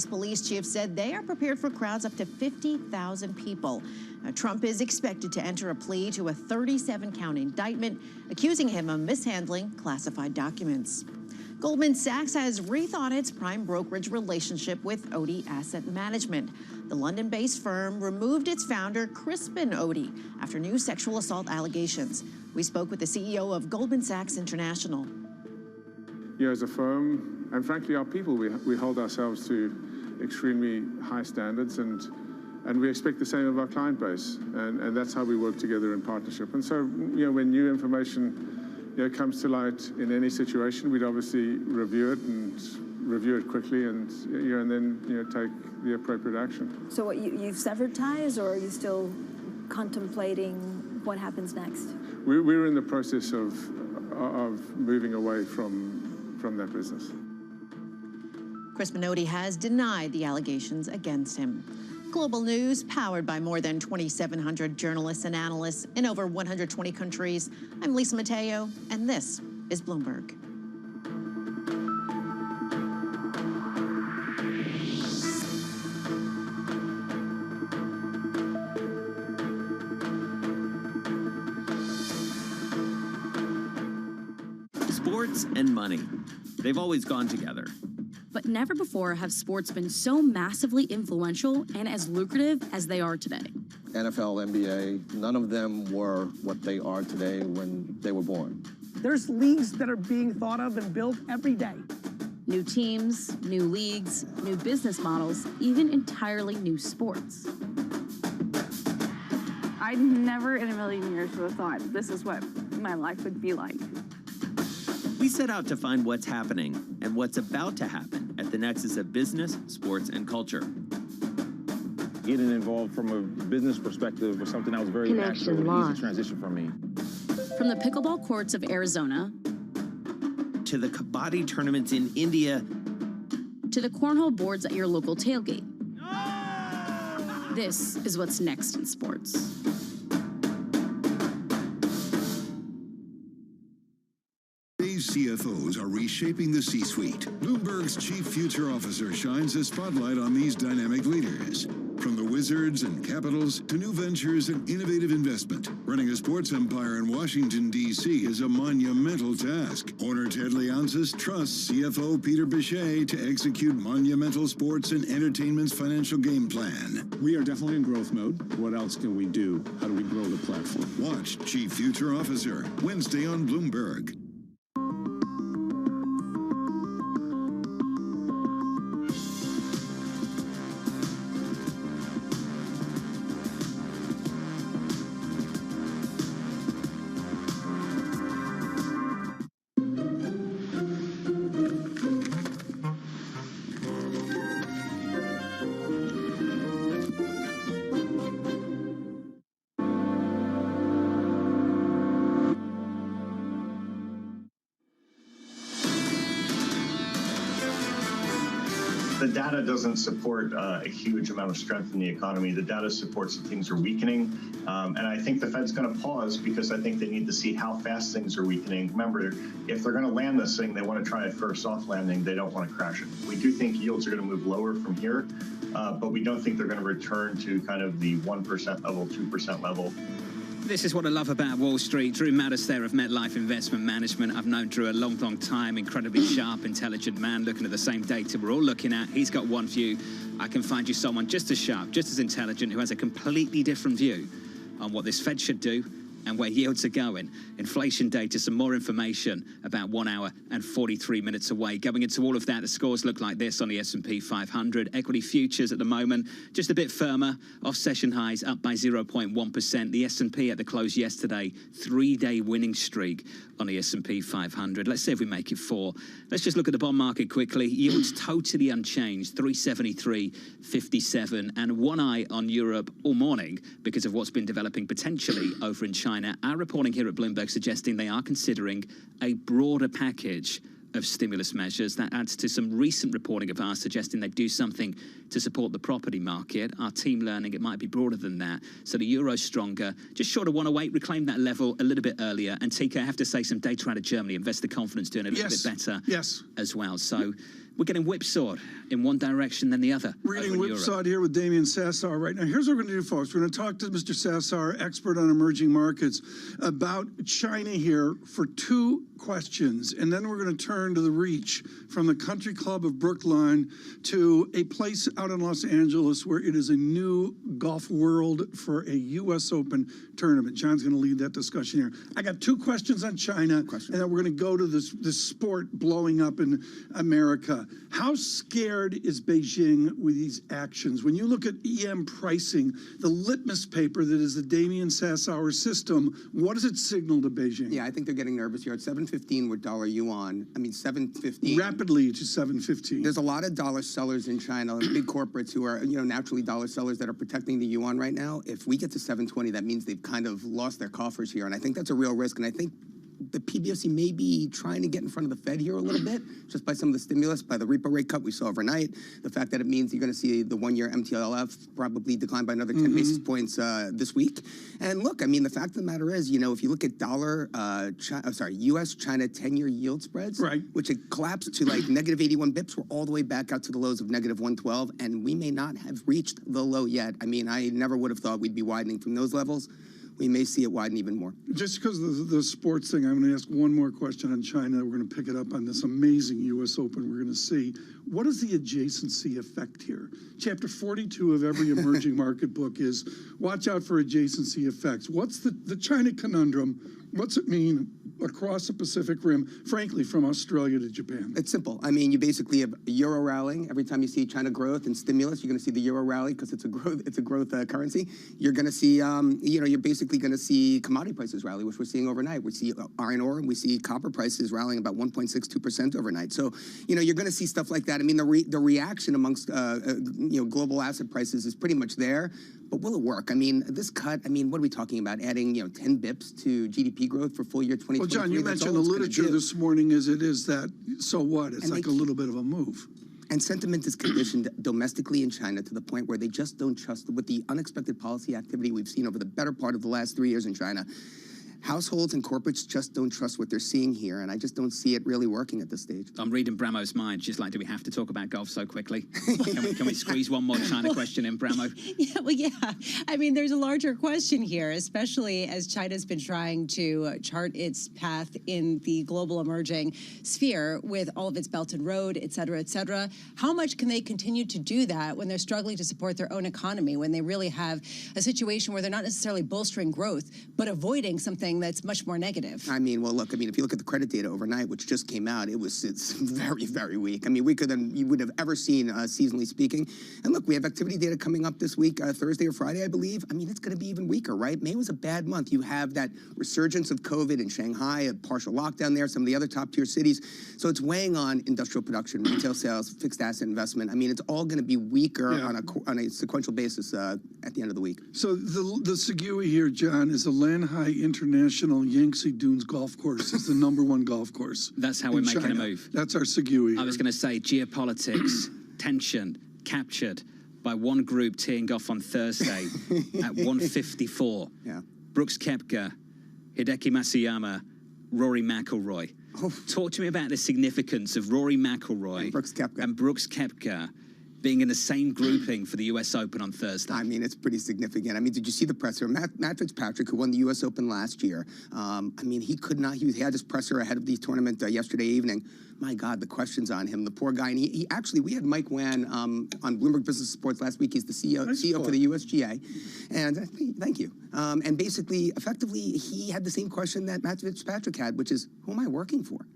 Police chief said they are prepared for crowds up to 50,000 people. Now, Trump is expected to enter a plea to a 37-count indictment accusing him of mishandling classified documents. Goldman Sachs has rethought its prime brokerage relationship with Odie Asset Management. The London-based firm removed its founder, Crispin Odie, after new sexual assault allegations. We spoke with the CEO of Goldman Sachs International. As a firm, and frankly our people, we hold ourselves to extremely high standards, and we expect the same of our client base, and that's how we work together in partnership. And so, when new information comes to light in any situation, we'd obviously review it quickly, and then take the appropriate action. So what, you've severed ties, or are you still contemplating what happens next? We're in the process of moving away from that business. Crispin Odie has denied the allegations against him. Global news powered by more than 2,700 journalists and analysts in over 120 countries. I'm Lisa Mateo, and this is Bloomberg. Sports and money, they've always gone together. But never before have sports been so massively influential and as lucrative as they are today. NFL, NBA, none of them were what they are today when they were born. There's leagues that are being thought of and built every day. New teams, new leagues, new business models, even entirely new sports. I never in a million years would have thought this is what my life would be like. We set out to find what's happening and what's about to happen at the nexus of business, sports, and culture. Getting involved from a business perspective was something that was very natural and easy transition for me. From the pickleball courts of Arizona to the kabaddi tournaments in India to the cornhole boards at your local tailgate. This is what's next in sports. CFOs are reshaping the C-suite. Bloomberg's chief future officer shines a spotlight on these dynamic leaders. From the Wizards and Capitals to new ventures and innovative investment, running a sports empire in Washington, D.C. is a monumental task. Owner Ted Leonsis trusts CFO Peter Bichet to execute monumental sports and entertainment's financial game plan. We are definitely in growth mode. What else can we do? How do we grow the platform? Watch Chief Future Officer, Wednesday on Bloomberg. The data doesn't support a huge amount of strength in the economy. The data supports that things are weakening. And I think the Fed's going to pause because I think they need to see how fast things are weakening. Remember, if they're going to land this thing, they want to try it for a soft landing. They don't want to crash it. We do think yields are going to move lower from here, but we don't think they're going to return to kind of the 1% level, 2% level. This is what I love about Wall Street. Drew Mattis there of MetLife Investment Management. I've known Drew a long, long time. Incredibly sharp, intelligent man looking at the same data we're all looking at. He's got one view. I can find you someone just as sharp, just as intelligent, who has a completely different view on what this Fed should do and where yields are going. Inflation data, some more information about 1 hour and 43 minutes away. Going into all of that, the scores look like this on the S&P 500. Equity futures at the moment, just a bit firmer. Off session highs up by 0.1%. The S&P at the close yesterday, 3-day winning streak on the S&P 500. Let's see if we make it 4. Let's just look at the bond market quickly. Yields totally unchanged, 373.57, and one eye on Europe all morning because of what's been developing potentially over in China. Our reporting here at Bloomberg suggesting they are considering a broader package of stimulus measures. That adds to some recent reporting of ours suggesting they do something to support the property market. Our team learning it might be broader than that. So the euro's stronger, just short of 108, reclaimed that level a little bit earlier. And TK, I have to say some data out of Germany, investor confidence doing a little bit better as well. So we're getting whipsawed in one direction then the other. Reading Whipsawed here with Damian Sassar right now. Here's what we're going to do, folks. We're going to talk to Mr. Sassar, expert on emerging markets, about China here for 2 questions. And then we're going to turn to the reach from the country club of Brookline to a place out in Los Angeles where it is a new golf world for a U.S. Open tournament. John's going to lead that discussion here. I got 2 questions on China, and then we're going to go to this sport blowing up in America. How scared is Beijing with these actions? When you look at EM pricing, the litmus paper that is the Damian Sassauer system, what does it signal to Beijing? Yeah, I think they're getting nervous here. At 7.15 with dollar yuan, I mean 7.15. Rapidly to 7.15. There's a lot of dollar sellers in China, big corporates who are, naturally dollar sellers that are protecting the yuan right now. If we get to 7.20, that means they've kind of lost their coffers here, and I think that's a real risk. And I think the PBOC may be trying to get in front of the Fed here a little bit, just by some of the stimulus, by the repo rate cut we saw overnight, the fact that it means you're going to see the 1-year MTLF probably decline by another 10 basis points this week. And look, I mean, the fact of the matter is, if you look at U.S.-China 10-year yield spreads, which had collapsed to like negative 81 bips, we're all the way back out to the lows of negative 112, and we may not have reached the low yet. I mean, I never would have thought we'd be widening from those levels. We may see it widen even more. Just because of the sports thing, I'm going to ask one more question on China. We're going to pick it up on this amazing U.S. Open we're going to see. What is the adjacency effect here? Chapter 42 of every emerging market book is watch out for adjacency effects. What's the China conundrum? What's it mean across the Pacific Rim, frankly, from Australia to Japan? It's simple. I mean, you basically have euro rallying. Every time you see China growth and stimulus, you're going to see the euro rally because it's a growth currency. You're going to see, you're basically going to see commodity prices rally, which we're seeing overnight. We see iron ore and we see copper prices rallying about 1.62% overnight. So, you're going to see stuff like that. I mean, the reaction amongst, global asset prices is pretty much there. But will it work? I mean, this cut, what are we talking about? Adding, 10 bips to GDP growth for full year 2023? Well, John, you mentioned the literature this morning as it is that, so what? It's like a little bit of a move. And sentiment is conditioned domestically in China to the point where they just don't trust, with the unexpected policy activity we've seen over the better part of the last 3 years in China. Households and corporates just don't trust what they're seeing here, and I just don't see it really working at this stage. I'm reading Bramo's mind. She's like, do we have to talk about golf so quickly? Can we squeeze one more China question in, Bramo? Yeah. I mean, there's a larger question here, especially as China's been trying to chart its path in the global emerging sphere with all of its Belt and Road, et cetera, et cetera. How much can they continue to do that when they're struggling to support their own economy, when they really have a situation where they're not necessarily bolstering growth, but avoiding something that's much more negative? I mean, well, look, if you look at the credit data overnight, which just came out, it's very, very weak. I mean, weaker than you would have ever seen, seasonally speaking. And look, we have activity data coming up this week, Thursday or Friday, I believe. I mean, it's going to be even weaker, right? May was a bad month. You have that resurgence of COVID in Shanghai, a partial lockdown there, some of the other top-tier cities. So it's weighing on industrial production, retail sales, fixed asset investment. I mean, it's all going to be weaker on a sequential basis at the end of the week. So the Segui here, John, is the Lanhai International Yangtze Dunes Golf Course. It's the #1 golf course. That's how we're making a move. That's our Segui here. I was going to say geopolitics, tension, captured by one group teeing off on Thursday at 1:54. Yeah. Brooks Koepka, Hideki Matsuyama, Rory McIlroy. Talk to me about the significance of Rory McIlroy and Brooks Koepka being in the same grouping for the U.S. Open on Thursday. I mean, it's pretty significant. I mean, did you see the presser? Matt Fitzpatrick, who won the U.S. Open last year, I mean, he had his presser ahead of the tournament yesterday evening. My God, the questions on him, the poor guy. And he actually, we had Mike Wan on Bloomberg Business Sports last week. He's the CEO for the USGA. And thank you. And basically, effectively, he had the same question that Matt Fitzpatrick had, which is, who am I working for?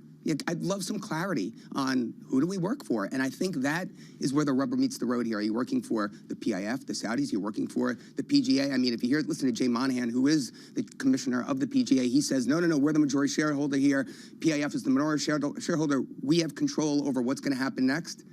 I'd love some clarity on who do we work for? And I think that is where the rubber meets the road here. Are you working for the PIF, the Saudis? You're working for the PGA? I mean, if you listen to Jay Monahan, who is the commissioner of the PGA, he says, no, we're the majority shareholder here. PIF is the minority shareholder. We have control over what's going to happen next.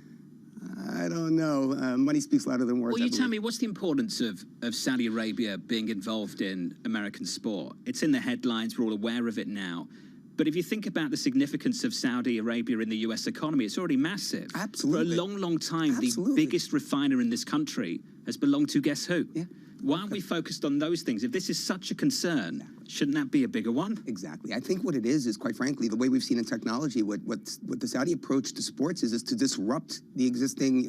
I don't know. Money speaks louder than words. Well, you tell me, what's the importance of Saudi Arabia being involved in American sport? It's in the headlines. We're all aware of it now. But if you think about the significance of Saudi Arabia in the U.S. economy, it's already massive. Absolutely. For a long, long time, the biggest refiner in this country has belonged to guess who? Yeah. Why aren't we focused on those things? If this is such a concern, Shouldn't that be a bigger one? Exactly. I think what it is quite frankly, the way we've seen in technology, what the Saudi approach to sports is to disrupt the existing,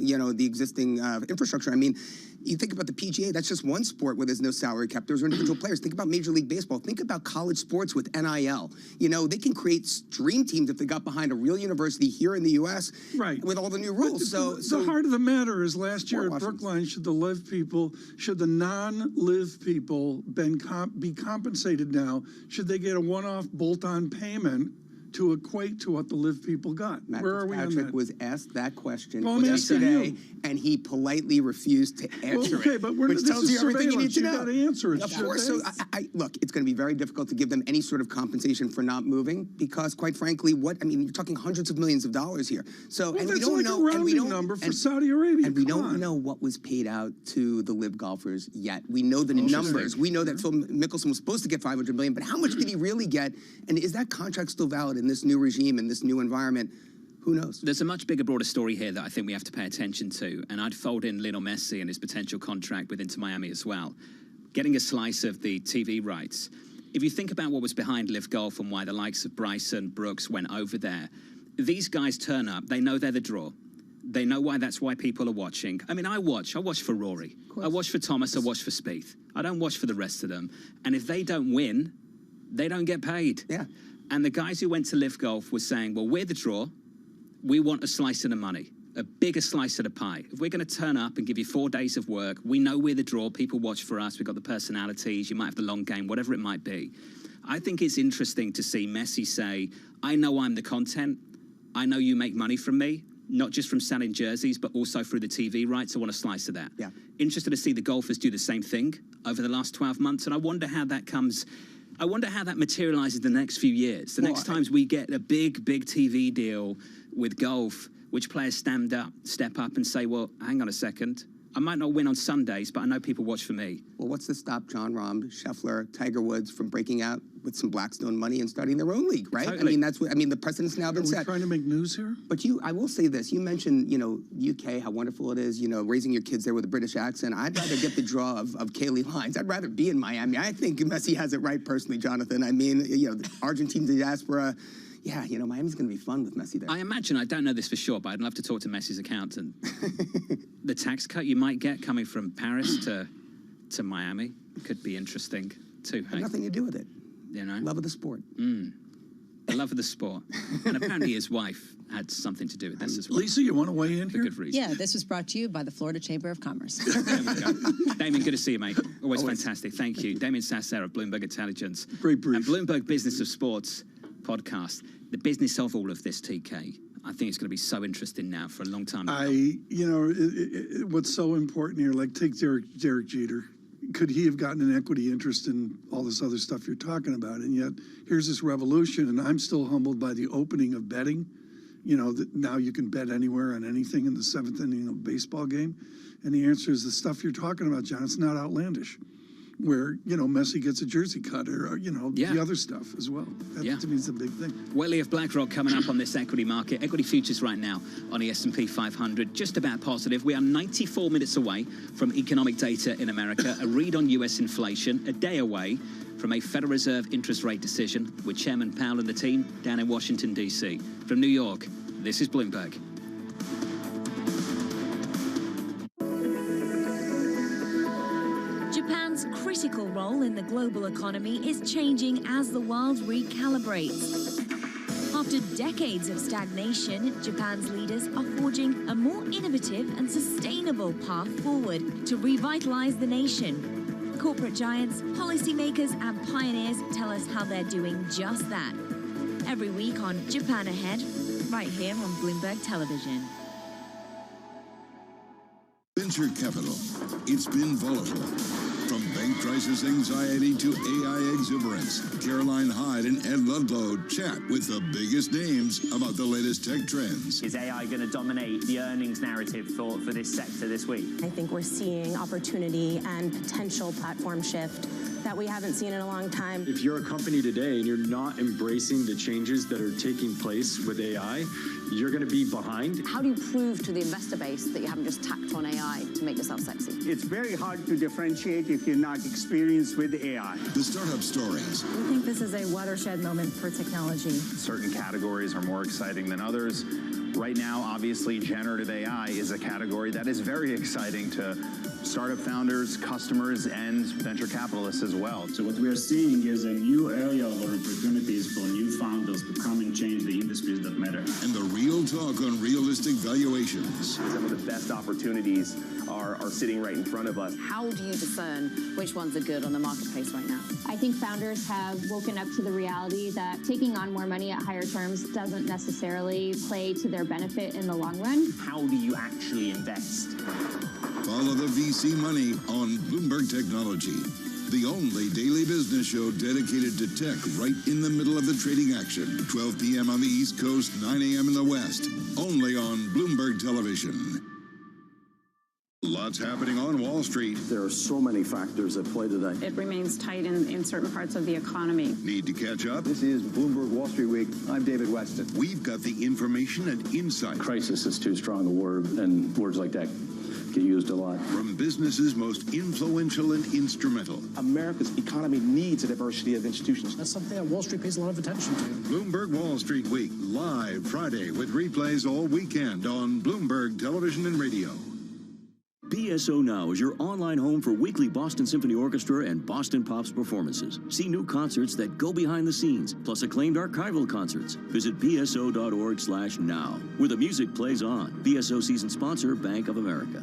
infrastructure. I mean, you think about the PGA, that's just one sport where there's no salary cap. There's individual players. Think about Major League Baseball. Think about college sports with NIL. They can create dream teams if they got behind a real university here in the U.S. Right. With all the new rules. The heart of the matter is last year at Brookline, should the non-live people be compensated now? Should they get a one-off bolt-on payment to equate to what the live people got? Where are we on that? Patrick was asked that question yesterday, and he politely refused to answer okay, it. but which tells you everything you need to know. Got to answer it. Of course. So, look, it's going to be very difficult to give them any sort of compensation for not moving because, quite frankly, you're talking hundreds of millions of dollars here. So, well, and that's we don't like know, a rounding number for Saudi Arabia. And we don't know what was paid out to the live golfers yet. We know the numbers. We know that Phil Mickelson was supposed to get $500 million, but how much did he really get? And is that contract still valid in this new regime, in this new environment? Who knows? There's a much bigger, broader story here that I think we have to pay attention to, and I'd fold in Lionel Messi and his potential contract with Inter Miami as well. Getting a slice of the TV rights. If you think about what was behind Live Golf and why the likes of Bryson, Brooks went over there, these guys turn up, they know they're the draw. They know that's why people are watching. I mean, I watch for Rory. I watch for Thomas, I watch for Spieth. I don't watch for the rest of them. And if they don't win, they don't get paid. Yeah. And the guys who went to Live Golf were saying, well, we're the draw. We want a slice of the money, a bigger slice of the pie. If we're going to turn up and give you 4 days of work, we know we're the draw. People watch for us. We've got the personalities. You might have the long game, whatever it might be. I think it's interesting to see Messi say, I know I'm the content. I know you make money from me, not just from selling jerseys, but also through the TV rights. I want a slice of that. Yeah. Interested to see the golfers do the same thing over the last 12 months. And I wonder how that materializes the next few years. The next times we get a big TV deal with golf, which players step up and say, well, hang on a second. I might not win on Sundays, but I know people watch for me. Well, what's to stop Jon Rahm, Scheffler, Tiger Woods from breaking out with some Blackstone money and starting their own league, right? Totally. The precedent's now been set. Are we trying to make news here? But I will say this. You mentioned, UK, how wonderful it is, raising your kids there with a British accent. I'd rather get the draw of Kaylee Lines. I'd rather be in Miami. I think Messi has it right personally, Jonathan. I mean, the Argentine diaspora. Yeah, Miami's going to be fun with Messi there. I imagine, I don't know this for sure, but I'd love to talk to Messi's accountant. The tax cut you might get coming from Paris to Miami could be interesting too. Had nothing to do with it. Love of the sport. The love of the sport. And apparently his wife had something to do with this as well. Lisa, you want to weigh in here? For good reason. Yeah, this was brought to you by the Florida Chamber of Commerce. There we go. Damien, good to see you, mate. Always fantastic. Thank you. Damien Sasser of Bloomberg Intelligence. Great brief. And Bloomberg Business of Sports podcast. The business of all of this, TK. I think it's going to be so interesting now for a long time. What's so important here, like take Derek Jeter. Could he have gotten an equity interest in all this other stuff you're talking about? And yet, here's this revolution, and I'm still humbled by the opening of betting. That now you can bet anywhere on anything in the 7th inning of a baseball game. And the answer is the stuff you're talking about, John. It's not outlandish. Where, Messi gets a jersey cut or, the other stuff as well. That to me is a big thing. Welly of BlackRock coming up on this equity market. Equity futures right now on the S&P 500, just about positive. We are 94 minutes away from economic data in America, a read on U.S. inflation, a day away from a Federal Reserve interest rate decision with Chairman Powell and the team down in Washington, D.C. From New York, this is Bloomberg. Japan's critical role in the global economy is changing as the world recalibrates. After decades of stagnation, Japan's leaders are forging a more innovative and sustainable path forward to revitalize the nation. Corporate giants, policymakers, and pioneers tell us how they're doing just that. Every week on Japan Ahead, right here on Bloomberg Television. Venture capital. It's been volatile. From bank crisis anxiety to AI exuberance, Caroline Hyde and Ed Ludlow chat with the biggest names about the latest tech trends. Is AI going to dominate the earnings narrative for this sector this week? I think we're seeing opportunity and potential platform shift that we haven't seen in a long time. If you're a company today and you're not embracing the changes that are taking place with AI, you're going to be behind. How do you prove to the investor base that you haven't just tacked on AI to make yourself sexy? It's very hard to differentiate if you're not experience with AI. The startup stories. We think this is a watershed moment for technology. Certain categories are more exciting than others. Right now, obviously, generative AI is a category that is very exciting to startup founders, customers, and venture capitalists as well. So what we are seeing is a new area of opportunities for new founders to come and change the industries that matter. And the real talk on realistic valuations. Some of the best opportunities are sitting right in front of us. How do you discern which ones are good on the marketplace right now? I think founders have woken up to the reality that taking on more money at higher terms doesn't necessarily play to their benefit in the long run. How do you actually invest? Follow the VC money on Bloomberg Technology, the only daily business show dedicated to tech right in the middle of the trading action. 12 p.m. on the East Coast, 9 a.m. in the West, only on Bloomberg Television. Lots happening on Wall Street. There are so many factors at play today. It remains tight in certain parts of the economy. Need to catch up? This is Bloomberg Wall Street Week. I'm David Weston. We've got the information and insight. Crisis is too strong a word, and words like that get used a lot. From businesses most influential and instrumental. America's economy needs a diversity of institutions. That's something that Wall Street pays a lot of attention to. Bloomberg Wall Street Week, live Friday with replays all weekend on Bloomberg Television and Radio. BSO Now is your online home for weekly Boston Symphony Orchestra and Boston Pops performances. See new concerts that go behind the scenes, plus acclaimed archival concerts. Visit bso.org/now, where the music plays on. BSO season sponsor, Bank of America.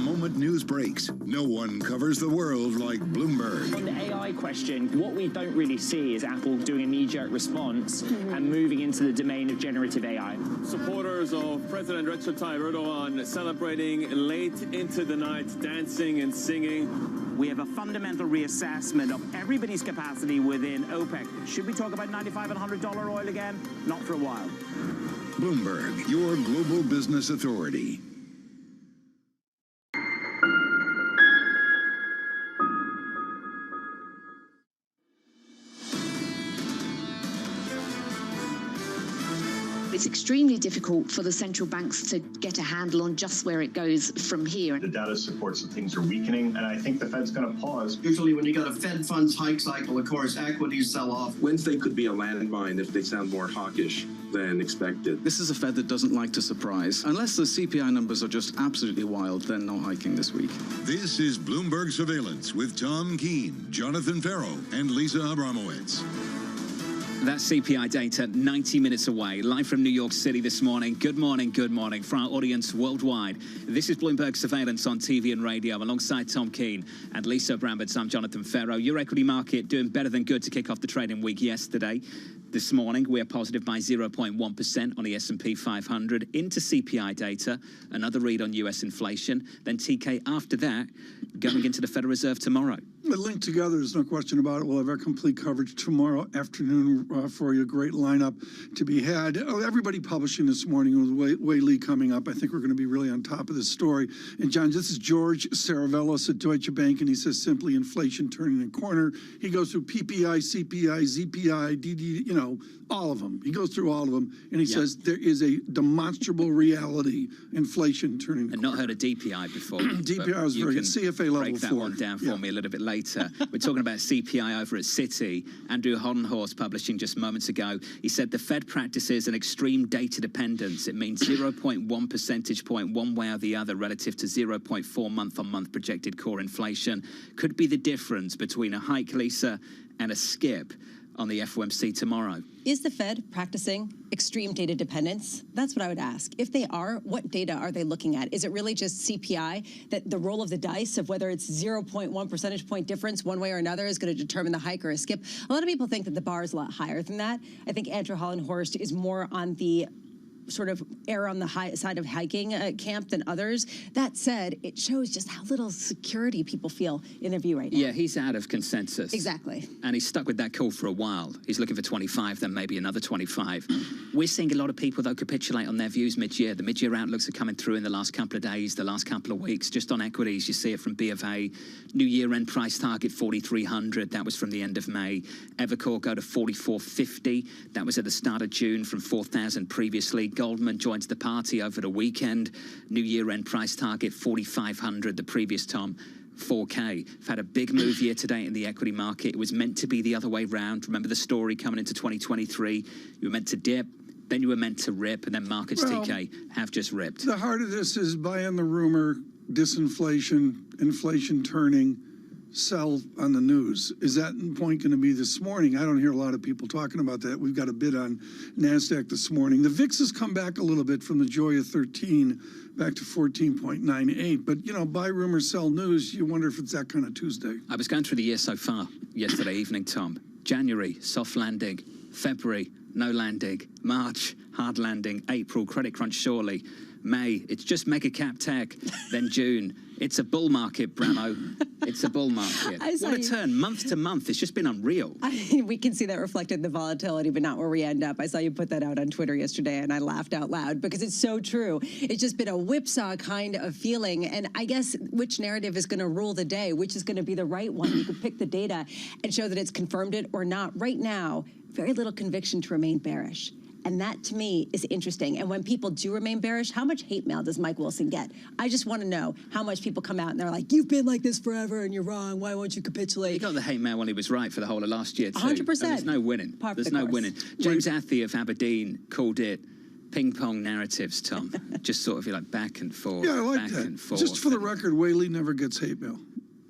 Moment news breaks. No one covers the world like Bloomberg. On the AI question, what we don't really see is Apple doing a knee-jerk response and moving into the domain of generative AI. Supporters of President Recep Tayyip Erdogan celebrating late into the night, dancing and singing. We have a fundamental reassessment of everybody's capacity within OPEC. Should we talk about $95 and $100 oil again? Not for a while. Bloomberg, your global business authority. It's extremely difficult for the central banks to get a handle on just where it goes from here. The data supports that things are weakening, and I think the Fed's going to pause. Usually when you got a Fed funds hike cycle, of course, equities sell off. Wednesday could be a landmine if they sound more hawkish than expected. This is a Fed that doesn't like to surprise. Unless the CPI numbers are just absolutely wild, they're not hiking this week. This is Bloomberg Surveillance with Tom Keene, Jonathan Farrow, and Lisa Abramowitz. That CPI data 90 minutes away, live from New York City this morning. Good morning for our audience worldwide. This is Bloomberg Surveillance on TV and radio alongside Tom Keene and Lisa Abramowitz. I'm Jonathan Farrow. Your equity market doing better than good to kick off the trading week yesterday. This morning, we are positive by 0.1% on the S&P 500 into CPI data, another read on U.S. inflation. Then TK after that, going into the Federal Reserve tomorrow. Linked together, there's no question about it. We'll have our complete coverage tomorrow afternoon for you. Great lineup to be had. Everybody publishing this morning with Wei Li coming up. I think we're going to be really on top of this story. And John, this is George Saravelos at Deutsche Bank, and he says simply inflation turning a corner. He goes through PPI, CPI, ZPI, DD, all of them. He goes through all of them, and he says there is a demonstrable reality, inflation turning a corner. I've not heard of DPI before. DPI was very good. CFA level 4. Break that one down for me a little bit later. We're talking about CPI over at Citi. Andrew Hollenhorst publishing just moments ago. He said the Fed practices an extreme data dependence. It means 0.1 percentage point one way or the other relative to 0.4 month-on-month projected core inflation. Could be the difference between a hike, Lisa, and a skip on the FOMC tomorrow. Is the Fed practicing extreme data dependence? That's what I would ask. If they are, what data are they looking at? Is it really just CPI, that the roll of the dice of whether it's 0.1 percentage point difference one way or another is going to determine the hike or a skip? A lot of people think that the bar is a lot higher than that. I think Andrew Hollenhorst is more on the sort of err on the high side of hiking camp than others. That said, it shows just how little security people feel in their view right now. Yeah, he's out of consensus. Exactly. And he's stuck with that call for a while. He's looking for 25, then maybe another 25. We're seeing a lot of people, though, capitulate on their views mid-year. The mid-year outlooks are coming through in the last couple of days, the last couple of weeks. Just on equities, you see it from B of A. New year-end price target, 4,300. That was from the end of May. Evercore go to 4,450. That was at the start of June from 4,000 previously. Goldman joins the party over the weekend. New year-end price target, 4,500. The previous, Tom, 4K. We've had a big move year to date in the equity market. It was meant to be the other way round. Remember the story coming into 2023? You were meant to dip, then you were meant to rip, and then markets, TK, have just ripped. The heart of this is buy on the rumor, disinflation, inflation turning, sell on the news. Is that point going to be this morning? I don't hear a lot of people talking about that. We've got a bid on NASDAQ this morning. The VIX has come back a little bit from the joy of 13 back to 14.98. But, you know, buy rumor, sell news, you wonder if it's that kind of Tuesday. I was going through the year so far yesterday evening, Tom. January, soft landing. February, no landing. March, hard landing. April, credit crunch surely. May, it's just mega cap tech. Then June, it's a bull market, Bramo. It's a bull market. What a turn, month to month. It's just been unreal. We can see that reflected in the volatility, but not where we end up. I saw you put that out on Twitter yesterday, and I laughed out loud because it's so true. It's just been a whipsaw kind of feeling, and I guess which narrative is going to rule the day, which is going to be the right one. You can pick the data and show that it's confirmed it or not. Right now, very little conviction to remain bearish. And that, to me, is interesting. And when people do remain bearish, how much hate mail does Mike Wilson get? I just want to know how much people come out and they're like, you've been like this forever and you're wrong. Why won't you capitulate? He got the hate mail when he was right for the whole of last year, too. 100%. And there's no winning. There's no winning. James Athey of Aberdeen called it ping-pong narratives, Tom. Just sort of like back and forth, Yeah, I like back that. and forth. Just for the record, Whaley never gets hate mail.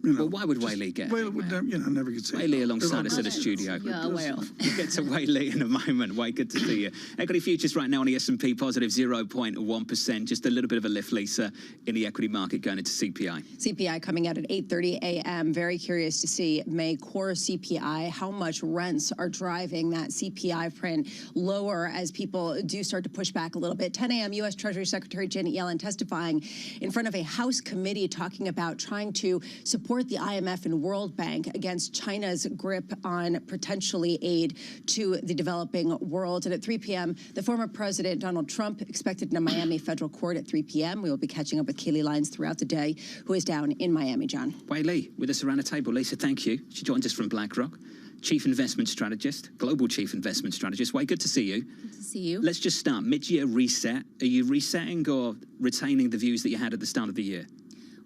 You know, well, why would Whaley get Whaley would never get hate Whaley mail. alongside us in the studio. You're aware of. We'll get to Whaley in a moment. Wade, good to see you. Equity futures right now on the S&P positive 0.1%. Just a little bit of a lift, Lisa, in the equity market going into CPI. CPI coming out at 8:30 a.m. Very curious to see May core CPI, how much rents are driving that CPI print lower as people do start to push back a little bit. 10 a.m. U.S. Treasury Secretary Janet Yellen testifying in front of a House committee talking about trying to support the IMF and World Bank against China's grip on potentially aid to the developing world. And at 3 p.m., the former President Donald Trump expected in a Miami federal court at 3 p.m. We will be catching up with Kaylee Lyons throughout the day, who is down in Miami, John. Whaley with us around the table. Lisa, thank you. She joined us from BlackRock. Chief Investment Strategist, Global Chief Investment Strategist. Wade, good to see you. Good to see you. Let's just start. Mid-year reset. Are you resetting or retaining the views that you had at the start of the year?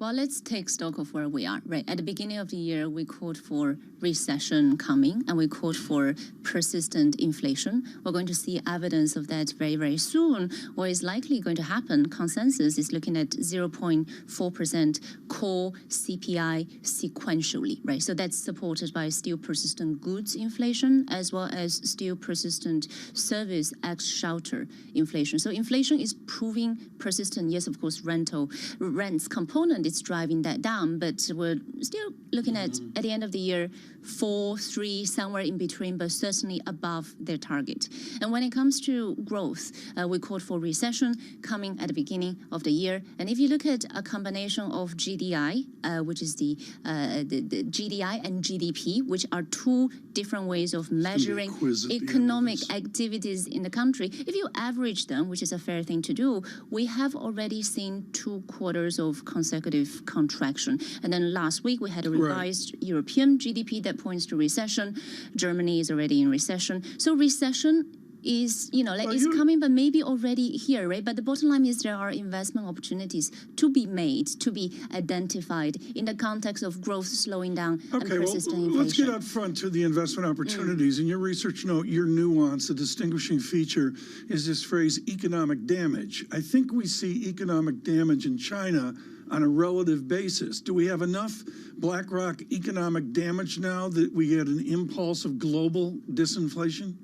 Well, let's take stock of where we are, right? At the beginning of the year, we called for recession coming, and we called for persistent inflation. We're going to see evidence of that very, very soon. What is likely going to happen, consensus is looking at 0.4% core CPI sequentially, right? So that's supported by still persistent goods inflation, as well as still persistent service ex-shelter inflation. So inflation is proving persistent. Yes, of course, rents component is driving that down, but we're still looking at the end of the year, 4, 3, somewhere in between, but certainly above their target. And when it comes to growth, we called for recession coming at the beginning of the year. And if you look at a combination of GDI, which is the GDI and GDP, which are two different ways of measuring economic activities in the country, if you average them, which is a fair thing to do, we have already seen 2 quarters of consecutive contraction. And then last week, we had a revised European GDP that points to recession. Germany is already in recession. So recession is, is coming, but maybe already here, right? But the bottom line is there are investment opportunities to be made, to be identified in the context of growth slowing down and persistent inflation. Let's get up front to the investment opportunities. In your research note, your nuance, the distinguishing feature is this phrase, economic damage. I think we see economic damage in China on a relative basis. Do we have enough BlackRock economic damage now that we get an impulse of global disinflation?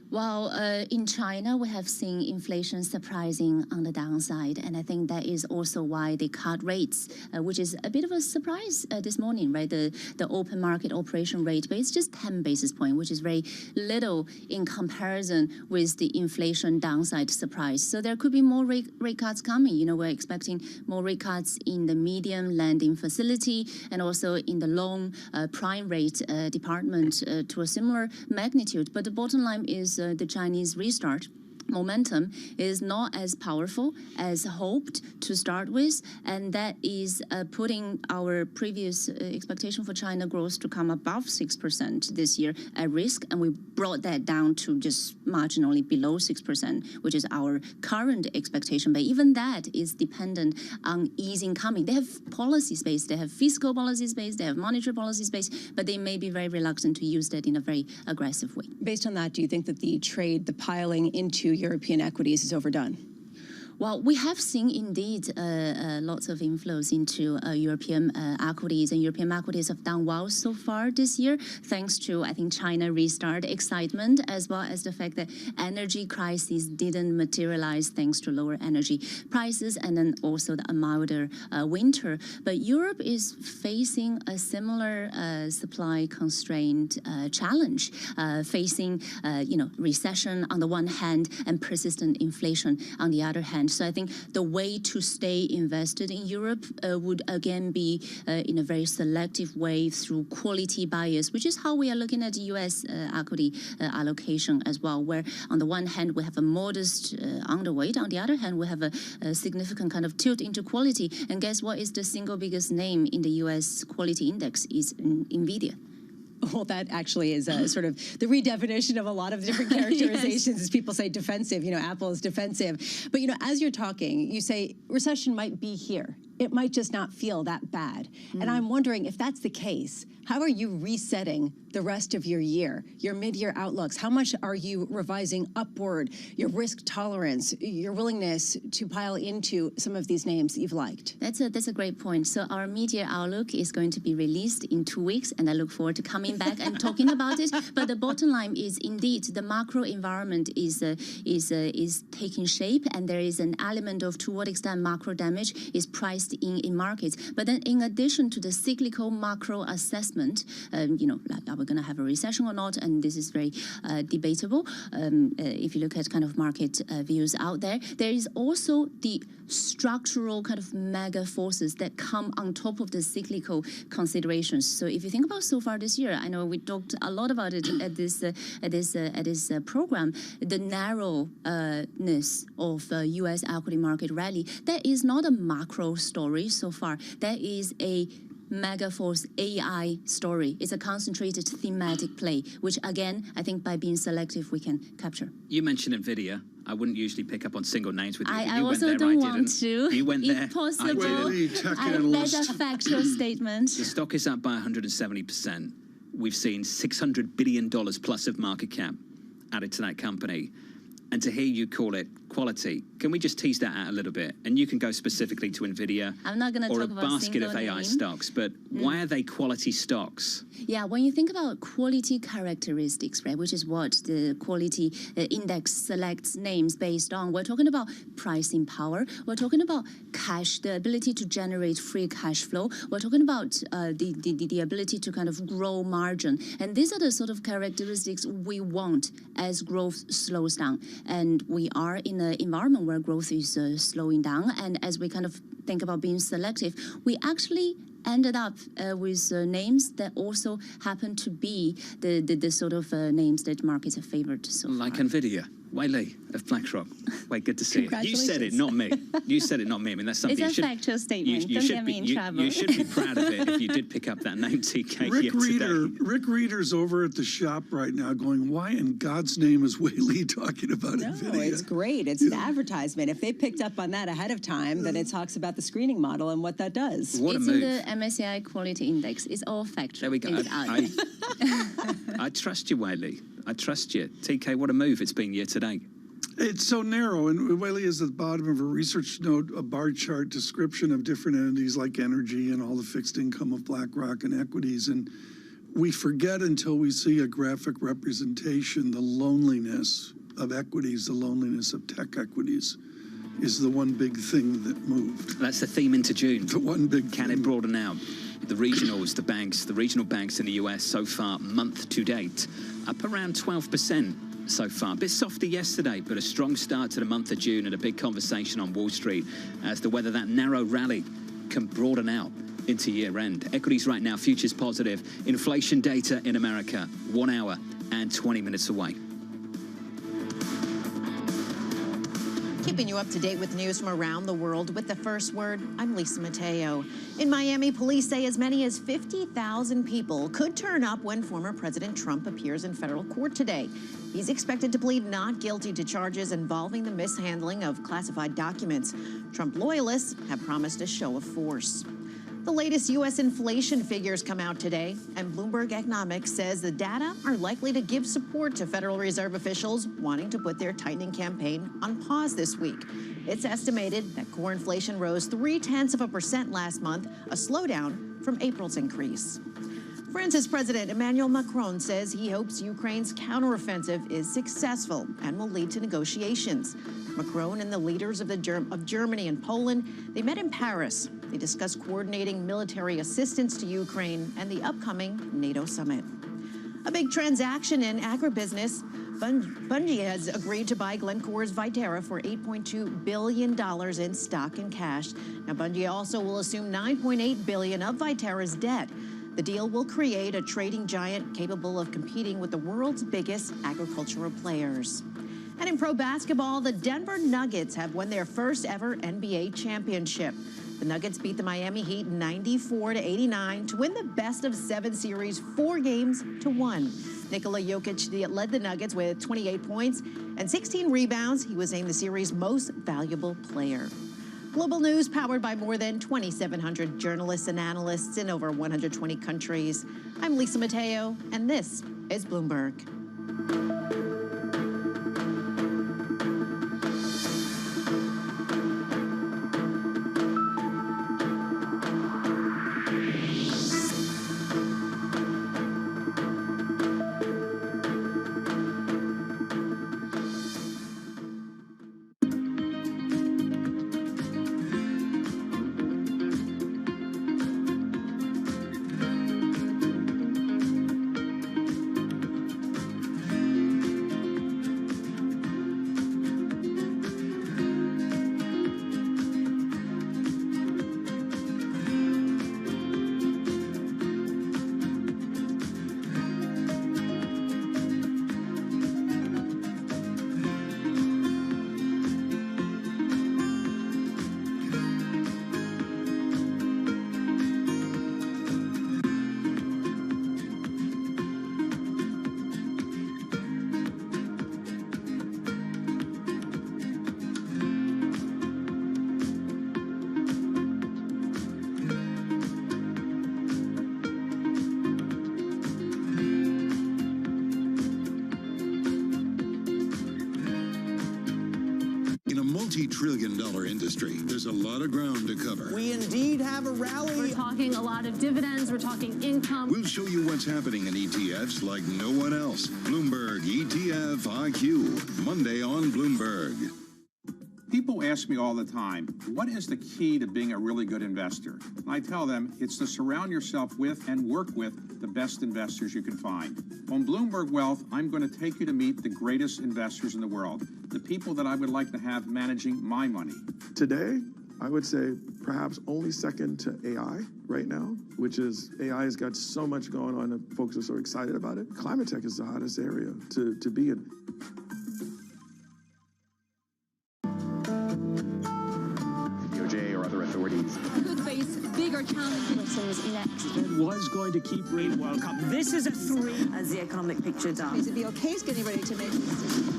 Well, in China, we have seen inflation surprising on the downside, and I think that is also why they cut rates, which is a bit of a surprise this morning, right? The open market operation rate, but it's just 10 basis points, which is very little in comparison with the inflation downside surprise. So there could be more rate cuts coming. We're expecting more rate cuts in the medium lending facility and also in the long prime rate department to a similar magnitude. But the bottom line is the Chinese restart momentum is not as powerful as hoped to start with, and that is putting our previous expectation for China growth to come above 6% this year at risk, and we brought that down to just marginally below 6%, which is our current expectation. But even that is dependent on easing coming. They have policy space, they have fiscal policy space, they have monetary policy space, but they may be very reluctant to use that in a very aggressive way. Based on that, do you think that the trade, the piling into European equities is overdone? Well, we have seen indeed lots of inflows into European equities, and European equities have done well so far this year, thanks to, I think, China restart excitement, as well as the fact that energy crisis didn't materialize thanks to lower energy prices, and then also a milder winter. But Europe is facing a similar supply constraint challenge, facing recession on the one hand and persistent inflation on the other hand. So I think the way to stay invested in Europe would again be in a very selective way through quality bias, which is how we are looking at U.S. equity allocation as well, where on the one hand we have a modest underweight, on the other hand we have a significant kind of tilt into quality. And guess what is the single biggest name in the U.S. quality index is NVIDIA. Well, that actually is sort of the redefinition of a lot of different characterizations. As people say defensive, Apple is defensive. But, as you're talking, you say recession might be here. It might just not feel that bad. And I'm wondering if that's the case, how are you resetting the rest of your year, your mid-year outlooks? How much are you revising upward your risk tolerance, your willingness to pile into some of these names that you've liked? That's a great point. So our mid-year outlook is going to be released in 2 weeks, and I look forward to coming back and talking about it. But the bottom line is indeed the macro environment is taking shape, and there is an element of to what extent macro damage is priced in markets. But then in addition to the cyclical macro assessment, are we going to have a recession or not? And this is very debatable. If you look at kind of market views out there, there is also the structural kind of mega forces that come on top of the cyclical considerations. So if you think about so far this year, I know we talked a lot about it at this program, the narrowness of U.S. equity market rally. That is not a macro story so far. That is a Megaforce AI story. It's a concentrated thematic play, which again, I think by being selective, we can capture. You mentioned NVIDIA. I wouldn't usually pick up on single names with you. I also don't want to. You went there. If possible. That's a factual statement. The stock is up by 170%. We've seen $600 billion plus of market cap added to that company. And to hear you call it quality, can we just tease that out a little bit? And you can go specifically to NVIDIA I'm not gonna or talk a about basket of AI stocks, but why are they quality stocks? Yeah, when you think about quality characteristics, right, which is what the quality index selects names based on, we're talking about pricing power, we're talking about cash, the ability to generate free cash flow, we're talking about the ability to kind of grow margin. And these are the sort of characteristics we want as growth slows down. And we are in an environment where growth is slowing down. And as we kind of think about being selective, we actually ended up with names that also happen to be the sort of names that markets have favored so like far. NVIDIA. Wei Li of BlackRock. Wait, good to see you. You said it, not me. You said it, not me. I mean, that's something it's a factual statement. Don't get me in trouble. You should be proud of it if you did pick up that name, TK. Rick Reeder's over at the shop right now going, why in God's name is Wei Li talking about NVIDIA? No, it's great. It's an advertisement. If they picked up on that ahead of time, then it talks about the screening model and what that does. It's in the MSCI Quality Index. It's all factual. There we go. I trust you, Wei Li. I trust you. TK, what a move it's been year today. It's so narrow, and Wei Li is at the bottom of a research note, a bar chart description of different entities like energy and all the fixed income of BlackRock and equities. And we forget until we see a graphic representation, the loneliness of equities, the loneliness of tech equities is the one big thing that moved. That's the theme into June. The one big Can it broaden out? The regionals, the banks, the regional banks in the US so far, month to date, up around 12% so far. A bit softer yesterday, but a strong start to the month of June and a big conversation on Wall Street as to whether that narrow rally can broaden out into year end. Equities right now, futures positive. Inflation data in America, 1 hour and 20 minutes away. Keeping you up to date with news from around the world with the first word, I'm Lisa Mateo. In Miami, police say as many as 50,000 people could turn up when former President Trump appears in federal court today. He's expected to plead not guilty to charges involving the mishandling of classified documents. Trump loyalists have promised a show of force. The latest U.S. inflation figures come out today, and Bloomberg Economics says the data are likely to give support to Federal Reserve officials wanting to put their tightening campaign on pause this week. It's estimated that core inflation rose 0.3% last month, a slowdown from April's increase. France's President Emmanuel Macron says he hopes Ukraine's counteroffensive is successful and will lead to negotiations. Macron and the leaders of Germany and Poland, they met in Paris. They discussed coordinating military assistance to Ukraine and the upcoming NATO summit. A big transaction in agribusiness. Bunge has agreed to buy Glencore's Viterra for $8.2 billion in stock and cash. Now, Bunge also will assume $9.8 billion of Viterra's debt. The deal will create a trading giant capable of competing with the world's biggest agricultural players. And in pro basketball, the Denver Nuggets have won their first ever NBA championship. The Nuggets beat the Miami Heat 94-89 to win the best-of-7 series 4-1. Nikola Jokic led the Nuggets with 28 points and 16 rebounds. He was named the series' most valuable player. Global news powered by more than 2,700 journalists and analysts in over 120 countries. I'm Lisa Mateo, and this is Bloomberg. multi-trillion-dollar industry. There's a lot of ground to cover. We indeed have a rally. We're talking a lot of dividends. We're talking income. We'll show you what's happening in ETFs like no one else. Bloomberg ETF IQ, Monday on Bloomberg. People ask me all the time, what is the key to being a really good investor? And I tell them it's to surround yourself with and work with the best investors you can find. On Bloomberg Wealth, I'm going to take you to meet the greatest investors in the world, the people that I would like to have managing my money. Today, I would say perhaps only second to AI right now, which is AI has got so much going on and folks are so excited about it. Climate tech is the hottest area to be in. DOJ or other authorities could face bigger challenges next. Was going to keep rating World Cup. This is a 3 as the economic picture does. The BOK is getting ready to make a decision.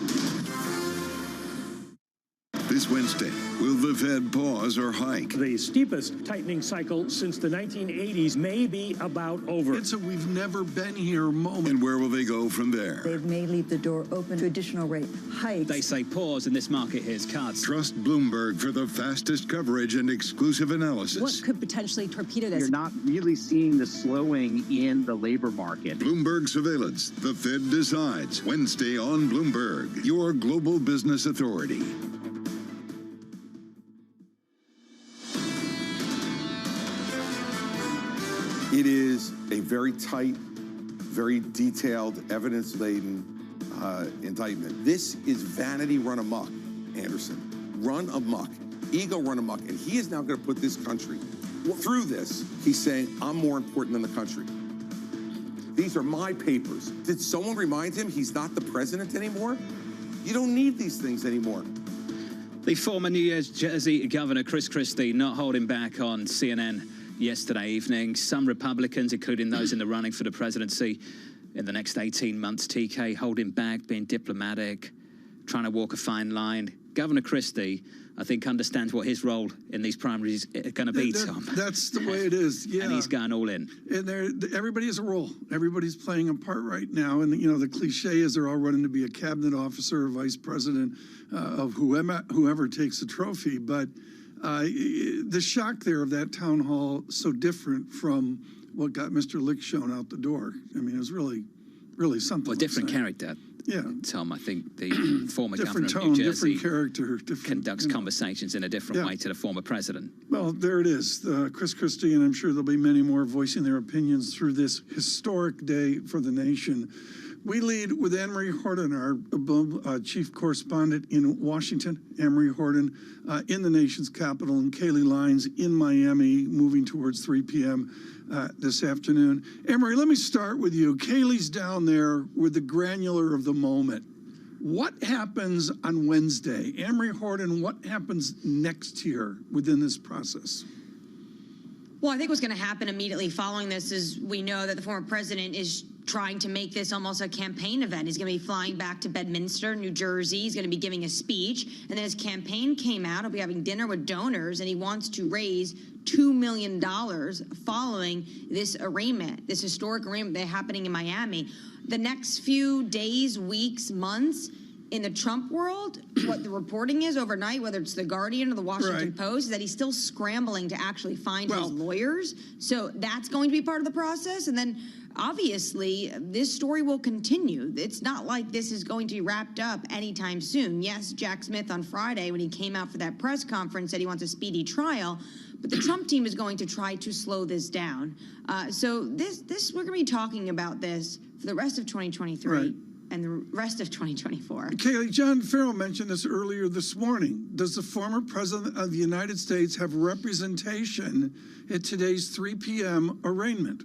This Wednesday, will the Fed pause or hike? The steepest tightening cycle since the 1980s may be about over. It's a we've never been here moment. And where will they go from there? They may leave the door open to additional rate hikes. They say pause and this market hears cuts. Trust Bloomberg for the fastest coverage and exclusive analysis. What could potentially torpedo this? You're not really seeing the slowing in the labor market. Bloomberg Surveillance. The Fed decides. Wednesday on Bloomberg, your global business authority. It is a very tight, very detailed, evidence-laden indictment. This is vanity run amok, Anderson. Run amok. Ego run amok. And he is now going to put this country through this. He's saying, I'm more important than the country. These are my papers. Did someone remind him he's not the president anymore? You don't need these things anymore. The former New Jersey Governor Chris Christie not holding back on CNN yesterday evening. Some Republicans, including those in the running for the presidency in the next 18 months, TK, holding back, being diplomatic, trying to walk a fine line. Governor Christie, I think, understands what his role in these primaries is going to be, Tom. That's the way it is, yeah. And he's going all in. And everybody has a role. Everybody's playing a part right now. And, you know, the cliche is they're all running to be a cabinet officer or vice president of whoever takes the trophy. But the shock there of that town hall, so different from what got Mr. Lick shown out the door. I mean, it was really something. Well, different character. Yeah. Tom, I think the former governor tone, of New Jersey different character, conducts conversations in a different way to the former president. Well, there it is. Chris Christie, and I'm sure there'll be many more voicing their opinions through this historic day for the nation. We lead with Anne-Marie Horton, our chief correspondent in Washington. Anne-Marie Horton in the nation's capital, and Kaylee Lines in Miami, moving towards 3 p.m. This afternoon. Anne-Marie, let me start with you. Kaylee's down there with the granular of the moment. What happens on Wednesday? Anne-Marie Horton, what happens next here within this process? Well, I think what's going to happen immediately following this is we know that the former president is trying to make this almost a campaign event. He's going to be flying back to Bedminster, New Jersey. He's going to be giving a speech. And then his campaign came out. He'll be having dinner with donors, and he wants to raise $2 million following this arraignment, this historic arraignment that's happening in Miami. The next few days, weeks, months, in the Trump world, what the reporting is overnight, whether it's The Guardian or The Washington Post, is that he's still scrambling to actually find his lawyers. So that's going to be part of the process. And then, obviously, this story will continue. It's not like this is going to be wrapped up anytime soon. Yes, Jack Smith on Friday, when he came out for that press conference, said he wants a speedy trial. But the Trump team is going to try to slow this down. So we're going to be talking about this for the rest of 2023. And the rest of 2024. Kaylee, John Farrell mentioned this earlier this morning. Does the former president of the United States have representation at today's 3 p.m. arraignment?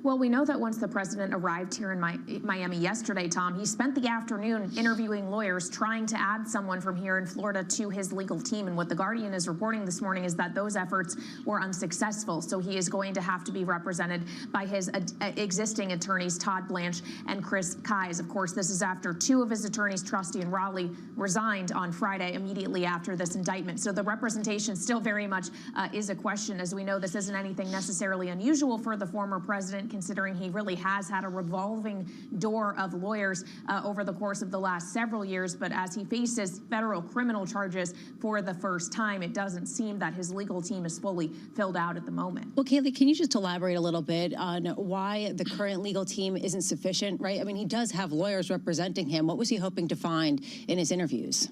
Well, we know that once the president arrived here in Miami yesterday, Tom, he spent the afternoon interviewing lawyers trying to add someone from here in Florida to his legal team. And what The Guardian is reporting this morning is that those efforts were unsuccessful. So he is going to have to be represented by his existing attorneys, Todd Blanche and Chris Kise. Of course, this is after two of his attorneys, Trusty and Raleigh, resigned on Friday immediately after this indictment. So the representation still very much is a question. As we know, this isn't anything necessarily unusual for the former president, considering he really has had a revolving door of lawyers over the course of the last several years. But as he faces federal criminal charges for the first time, it doesn't seem that his legal team is fully filled out at the moment. Well, Kaylee, can you just elaborate a little bit on why the current legal team isn't sufficient, right? I mean, he does have lawyers representing him. What was he hoping to find in his interviews?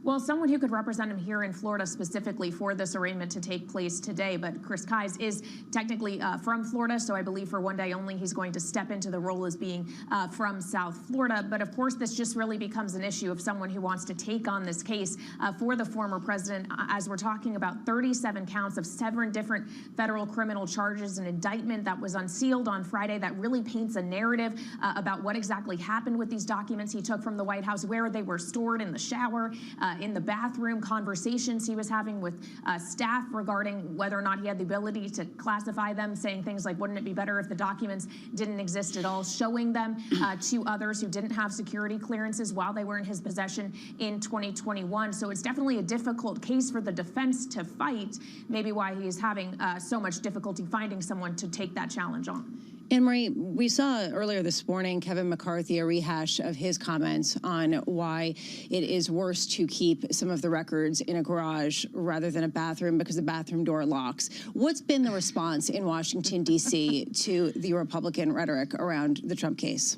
Well, someone who could represent him here in Florida specifically for this arraignment to take place today. But Chris Kise is technically from Florida, so I believe for one day only he's going to step into the role as being from South Florida. But of course, this just really becomes an issue of someone who wants to take on this case for the former president, as we're talking about 37 counts of 7 different federal criminal charges, an indictment that was unsealed on Friday that really paints a narrative about what exactly happened with these documents he took from the White House, where they were stored in the shower, in the bathroom, conversations he was having with staff regarding whether or not he had the ability to classify them, saying things like, wouldn't it be better if the documents didn't exist at all, showing them to others who didn't have security clearances while they were in his possession in 2021. So it's definitely a difficult case for the defense to fight, maybe why he's having so much difficulty finding someone to take that challenge on. Anne-Marie, we saw earlier this morning Kevin McCarthy, a rehash of his comments on why it is worse to keep some of the records in a garage rather than a bathroom because the bathroom door locks. What's been the response in Washington, D.C. to the Republican rhetoric around the Trump case?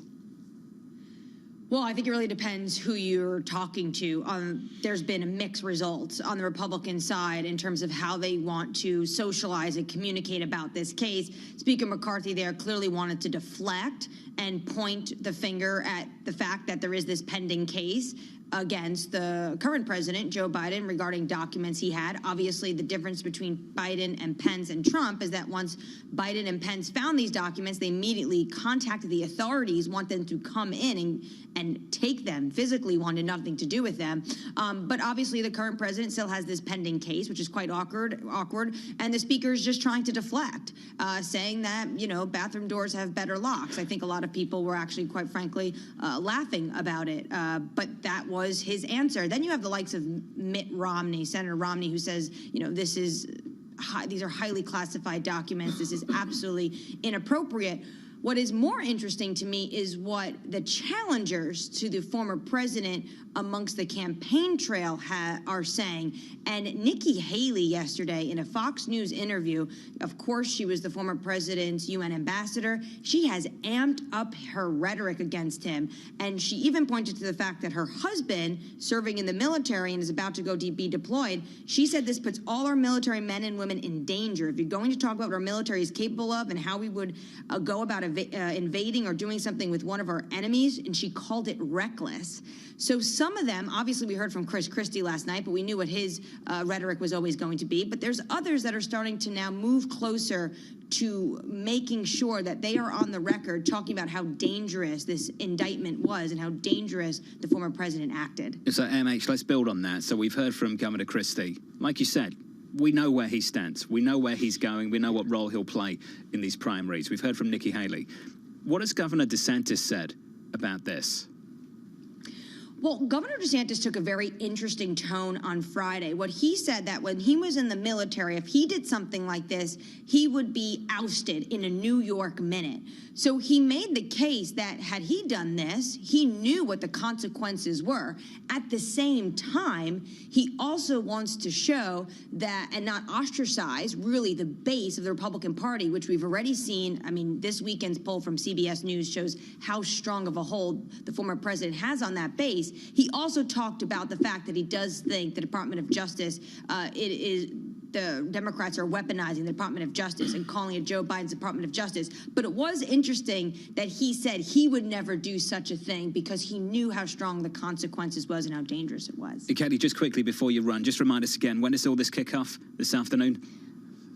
Well, I think it really depends who you're talking to. There's been a mixed results on the Republican side in terms of how they want to socialize and communicate about this case. Speaker McCarthy there clearly wanted to deflect and point the finger at the fact that there is this pending case. against the current president, Joe Biden, regarding documents he had. Obviously, the difference between Biden and Pence and Trump is that once Biden and Pence found these documents, they immediately contacted the authorities, want them to come in and take them, physically wanted nothing to do with them. But obviously, the current president still has this pending case, which is quite awkward. And the speaker is just trying to deflect, saying that, bathroom doors have better locks. I think a lot of people were actually, quite frankly, laughing about it. But that was his answer. Then you have the likes of Mitt Romney, Senator Romney, who says, these are highly classified documents. This is absolutely inappropriate. What is more interesting to me is what the challengers to the former president amongst the campaign trail are saying. And Nikki Haley yesterday in a Fox News interview, of course, she was the former president's UN ambassador. She has amped up her rhetoric against him. And she even pointed to the fact that her husband, serving in the military and is about to go be deployed, she said this puts all our military men and women in danger. If you're going to talk about what our military is capable of and how we would go about invading or doing something with one of our enemies, and she called it reckless. So some of them, obviously we heard from Chris Christie last night, but we knew what his rhetoric was always going to be. But there's others that are starting to now move closer to making sure that they are on the record talking about how dangerous this indictment was and how dangerous the former president acted. So, MH, let's build on that. So we've heard from Governor Christie. Like you said, we know where he stands. We know where he's going. We know what role he'll play in these primaries. We've heard from Nikki Haley. What has Governor DeSantis said about this? Well, Governor DeSantis took a very interesting tone on Friday. What he said that when he was in the military, if he did something like this, he would be ousted in a New York minute. So he made the case that had he done this, he knew what the consequences were. At the same time, he also wants to show that and not ostracize really the base of the Republican Party, which we've already seen. I mean, this weekend's poll from CBS News shows how strong of a hold the former president has on that base. He also talked about the fact that he does think the Department of Justice, the Democrats are weaponizing the Department of Justice and calling it Joe Biden's Department of Justice. But it was interesting that he said he would never do such a thing because he knew how strong the consequences was and how dangerous it was. Katie, just quickly before you run, just remind us again, when does all this kick off this afternoon?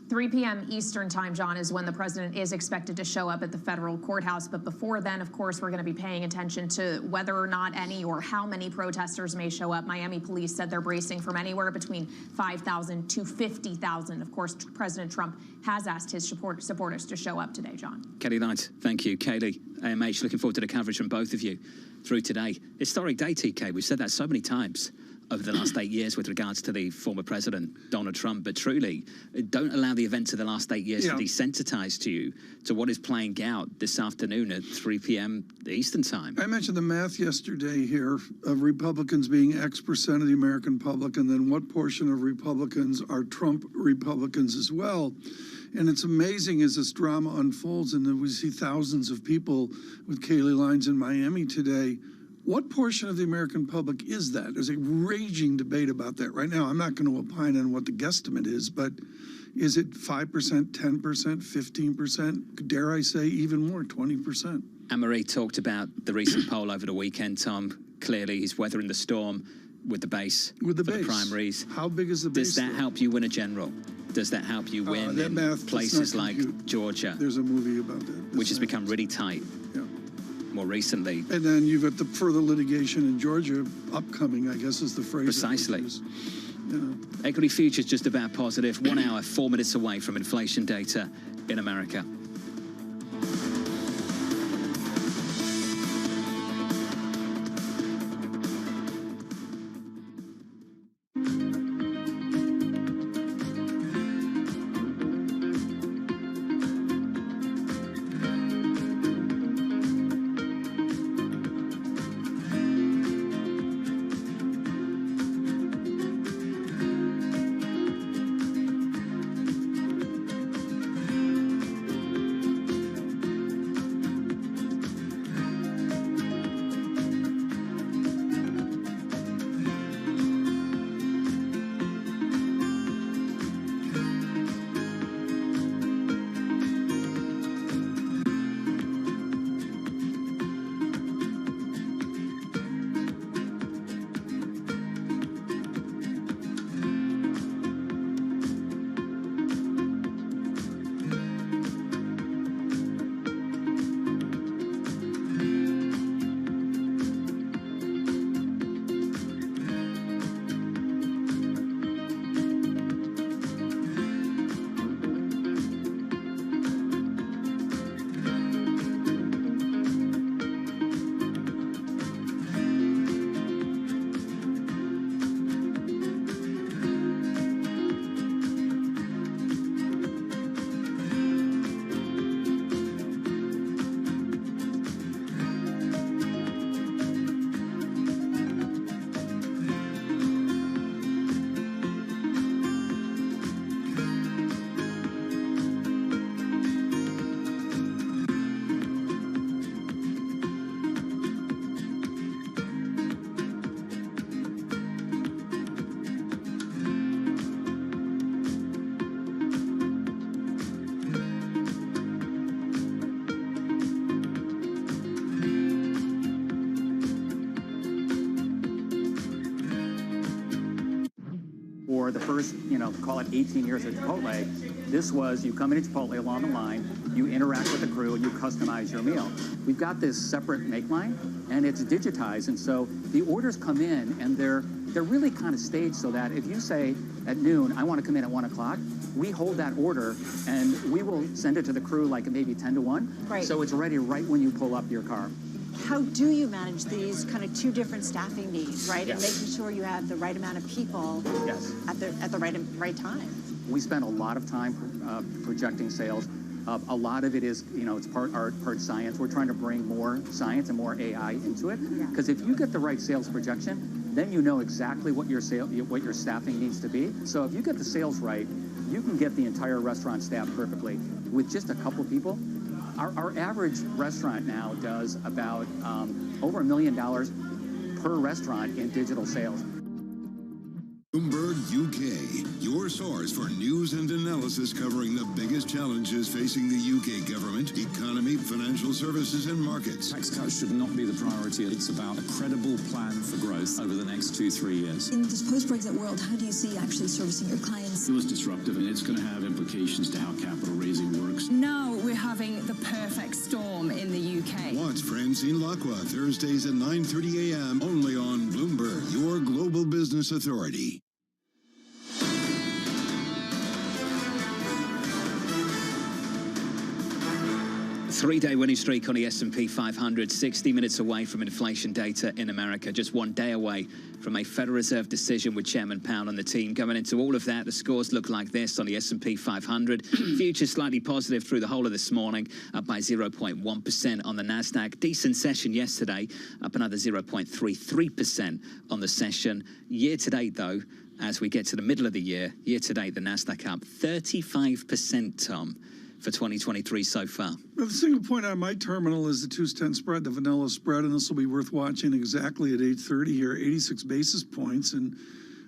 3 p.m. Eastern time, John, is when the president is expected to show up at the federal courthouse. But before then, of course, we're going to be paying attention to whether or not any or how many protesters may show up. Miami police said they're bracing from anywhere between 5,000 to 50,000. Of course, President Trump has asked his supporters to show up today, John. Kelly Knight, thank you. Katie, AMH, looking forward to the coverage from both of you through today. Historic day, TK. We've said that so many times over the last 8 years with regards to the former president, Donald Trump. But truly, don't allow the events of the last 8 years to desensitize to you to what is playing out this afternoon at 3 p.m. Eastern time. I mentioned the math yesterday here of Republicans being X% of the American public, and then what portion of Republicans are Trump Republicans as well. And it's amazing as this drama unfolds, and then we see thousands of people with Kaylee lines in Miami today. What portion of the American public is that? There's a raging debate about that right now. I'm not going to opine on what the guesstimate is, but is it 5%, 10%, 15%? Dare I say even more, 20%? Anne-Marie talked about the recent poll over the weekend, Tom. Clearly, he's weathering the storm with the base for the primaries. How big is the base? Does that help you win a general? Does that help you win in places like Georgia? There's a movie about that. Which has become really tight. More recently. And then you've got the further litigation in Georgia upcoming, I guess is the phrase. Precisely. Equity futures just about positive. 1 hour, 4 minutes away from inflation data in America. for the first, call it 18 years at Chipotle, this was you come into Chipotle along the line, you interact with the crew, and you customize your meal. We've got this separate make line, and it's digitized, and so the orders come in, and they're really kind of staged so that if you say at noon, I want to come in at 1 o'clock, we hold that order, and we will send it to the crew like maybe 10 to 1, Right. so it's ready right when you pull up your car. How do you manage these kind of two different staffing needs, right? Yes. And making sure you have the right amount of people Yes. at the right time. We spend a lot of time projecting sales. A lot of it is, it's part art, part science. We're trying to bring more science and more AI into it. Because if you get the right sales projection, then you know exactly what your staffing needs to be. So if you get the sales right, you can get the entire restaurant staffed perfectly. With just a couple people, our average restaurant now does about over $1 million per restaurant in digital sales. Bloomberg UK, your source for news and analysis covering the biggest challenges facing the UK government, economy, financial services, and markets. Tax cuts should not be the priority. It's about a credible plan for growth over the next 2-3 years. In this post-Brexit world, how do you see actually servicing your clients? It was disruptive, and it's going to have implications to how capital raising works. Now we're having the perfect storm in the UK. Watch Francine Lacqua Thursdays at 9:30 a.m. only on Bloomberg, your global business authority. Three-day winning streak on the S&P 500, 60 minutes away from inflation data in America, just 1 day away from a Federal Reserve decision with Chairman Powell and the team. Going into all of that, the scores look like this on the S&P 500. Futures slightly positive through the whole of this morning, up by 0.1% on the NASDAQ. Decent session yesterday, up another 0.33% on the session. Year to date, though, as we get to the middle of the year, year to date, the NASDAQ up 35%, Tom, for 2023 so far. Well, the single point on my terminal is the 2-cent spread, the vanilla spread, and this will be worth watching exactly at 8:30 here, 86 basis points. And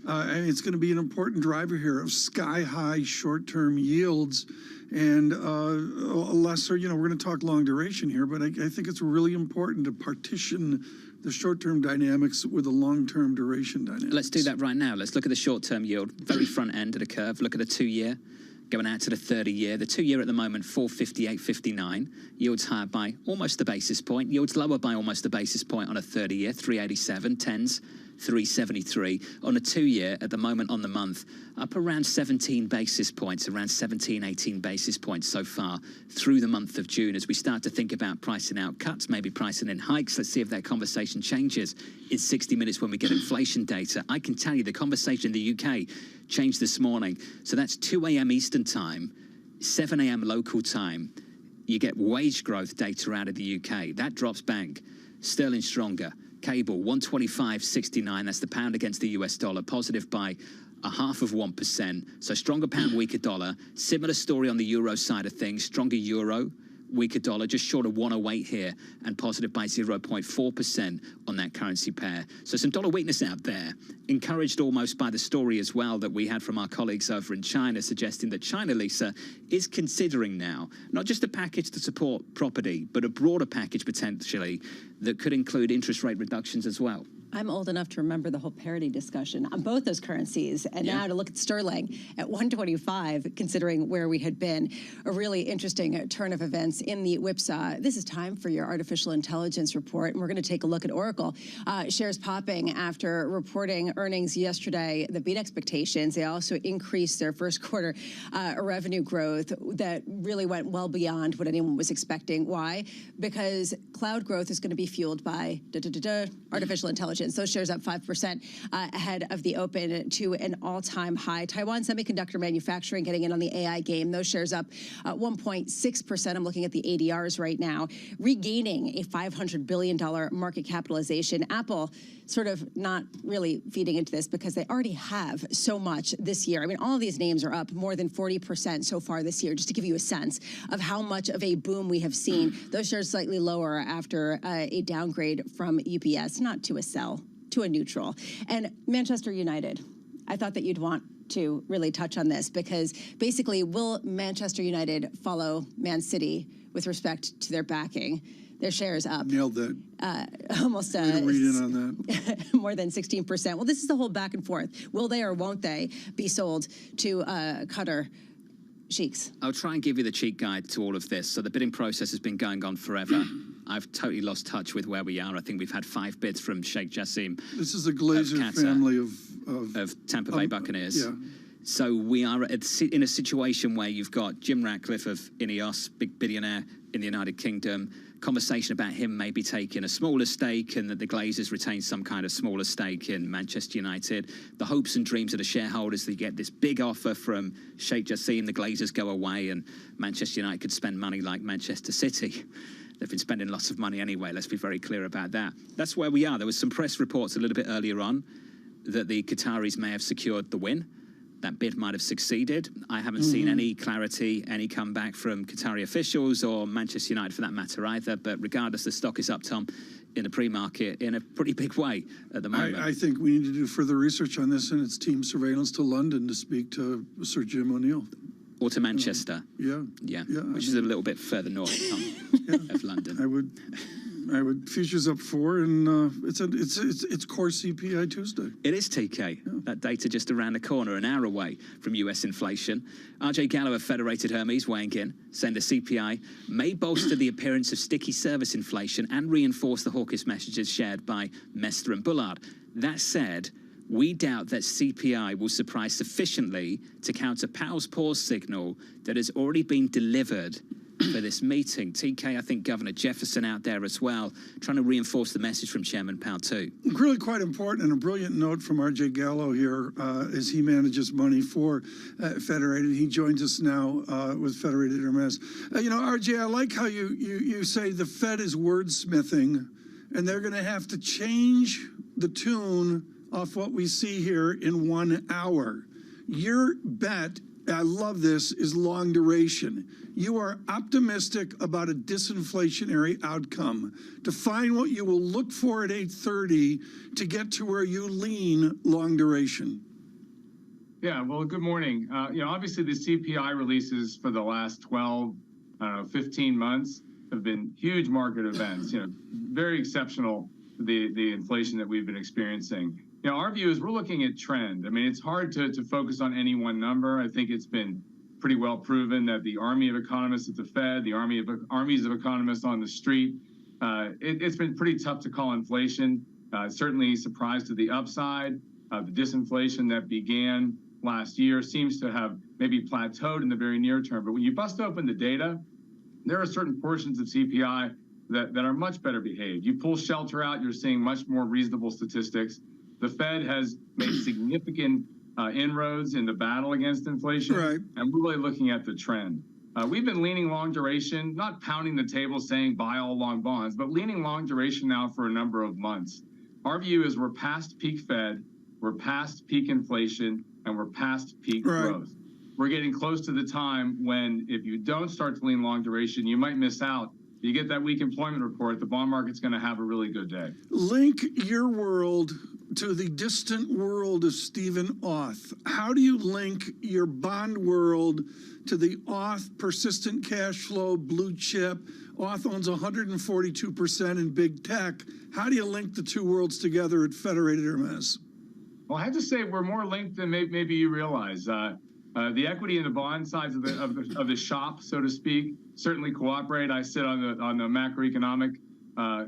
it's going to be an important driver here of sky-high short-term yields and lesser, we're going to talk long duration here, but I think it's really important to partition the short-term dynamics with the long-term duration dynamics. Let's do that right now. Let's look at the short-term yield, very front end of the curve. Look at the 2-year. Going out to the 30-year. The 2-year at the moment, 458.59. Yields higher by almost a basis point. Yields lower by almost a basis point on a 30-year, 387. 10s, 373. On a 2-year at the moment on the month, up around 17 basis points, around 17, 18 basis points so far through the month of June. As we start to think about pricing out cuts, maybe pricing in hikes, let's see if that conversation changes in 60 minutes when we get inflation data. I can tell you the conversation in the UK changed this morning. So that's 2 a.m. Eastern time, 7 a.m. local time. You get wage growth data out of the UK. That drops bank. Sterling stronger. Cable, 125.69. That's the pound against the US dollar, positive by 0.5%. So stronger pound, weaker dollar. Similar story on the euro side of things. Stronger euro, weaker dollar, just short of 108 here, and positive by 0.4% on that currency pair. So some dollar weakness out there, encouraged almost by the story as well that we had from our colleagues over in China, suggesting that China, Lisa, is considering now not just a package to support property, but a broader package potentially that could include interest rate reductions as well. I'm old enough to remember the whole parity discussion on both those currencies. And now to look at sterling at 125, considering where we had been. A really interesting turn of events in the whipsaw. This is time for your artificial intelligence report. And we're going to take a look at Oracle. Shares popping after reporting earnings yesterday that beat expectations. They also increased their first quarter revenue growth that really went well beyond what anyone was expecting. Why? Because cloud growth is going to be fueled by artificial intelligence. Those shares up 5% ahead of the open to an all-time high. Taiwan Semiconductor Manufacturing getting in on the AI game. Those shares up 1.6%. I'm looking at the ADRs right now, regaining a $500 billion market capitalization. Apple sort of not really feeding into this because they already have so much this year. I mean, all of these names are up more than 40% so far this year, just to give you a sense of how much of a boom we have seen. Those shares slightly lower after a downgrade from UPS, not to a sell, to a neutral. And Manchester United, I thought that you'd want to really touch on this because basically, will Manchester United follow Man City with respect to their backing? Their shares up. Nailed that. Almost read in on that. more than 16%. Well, this is the whole back and forth. Will they or won't they be sold to Qatar sheiks? I'll try and give you the cheat guide to all of this. So the bidding process has been going on forever. I've totally lost touch with where we are. I think we've had 5 bids from Sheikh Jassim. This is the Glazer family of Tampa Bay Buccaneers. Yeah. So we are in a situation where you've got Jim Ratcliffe of Ineos, big billionaire in the United Kingdom. Conversation about him maybe taking a smaller stake and that the Glazers retain some kind of smaller stake in Manchester United. The hopes and dreams of the shareholders, they get this big offer from Sheikh Jassim, the Glazers go away and Manchester United could spend money like Manchester City. They've been spending lots of money anyway, let's be very clear about that. That's where we are. There was some press reports a little bit earlier on that the Qataris may have secured the win. That bid might have succeeded. I haven't seen any clarity, any comeback from Qatari officials or Manchester United for that matter either. But regardless, the stock is up, Tom, in the pre-market in a pretty big way at the moment. I think we need to do further research on this and its team surveillance to London to speak to Sir Jim O'Neill. Or to Manchester. Yeah, which is a little bit further north of London. I would futures up 4, and it's core CPI Tuesday. It is TK. Yeah. That data just around the corner, an hour away from US inflation. RJ Gallo of Federated Hermes weighing in, saying the CPI may bolster the appearance of sticky service inflation and reinforce the hawkish messages shared by Mester and Bullard. That said, we doubt that CPI will surprise sufficiently to counter Powell's pause signal that has already been delivered for this meeting. TK, I think Governor Jefferson out there as well, trying to reinforce the message from Chairman Powell too. Really quite important, and a brilliant note from RJ Gallo here as he manages money for Federated. He joins us now with Federated Hermes. RJ, I like how you say the Fed is wordsmithing, and they're going to have to change the tune off what we see here in 1 hour. Your bet, I love this, is long duration. You are optimistic about a disinflationary outcome. Define what you will look for at 8:30 to get to where you lean long duration. Yeah, well, good morning. Obviously the CPI releases for the last 12, 15 months have been huge market events, very exceptional, the inflation that we've been experiencing. Our view is we're looking at trend. I mean, it's hard to focus on any one number. I think it's been pretty well proven that the army of economists at the Fed, the armies of economists on the street, it's been pretty tough to call inflation. Certainly surprised to the upside. The disinflation that began last year seems to have maybe plateaued in the very near term. But when you bust open the data, there are certain portions of CPI that are much better behaved. You pull shelter out, you're seeing much more reasonable statistics. The Fed has made significant inroads in the battle against inflation, and we're really looking at the trend. We've been leaning long duration, not pounding the table saying buy all long bonds, but leaning long duration now for a number of months. Our view is we're past peak Fed, we're past peak inflation, and we're past peak growth. We're getting close to the time when if you don't start to lean long duration, you might miss out. You get that weak employment report, the bond market's going to have a really good day. Link your world to the distant world of Stephen Auth. How do you link your bond world to the Auth persistent cash flow blue chip? Auth owns 142% in big tech. How do you link the two worlds together at Federated Hermes? Well, I have to say we're more linked than maybe you realize. The equity and the bond sides of the shop, so to speak, certainly cooperate. I sit on the macroeconomic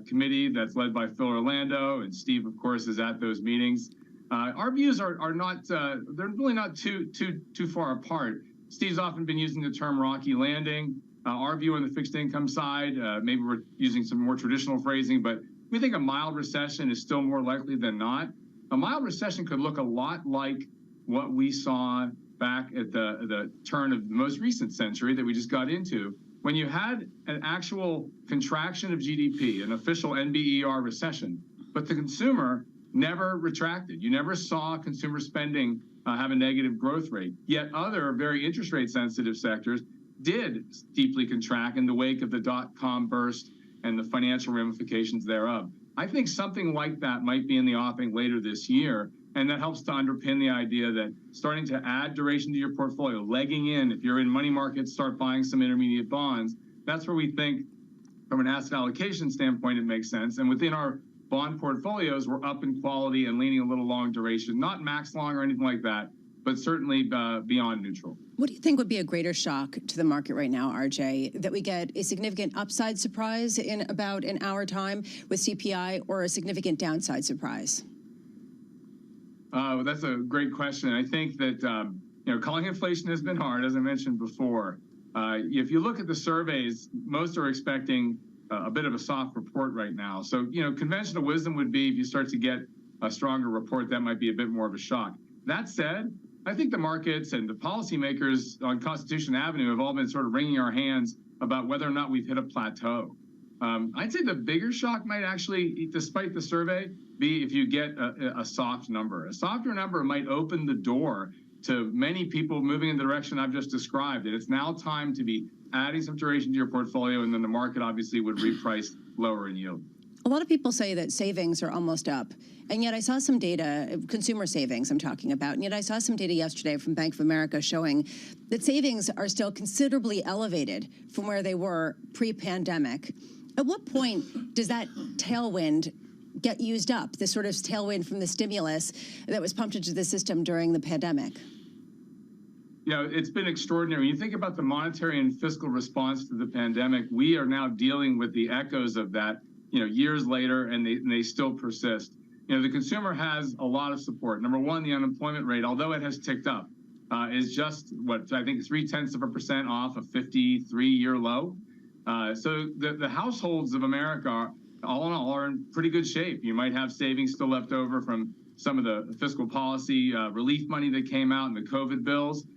committee that's led by Phil Orlando, and Steve, of course, is at those meetings. Our views are not they're really not too far apart. Steve's often been using the term rocky landing. Our view on the fixed income side, maybe we're using some more traditional phrasing, but we think a mild recession is still more likely than not. A mild recession could look a lot like what we saw back at the turn of the most recent century that we just got into, when you had an actual contraction of GDP, an official NBER recession, but the consumer never retracted. You never saw consumer spending have a negative growth rate. Yet other very interest rate sensitive sectors did deeply contract in the wake of the dot-com burst and the financial ramifications thereof. I think something like that might be in the offing later this year. And that helps to underpin the idea that starting to add duration to your portfolio, legging in, if you're in money markets, start buying some intermediate bonds. That's where we think from an asset allocation standpoint, it makes sense. And within our bond portfolios, we're up in quality and leaning a little long duration, not max long or anything like that, but certainly beyond neutral. What do you think would be a greater shock to the market right now, RJ? That we get a significant upside surprise in about an hour time with CPI, or a significant downside surprise? That's a great question. I think that calling inflation has been hard, as I mentioned before. If you look at the surveys, most are expecting a bit of a soft report right now. So, conventional wisdom would be if you start to get a stronger report, that might be a bit more of a shock. That said, I think the markets and the policymakers on Constitution Avenue have all been sort of wringing our hands about whether or not we've hit a plateau. I'd say the bigger shock might actually, despite the survey, be if you get a soft number. A softer number might open the door to many people moving in the direction I've just described. And it's now time to be adding some duration to your portfolio, and then the market obviously would reprice lower in yield. A lot of people say that savings are almost up, and yet I saw some data, consumer savings I'm talking about, and yet I saw some data yesterday from Bank of America showing that savings are still considerably elevated from where they were pre-pandemic. At what point does that tailwind get used up, this sort of tailwind from the stimulus that was pumped into the system during the pandemic? It's been extraordinary. When you think about the monetary and fiscal response to the pandemic, we are now dealing with the echoes of that, years later, and they still persist. The consumer has a lot of support. Number one, the unemployment rate, although it has ticked up, is just, I think 0.3% off a 53-year low. So the households of America, all in all, are in pretty good shape. You might have savings still left over from some of the fiscal policy relief money that came out in the COVID bills.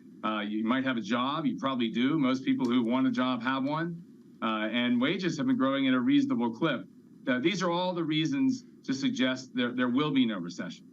You might have a job. You probably do. Most people who want a job have one. And wages have been growing at a reasonable clip. These are all the reasons to suggest there will be no recession.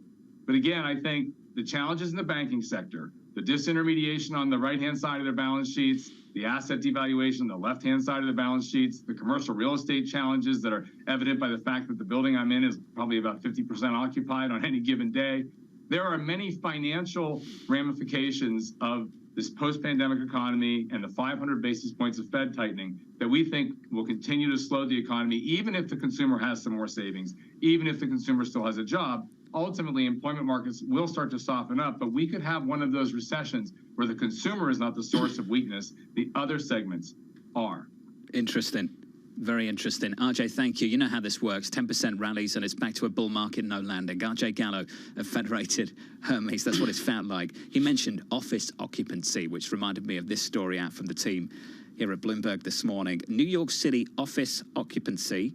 But again, I think the challenges in the banking sector, the disintermediation on the right-hand side of their balance sheets, the asset devaluation on the left-hand side of the balance sheets, the commercial real estate challenges that are evident by the fact that the building I'm in is probably about 50% occupied on any given day. There are many financial ramifications of this post-pandemic economy and the 500 basis points of Fed tightening that we think will continue to slow the economy, even if the consumer has some more savings, even if the consumer still has a job. Ultimately, employment markets will start to soften up, but we could have one of those recessions where the consumer is not the source of weakness, the other segments are. Interesting. Very interesting. RJ, thank you. You know how this works. 10% rallies and it's back to a bull market, no landing. RJ Gallo of Federated Hermes, that's what it's felt like. He mentioned office occupancy, which reminded me of this story out from the team here at Bloomberg this morning. New York City office occupancy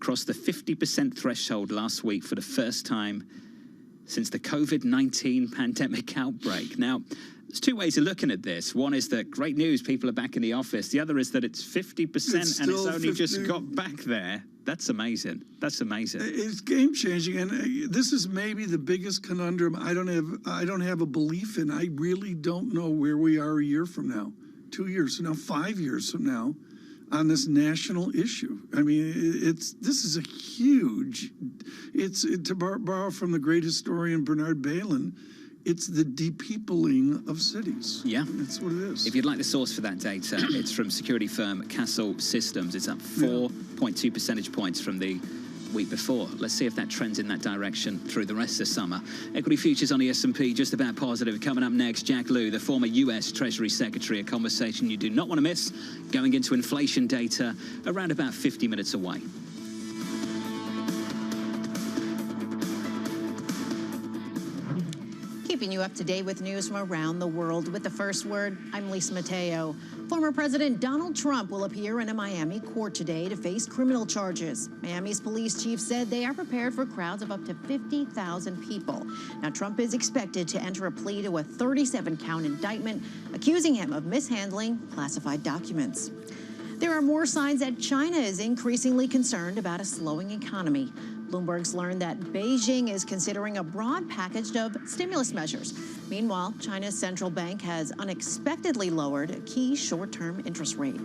crossed the 50% threshold last week for the first time since the COVID-19 pandemic outbreak. Now, there's two ways of looking at this. One is that great news, people are back in the office. The other is that it's 50% and it's only just got back there. That's amazing. That's amazing. It's game changing, and this is maybe the biggest conundrum I don't have a belief in. I really don't know where we are a year from now, 2 years from now, 5 years from now, on this national issue. I mean, this is a huge. To borrow from the great historian Bernard Bailyn, it's the depeopling of cities. Yeah. That's what it is. If you'd like the source for that data, it's from security firm Castle Systems. It's up 4.2 percentage points from the week before. Let's see if that trends in that direction through the rest of the summer. Equity futures on the S&P just about positive. Coming up next, Jack Lew, the former U.S. Treasury Secretary, a conversation you do not want to miss, going into inflation data around about 50 minutes away. Keeping you up to date with news from around the world. With the first word, I'm Lisa Mateo. Former President Donald Trump will appear in a Miami court today to face criminal charges. Miami's police chief said they are prepared for crowds of up to 50,000 people. Now, Trump is expected to enter a plea to a 37-count indictment accusing him of mishandling classified documents. There are more signs that China is increasingly concerned about a slowing economy. Bloomberg's learned that Beijing is considering a broad package of stimulus measures. Meanwhile, China's central bank has unexpectedly lowered a key short-term interest rate.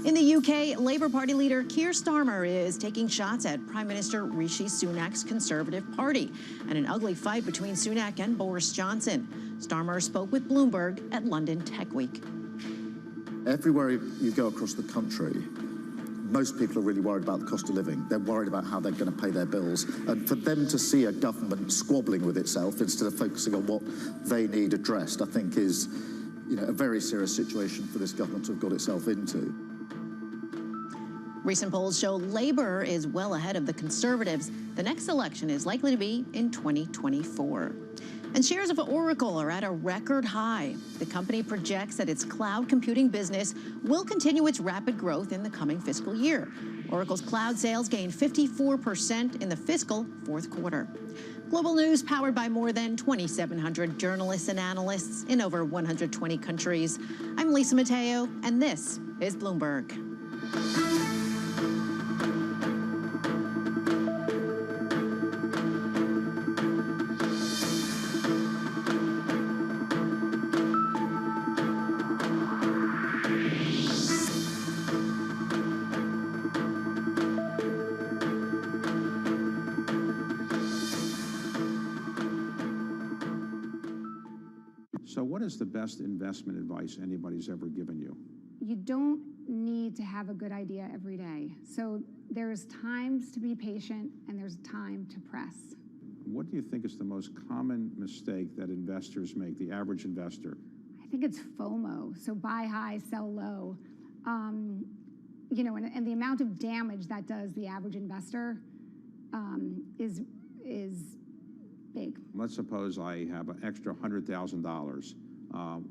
In the UK, Labour Party leader Keir Starmer is taking shots at Prime Minister Rishi Sunak's Conservative Party and an ugly fight between Sunak and Boris Johnson. Starmer spoke with Bloomberg at London Tech Week. Everywhere you go across the country, most people are really worried about the cost of living. They're worried about how they're going to pay their bills. And for them to see a government squabbling with itself instead of focusing on what they need addressed, I think is, a very serious situation for this government to have got itself into. Recent polls show Labor is well ahead of the Conservatives. The next election is likely to be in 2024. And shares of Oracle are at a record high. The company projects that its cloud computing business will continue its rapid growth in the coming fiscal year. Oracle's cloud sales gained 54% in the fiscal fourth quarter. Global news powered by more than 2,700 journalists and analysts in over 120 countries. I'm Lisa Mateo, and this is Bloomberg. So what is the best investment advice anybody's ever given you? You don't need to have a good idea every day. So there's times to be patient and there's time to press. What do you think is the most common mistake that investors make, the average investor? I think it's FOMO. So buy high, sell low. And the amount of damage that does the average investor is big. Let's suppose I have an extra $100,000.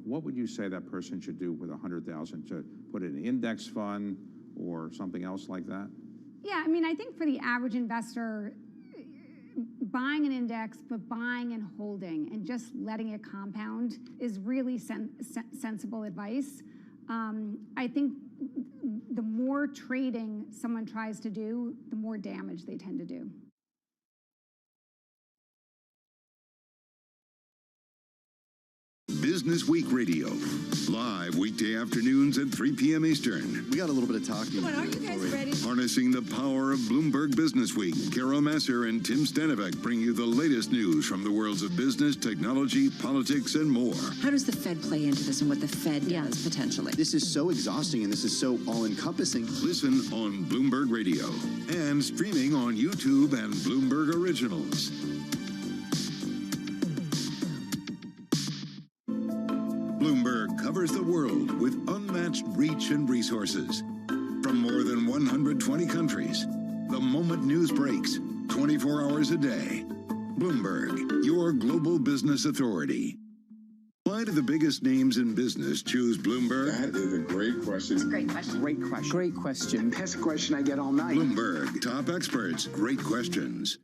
What would you say that person should do with $100,000? To put it in an index fund or something else like that? Yeah, I think for the average investor, buying an index, but buying and holding and just letting it compound is really sensible advice. I think the more trading someone tries to do, the more damage they tend to do. Business Week Radio, live weekday afternoons at 3 p.m. Eastern. We got a little bit of talking. Come on, aren't you guys ready? Harnessing the power of Bloomberg Business Week, Carol Masser and Tim Stanovic bring you the latest news from the worlds of business, technology, politics, and more. How does the Fed play into this and what the Fed does potentially? This is so exhausting and this is so all-encompassing. Listen on Bloomberg Radio and streaming on YouTube and Bloomberg Originals. Bloomberg covers the world with unmatched reach and resources. From more than 120 countries, the moment news breaks, 24 hours a day. Bloomberg, your global business authority. Why do the biggest names in business choose Bloomberg? That is a great question. It's a great question. Great question. Great question. That's a question I get all night. Bloomberg, top experts, great questions.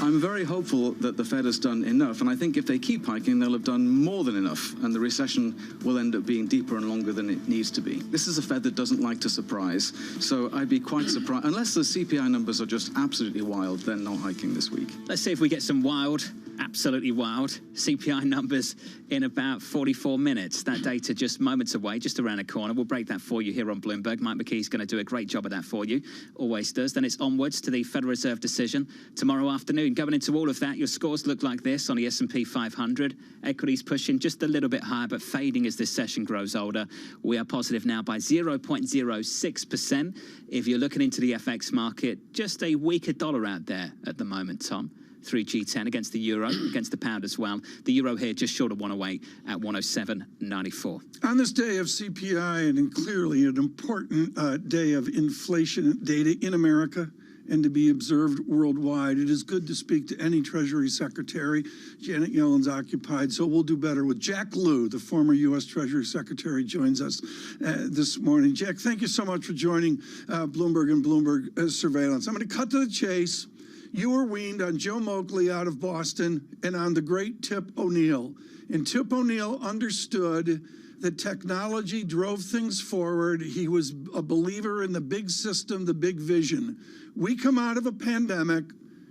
I'm very hopeful that the Fed has done enough, and I think if they keep hiking, they'll have done more than enough, and the recession will end up being deeper and longer than it needs to be. This is a Fed that doesn't like to surprise, so I'd be quite surprised. Unless the CPI numbers are just absolutely wild, they're not hiking this week. Let's see if we get some wild, absolutely wild CPI numbers in about 44 minutes. That data just moments away, just around the corner. We'll break that for you here on Bloomberg. Mike McKee's going to do a great job of that for you. Always does. Then it's onwards to the Federal Reserve decision tomorrow afternoon. Going into all of that, your scores look like this on the S&P 500. Equities pushing just a little bit higher, but fading as this session grows older. We are positive now by 0.06%. If you're looking into the FX market, just a weaker dollar out there at the moment, Tom. 3G10 against the euro, against the pound as well. The euro here just short of 108 at 107.94. On this day of CPI, and clearly an important day of inflation data in America and to be observed worldwide, it is good to speak to any Treasury Secretary. Janet Yellen's occupied, so we'll do better with Jack Lew, the former U.S. Treasury Secretary, joins us this morning. Jack, thank you so much for joining Bloomberg and Bloomberg Surveillance. I'm going to cut to the chase. You were weaned on Joe Moakley out of Boston and on the great Tip O'Neill. And Tip O'Neill understood that technology drove things forward. He was a believer in the big system, the big vision. We come out of a pandemic.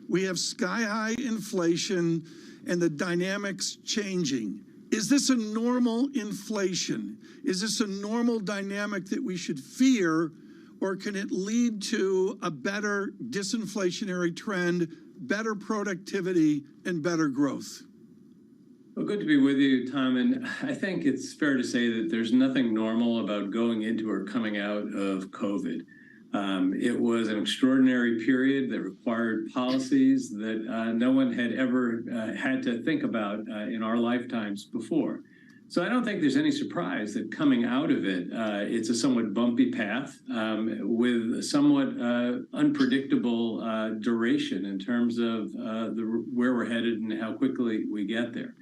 We have sky-high inflation and the dynamics changing. Is this a normal inflation? Is this a normal dynamic that we should fear? Or can it lead to a better disinflationary trend better productivity and better growth? Well, good to be with you, Tom. And I think it's fair to say that there's nothing normal about going into or coming out of COVID. It was an extraordinary period that required policies that no one had ever had to think about in our lifetimes before. So I don't think there's any surprise that coming out of it, it's a somewhat bumpy path with somewhat unpredictable duration in terms of where we're headed and how quickly we get there.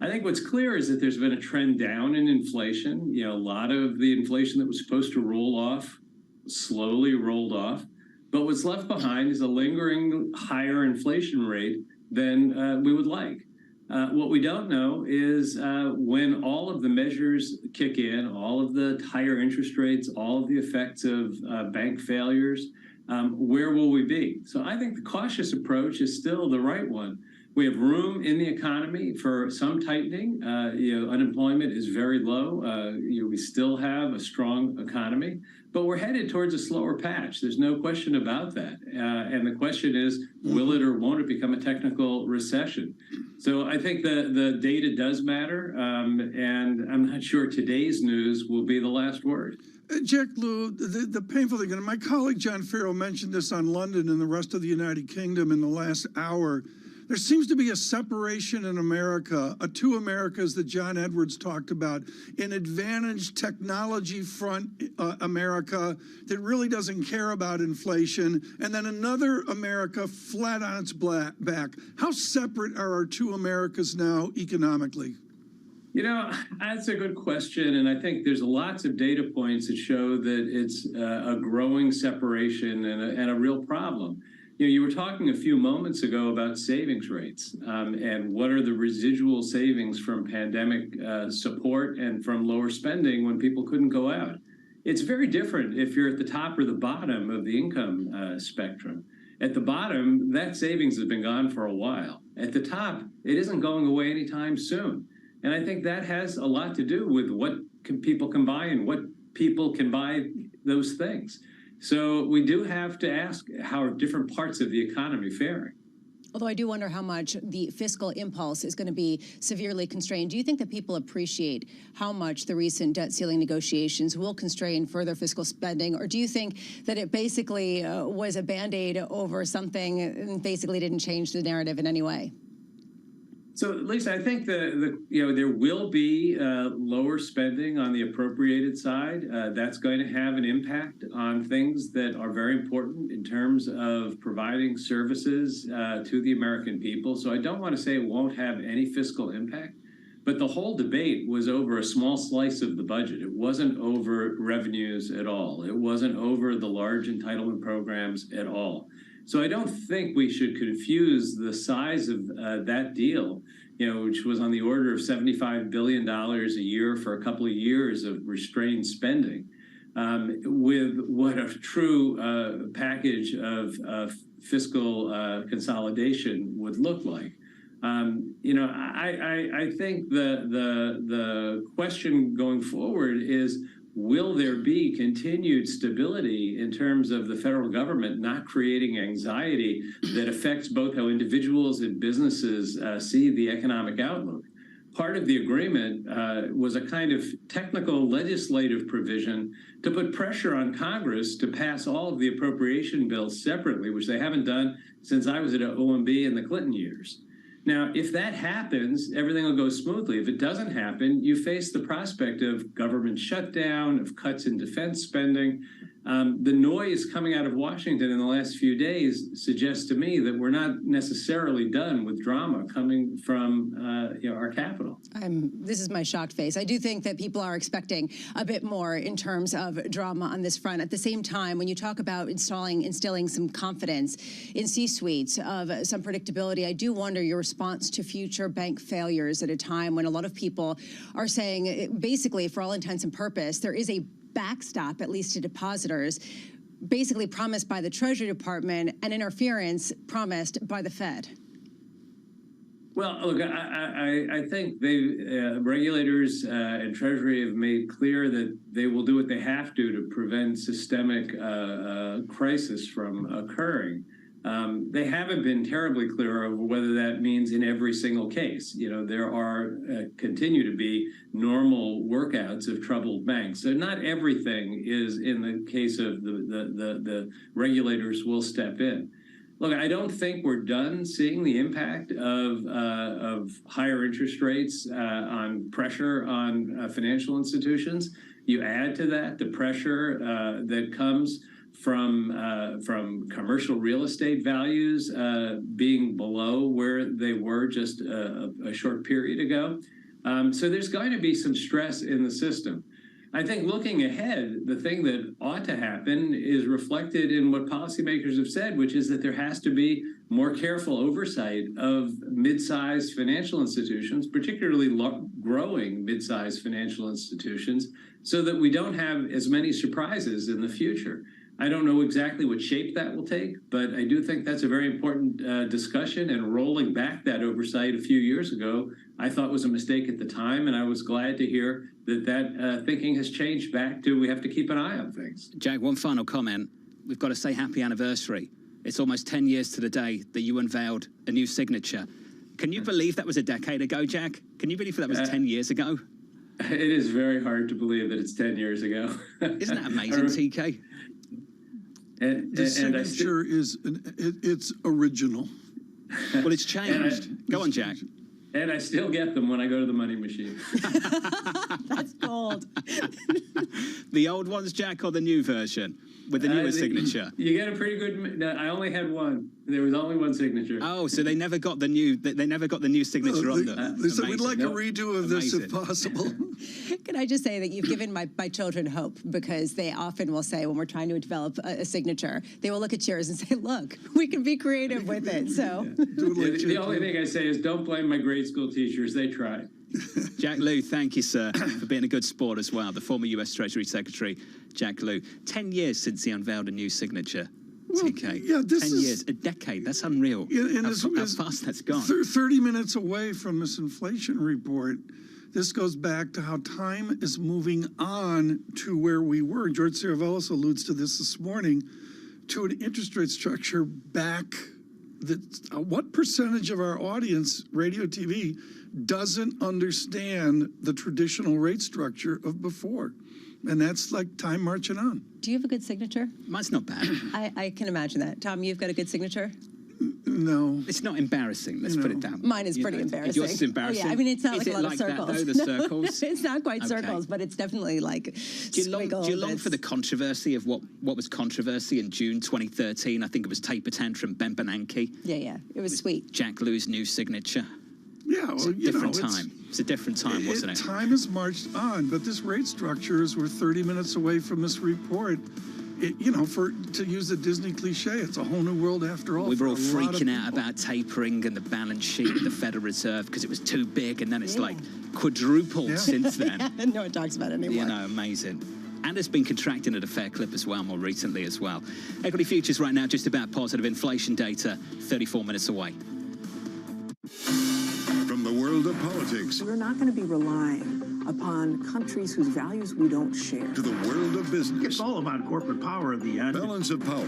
I think what's clear is that there's been a trend down in inflation. A lot of the inflation that was supposed to roll off slowly rolled off, but what's left behind is a lingering higher inflation rate than we would like. What we don't know is when all of the measures kick in, all of the higher interest rates, all of the effects of bank failures, where will we be? So I think the cautious approach is still the right one. We have room in the economy for some tightening. Unemployment is very low. We still have a strong economy, but we're headed towards a slower patch. There's no question about that. And the question is, will it or won't it become a technical recession? So I think the data does matter, and I'm not sure today's news will be the last word. Jack Lew, the painful thing, and my colleague John Farrell mentioned this on London and the rest of the United Kingdom in the last hour. There seems to be a separation in America, a two Americas that John Edwards talked about, an advantaged technology front America that really doesn't care about inflation, and then another America flat on its back. How separate are our two Americas now economically? That's a good question, and I think there's lots of data points that show that it's a growing separation and a real problem. You were talking a few moments ago about savings rates and what are the residual savings from pandemic support and from lower spending when people couldn't go out. It's very different if you're at the top or the bottom of the income spectrum. At the bottom, that savings has been gone for a while. At the top, it isn't going away anytime soon. And I think that has a lot to do with what people can buy and what people can buy those things. So we do have to ask, how are different parts of the economy faring? Although I do wonder how much the fiscal impulse is going to be severely constrained. Do you think that people appreciate how much the recent debt ceiling negotiations will constrain further fiscal spending? Or do you think that it basically was a Band-Aid over something and basically didn't change the narrative in any way? So, Lisa, I think there will be lower spending on the appropriated side. That's going to have an impact on things that are very important in terms of providing services to the American people. So I don't want to say it won't have any fiscal impact, but the whole debate was over a small slice of the budget. It wasn't over revenues at all. It wasn't over the large entitlement programs at all. So I don't think we should confuse the size of that deal, which was on the order of $75 billion a year for a couple of years of restrained spending, with what a true package of fiscal consolidation would look like. I think the question going forward is, will there be continued stability in terms of the federal government not creating anxiety that affects both how individuals and businesses see the economic outlook? Part of the agreement was a kind of technical legislative provision to put pressure on Congress to pass all of the appropriation bills separately, which they haven't done since I was at OMB in the Clinton years. Now, if that happens, everything will go smoothly. If it doesn't happen, you face the prospect of government shutdown, of cuts in defense spending. The noise coming out of Washington in the last few days suggests to me that we're not necessarily done with drama coming from our capital. This is my shocked face. I do think that people are expecting a bit more in terms of drama on this front. At the same time, when you talk about instilling some confidence in C-suites of some predictability, I do wonder your response to future bank failures at a time when a lot of people are saying, basically, for all intents and purposes, there is a backstop, at least to depositors, basically promised by the Treasury Department and interference promised by the Fed. Well, look, I think regulators and Treasury have made clear that they will do what they have to prevent systemic crisis from occurring. They haven't been terribly clear over whether that means in every single case. There are continue to be normal workouts of troubled banks. So not everything is in the case of the regulators will step in. Look, I don't think we're done seeing the impact of higher interest rates on pressure on financial institutions. You add to that the pressure that comes from commercial real estate values being below where they were just a short period ago. So there's going to be some stress in the system. I think looking ahead, the thing that ought to happen is reflected in what policymakers have said, which is that there has to be more careful oversight of mid-sized financial institutions, particularly growing mid-sized financial institutions, so that we don't have as many surprises in the future. I don't know exactly what shape that will take, but I do think that's a very important discussion, and rolling back that oversight a few years ago, I thought was a mistake at the time, and I was glad to hear that thinking has changed back to we have to keep an eye on things. Jack, one final comment. We've got to say happy anniversary. It's almost 10 years to the day that you unveiled a new signature. Can you believe that was a decade ago, Jack? Can you believe that was 10 years ago? It is very hard to believe that it's 10 years ago. Isn't that amazing, TK? The signature is it's original. Well, it's changed. Go on, Jack. And I still get them when I go to the money machine. That's gold. The old ones, Jack, or the new version with the newer signature? You get a pretty good. I only had one. There was only one signature. Oh, so they never got the new. They never got the new signature on them. They said we'd like a redo of this if possible. Can I just say that you've given my children hope, because they often will say when we're trying to develop a signature, they will look at yours and say, "Look, we can be creative with it." So the only thing I say is don't blame my grade school teachers. They tried. Jack Lew, thank you, sir, for being a good sport as well. The former U.S. Treasury Secretary, Jack Lew. 10 years since he unveiled a new signature. TK. Yeah, this 10 years, a decade. That's unreal. And how fast that's gone. 30 minutes away from this inflation report. This goes back to how time is moving on to where we were. George Saravelis alludes to this morning, to an interest rate structure back. What percentage of our audience, radio, TV, doesn't understand the traditional rate structure of before? And that's like time marching on. do you have a good signature? Mine's not bad. I can imagine that. Tom, you've got a good signature? No. It's not embarrassing. Let's put it down. Mine is pretty embarrassing. Yours is embarrassing. Oh, yeah. I mean, it's not is like a lot of circles. That, though, the circles? It's not quite Okay. circles, but it's definitely like Do you long for the controversy of what was controversy in June 2013? I think it was Taper Tantrum, Ben Bernanke. Yeah. It was sweet. Jack Lew's new signature. Yeah, well, it's a different time. It's a different time, wasn't it? Time has marched on, but this rate structure is we're 30 minutes away from this report. To use a Disney cliche, it's a whole new world after all. We were all freaking out about tapering and the balance sheet of the Federal Reserve because it was too big, and then it's like quadrupled since then. No one talks about it anymore. Amazing. And it's been contracting at a fair clip as well, more recently as well. Equity futures right now just about positive. Inflation data 34 minutes away. From the world of politics. We're not going to be relying upon countries whose values we don't share. To the world of business. It's all about corporate power, the balance of power.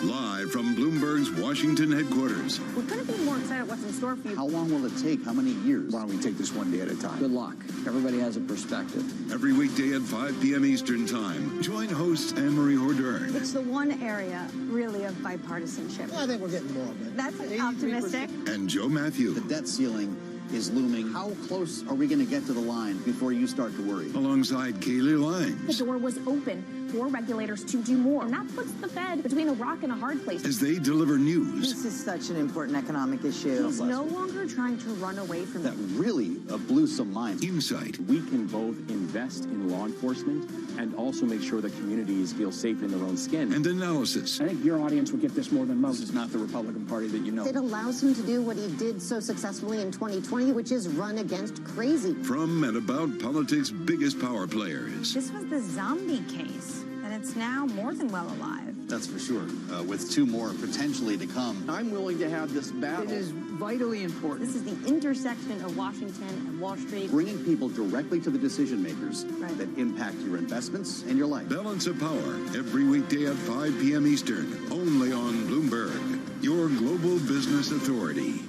Live from Bloomberg's Washington headquarters. We're going to be more excited what's in store for you. How long will it take? How many years? Why don't we take this one day at a time? Good luck. Everybody has a perspective. Every weekday at 5 p.m. Eastern Time. Join host Anne-Marie Hordern. It's the one area, really, of bipartisanship. Well, I think we're getting more of it. That's optimistic. And Joe Matthew. The debt ceiling is looming. How close are we going to get to the line before you start to worry? Alongside Kaylee Lyons. The door was open for regulators to do more, and that puts the Fed between a rock and a hard place. As they deliver news. This is such an important economic issue. He's no longer trying to run away from that really blew some minds. Insight. We can both invest in law enforcement and also make sure that communities feel safe in their own skin. And analysis. I think your audience will get this more than most. This is not the Republican Party that you know. It allows him to do what he did so successfully in 2020, which is run against crazy. From and about politics' biggest power players. This was the zombie case, and it's now more than well alive. That's for sure. With two more potentially to come. I'm willing to have this battle. It is vitally important. This is the intersection of Washington and Wall Street. Bringing people directly to the decision makers that impact your investments and your life. Balance of Power, every weekday at 5 p.m. Eastern, only on Bloomberg. your global business authority.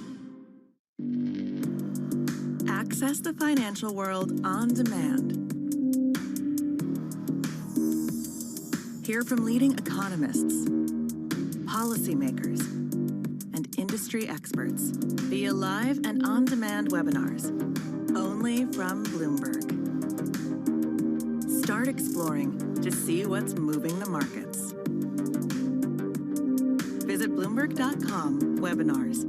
Access the financial world on demand. Hear from leading economists, policymakers, and industry experts via live and on-demand webinars, only from Bloomberg. Start exploring to see what's moving the markets. Visit Bloomberg.com/webinars.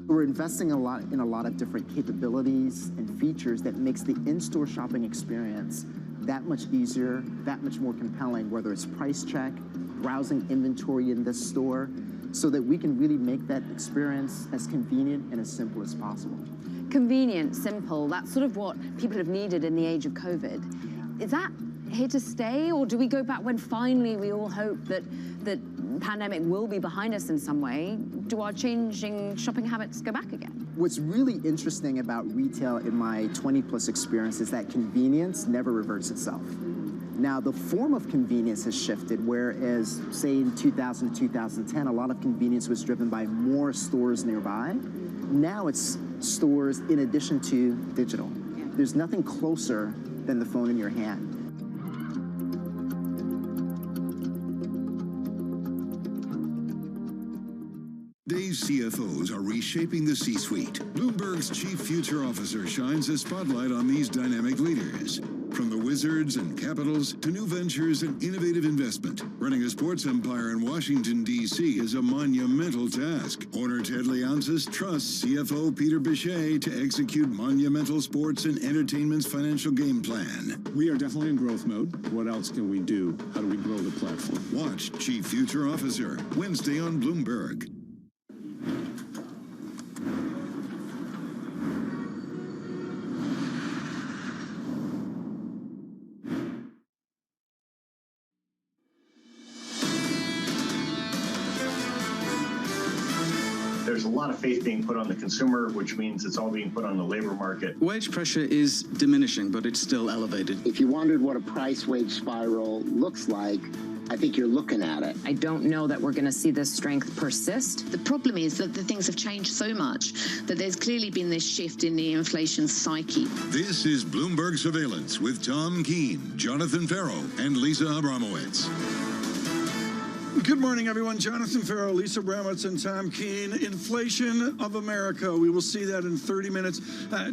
We're investing in a lot of different capabilities and features that makes the in-store shopping experience that much easier, that much more compelling, whether it's price check, browsing inventory in this store, so that we can really make that experience as convenient and as simple as possible. Convenient, simple, that's sort of what people have needed in the age of COVID. Is that here to stay, or do we go back when finally we all hope that the pandemic will be behind us in some way? Do our changing shopping habits go back again? What's really interesting about retail in my 20-plus experience is that convenience never reverts itself. Now, the form of convenience has shifted, whereas, say, in 2000 to 2010, a lot of convenience was driven by more stores nearby. Now it's stores in addition to digital. There's nothing closer than the phone in your hand. Today's CFOs are reshaping the C-suite. Bloomberg's Chief Future Officer shines a spotlight on these dynamic leaders. From the Wizards and Capitals to new ventures and innovative investment, running a sports empire in Washington, D.C. is a monumental task. Owner Ted Leonsis trusts CFO Peter Bichet to execute monumental sports and entertainment's financial game plan. We are definitely in growth mode. What else can we do? How do we grow the platform? Watch Chief Future Officer, Wednesday on Bloomberg. There's a lot of faith being put on the consumer, which means it's all being put on the labor market. Wage pressure is diminishing, but it's still elevated. If you wondered what a price-wage spiral looks like, I think you're looking at it. I don't know that we're going to see this strength persist. The problem is that the things have changed so much that there's clearly been this shift in the inflation psyche. This is Bloomberg Surveillance with Tom Keene, Jonathan Farrow, and Lisa Abramowitz. Good morning, everyone. Jonathan Farrow, Lisa Abramowitz, and Tom Keene. Inflation of America. We will see that in 30 minutes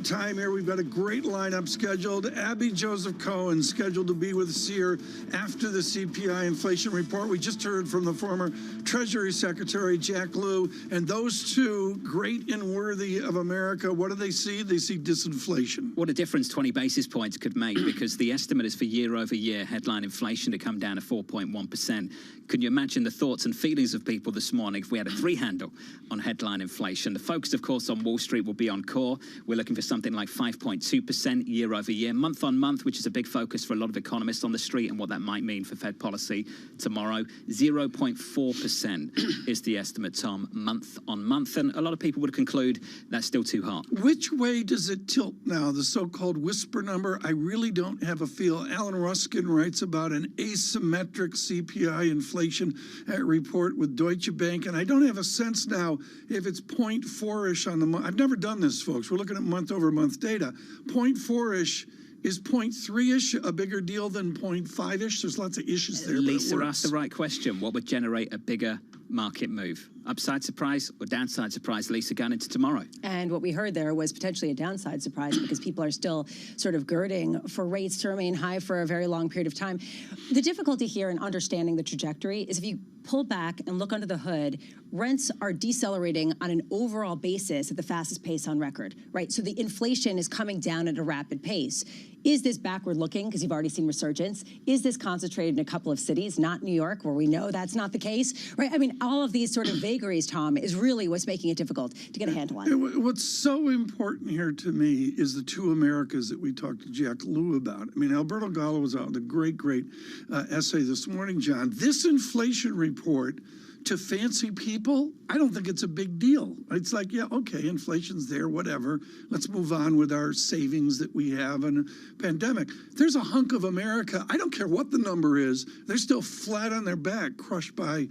time here. We've got a great lineup scheduled. Abby Joseph Cohen scheduled to be with us here after the CPI inflation report. We just heard from the former Treasury Secretary, Jack Lew, and those two, great and worthy of America. What do they see? They see disinflation. What a difference 20 basis points could make, because the estimate is for year-over-year headline inflation to come down to 4.1%. Can you imagine the thoughts and feelings of people this morning if we had a 3-handle on headline inflation? The focus, of course, on Wall Street will be on core. We're looking for something like 5.2% year over year, month on month, which is a big focus for a lot of economists on the street and what that might mean for Fed policy tomorrow. 0.4% is the estimate, Tom, month on month. And a lot of people would conclude that's still too hot. Which way does it tilt now, the so-called whisper number? I really don't have a feel. Alan Ruskin writes about an asymmetric CPI inflation report with Deutsche Bank, and I don't have a sense now if it's 0.4-ish on the month. I've never done this, folks. We're looking at month-over-month data. 0.4-ish. Is 0.3-ish a bigger deal than 0.5-ish? There's lots of issues there. Lisa asked the right question. What would generate a bigger market move? Upside surprise or downside surprise, Lisa, going into tomorrow? And what we heard there was potentially a downside surprise because people are still sort of girding for rates to remain high for a very long period of time. The difficulty here in understanding the trajectory is if you pull back and look under the hood, rents are decelerating on an overall basis at the fastest pace on record, right? So the inflation is coming down at a rapid pace. Is this backward looking, because you've already seen resurgence? Is this concentrated in a couple of cities, not New York, where we know that's not the case, right? I mean, all of these sort of vagaries, Tom, is really what's making it difficult to get a handle on. What's so important here to me is the two Americas that we talked to Jack Lew about. I mean, Alberto Gallo was out with a great essay this morning, John. This inflation report to fancy people, I don't think it's a big deal. It's like, yeah, okay, inflation's there, whatever. Let's move on with our savings that we have in a pandemic. There's a hunk of America, I don't care what the number is, they're still flat on their back, crushed by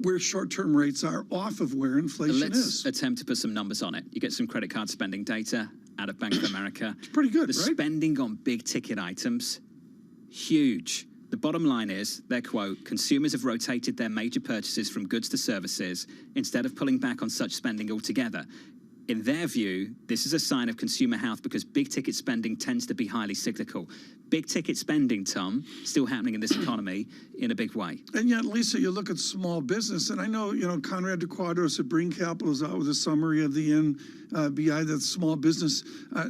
where short-term rates are off of where inflation is. Let's attempt to put some numbers on it. You get some credit card spending data out of Bank of America. It's pretty good, the right? Spending on big-ticket items, huge. The bottom line is, their quote, consumers have rotated their major purchases from goods to services instead of pulling back on such spending altogether. In their view, this is a sign of consumer health because big-ticket spending tends to be highly cyclical. Big-ticket spending, Tom, still happening in this economy in a big way. And yet, Lisa, you look at small business, and I know, Conrad DeQuadros at Breen Capital is out with a summary of the NBI, the small business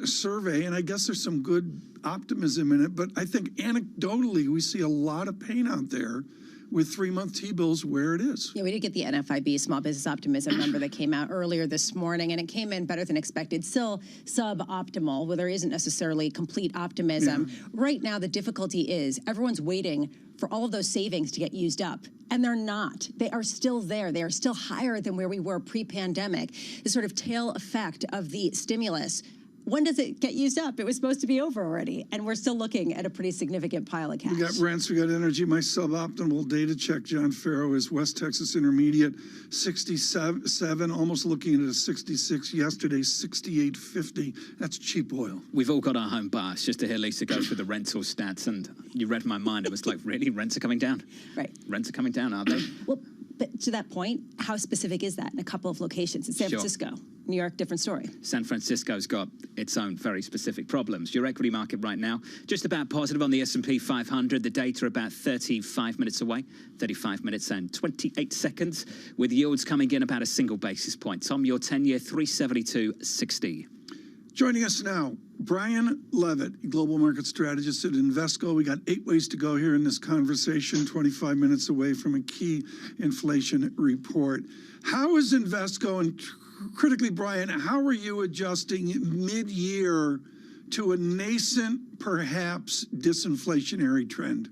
survey, and I guess there's some good optimism in it, but I think anecdotally we see a lot of pain out there with 3-month T-bills where it is. Yeah, we did get the NFIB Small Business Optimism number that came out earlier this morning, and it came in better than expected. Still suboptimal, where there isn't necessarily complete optimism. Yeah. Right now, the difficulty is everyone's waiting for all of those savings to get used up. And they're not. They are still there. They are still higher than where we were pre-pandemic. The sort of tail effect of the stimulus. When does it get used up? It was supposed to be over already, and we're still looking at a pretty significant pile of cash. We got rents, we got energy. My suboptimal data check, John Farrow, is West Texas Intermediate, 67, almost looking at a 66. Yesterday, 68.50. That's cheap oil. We've all got our home bias. Just to hear Lisa go through the rental stats, and you read my mind. It was like, really? Rents are coming down? Right. Rents are coming down, are they? Well, but to that point, how specific is that in a couple of locations? In San Francisco, New York, different story. San Francisco's got its own very specific problems. Your equity market right now, just about positive on the S&P 500. The data about 35 minutes away, 35 minutes and 28 seconds, with yields coming in about a single basis point. Tom, your 10-year 372.60. Joining us now, Brian Levitt, global market strategist at Invesco. We got 8 ways to go here in this conversation, 25 minutes away from a key inflation report. How is Invesco, and critically, Brian, how are you adjusting mid-year to a nascent, perhaps disinflationary trend?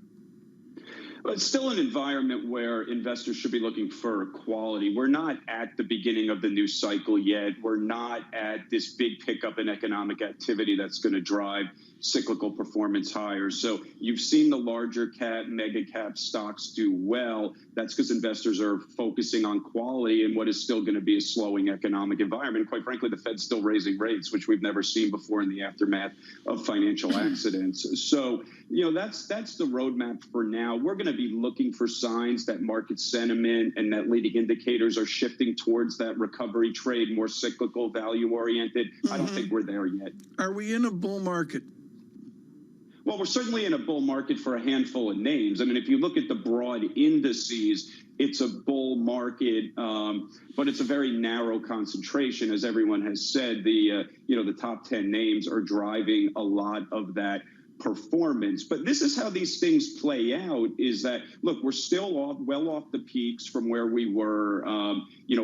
Well, it's still an environment where investors should be looking for quality. We're not at the beginning of the new cycle yet. We're not at this big pickup in economic activity that's going to drive cyclical performance higher. So you've seen the larger cap, mega cap stocks do well. That's because investors are focusing on quality in what is still going to be a slowing economic environment. Quite frankly, the Fed's still raising rates, which we've never seen before in the aftermath of financial accidents. So, that's the roadmap for now. We're going to be looking for signs that market sentiment and that leading indicators are shifting towards that recovery trade, more cyclical, value-oriented. I don't think we're there yet. Are we in a bull market? Well, we're certainly in a bull market for a handful of names. I mean, if you look at the broad indices, it's a bull market, but it's a very narrow concentration. As everyone has said, the top 10 names are driving a lot of that performance. But this is how these things play out, is that, look, we're still well off the peaks from where we were,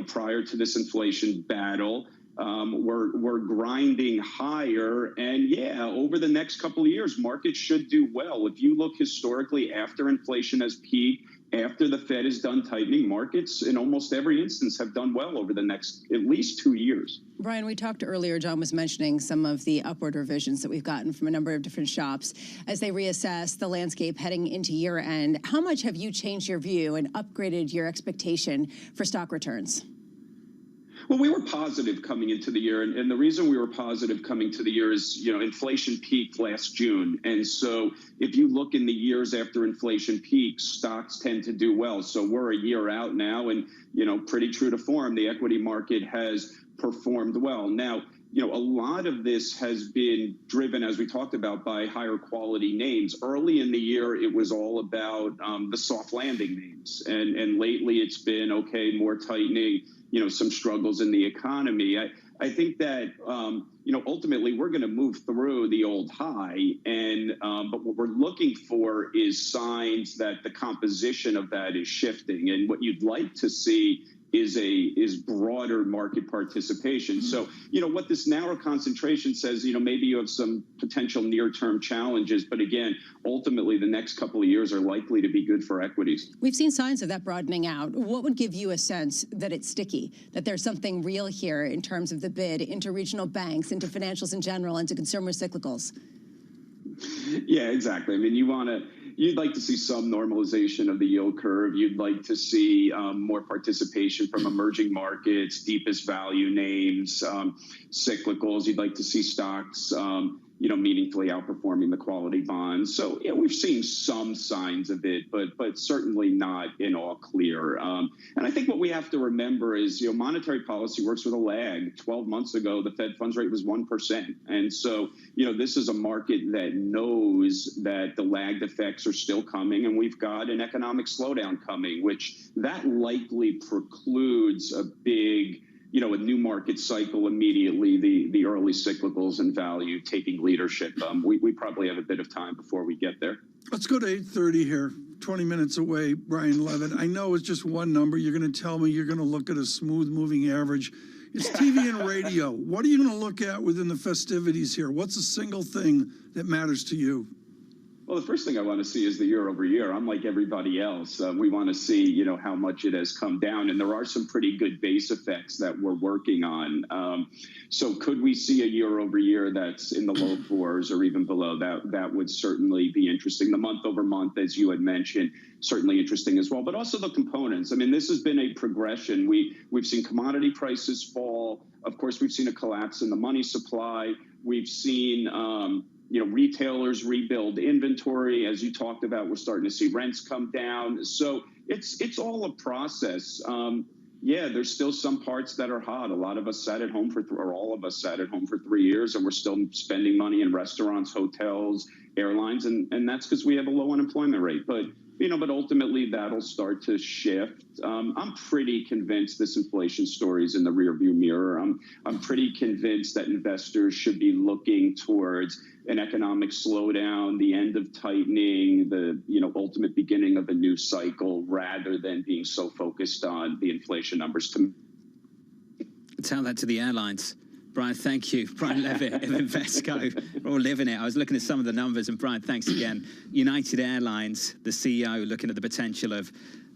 prior to this inflation battle. We're grinding higher, and over the next couple of years, markets should do well. If you look historically after inflation has peaked, after the Fed is done tightening, markets in almost every instance have done well over the next at least 2 years. Brian, we talked earlier, John was mentioning some of the upward revisions that we've gotten from a number of different shops as they reassess the landscape heading into year end. How much have you changed your view and upgraded your expectation for stock returns? Well, we were positive coming into the year, and the reason we were positive coming to the year is, inflation peaked last June. And so if you look in the years after inflation peaks, stocks tend to do well. So we're a year out now, and, pretty true to form, the equity market has performed well. Now, a lot of this has been driven, as we talked about, by higher quality names. Early in the year, it was all about the soft landing names. And lately it's been, more tightening, some struggles in the economy. I think that, ultimately we're going to move through the old high. But what we're looking for is signs that the composition of that is shifting. And what you'd like to see is broader market participation. So, what this narrow concentration says, maybe you have some potential near-term challenges, but again, ultimately the next couple of years are likely to be good for equities. We've seen signs of that broadening out. What would give you a sense that it's sticky, that there's something real here in terms of the bid into regional banks, into financials in general, into consumer cyclicals? Yeah, exactly. I mean, you'd like to see some normalization of the yield curve. You'd like to see more participation from emerging markets, deepest value names, cyclicals. You'd like to see stocks, meaningfully outperforming the quality bonds. So, we've seen some signs of it, but certainly not in all clear. And I think what we have to remember is, monetary policy works with a lag. 12 months ago, the Fed funds rate was 1%. And so, this is a market that knows that the lagged effects are still coming, and we've got an economic slowdown coming, which that likely precludes a big a new market cycle immediately, the early cyclicals and value taking leadership. We probably have a bit of time before we get there. Let's go to 8:30 here, 20 minutes away, Brian Levitt. I know it's just one number. You're going to tell me you're going to look at a smooth moving average. It's TV and radio. What are you going to look at within the festivities here? What's a single thing that matters to you? Well, the first thing I want to see is the year over year. I'm like everybody else. We want to see, how much it has come down. And there are some pretty good base effects that we're working on. So could we see a year over year that's in the low fours or even below? That would certainly be interesting. The month over month, as you had mentioned, certainly interesting as well. But also the components. I mean, this has been a progression. We've seen commodity prices fall. Of course, we've seen a collapse in the money supply. We've seen retailers rebuild inventory. As you talked about, we're starting to see rents come down. So it's all a process. There's still some parts that are hot. A lot of us sat at home or all of us sat at home for 3 years, and we're still spending money in restaurants, hotels, airlines, and that's because we have a low unemployment rate. But ultimately that'll start to shift. I'm pretty convinced this inflation story is in the rearview mirror. I'm pretty convinced that investors should be looking towards an economic slowdown, the end of tightening, the ultimate beginning of a new cycle, rather than being so focused on the inflation numbers. Tell that to the airlines. Brian, thank you. Brian Levitt of Invesco. We're all living it. I was looking at some of the numbers, and Brian, thanks again. United Airlines, the CEO, looking at the potential of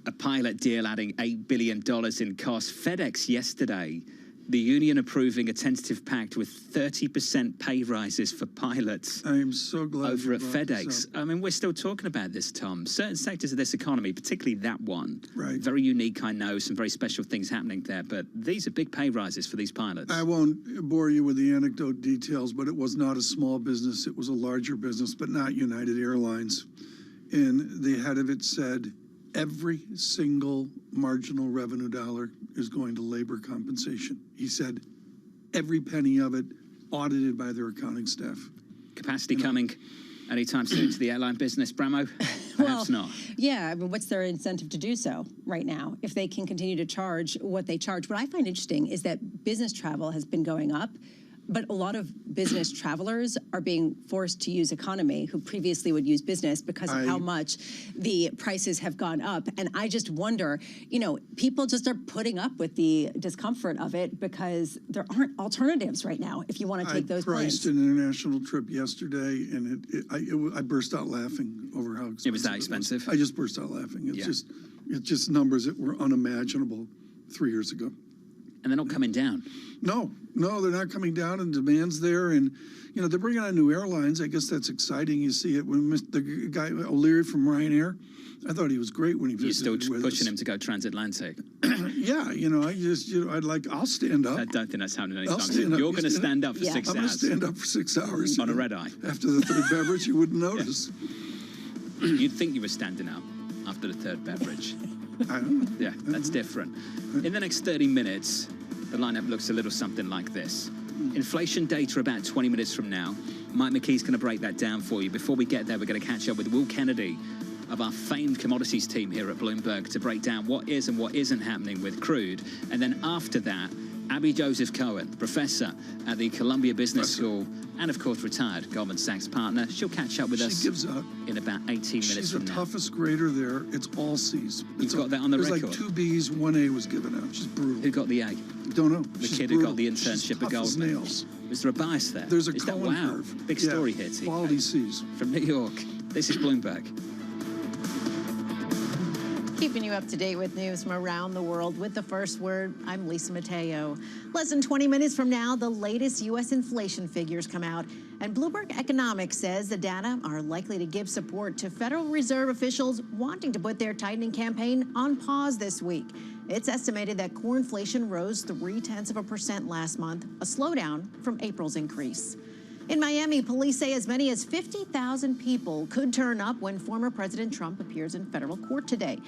a pilot deal adding $8 billion in cost. FedEx yesterday, the union approving a tentative pact with 30% pay rises for pilots. I am so glad over at FedEx. I mean, we're still talking about this, Tom. Certain sectors of this economy, particularly that one, right? Very unique, I know, some very special things happening there, but these are big pay rises for these pilots. I won't bore you with the anecdote details, but it was not a small business. It was a larger business, but not United Airlines. And the head of it said, every single marginal revenue dollar is going to labor compensation. He said every penny of it audited by their accounting staff. Capacity coming anytime soon to the airline business, Bramo? Perhaps not. Yeah, I mean, what's their incentive to do so right now if they can continue to charge what they charge? What I find interesting is that business travel has been going up, but a lot of business travelers are being forced to use economy who previously would use business because of how much the prices have gone up. And I just wonder, people just are putting up with the discomfort of it because there aren't alternatives right now if you want to take those planes. I priced an international trip yesterday, and I burst out laughing over how expensive it was. That expensive? I just burst out laughing. It's just numbers that were unimaginable 3 years ago. And they're not coming down. No, they're not coming down, and demand's there. And, they're bringing on new airlines. I guess that's exciting. You see it when the guy O'Leary from Ryanair, I thought he was great when he visited with us. You're still pushing him to go transatlantic. Yeah, I'll stand up. I don't think that's happening anytime soon. You're going to stand up for 6 hours. I'm going to stand up for 6 hours. On a red eye. After the third beverage, you wouldn't notice. Yeah. You'd think you were standing up after the third beverage. I don't know. Yeah, that's different. In the next 30 minutes, the lineup looks a little something like this. Inflation data about 20 minutes from now. Mike McKee's going to break that down for you. Before we get there, we're going to catch up with Will Kennedy of our famed commodities team here at Bloomberg to break down what is and what isn't happening with crude. And then after that, Abby Joseph Cohen, professor at the Columbia Business School, and of course retired Goldman Sachs partner. She'll catch up with us in about 18 minutes from now. She's the toughest grader there. It's all C's. You've got that on the record? There's like 2 B's, 1 A was given out. She's brutal. Who got the A? Don't know. The She's kid brutal. who got the internship at Goldman. Nails. Is there a bias there? There's a Is that, Cohen wow, curve. big story here, T. Quality C's. From New York, this is Bloomberg. Keeping you up to date with news from around the world with the first word, I'm Lisa Mateo. Less than 20 minutes from now, the latest U.S. inflation figures come out, and Bloomberg Economics says the data are likely to give support to Federal Reserve officials wanting to put their tightening campaign on pause this week. It's estimated that core inflation rose 0.3% last month, a slowdown from April's increase. In Miami, police say as many as 50,000 people could turn up when former President Trump appears in federal court today.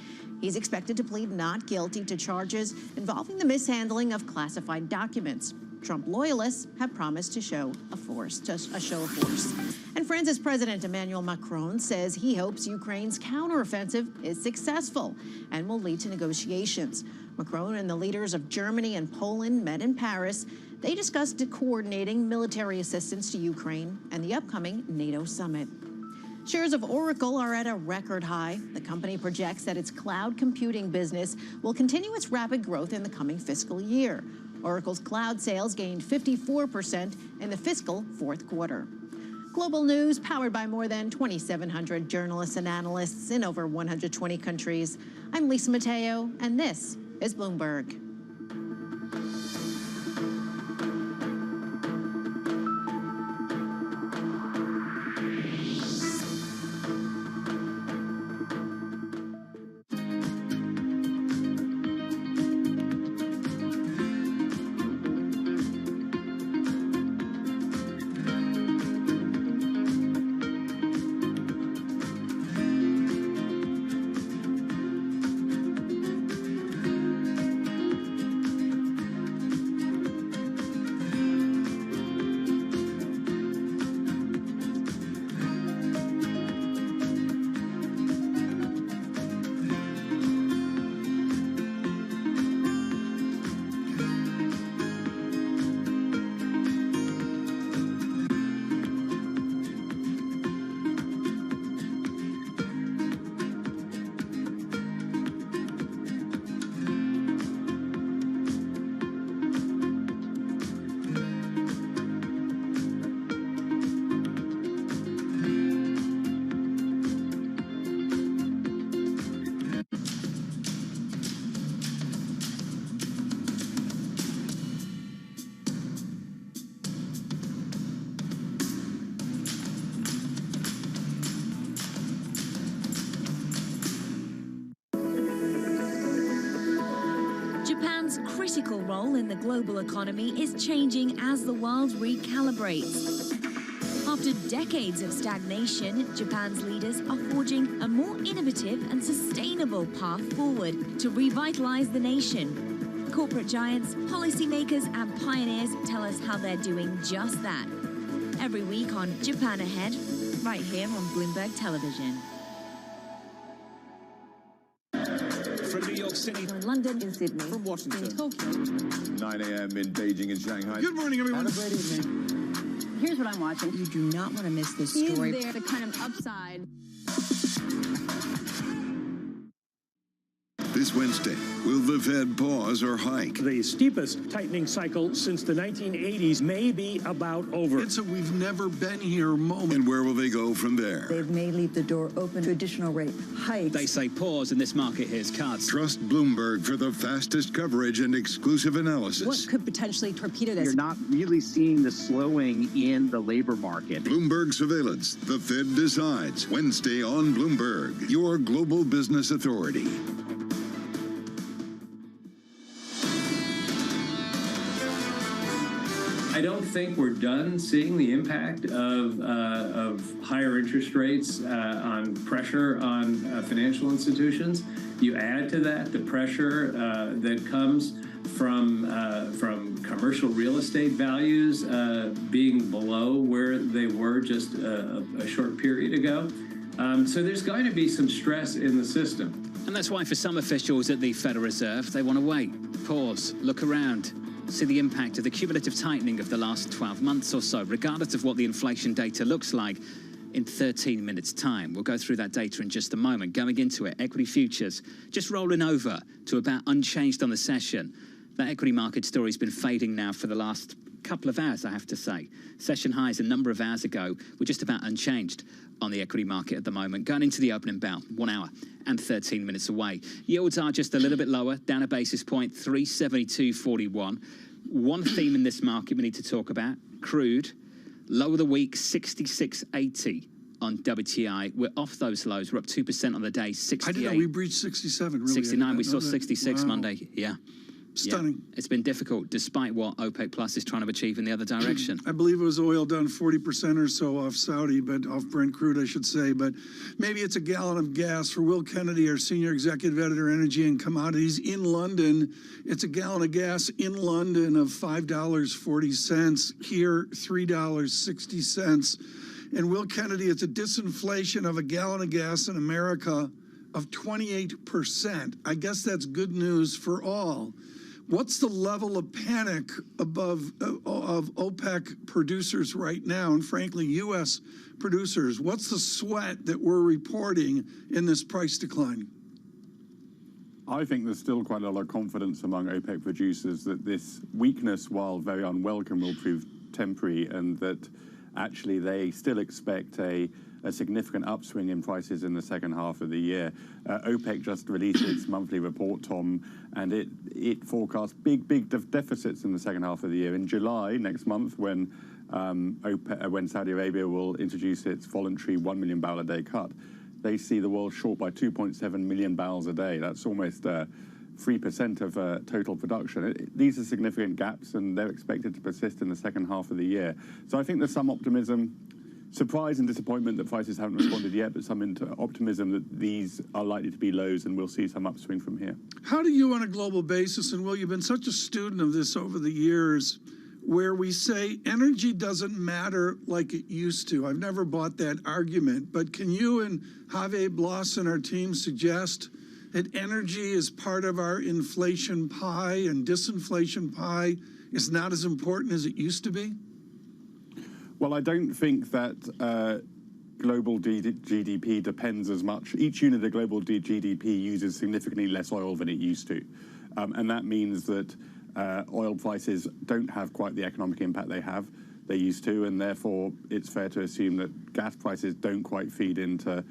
He's expected to plead not guilty to charges involving the mishandling of classified documents. Trump loyalists have promised to show a show of force. And France's President Emmanuel Macron says he hopes Ukraine's counteroffensive is successful and will lead to negotiations. Macron and the leaders of Germany and Poland met in Paris. They discussed coordinating military assistance to Ukraine and the upcoming NATO summit. Shares of Oracle are at a record high. The company projects that its cloud computing business will continue its rapid growth in the coming fiscal year. Oracle's cloud sales gained 54% in the fiscal fourth quarter. Global news powered by more than 2,700 journalists and analysts in over 120 countries. I'm Lisa Mateo, and this is Bloomberg. Japan's critical role in the global economy is changing as the world recalibrates. After decades of stagnation, Japan's leaders are forging a more innovative and sustainable path forward to revitalize the nation. Corporate giants, policymakers, and pioneers tell us how they're doing just that. Every week on Japan Ahead, right here on Bloomberg Television. From New York City, From London, in Sydney, from Washington, in Tokyo, 9 a.m. in Beijing and Shanghai. Good morning, everyone. Have a great evening. Here's what I'm watching. You do not want to miss this story. Is there the kind of upside? This Wednesday, will the Fed pause or hike? The steepest tightening cycle since the 1980s may be about over. It's a we've never been here moment. And where will they go from there? They may leave the door open to additional rate hikes. they say pause, and this market hears cuts. Trust Bloomberg for the fastest coverage and exclusive analysis. What could potentially torpedo this? You're not really seeing the slowing in the labor market. Bloomberg Surveillance. The Fed decides. Wednesday on Bloomberg, your global business authority. I don't think we're done seeing the impact of higher interest rates on pressure on financial institutions. You add to that the pressure that comes from commercial real estate values being below where they were just a short period ago. So there's going to be some stress in the system. And that's why for some officials at the Federal Reserve, they want to wait, pause, look around, see the impact of the cumulative tightening of the last 12 months or so, regardless of what the inflation data looks like in 13 minutes' time. We'll go through that data in just a moment. Going into it, equity futures just rolling over to about unchanged on the session. That equity market story's been fading now for the last couple of hours, I have to say. Session highs a number of hours ago were just about unchanged on the equity market at the moment. Going into the opening bell, 1 hour and 13 minutes away. Yields are just a little bit lower, down a basis point, 372.41. One theme in this market we need to talk about, crude, low of the week, 66.80 on WTI. We're off those lows. We're up 2% on the day, 68. I didn't know we breached 67. Really. 69, we saw 66 Monday, yeah. Stunning. Yeah. It's been difficult, despite what OPEC Plus is trying to achieve in the other direction. I believe it was oil down 40% or so off Saudi, but off Brent crude, I should say. But maybe it's a gallon of gas for Will Kennedy, our senior executive editor, Energy and Commodities in London. It's a gallon of gas in London of $5.40. Here, $3.60. And Will Kennedy, it's a disinflation of a gallon of gas in America of 28%. I guess that's good news for all. What's the level of panic of OPEC producers right now, and frankly, U.S. producers? What's the sweat that we're reporting in this price decline? I think there's still quite a lot of confidence among OPEC producers that this weakness, while very unwelcome, will prove temporary, and that actually they still expect a significant upswing in prices in the second half of the year. OPEC just released its monthly report, Tom, and it forecasts big deficits in the second half of the year. In July, next month, when Saudi Arabia will introduce its voluntary 1 million barrel a day cut, they see the world short by 2.7 million barrels a day. That's almost 3% of total production. These are significant gaps, and they're expected to persist in the second half of the year. So I think there's some optimism. Surprise and disappointment that prices haven't responded yet, but some optimism that these are likely to be lows and we'll see some upswing from here. How do you, on a global basis, and Will, you've been such a student of this over the years, where we say energy doesn't matter like it used to? I've never bought that argument, but can you and Javier Blas and our team suggest that energy is part of our inflation pie and disinflation pie is not as important as it used to be? Well, I don't think that global GDP depends as much. Each unit of global GDP uses significantly less oil than it used to. And that means that oil prices don't have quite the economic impact they used to, and therefore it's fair to assume that gas prices don't quite feed into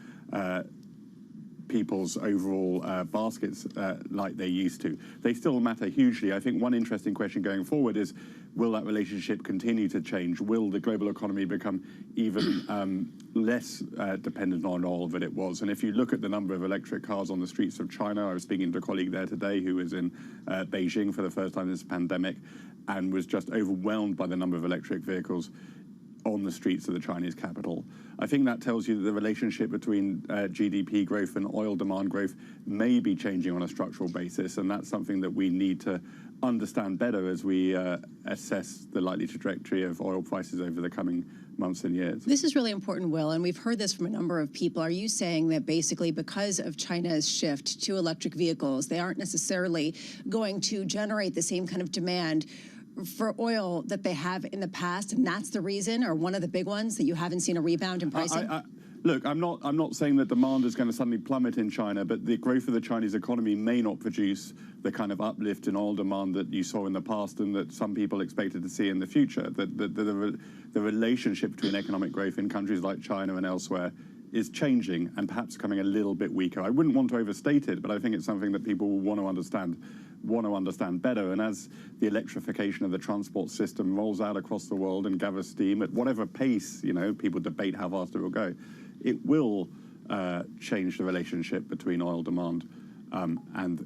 people's overall baskets like they used to. They still matter hugely. I think one interesting question going forward is, will that relationship continue to change? Will the global economy become even less dependent on oil than it was? And if you look at the number of electric cars on the streets of China, I was speaking to a colleague there today who was in Beijing for the first time this pandemic and was just overwhelmed by the number of electric vehicles on the streets of the Chinese capital. I think that tells you that the relationship between GDP growth and oil demand growth may be changing on a structural basis, and that's something that we need to understand better as we assess the likely trajectory of oil prices over the coming months and years. This is really important, Will, and we've heard this from a number of people. Are you saying that basically because of China's shift to electric vehicles, they aren't necessarily going to generate the same kind of demand for oil that they have in the past, and that's the reason, or one of the big ones, that you haven't seen a rebound in pricing? Look, I'm not saying that demand is going to suddenly plummet in China, but the growth of the Chinese economy may not produce the kind of uplift in oil demand that you saw in the past and that some people expected to see in the future. The relationship between economic growth in countries like China and elsewhere is changing and perhaps becoming a little bit weaker. I wouldn't want to overstate it, but I think it's something that people will want to understand better. And as the electrification of the transport system rolls out across the world and gathers steam at whatever pace, people debate how fast it will go, it will change the relationship between oil demand and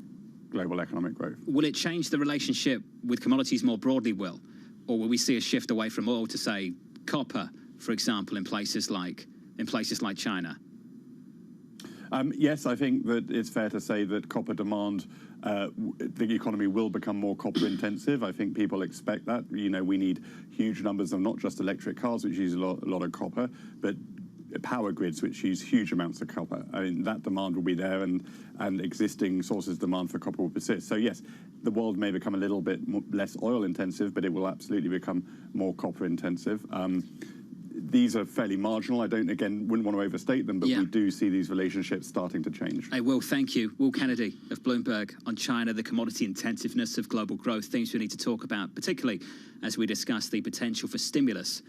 global economic growth. Will it change the relationship with commodities more broadly, Will? Or will we see a shift away from oil to, say, copper, for example, in places like China? Yes, I think that it's fair to say that copper demand, the economy will become more copper intensive. I think people expect that. We need huge numbers of not just electric cars, which use a lot of copper, but power grids, which use huge amounts of copper. I mean, that demand will be there, and existing sources of demand for copper will persist. So yes, the world may become a little bit less oil intensive, but it will absolutely become more copper intensive. These are fairly marginal. I wouldn't want to overstate them, but we do see these relationships starting to change. Hey, Will, thank you. Will Kennedy of Bloomberg on China, the commodity intensiveness of global growth, things we need to talk about, particularly as we discuss the potential for stimulus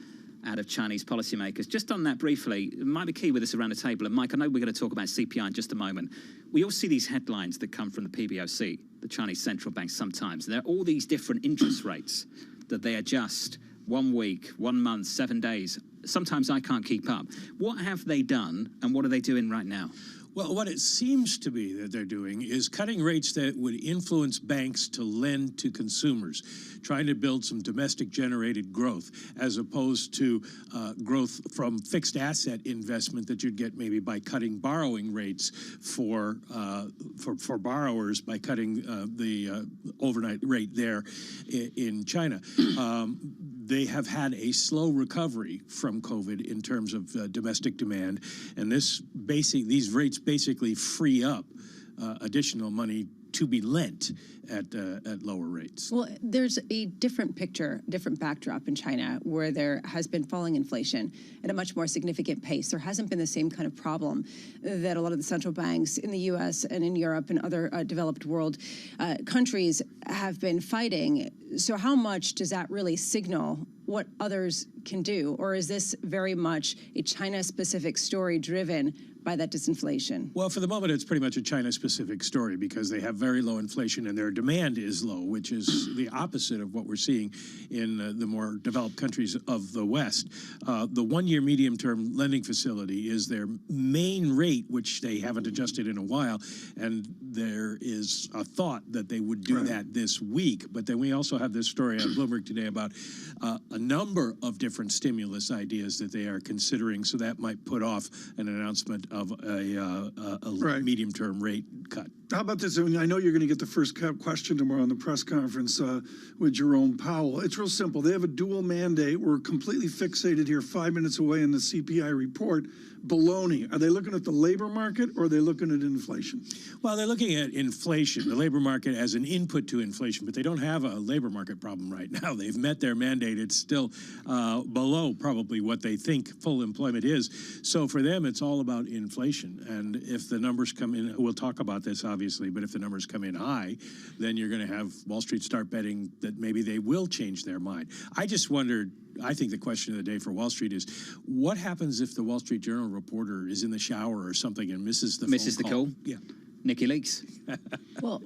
out of Chinese policymakers. Just on that briefly, it might be key with us around the table. And Mike, I know we're going to talk about CPI in just a moment. We all see these headlines that come from the PBOC, the Chinese central bank sometimes. There are all these different interest rates that they adjust 1 week, 1 month, 7 days. Sometimes I can't keep up. What have they done, and what are they doing right now? Well, what it seems to be that they're doing is cutting rates that would influence banks to lend to consumers, trying to build some domestic generated growth, as opposed to growth from fixed asset investment that you'd get maybe by cutting borrowing rates for borrowers, by cutting the overnight rate there in China. They have had a slow recovery from COVID in terms of domestic demand, and these rates basically free up additional money to be lent at lower rates. Well, there's a different picture, different backdrop in China, where there has been falling inflation at a much more significant pace. There hasn't been the same kind of problem that a lot of the central banks in the U.S. and in Europe and other developed world countries have been fighting. So how much does that really signal what others can do? Or is this very much a China-specific story driven by that disinflation? Well, for the moment, it's pretty much a China-specific story because they have very low inflation and their demand is low, which is the opposite of what we're seeing in the more developed countries of the West. The one-year medium-term lending facility is their main rate, which they haven't adjusted in a while, and there is a thought that they would do that this week. But then we also have this story on Bloomberg today about a number of different stimulus ideas that they are considering, so that might put off an announcement of a medium-term rate cut. How about this? I know you're going to get the first question tomorrow on the press conference with Jerome Powell. It's real simple. They have a dual mandate. We're completely fixated here 5 minutes away in the CPI report. Baloney. Are they looking at the labor market or are they looking at inflation? Well, they're looking at inflation, the labor market as an input to inflation, but they don't have a labor market problem right now. They've met their mandate. It's still below probably what they think full employment is. So for them, it's all about inflation. And if the numbers come in, we'll talk about this obviously, but if the numbers come in high, then you're going to have Wall Street start betting that maybe they will change their mind. I just wondered, I think the question of the day for Wall Street is, what happens if the Wall Street Journal reporter is in the shower or something and misses the phone call? Yeah. Nikki Leaks. Well,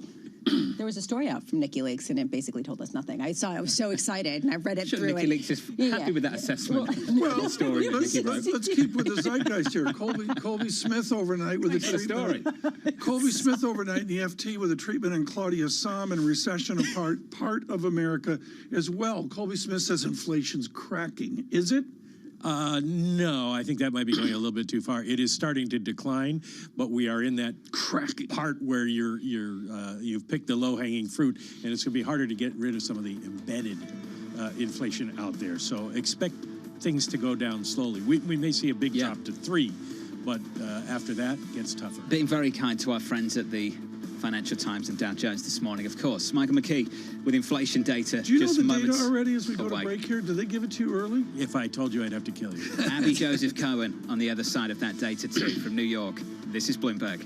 there was a story out from Nikki Leaks, and it basically told us nothing. I saw it, I was so excited, and I read it through. Nikki Leaks is happy with that assessment. Well, story. let's keep with the zeitgeist here. Colby Smith overnight with a treatment. Colby Smith overnight in the FT with a treatment on Claudia Sahm and recession part of America as well. Colby Smith says inflation's cracking. Is it? No, I think that might be going a little bit too far. It is starting to decline, but we are in that crack part where you've picked the low-hanging fruit, and it's going to be harder to get rid of some of the embedded inflation out there. So expect things to go down slowly. We may see a big drop to 3, but after that, it gets tougher. Being very kind to our friends at the Financial Times and Dow Jones this morning, of course. Michael McKee with inflation data. Do you just know the moments data already as we go away. to break here? Did they give it to you early? If I told you, I'd have to kill you. Abby Joseph Cohen on the other side of that data too, from New York. This is Bloomberg.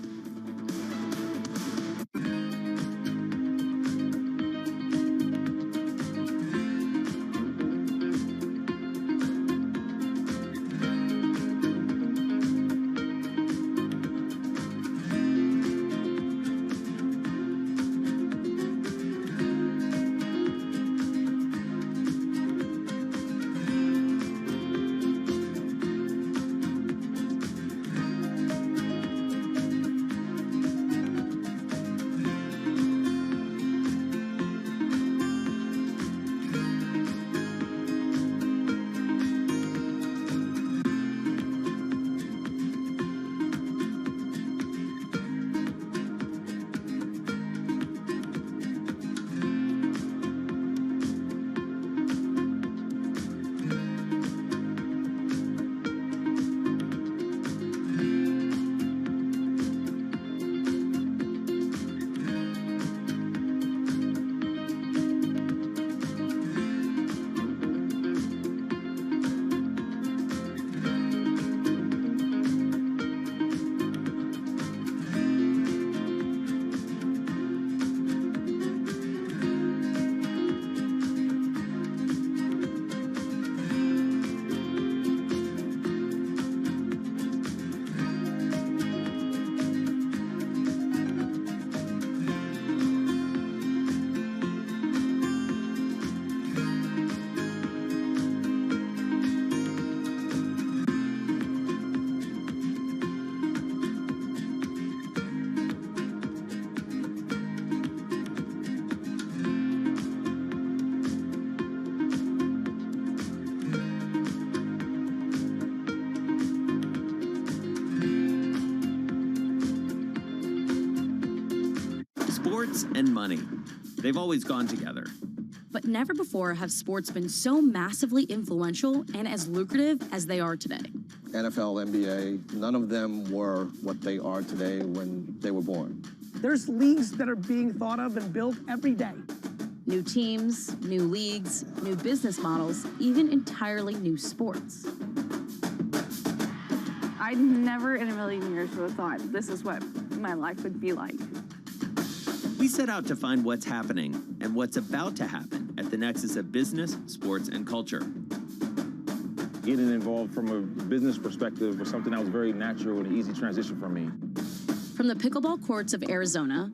sports and money. They've always gone together. But never before have sports been so massively influential and as lucrative as they are today. NFL, NBA, none of them were what they are today when they were born. There's leagues that are being thought of and built every day. New teams, new leagues, new business models, even entirely new sports. I never in a million years would have thought this is what my life would be like. We set out to find what's happening and what's about to happen at the nexus of business, sports, and culture. Getting involved from a business perspective was something that was very natural and an easy transition for me. From the pickleball courts of Arizona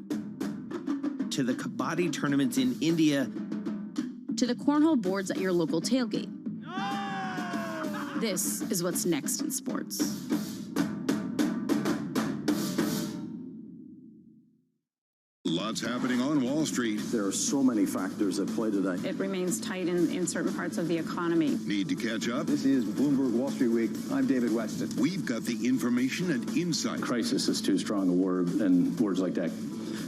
to the kabaddi tournaments in India to the cornhole boards at your local tailgate. This is what's next in sports. Lots happening on Wall Street. There are so many factors at play today. It remains tight in certain parts of the economy. Need to catch up? This is Bloomberg Wall Street Week. I'm David Weston. We've got the information and insight. Crisis is too strong a word, and words like that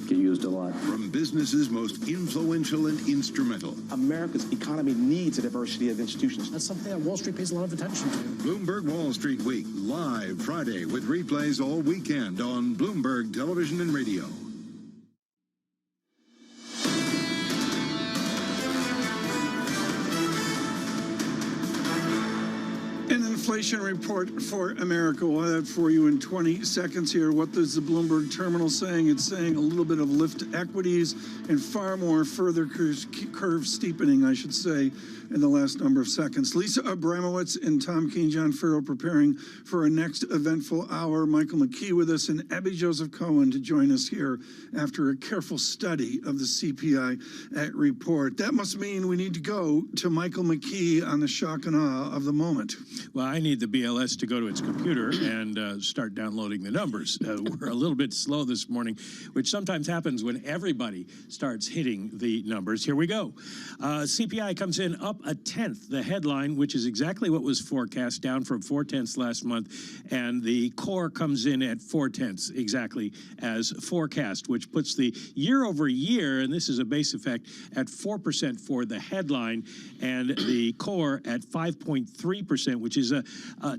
get used a lot. From businesses most influential and instrumental. America's economy needs a diversity of institutions. That's something that Wall Street pays a lot of attention to. Bloomberg Wall Street Week, live Friday with replays all weekend on Bloomberg Television and Radio. An inflation report for America. We'll have that for you in 20 seconds here. What is the Bloomberg terminal saying? It's saying a little bit of lift to equities and far more further curve steepening, I should say, in the last number of seconds. Lisa Abramowitz and Tom Keene, John Farrell preparing for our next eventful hour. Michael McKee with us and Abby Joseph Cohen to join us here after a careful study of the CPI report. That must mean we need to go to Michael McKee on the shock and awe of the moment. Well, I need the BLS to go to its computer and start downloading the numbers. We're a little bit slow this morning, which sometimes happens when everybody starts hitting the numbers. Here we go. CPI comes in up 1/10. The headline, which is exactly what was forecast, down from 0.4 last month, and the core comes in at 0.4, exactly as forecast, which puts the year over year, and this is a base effect, at 4% for the headline, and the core at 5.3%, which is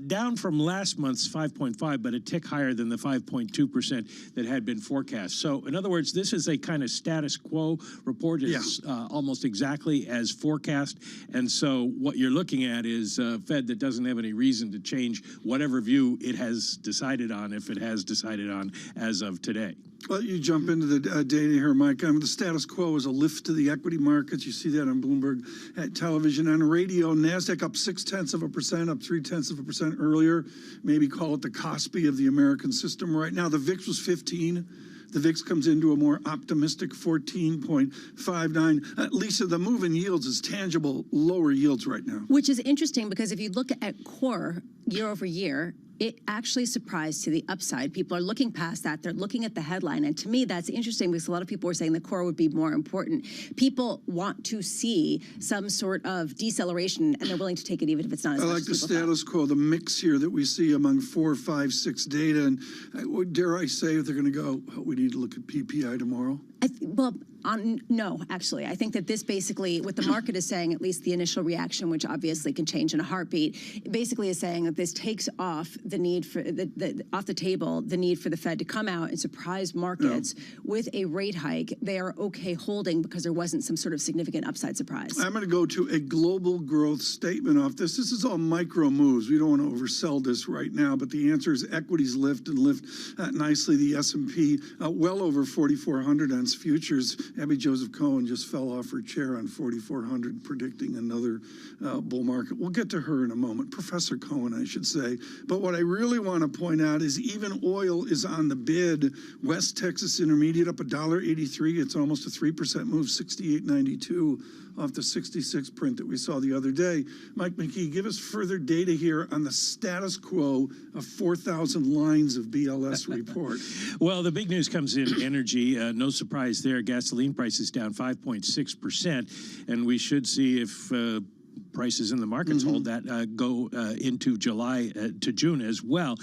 down from last month's 5.5, but a tick higher than the 5.2% that had been forecast. So, in other words, this is a kind of status quo report. It's almost exactly as forecast. And so what you're looking at is a Fed that doesn't have any reason to change whatever view it has decided on, if it has decided on as of today. Well, you jump into the data here, Mike. The status quo is a lift to the equity markets. You see that on Bloomberg at television and radio. NASDAQ up 0.6%, up 0.3% earlier. Maybe call it the Kospi of the American system right now. The VIX was 15. The VIX comes into a more optimistic 14.59. Lisa, the move in yields is tangible, lower yields right now. Which is interesting because if you look at core year over year, it actually surprised to the upside. People are looking past that. They're looking at the headline. And to me, that's interesting because a lot of people were saying the core would be more important. People want to see some sort of deceleration, and they're willing to take it even if it's not as much. I like the status quo, the mix here that we see among 4, 5, 6 data. And dare I say they're going to go, we need to look at PPI tomorrow? No, actually. I think that this basically, what the market is saying, at least the initial reaction, which obviously can change in a heartbeat, basically is saying that this takes off the need for, off the table, the need for the Fed to come out and surprise markets with a rate hike. They are okay holding because there wasn't some sort of significant upside surprise. I'm going to go to a global growth statement off this. This is all micro moves. We don't want to oversell this right now, but the answer is equities lift and lift nicely. The S&P well over 4,400 on futures. Abby Joseph Cohen just fell off her chair on 4,400, predicting another bull market. We'll get to her in a moment. Professor Cohen, I should say. But what I really want to point out is even oil is on the bid. West Texas Intermediate up $1.83. It's almost a 3% move, 68.92 off the 66 print that we saw the other day. Mike McKee, give us further data here on the status quo of 4,000 lines of BLS report. Well, the big news comes in energy. No surprise there. Gasoline prices down 5.6%. And we should see if prices in the markets hold that go into July to June as well.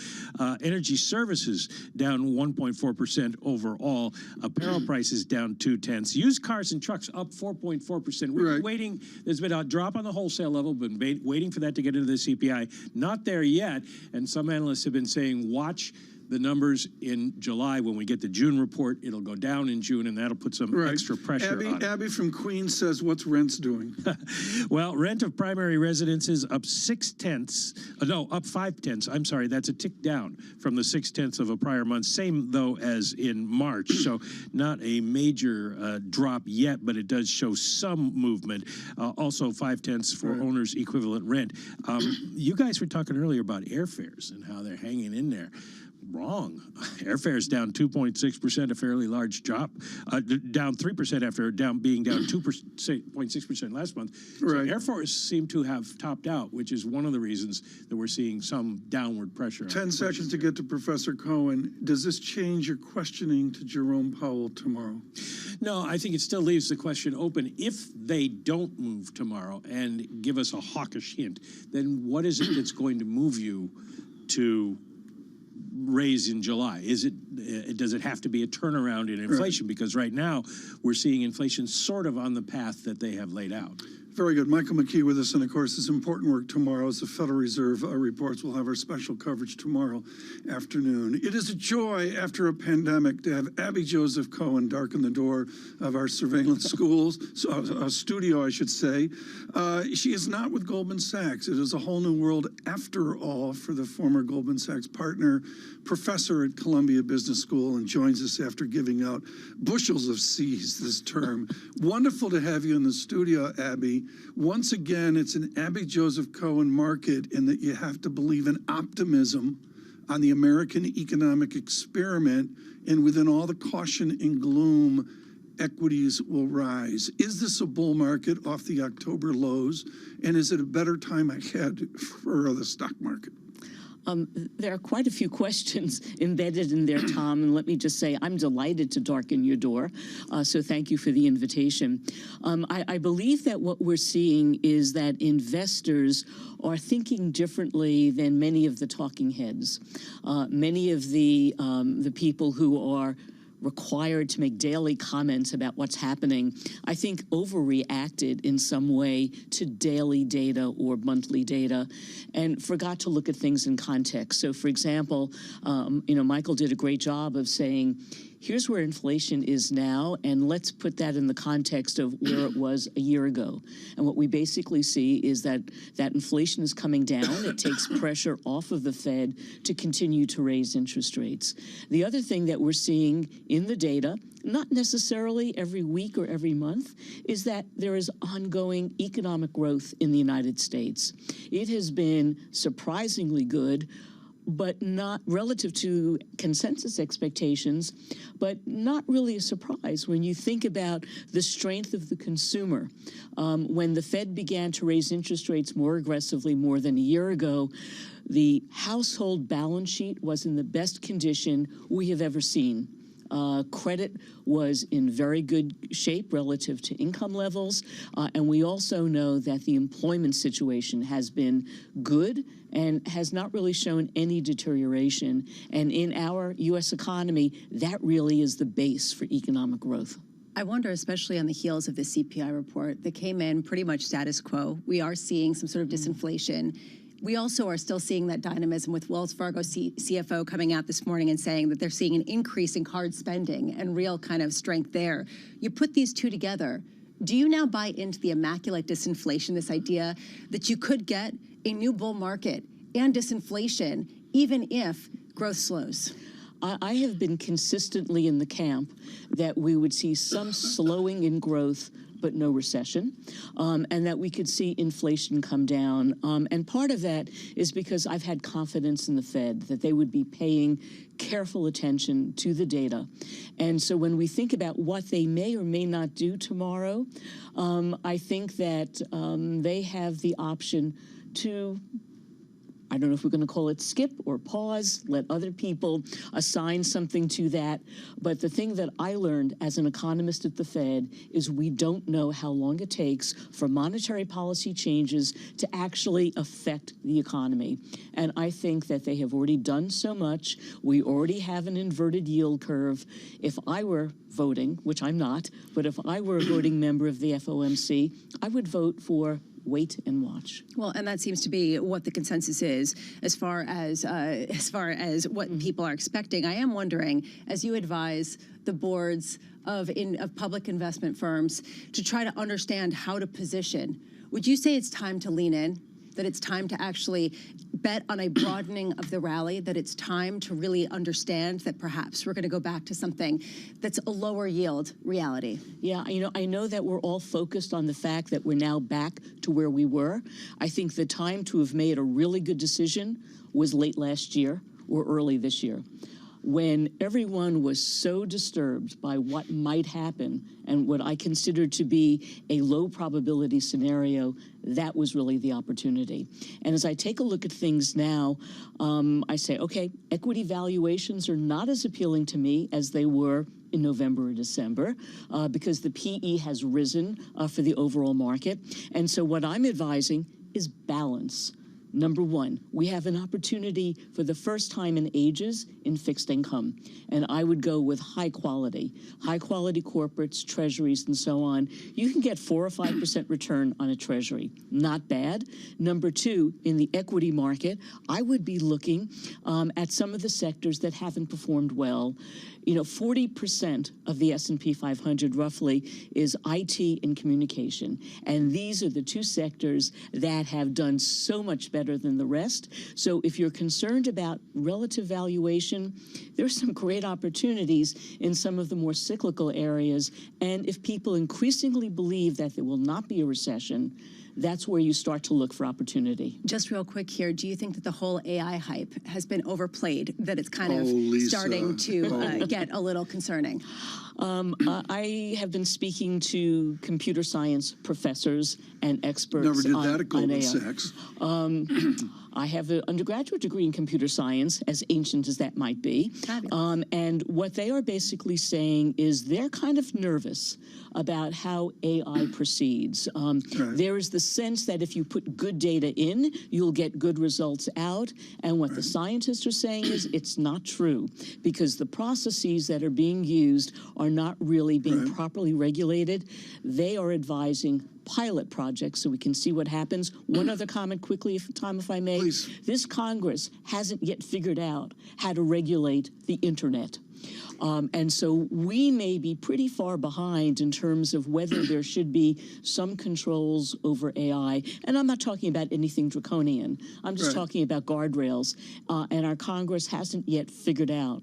Energy services down 1.4% overall. Apparel prices down 0.2. Used cars and trucks up 4.4%. We're waiting. There's been a drop on the wholesale level, been waiting for that to get into the CPI. Not there yet. And some analysts have been saying, watch the numbers in July. When we get the June report, it'll go down in June, and that'll put some extra pressure on it. Abby from Queens says, what's rents doing? Well, rent of primary residences up 0.5. I'm sorry, that's a tick down from the 0.6 of a prior month. Same, though, as in March. So not a major drop yet, but it does show some movement. Also 0.5 for owners' equivalent rent. You guys were talking earlier about airfares and how they're hanging in there. Wrong. Airfares down 2.6%, a fairly large drop. Down 3% after being down 2.6% last month. So airfares seem to have topped out, which is one of the reasons that we're seeing some downward pressure. 10 seconds to get to Professor Cohen. Does this change your questioning to Jerome Powell tomorrow? No, I think it still leaves the question open. If they don't move tomorrow and give us a hawkish hint, then what is it that's going to move you to raise in July? Does it have to be a turnaround in inflation? Because right now we're seeing inflation sort of on the path that they have laid out. Very good. Michael McKee with us, and of course, this important work tomorrow as the Federal Reserve reports. We'll have our special coverage tomorrow afternoon. It is a joy after a pandemic to have Abby Joseph Cohen darken the door of our surveillance studio, I should say. She is not with Goldman Sachs. It is a whole new world after all for the former Goldman Sachs partner, professor at Columbia Business School, and joins us after giving out bushels of C's this term. Wonderful to have you in the studio, Abby. Once again, it's an Abby Joseph Cohen market in that you have to believe in optimism on the American economic experiment, and within all the caution and gloom, equities will rise. Is this a bull market off the October lows, and is it a better time ahead for the stock market? There are quite a few questions embedded in there, Tom, and let me just say I'm delighted to darken your door, so thank you for the invitation. I believe that what we're seeing is that investors are thinking differently than many of the talking heads. Many of the people who are required to make daily comments about what's happening, I think overreacted in some way to daily data or monthly data and forgot to look at things in context. So for example, Michael did a great job of saying, here's where inflation is now, and let's put that in the context of where it was a year ago. And what we basically see is that inflation is coming down. It takes pressure off of the Fed to continue to raise interest rates. The other thing that we're seeing in the data, not necessarily every week or every month, is that there is ongoing economic growth in the United States. It has been surprisingly good, but not relative to consensus expectations, but not really a surprise when you think about the strength of the consumer. When the Fed began to raise interest rates more aggressively more than a year ago, the household balance sheet was in the best condition we have ever seen. Credit was in very good shape relative to income levels, and we also know that the employment situation has been good and has not really shown any deterioration. And in our U.S. economy, that really is the base for economic growth. I wonder, especially on the heels of the CPI report that came in pretty much status quo, we are seeing some sort of disinflation. We also are still seeing that dynamism with Wells Fargo CFO coming out this morning and saying that they're seeing an increase in card spending and real kind of strength there. You put these two together, do you now buy into the immaculate disinflation, this idea that you could get a new bull market and disinflation even if growth slows? I have been consistently in the camp that we would see some slowing in growth, but no recession, and that we could see inflation come down. And part of that is because I've had confidence in the Fed that they would be paying careful attention to the data. And so when we think about what they may or may not do tomorrow, I think that they have the option to I don't know if we're going to call it skip or pause, let other people assign something to that. But the thing that I learned as an economist at the Fed is we don't know how long it takes for monetary policy changes to actually affect the economy. And I think that they have already done so much. We already have an inverted yield curve. If I were voting, which I'm not, but if I were a voting member of the FOMC, I would vote for wait and watch. Well, and that seems to be what the consensus is as far as what people are expecting. I am wondering, as you advise the boards of public investment firms to try to understand how to position, would you say it's time to lean in? That it's time to actually bet on a broadening of the rally, that it's time to really understand that perhaps we're going to go back to something that's a lower yield reality? Yeah, I know that we're all focused on the fact that we're now back to where we were. I think the time to have made a really good decision was late last year or early this year, when everyone was so disturbed by what might happen and what I considered to be a low probability scenario. That was really the opportunity. And as I take a look at things now, I say, okay, equity valuations are not as appealing to me as they were in November or December, because the PE has risen for the overall market. And so what I'm advising is balance. Number one, we have an opportunity for the first time in ages in fixed income. And I would go with high quality corporates, treasuries, and so on. You can get 4 or 5% return on a treasury. Not bad. Number two, in the equity market, I would be looking at some of the sectors that haven't performed well. 40% of the S&P 500 roughly is IT and communication. And these are the two sectors that have done so much better than the rest. So if you're concerned about relative valuation, there's some great opportunities in some of the more cyclical areas. And if people increasingly believe that there will not be a recession, that's where you start to look for opportunity. Just real quick here, do you think that the whole AI hype has been overplayed, that it's kind of Lisa. starting to get a little concerning? I have been speaking to computer science professors and experts Never did on, that at Goldman AI. Sachs. I have an undergraduate degree in computer science, as ancient as that might be. And what they are basically saying is they're kind of nervous about how AI proceeds. There is the sense that if you put good data in, you'll get good results out. And what the scientists are saying is it's not true, because the processes that are being used are not really being properly regulated. They are advising pilot projects so we can see what happens. One other comment quickly, if I may. Please. This Congress hasn't yet figured out how to regulate the internet. And so we may be pretty far behind in terms of whether there should be some controls over AI. And I'm not talking about anything draconian. I'm just talking about guardrails. And our Congress hasn't yet figured out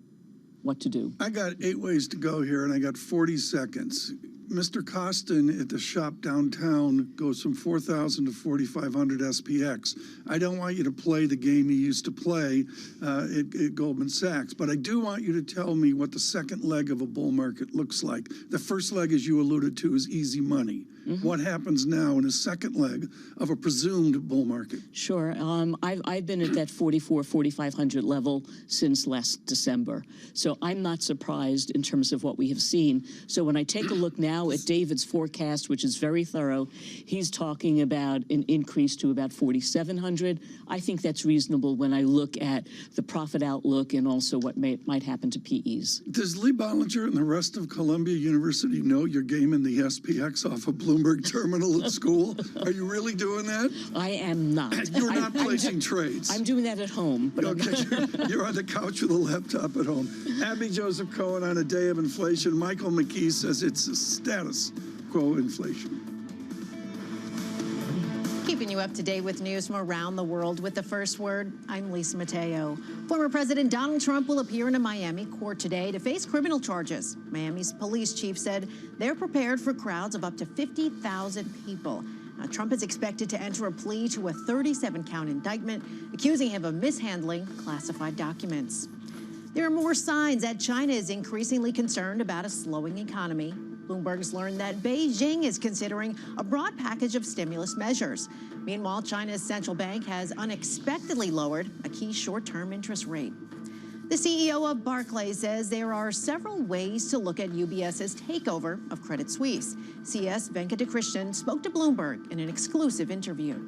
what to do. I got 8 ways to go here, and I got 40 seconds. Mr. Costin at the shop downtown goes from 4,000 to 4,500 SPX. I don't want you to play the game you used to play at Goldman Sachs, but I do want you to tell me what the second leg of a bull market looks like. The first leg, as you alluded to, is easy money. What happens now in a second leg of a presumed bull market? Sure. I've been at that 4,500 level since last December. So I'm not surprised in terms of what we have seen. So when I take a look now at David's forecast, which is very thorough, he's talking about an increase to about 4,700. I think that's reasonable when I look at the profit outlook and also what might happen to PEs. Does Lee Bollinger and the rest of Columbia University know you're gaming the SPX off of Bloomberg Terminal at school? Are you really doing that? I am not. You're not placing trades. I'm doing that at home. But You're on the couch with a laptop at home. Abby Joseph Cohen on a day of inflation. Michael McKee says it's a status quo inflation. Keeping you up to date with news from around the world with the first word, I'm Lisa Mateo. Former President Donald Trump will appear in a Miami court today to face criminal charges. Miami's police chief said they're prepared for crowds of up to 50,000 people. Now, Trump is expected to enter a plea to a 37-count indictment accusing him of mishandling classified documents. There are more signs that China is increasingly concerned about a slowing economy. Bloomberg's learned that Beijing is considering a broad package of stimulus measures. Meanwhile, China's central bank has unexpectedly lowered a key short-term interest rate. The CEO of Barclays says there are several ways to look at UBS's takeover of Credit Suisse. CS Venkatakrishnan spoke to Bloomberg in an exclusive interview.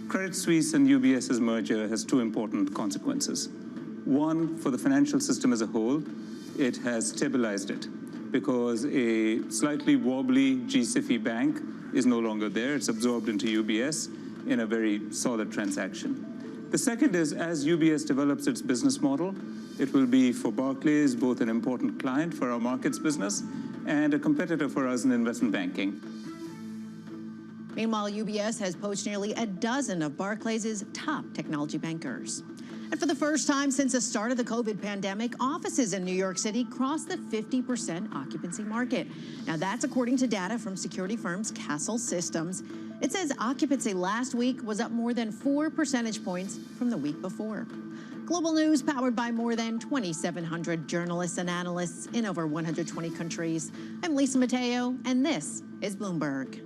Credit Suisse and UBS's merger has two important consequences. One, for the financial system as a whole, it has stabilized it because a slightly wobbly G-SIFI bank is no longer there. It's absorbed into UBS in a very solid transaction. The second is, as UBS develops its business model, it will be for Barclays both an important client for our markets business and a competitor for us in investment banking. Meanwhile, UBS has poached nearly a dozen of Barclays' top technology bankers. And for the first time since the start of the COVID pandemic, offices in New York City crossed the 50% occupancy market. Now, that's according to data from security firms Castle Systems. It says occupancy last week was up more than 4 percentage points from the week before. Global news powered by more than 2,700 journalists and analysts in over 120 countries. I'm Lisa Mateo, and this is Bloomberg.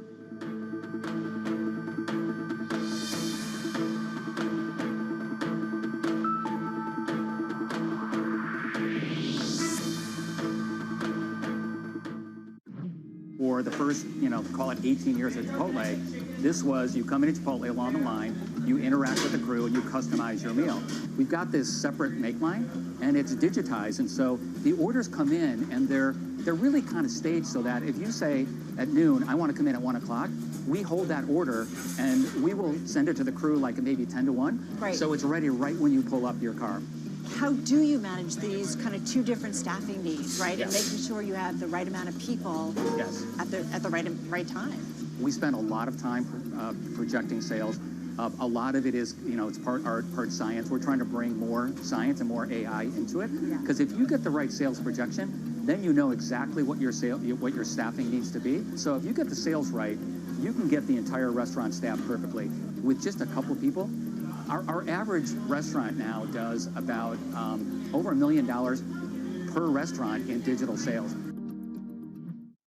For the first, call it 18 years at Chipotle, this was you come into Chipotle along the line, you interact with the crew, and you customize your meal. We've got this separate make line, and it's digitized, and so the orders come in, and they're really kind of staged so that if you say at noon, I want to come in at 1 o'clock, we hold that order, and we will send it to the crew like maybe 10 to 1, Right. so it's ready right when you pull up your car. How do you manage these kind of two different staffing needs, right? Yes. And making sure you have the right amount of people Yes. at the right time. We spend a lot of time projecting sales. A lot of it is, it's part art, part science. We're trying to bring more science and more AI into it. Because if you get the right sales projection, then you know exactly what your staffing needs to be. So if you get the sales right, you can get the entire restaurant staffed perfectly. With just a couple people, our average restaurant now does about over $1 million per restaurant in digital sales.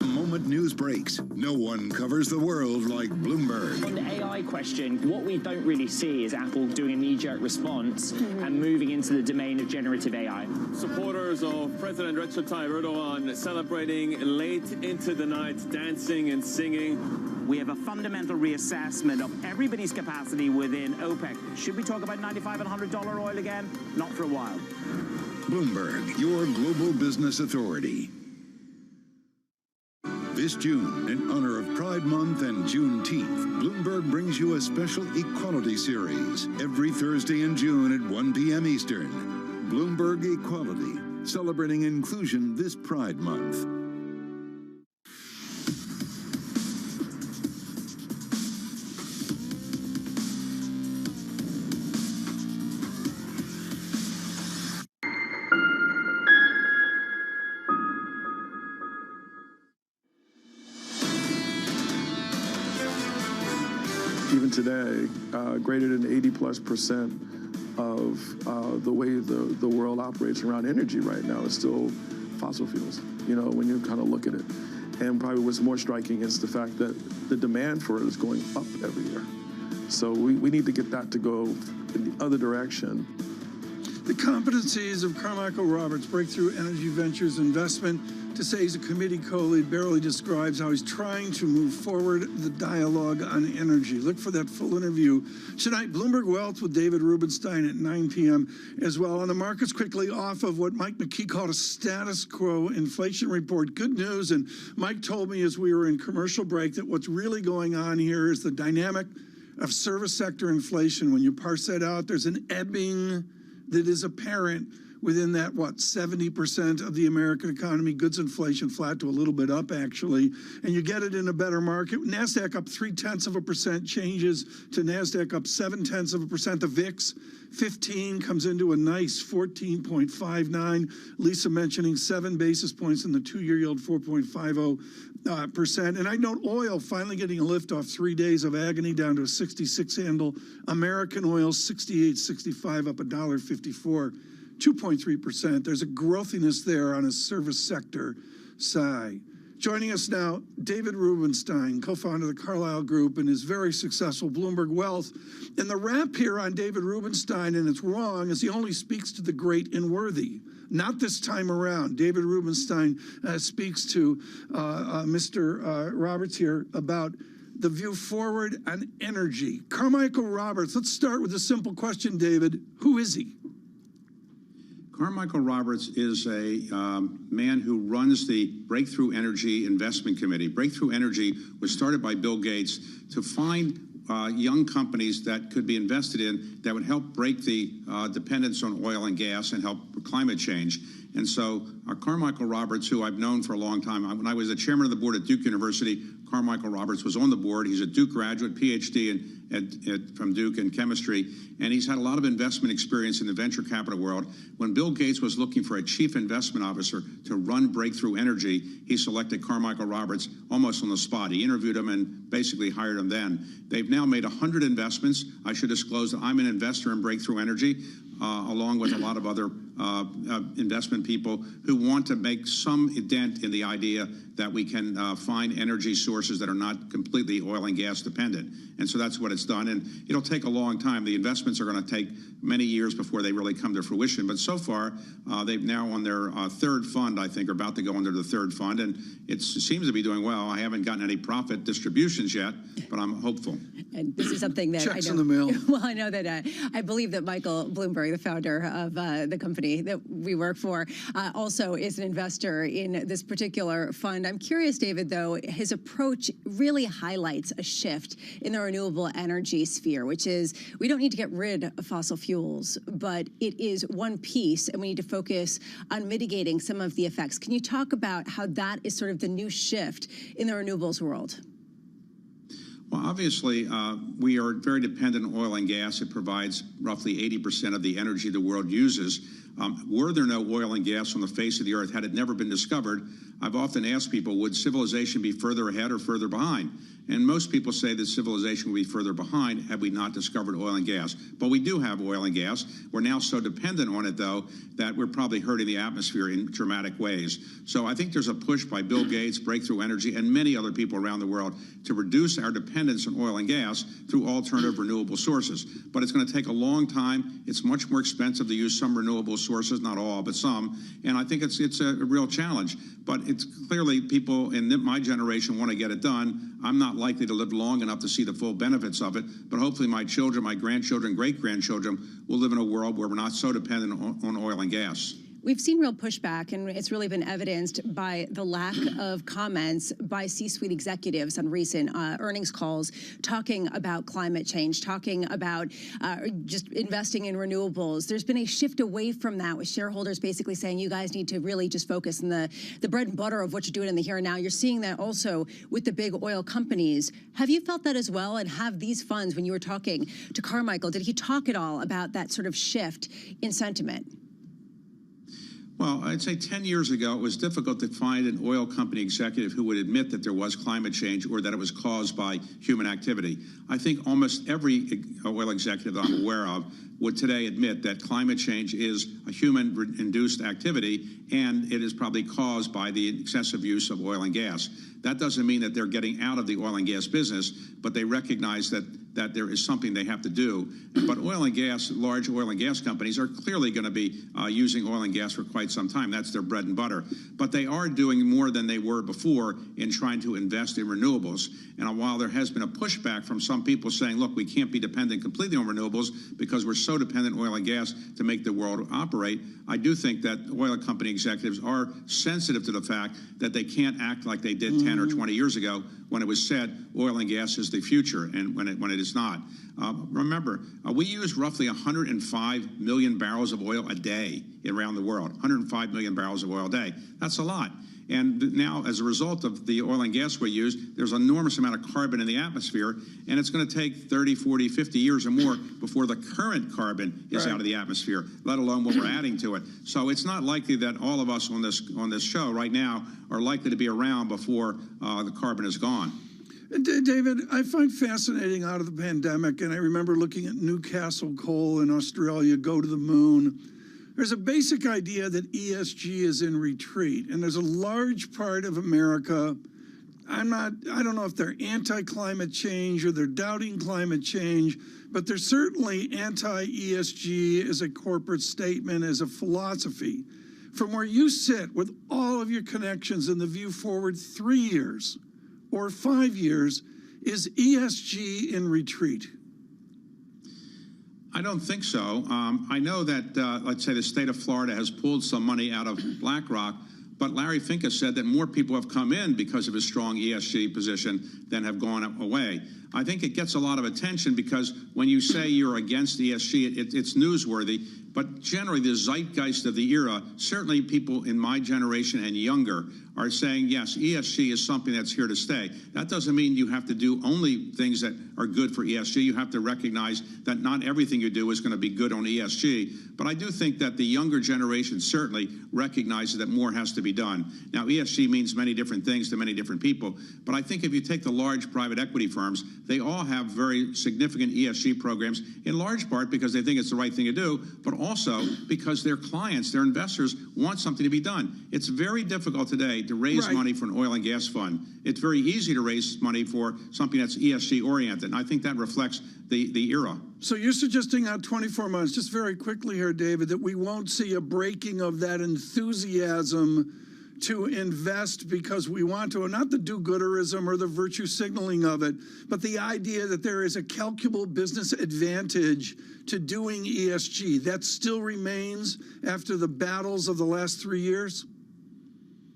The moment news breaks, no one covers the world like Bloomberg. On the AI question, what we don't really see is Apple doing a knee-jerk response and moving into the domain of generative AI. Supporters of President Recep Tayyip Erdogan celebrating late into the night, dancing and singing. We have a fundamental reassessment of everybody's capacity within OPEC. Should we talk about $95 and $100 oil again? Not for a while. Bloomberg, your global business authority. This June, in honor of Pride Month and Juneteenth, Bloomberg brings you a special equality series every Thursday in June at 1 p.m. Eastern. Bloomberg Equality, celebrating inclusion this Pride Month. Even today, greater than 80+% of the way the world operates around energy right now is still fossil fuels, when you kind of look at it. And probably what's more striking is the fact that the demand for it is going up every year. So we need to get that to go in the other direction. The competencies of Carmichael Roberts, Breakthrough Energy Ventures Investment. To say he's a committee co-lead barely describes how he's trying to move forward the dialogue on energy. Look for that full interview tonight. Bloomberg Wealth with David Rubenstein at 9 p.m. as well. On the markets, quickly off of what Mike McKee called a status quo inflation report. Good news, and Mike told me as we were in commercial break that what's really going on here is the dynamic of service sector inflation. When you parse that out, there's an ebbing that is apparent within that, 70% of the American economy, goods inflation flat to a little bit up, actually. And you get it in a better market. NASDAQ up 0.3%, changes to NASDAQ up 0.7%. The VIX, 15, comes into a nice 14.59. Lisa mentioning 7 basis points in the 2-year yield, 4.50%. And I note oil finally getting a lift off 3 days of agony down to a 66 handle. American oil, 68.65, up $1.54. 2.3%. There's a growthiness there on a service sector side. Joining us now, David Rubenstein, co-founder of the Carlyle Group and his very successful Bloomberg Wealth. And the rap here on David Rubenstein, and it's wrong, is he only speaks to the great and worthy. Not this time around. David Rubenstein speaks to Mr. Roberts here about the view forward on energy. Carmichael Roberts, let's start with a simple question, David. Who is he? Carmichael Roberts is a man who runs the Breakthrough Energy Investment Committee. Breakthrough Energy was started by Bill Gates to find young companies that could be invested in that would help break the dependence on oil and gas and help climate change. And so Carmichael Roberts, who I've known for a long time, when I was the chairman of the board at Duke University, Carmichael Roberts was on the board. He's a Duke graduate, PhD from Duke in chemistry, and he's had a lot of investment experience in the venture capital world. When Bill Gates was looking for a chief investment officer to run Breakthrough Energy, he selected Carmichael Roberts almost on the spot. He interviewed him and basically hired him then. They've now made 100 investments. I should disclose that I'm an investor in Breakthrough Energy, along with a lot of other investment people who want to make some dent in the idea that we can find energy sources that are not completely oil and gas dependent. And so that's what it's done. And it'll take a long time. The investments are going to take many years before they really come to fruition. But so far, they've now on their third fund, I think, are about to go into the third fund. And it seems to be doing well. I haven't gotten any profit distributions yet, but I'm hopeful. And this is something that Checks I know. in the mail. Well, I know that I believe that Michael Bloomberg, the founder of the company that we work for, also is an investor in this particular fund. I'm curious, David, though, his approach really highlights a shift in the renewable energy sphere, which is we don't need to get rid of fossil fuels, but it is one piece, and we need to focus on mitigating some of the effects. Can you talk about how that is sort of the new shift in the renewables world? Well, obviously, we are very dependent on oil and gas. It provides roughly 80% of the energy the world uses. Were there no oil and gas on the face of the earth, had it never been discovered, I've often asked people, would civilization be further ahead or further behind? And most people say that civilization would be further behind had we not discovered oil and gas. But we do have oil and gas. We're now so dependent on it, though, that we're probably hurting the atmosphere in dramatic ways. So I think there's a push by Bill Gates, Breakthrough Energy, and many other people around the world to reduce our dependence on oil and gas through alternative renewable sources. But it's going to take a long time. It's much more expensive to use some renewable sources, not all, but some. And I think it's a real challenge. But it's clearly people in my generation want to get it done. I'm not likely to live long enough to see the full benefits of it, but hopefully my children, my grandchildren, great-grandchildren will live in a world where we're not so dependent on oil and gas. We've seen real pushback, and it's really been evidenced by the lack of comments by C-suite executives on recent earnings calls talking about climate change, talking about just investing in renewables. There's been a shift away from that, with shareholders basically saying you guys need to really just focus on the bread and butter of what you're doing in the here and now. You're seeing that also with the big oil companies. Have you felt that as well? And have these funds, when you were talking to Carmichael, did he talk at all about that sort of shift in sentiment? Well, I'd say 10 years ago, it was difficult to find an oil company executive who would admit that there was climate change or that it was caused by human activity. I think almost every oil executive that I'm aware of would today admit that climate change is a human-induced activity, and it is probably caused by the excessive use of oil and gas. That doesn't mean that they're getting out of the oil and gas business, but they recognize that there is something they have to do. But oil and gas, large oil and gas companies are clearly going to be using oil and gas for quite some time. That's their bread and butter. But they are doing more than they were before in trying to invest in renewables. And while there has been a pushback from some people saying, look, we can't be dependent completely on renewables because we're so dependent on oil and gas to make the world operate, I do think that oil company executives are sensitive to the fact that they can't act like they did 10 or 20 years ago when it was said oil and gas is the future, and when it is not. Remember, we use roughly 105 million barrels of oil a day around the world. 105 million barrels of oil a day. That's a lot. And now, as a result of the oil and gas we use, there's an enormous amount of carbon in the atmosphere, and it's going to take 30, 40, 50 years or more before the current carbon is out of the atmosphere, let alone what we're adding to it. So it's not likely that all of us on this show right now are likely to be around before the carbon is gone. David, I find fascinating out of the pandemic, and I remember looking at Newcastle Coal in Australia go to the moon. There's a basic idea that ESG is in retreat, and there's a large part of America. I don't know if they're anti-climate change or they're doubting climate change, but they're certainly anti-ESG as a corporate statement, as a philosophy. From where you sit with all of your connections and the view forward 3 years or 5 years, is ESG in retreat? I don't think so. I know that, let's say, the state of Florida has pulled some money out of BlackRock, but Larry Fink has said that more people have come in because of his strong ESG position than have gone away. I think it gets a lot of attention because when you say you're against ESG, it's newsworthy. But generally, the zeitgeist of the era, certainly people in my generation and younger, are saying, yes, ESG is something that's here to stay. That doesn't mean you have to do only things that are good for ESG. You have to recognize that not everything you do is going to be good on ESG. But I do think that the younger generation certainly recognizes that more has to be done. Now, ESG means many different things to many different people. But I think if you take the large private equity firms, they all have very significant ESG programs, in large part because they think it's the right thing to do, but also because their clients, their investors, want something to be done. It's very difficult today to raise money for an oil and gas fund. It's very easy to raise money for something that's ESG oriented, and I think that reflects the era. So you're suggesting out 24 months, just very quickly here, David, that we won't see a breaking of that enthusiasm to invest because we want to, and not the do-gooderism or the virtue signaling of it, but the idea that there is a calculable business advantage to doing ESG. That still remains after the battles of the last 3 years?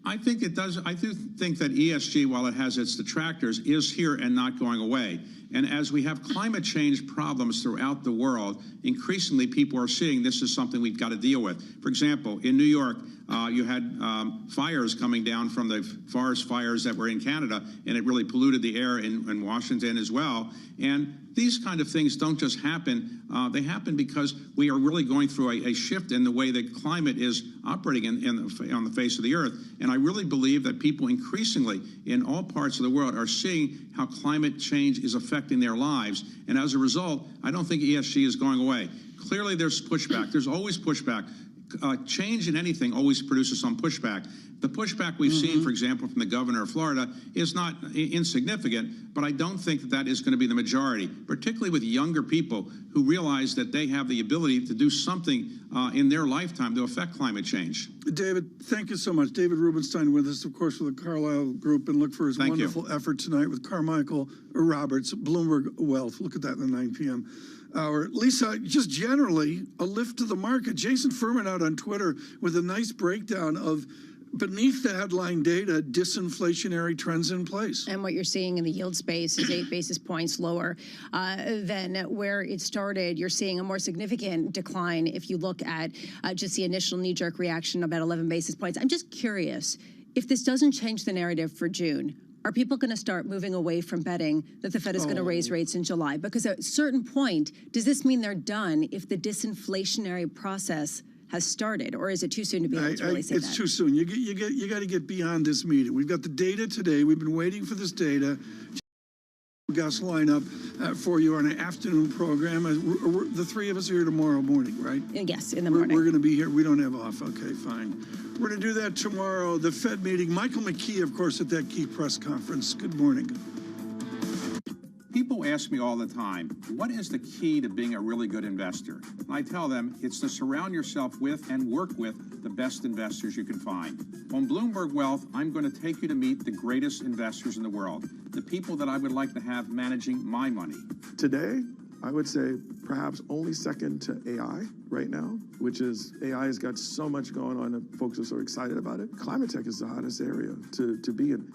I think it does. I do think that ESG, while it has its detractors, is here and not going away. And as we have climate change problems throughout the world, increasingly people are seeing this is something we've got to deal with. For example, in New York, you had fires coming down from the forest fires that were in Canada, and it really polluted the air in Washington as well. And these kind of things don't just happen. They happen because we are really going through a shift in the way that climate is operating on the face of the earth. And I really believe that people increasingly in all parts of the world are seeing how climate change is affecting their lives. And as a result, I don't think ESG is going away. Clearly, there's pushback. There's always pushback. Change in anything always produces some pushback. The pushback we've seen, for example, from the governor of Florida is not insignificant, but I don't think that that is going to be the majority, particularly with younger people who realize that they have the ability to do something in their lifetime to affect climate change. David, thank you so much. David Rubenstein with us, of course, with the Carlyle Group, and look for his wonderful effort tonight with Carmichael Roberts, Bloomberg Wealth. Look at that in the 9 p.m. hour. Lisa, just generally, a lift to the market. Jason Furman out on Twitter with a nice breakdown of beneath the headline data, disinflationary trends in place. And what you're seeing in the yield space is 8 basis points lower than where it started. You're seeing a more significant decline if you look at just the initial knee-jerk reaction, about 11 basis points. I'm just curious, if this doesn't change the narrative for June, are people going to start moving away from betting that the Fed is going to raise rates in July? Because at a certain point, does this mean they're done if the disinflationary process has started, or is it too soon to be able to really say that? It's too soon. You got to get beyond this meeting. We've got the data today. We've been waiting for this data. Guest lineup for you on an afternoon program. The three of us are here tomorrow morning, right? Yes, in the morning. We're going to be here. We don't have off. Okay, fine. We're going to do that tomorrow. The Fed meeting. Michael McKee, of course, at that key press conference. Good morning. People ask me all the time, what is the key to being a really good investor? And I tell them it's to surround yourself with and work with the best investors you can find. On Bloomberg Wealth, I'm going to take you to meet the greatest investors in the world, the people that I would like to have managing my money. Today, I would say perhaps only second to AI right now, which is AI has got so much going on and folks are so excited about it. Climate tech is the hottest area to be in.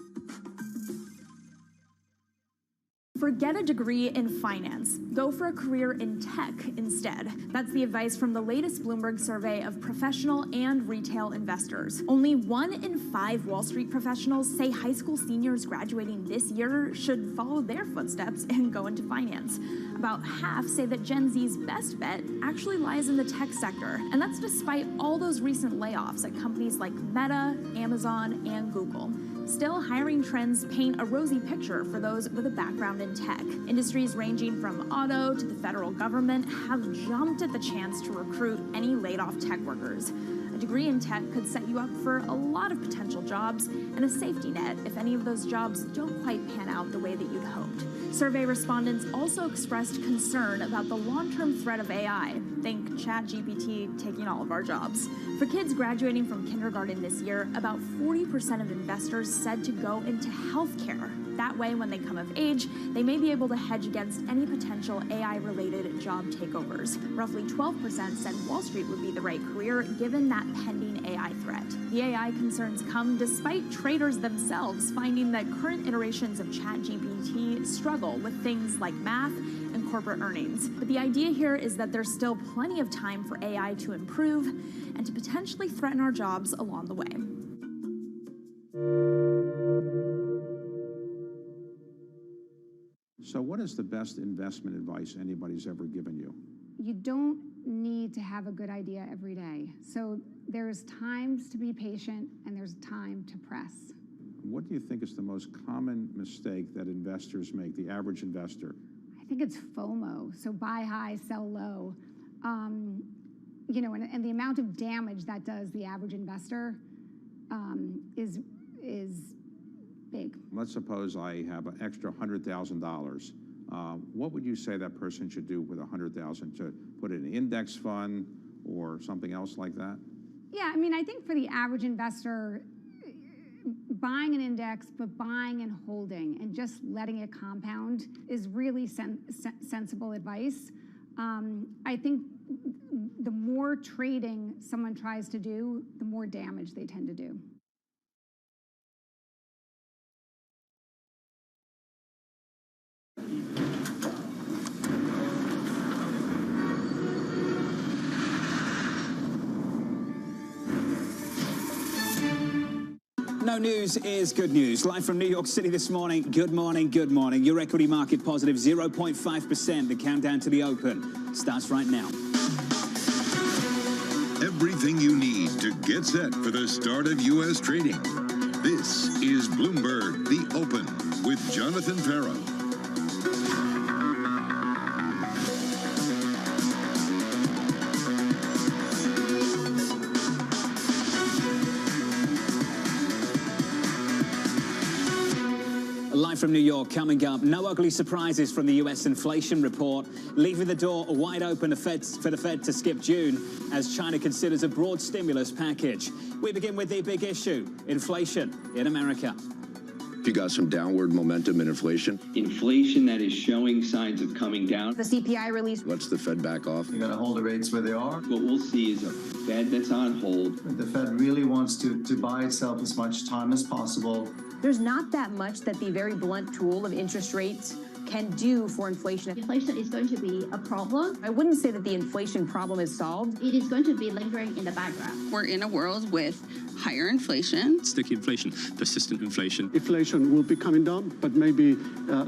Forget a degree in finance. Go for a career in tech instead. That's the advice from the latest Bloomberg survey of professional and retail investors. Only 1 in 5 Wall Street professionals say high school seniors graduating this year should follow their footsteps and go into finance. About half say that Gen Z's best bet actually lies in the tech sector, and that's despite all those recent layoffs at companies like Meta, Amazon, and Google. Still, hiring trends paint a rosy picture for those with a background in tech. Industries ranging from auto to the federal government have jumped at the chance to recruit any laid-off tech workers. A degree in tech could set you up for a lot of potential jobs and a safety net if any of those jobs don't quite pan out the way that you'd hoped. Survey respondents also expressed concern about the long-term threat of AI. Think ChatGPT taking all of our jobs. For kids graduating from kindergarten this year, about 40% of investors said to go into healthcare. That way, when they come of age, they may be able to hedge against any potential AI-related job takeovers. Roughly 12% said Wall Street would be the right career given that pending AI threat. The AI concerns come despite traders themselves finding that current iterations of ChatGPT struggle with things like math and corporate earnings. But the idea here is that there's still plenty of time for AI to improve and to potentially threaten our jobs along the way. So what is the best investment advice anybody's ever given you? You don't need to have a good idea every day. So there's times to be patient and there's time to press. What do you think is the most common mistake that investors make, the average investor? I think it's FOMO, so buy high, sell low. You know, and the amount of damage that does the average investor is big. Let's suppose I have an extra $100,000. What would you say that person should do with $100,000? To put it in an index fund or something else like that? Yeah, I mean, I think for the average investor, buying an index, but buying and holding and just letting it compound is really sensible advice. I think the more trading someone tries to do, the more damage they tend to do. No news is good news. Live from New York City this morning. Good morning, good morning. Your equity market positive 0.5%. The countdown to the open starts right now. Everything you need to get set for the start of U.S. trading. This is Bloomberg, The Open, with Jonathan Farrow. Live from New York, coming up, no ugly surprises from the U.S. inflation report, leaving the door wide open for the Fed to skip June as China considers a broad stimulus package. We begin with the big issue, inflation in America. You got some downward momentum in inflation. Inflation that is showing signs of coming down. The CPI release. Let's the Fed back off. You're going to hold the rates where they are. What we'll see is a Fed that's on hold. The Fed really wants to buy itself as much time as possible. There's not that much that the very blunt tool of interest rates can do for inflation. Inflation is going to be a problem. I wouldn't say that the inflation problem is solved. It is going to be lingering in the background. We're in a world with higher inflation. Sticky inflation, persistent inflation. Inflation will be coming down, but maybe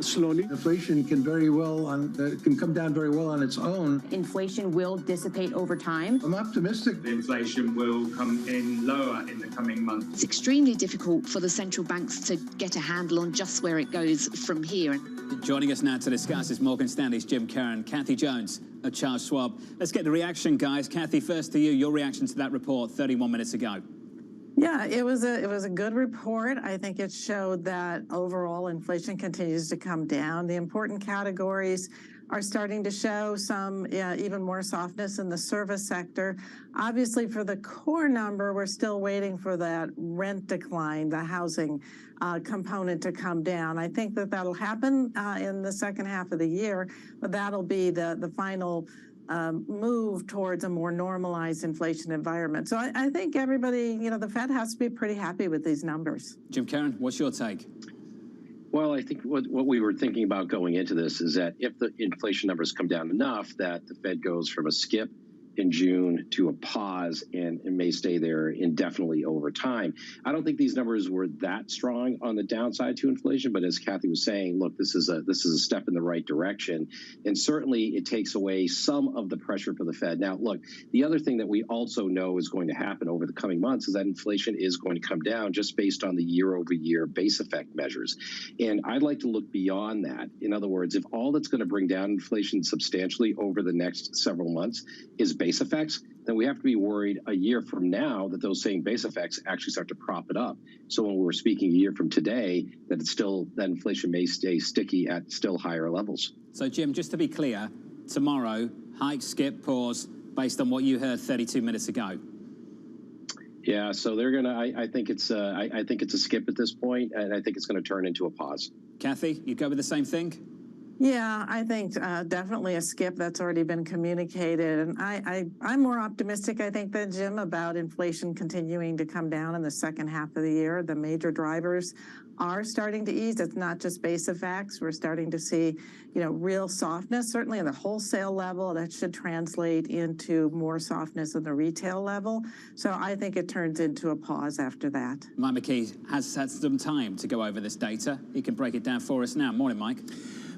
slowly. Inflation can can come down very well on its own. Inflation will dissipate over time. I'm optimistic. The inflation will come in lower in the coming months. It's extremely difficult for the central banks to get a handle on just where it goes from here. Joining us now to discuss is Morgan Stanley's Jim Kern, Kathy Jones at Charles Schwab. Let's get the reaction, guys. Kathy, first to you, your reaction to that report 31 minutes ago. Yeah, it was a good report. I think it showed that overall inflation continues to come down. The important categories are starting to show some even more softness in the service sector. Obviously, for the core number, we're still waiting for that rent decline, the housing component to come down. I think that that'll happen in the second half of the year, but that'll be the final move towards a more normalized inflation environment. So I think everybody, the Fed has to be pretty happy with these numbers. Jim Kern, what's your take? Well, I think what we were thinking about going into this is that if the inflation numbers come down enough that the Fed goes from a skip in June to a pause and may stay there indefinitely over time. I don't think these numbers were that strong on the downside to inflation, but as Kathy was saying, look, this is a step in the right direction, and certainly it takes away some of the pressure for the Fed. Now, look, the other thing that we also know is going to happen over the coming months is that inflation is going to come down just based on the year-over-year base effect measures, and I'd like to look beyond that. In other words, if all that's going to bring down inflation substantially over the next several months is base effects, then we have to be worried a year from now that those same base effects actually start to prop it up. So when we're speaking a year from today, that inflation may stay sticky at still higher levels. So Jim, just to be clear, tomorrow, hike, skip, pause, based on what you heard 32 minutes ago. Yeah, so they're gonna. I think it's a skip at this point, and I think it's going to turn into a pause. Kathy, you go with the same thing? Yeah, I think definitely a skip. That's already been communicated. And I'm more optimistic, I think, than Jim about inflation continuing to come down in the second half of the year. The major drivers are starting to ease. It's not just base effects. We're starting to see, real softness, certainly in the wholesale level. That should translate into more softness in the retail level. So I think it turns into a pause after that. Mike McKee has had some time to go over this data. He can break it down for us now. Morning, Mike.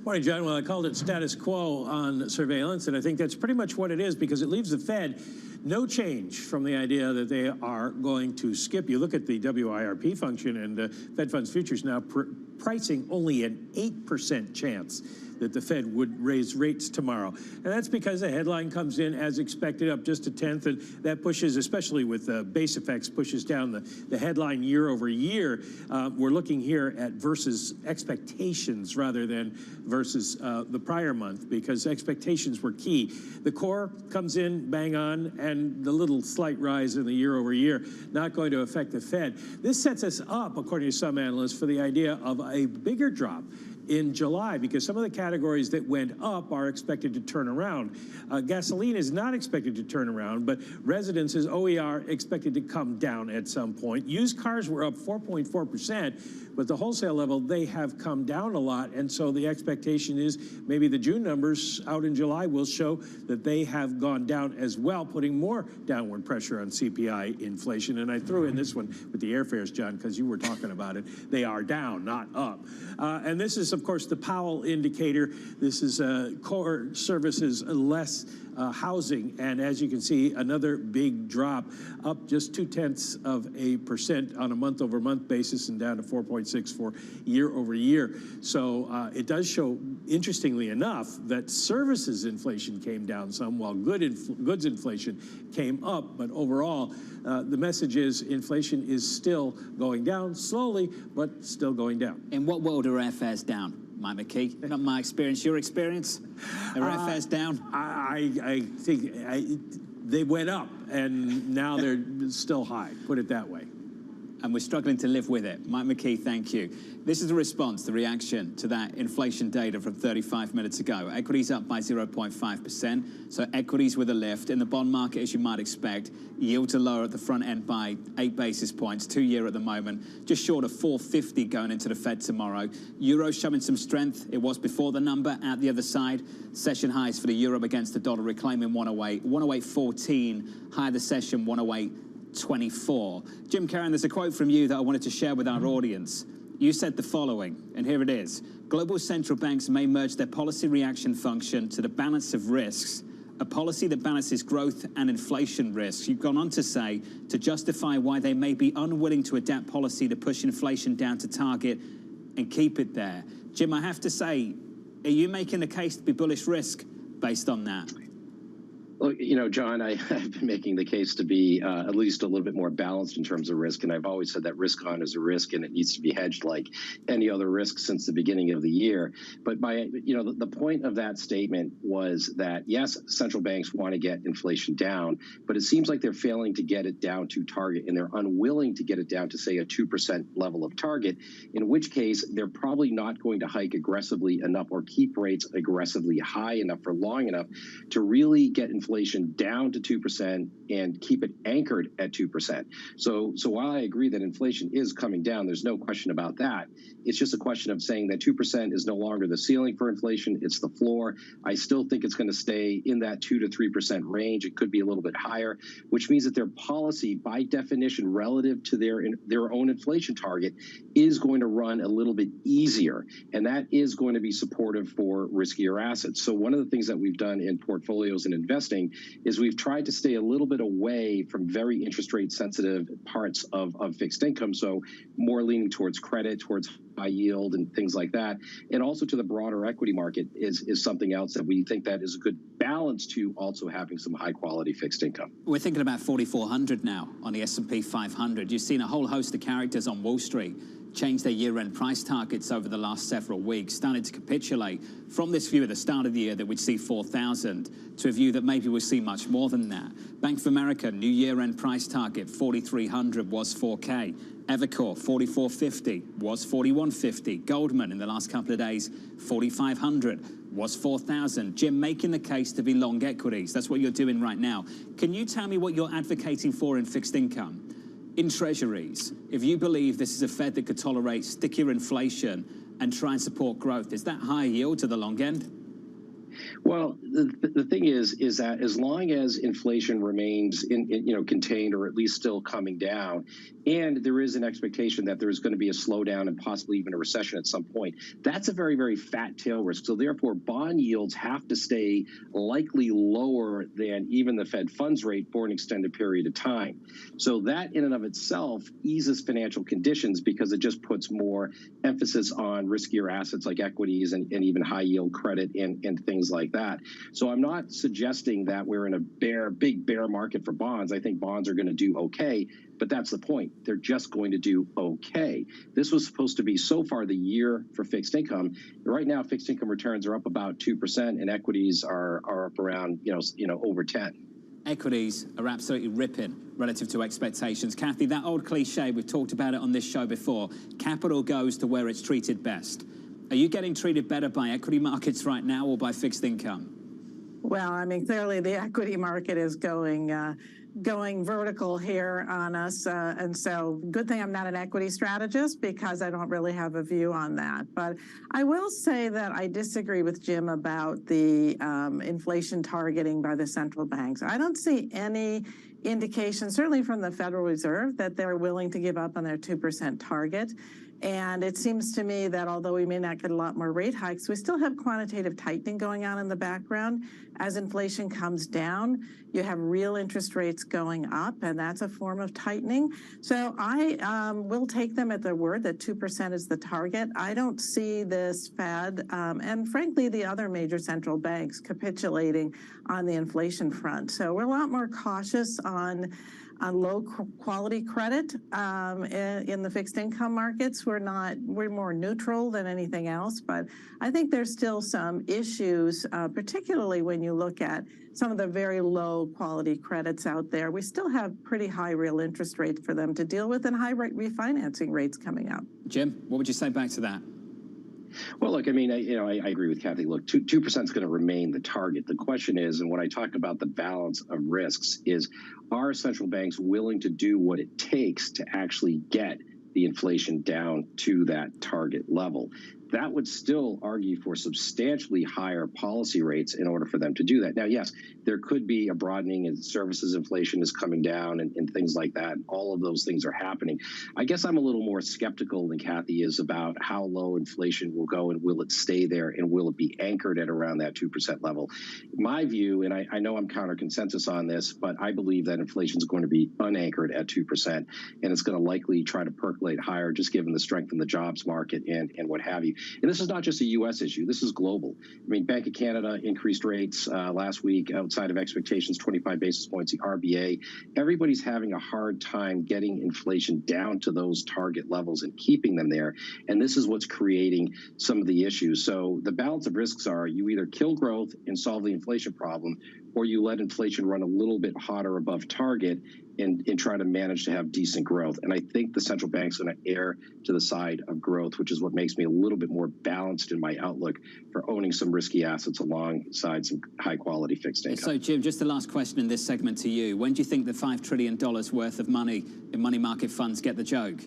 Morning, John. Well, I called it status quo on surveillance, and I think that's pretty much what it is because it leaves the Fed no change from the idea that they are going to skip. You look at the WIRP function, and Fed Funds Futures now pricing only an 8% chance that the Fed would raise rates tomorrow. And that's because the headline comes in as expected, up just a tenth, and that pushes, especially with base effects, pushes down the headline year over year. We're looking here at versus expectations rather than versus the prior month, because expectations were key. The core comes in bang on, and the little slight rise in the year over year not going to affect the Fed. This sets us up, according to some analysts, for the idea of a bigger drop in July, because some of the categories that went up are expected to turn around. Gasoline is not expected to turn around, but residences, OER, expected to come down at some point. Used cars were up 4.4%, but the wholesale level, they have come down a lot, and so the expectation is maybe the June numbers out in July will show that they have gone down as well, putting more downward pressure on CPI inflation. And I threw in this one with the airfares, John, because you were talking about it. They are down, not up. And this is, of course, the Powell indicator. This is core services, less housing, and as you can see, another big drop, up just 0.2% on a month-over-month basis and down to 4.6 for year-over-year. So it does show, interestingly enough, that services inflation came down some while goods inflation came up. But overall, the message is inflation is still going down slowly, but still going down. In what world are airfares down? Mike McKee, not my experience, your experience? Are airfares down? I think they went up, and now they're still high, put it that way. And we're struggling to live with it. Mike McKee, thank you. This is the response, the reaction to that inflation data from 35 minutes ago. Equities up by 0.5%, so equities with a lift. In the bond market, as you might expect, yields are lower at the front end by 8 basis points, 2-year at the moment, just short of 450 going into the Fed tomorrow. Euro showing some strength. It was before the number at the other side. Session highs for the euro against the dollar, reclaiming 108, 108.14, higher the session, 108.24. Jim Caron, there's a quote from you that I wanted to share with our audience. You said the following, and here it is. Global central banks may merge their policy reaction function to the balance of risks, a policy that balances growth and inflation risks. You've gone on to say, to justify why they may be unwilling to adapt policy to push inflation down to target and keep it there. Jim, I have to say, are you making a case to be bullish risk based on that? Well, John, I've been making the case to be at least a little bit more balanced in terms of risk, and I've always said that risk on is a risk, and it needs to be hedged like any other risk since the beginning of the year. But the point of that statement was that yes, central banks want to get inflation down, but it seems like they're failing to get it down to target, and they're unwilling to get it down to, say, a 2% level of target. In which case, they're probably not going to hike aggressively enough or keep rates aggressively high enough for long enough to really get inflation inflation down to 2% and keep it anchored at 2%. So while I agree that inflation is coming down, there's no question about that. It's just a question of saying that 2% is no longer the ceiling for inflation, it's the floor. I still think it's going to stay in that 2 to 3% range. It could be a little bit higher, which means that their policy, by definition, relative to their own inflation target, is going to run a little bit easier. And that is going to be supportive for riskier assets. So one of the things that we've done in portfolios and investing is we've tried to stay a little bit away from very interest rate sensitive parts of fixed income. So more leaning towards credit, towards high yield and things like that. And also to the broader equity market is something else that we think that is a good balance to also having some high quality fixed income. We're thinking about 4,400 now on the S&P 500. You've seen a whole host of characters on Wall Street change their year-end price targets over the last several weeks, started to capitulate from this view at the start of the year that we'd see 4,000 to a view that maybe we'll see much more than that. Bank of America, new year-end price target, 4,300 was 4K. Evercore, 4,450 was 4,150. Goldman, in the last couple of days, 4,500 was 4,000. Jim, making the case to be long equities. That's what you're doing right now. Can you tell me what you're advocating for in fixed income? In treasuries, if you believe this is a Fed that could tolerate stickier inflation and try and support growth, is that high yield to the long end? Well, the thing is that as long as inflation remains contained or at least still coming down, and there is an expectation that there is going to be a slowdown and possibly even a recession at some point, that's a very, very fat tail risk. So therefore, bond yields have to stay likely lower than even the Fed funds rate for an extended period of time. So that in and of itself eases financial conditions because it just puts more emphasis on riskier assets like equities and even high yield credit and things like that. So I'm not suggesting that we're in a big bear market for bonds. I think bonds are going to do okay, but that's the point. They're just going to do okay. This was supposed to be so far the year for fixed income. Right now, fixed income returns are up about 2%, and equities are up around over 10. Equities are absolutely ripping relative to expectations. Kathy, that old cliche, we've talked about it on this show before, capital goes to where it's treated best. Are you getting treated better by equity markets right now or by fixed income? Well, I mean, clearly the equity market is going vertical here on us. And so good thing I'm not an equity strategist because I don't really have a view on that. But I will say that I disagree with Jim about the inflation targeting by the central banks. I don't see any indication, certainly from the Federal Reserve, that they're willing to give up on their 2% target. And it seems to me that although we may not get a lot more rate hikes, we still have quantitative tightening going on in the background. As inflation comes down, you have real interest rates going up, and that's a form of tightening. So I will take them at their word that 2% is the target. I don't see this Fed and frankly the other major central banks capitulating on the inflation front. So we're a lot more cautious on low quality credit in the fixed income markets. We're more neutral than anything else, but I think there's still some issues, particularly when you look at some of the very low quality credits out there. We still have pretty high real interest rates for them to deal with and high rate refinancing rates coming up. Jim, what would you say back to that? Well, look, I mean, I agree with Kathy. Look, 2% is going to remain the target. The question is, and when I talk about the balance of risks, is are central banks willing to do what it takes to actually get the inflation down to that target level? That would still argue for substantially higher policy rates in order for them to do that. Now, yes, there could be a broadening and services inflation is coming down and things like that. All of those things are happening. I guess I'm a little more skeptical than Kathy is about how low inflation will go and will it stay there and will it be anchored at around that 2% level. My view, and I know I'm counter consensus on this, but I believe that inflation is going to be unanchored at 2%, and it's going to likely try to percolate higher just given the strength in the jobs market and what have you. And this is not just a U.S. issue. This is global. I mean, Bank of Canada increased rates last week outside of expectations, 25 basis points. The RBA, everybody's having a hard time getting inflation down to those target levels and keeping them there. And this is what's creating some of the issues. So the balance of risks are you either kill growth and solve the inflation problem, or you let inflation run a little bit hotter above target, in trying to manage to have decent growth. And I think the central bank's going to err to the side of growth, which is what makes me a little bit more balanced in my outlook for owning some risky assets alongside some high-quality fixed income. So, Jim, just the last question in this segment to you. When do you think the $5 trillion worth of money in money market funds get the joke?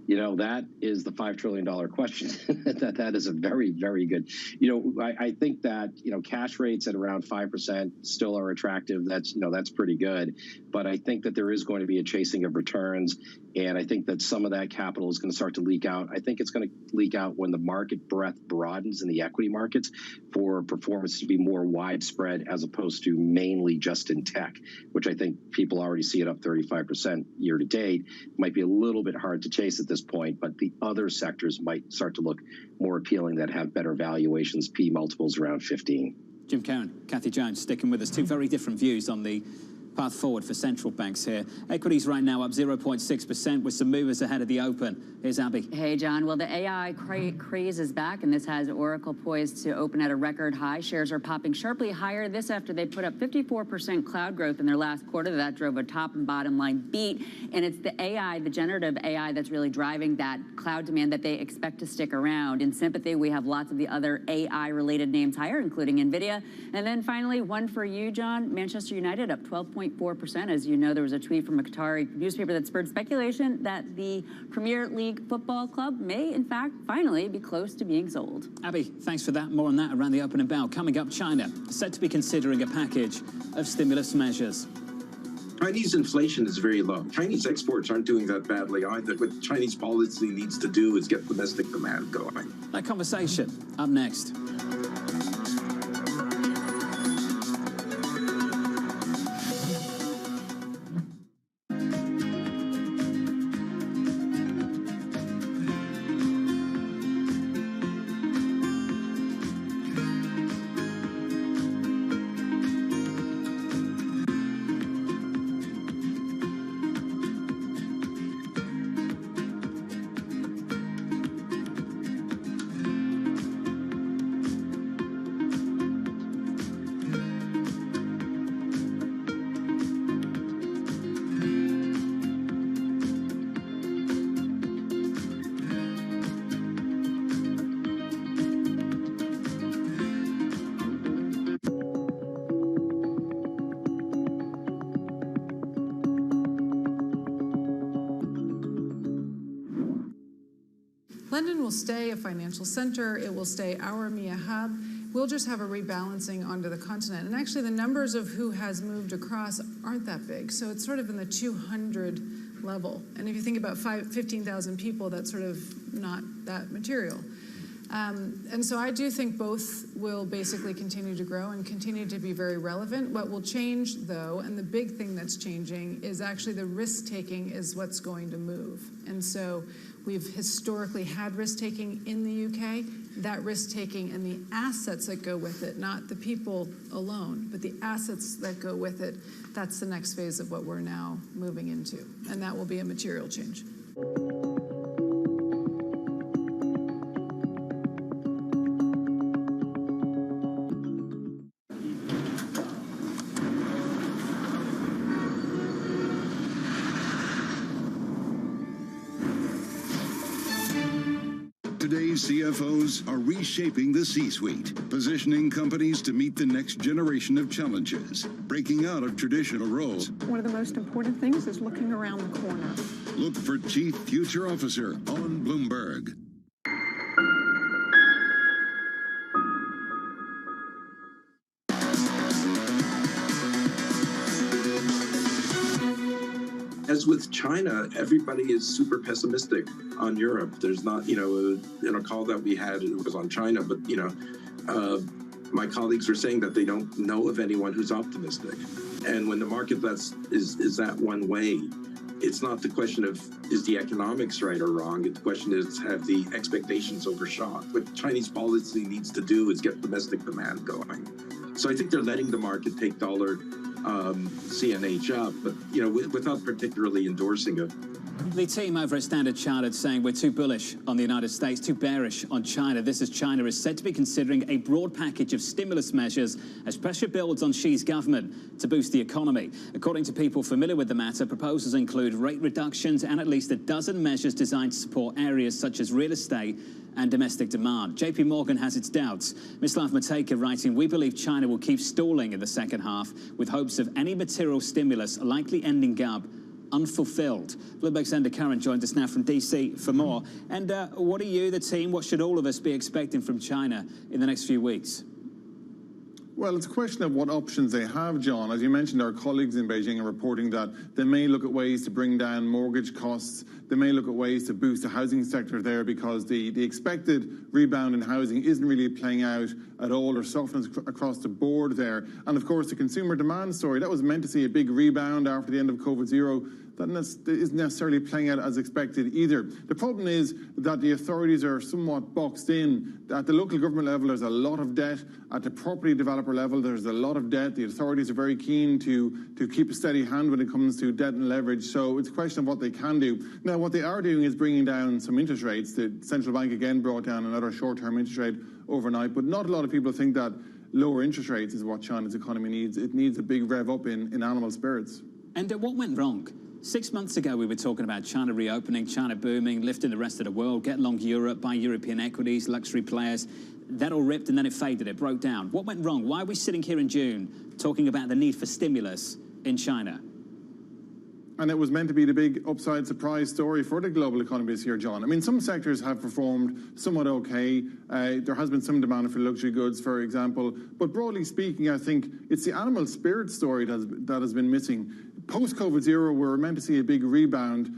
You know, that is the $5 trillion question. that is a very, very good. You know, I think that, you know, cash rates at around 5% still are attractive. That's, you know, that's pretty good. But I think that there is going to be a chasing of returns. And I think that some of that capital is going to start to leak out. I think it's going to leak out when the market breadth broadens in the equity markets for performance to be more widespread as opposed to mainly just in tech, which I think people already see it up 35% year to date. Might be a little bit hard to chase at this point, but the other sectors might start to look more appealing that have better valuations, P multiples around 15. Jim Cowan, Kathy Jones, sticking with us. Two very different views on the path forward for central banks here. Equities right now up 0.6% with some movers ahead of the open. Here's Abby. Hey, John. Well, the AI craze is back, and this has Oracle poised to open at a record high. Shares are popping sharply higher. This after they put up 54% cloud growth in their last quarter. That drove a top and bottom line beat. And it's the AI, the generative AI, that's really driving that cloud demand that they expect to stick around. In sympathy, we have lots of the other AI-related names higher, including NVIDIA. And then finally, one for you, John. Manchester United up 12.4%. As you know, there was a tweet from a Qatari newspaper that spurred speculation that the Premier League football club may, in fact, finally be close to being sold. Abby, thanks for that. More on that around the opening bell. Coming up, China, said to be considering a package of stimulus measures. Chinese inflation is very low. Chinese exports aren't doing that badly either. What Chinese policy needs to do is get domestic demand going. That conversation up next. London will stay a financial center. It will stay our EMEA hub. We'll just have a rebalancing onto the continent. And actually, the numbers of who has moved across aren't that big. So it's sort of in the 200 level. And if you think about 15,000 people, that's sort of not that material. And so I do think both will basically continue to grow and continue to be very relevant. What will change, though, and the big thing that's changing, is actually the risk-taking is what's going to move. And so we've historically had risk-taking in the UK. That risk-taking and the assets that go with it, not the people alone, but the assets that go with it, that's the next phase of what we're now moving into. And that will be a material change. Today's CFOs are reshaping the C-suite, positioning companies to meet the next generation of challenges, breaking out of traditional roles. One of the most important things is looking around the corner. Look for Chief Future Officer on Bloomberg. As with China, everybody is super pessimistic on Europe. There's not, in a call that we had, it was on China, but, my colleagues are saying that they don't know of anyone who's optimistic. And when the market is that one way, it's not the question of is the economics right or wrong. The question is, have the expectations overshot? What Chinese policy needs to do is get domestic demand going. So I think they're letting the market take dollar CNH up, but without particularly endorsing The team over at Standard Chartered saying we're too bullish on the United States, too bearish on China. This as China is said to be considering a broad package of stimulus measures as pressure builds on Xi's government to boost the economy. According to people familiar with the matter, proposals include rate reductions and at least a dozen measures designed to support areas such as real estate and domestic demand. JP Morgan has its doubts. Mislav Matejka writing, we believe China will keep stalling in the second half with hopes of any material stimulus likely ending up unfulfilled. Bloomberg's Ender Curran joins us now from DC for more. And what are you, the team, what should all of us be expecting from China in the next few weeks? Well, it's a question of what options they have, John. As you mentioned, our colleagues in Beijing are reporting that they may look at ways to bring down mortgage costs. They may look at ways to boost the housing sector there because the expected rebound in housing isn't really playing out at all or softens across the board there. And of course, the consumer demand story, that was meant to see a big rebound after the end of COVID zero. That isn't necessarily playing out as expected either. The problem is that the authorities are somewhat boxed in. At the local government level, there's a lot of debt. At the property developer level, there's a lot of debt. The authorities are very keen to keep a steady hand when it comes to debt and leverage. So it's a question of what they can do. Now, what they are doing is bringing down some interest rates. The central bank again brought down another short-term interest rate overnight. But not a lot of people think that lower interest rates is what China's economy needs. It needs a big rev up in animal spirits. And what went wrong? 6 months ago, we were talking about China reopening, China booming, lifting the rest of the world, get long Europe, buy European equities, luxury players. That all ripped and then it faded, it broke down. What went wrong? Why are we sitting here in June talking about the need for stimulus in China? And it was meant to be the big upside surprise story for the global economy this year, John. I mean, some sectors have performed somewhat okay. There has been some demand for luxury goods, for example. But broadly speaking, I think it's the animal spirit story that has been missing. Post-COVID zero, we were meant to see a big rebound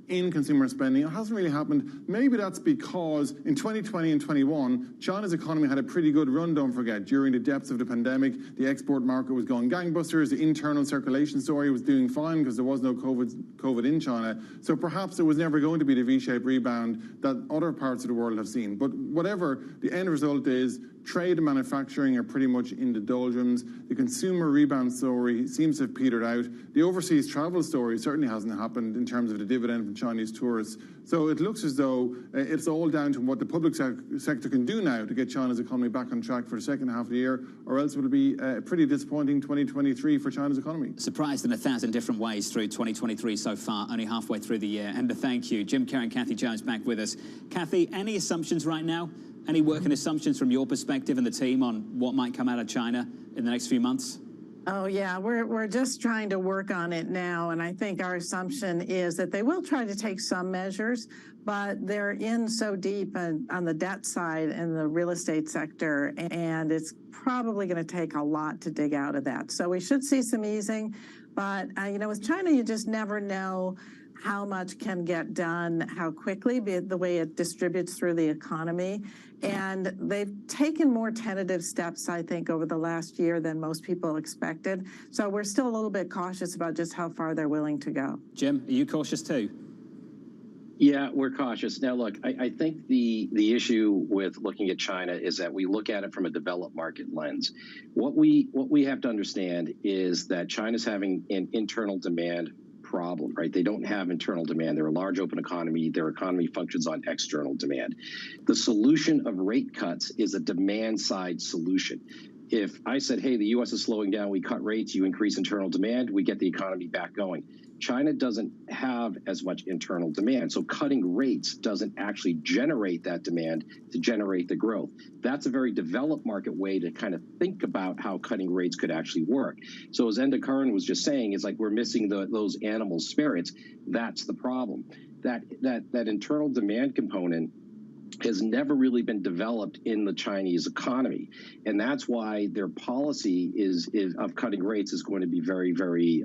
in consumer spending. It hasn't really happened. Maybe that's because in 2020 and 21, China's economy had a pretty good run, don't forget. During the depths of the pandemic, the export market was going gangbusters. The internal circulation story was doing fine because there was no COVID in China. So perhaps there was never going to be the V-shaped rebound that other parts of the world have seen. But whatever, the end result is trade and manufacturing are pretty much in the doldrums. The consumer rebound story seems to have petered out. The overseas travel story certainly hasn't happened in terms of the dividend from Chinese tourists. So it looks as though it's all down to what the public sector can do now to get China's economy back on track for the second half of the year, or else it will be a pretty disappointing 2023 for China's economy. Surprised in 1,000 different ways through 2023 so far, only halfway through the year. And thank you. Jim Kerr and Kathy Jones back with us. Kathy, any assumptions right now? Any working assumptions from your perspective and the team on what might come out of China in the next few months? Oh, yeah, we're just trying to work on it now. And I think our assumption is that they will try to take some measures, but they're in so deep on the debt side and the real estate sector, and it's probably going to take a lot to dig out of that. So we should see some easing. But, with China, you just never know how much can get done, how quickly, the way it distributes through the economy. And they've taken more tentative steps, I think, over the last year than most people expected. So we're still a little bit cautious about just how far they're willing to go. Jim, are you cautious too? Yeah, we're cautious. Now, look, I think the issue with looking at China is that we look at it from a developed market lens. What we have to understand is that China's having an internal demand problem, right? They don't have internal demand. They're a large open economy. Their economy functions on external demand. The solution of rate cuts is a demand side solution. If I said, hey, the U.S. is slowing down, we cut rates, you increase internal demand, we get the economy back going. China doesn't have as much internal demand. So cutting rates doesn't actually generate that demand to generate the growth. That's a very developed market way to kind of think about how cutting rates could actually work. So as Ender Curran was just saying, it's like we're missing those animal spirits. That's the problem. That internal demand component has never really been developed in the Chinese economy. And that's why their policy is of cutting rates is going to be very, very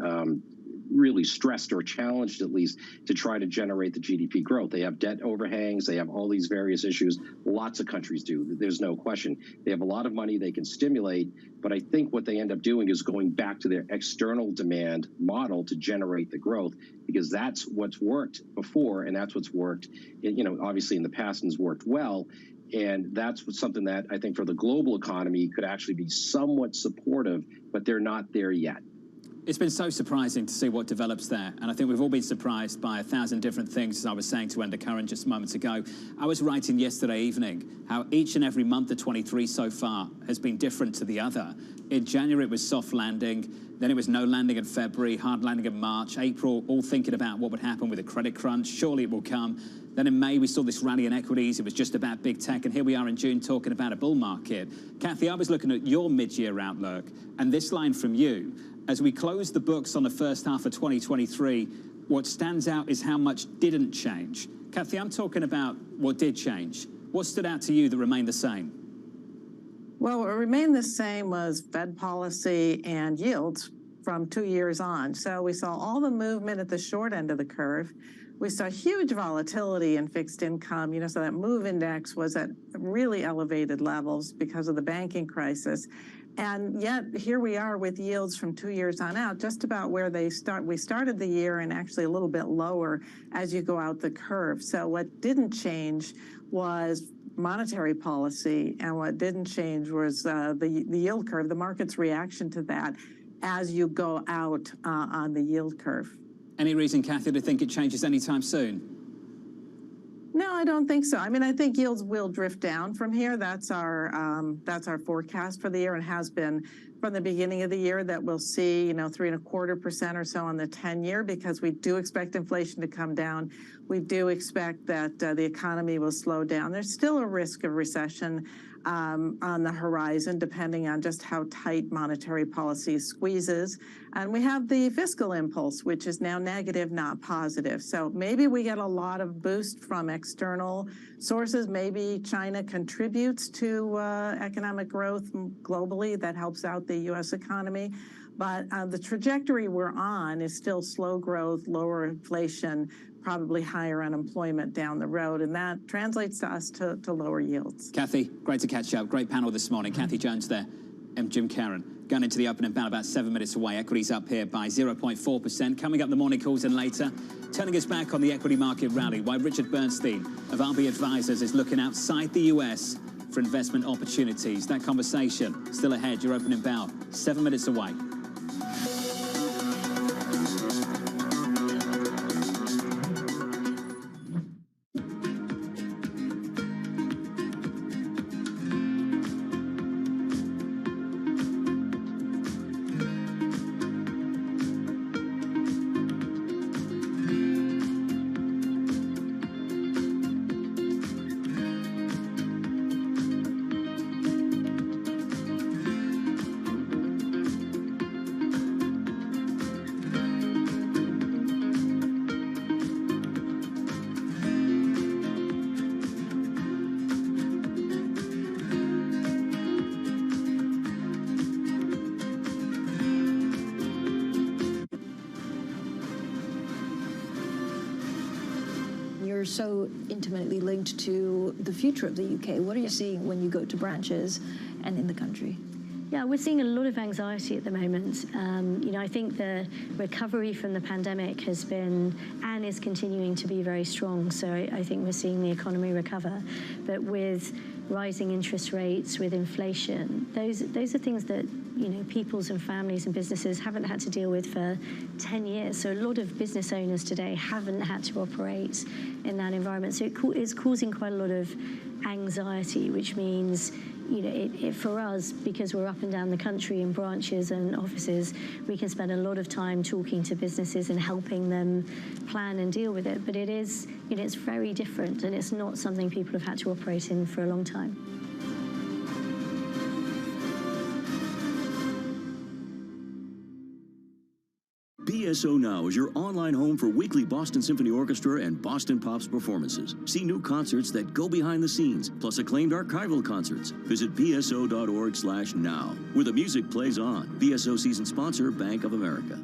really stressed or challenged, at least, to try to generate the GDP growth. They have debt overhangs. They have all these various issues. Lots of countries do. There's no question. They have a lot of money they can stimulate. But I think what they end up doing is going back to their external demand model to generate the growth, because that's what's worked before. And that's what's worked, obviously in the past and has worked well. And that's something that I think for the global economy could actually be somewhat supportive, but they're not there yet. It's been so surprising to see what develops there, and I think we've all been surprised by 1,000 different things, as I was saying to Undercurrent just moments ago. I was writing yesterday evening how each and every month of 23 so far has been different to the other. In January, it was soft landing, then it was no landing in February, hard landing in March, April, all thinking about what would happen with a credit crunch. Surely it will come. Then in May, we saw this rally in equities. It was just about big tech, and here we are in June talking about a bull market. Kathy, I was looking at your mid-year outlook, and this line from you. As we close the books on the first half of 2023, what stands out is how much didn't change. Kathy, I'm talking about what did change. What stood out to you that remained the same? Well, what remained the same was Fed policy and yields from 2 years on. So we saw all the movement at the short end of the curve. We saw huge volatility in fixed income, so that MOVE index was at really elevated levels because of the banking crisis. And yet here we are with yields from 2 years on out, just about where we started the year, and actually a little bit lower as you go out the curve. So what didn't change was monetary policy, and what didn't change was the yield curve, the market's reaction to that as you go out on the yield curve. Any reason, Kathy, to think it changes anytime soon? No, I don't think so. I mean, I think yields will drift down from here. That's our forecast for the year, and has been from the beginning of the year, that we'll see 3.25% or so on the 10-year, because we do expect inflation to come down. We do expect that the economy will slow down. There's still a risk of recession on the horizon, depending on just how tight monetary policy squeezes. And we have the fiscal impulse, which is now negative, not positive. So maybe we get a lot of boost from external sources. Maybe China contributes to economic growth globally that helps out the U.S. economy. But the trajectory we're on is still slow growth, lower inflation, probably higher unemployment down the road, and that translates to us to lower yields. Kathy, great to catch up. Great panel this morning. Kathy Jones there and Jim Caron. Going into the opening bell about 7 minutes away. Equities up here by 0.4%. Coming up the morning calls and later. Turning us back on the equity market rally, why Richard Bernstein of RB Advisors is looking outside the US for investment opportunities. That conversation still ahead. Your opening bell, 7 minutes away. So intimately linked to the future of the UK. What are you seeing when you go to branches and in the country? Yeah, we're seeing a lot of anxiety at the moment. I think the recovery from the pandemic has been and is continuing to be very strong. So I think we're seeing the economy recover. But with rising interest rates, with inflation, those are things that peoples and families and businesses haven't had to deal with for 10 years. So a lot of business owners today haven't had to operate in that environment. So it's causing quite a lot of anxiety, which means for us, because we're up and down the country in branches and offices, we can spend a lot of time talking to businesses and helping them plan and deal with it. But it is, it's very different, and it's not something people have had to operate in for a long time. BSO Now is your online home for weekly Boston Symphony Orchestra and Boston Pops performances. See new concerts that go behind the scenes, plus acclaimed archival concerts. Visit bso.org/now, where the music plays on. BSO season sponsor, Bank of America.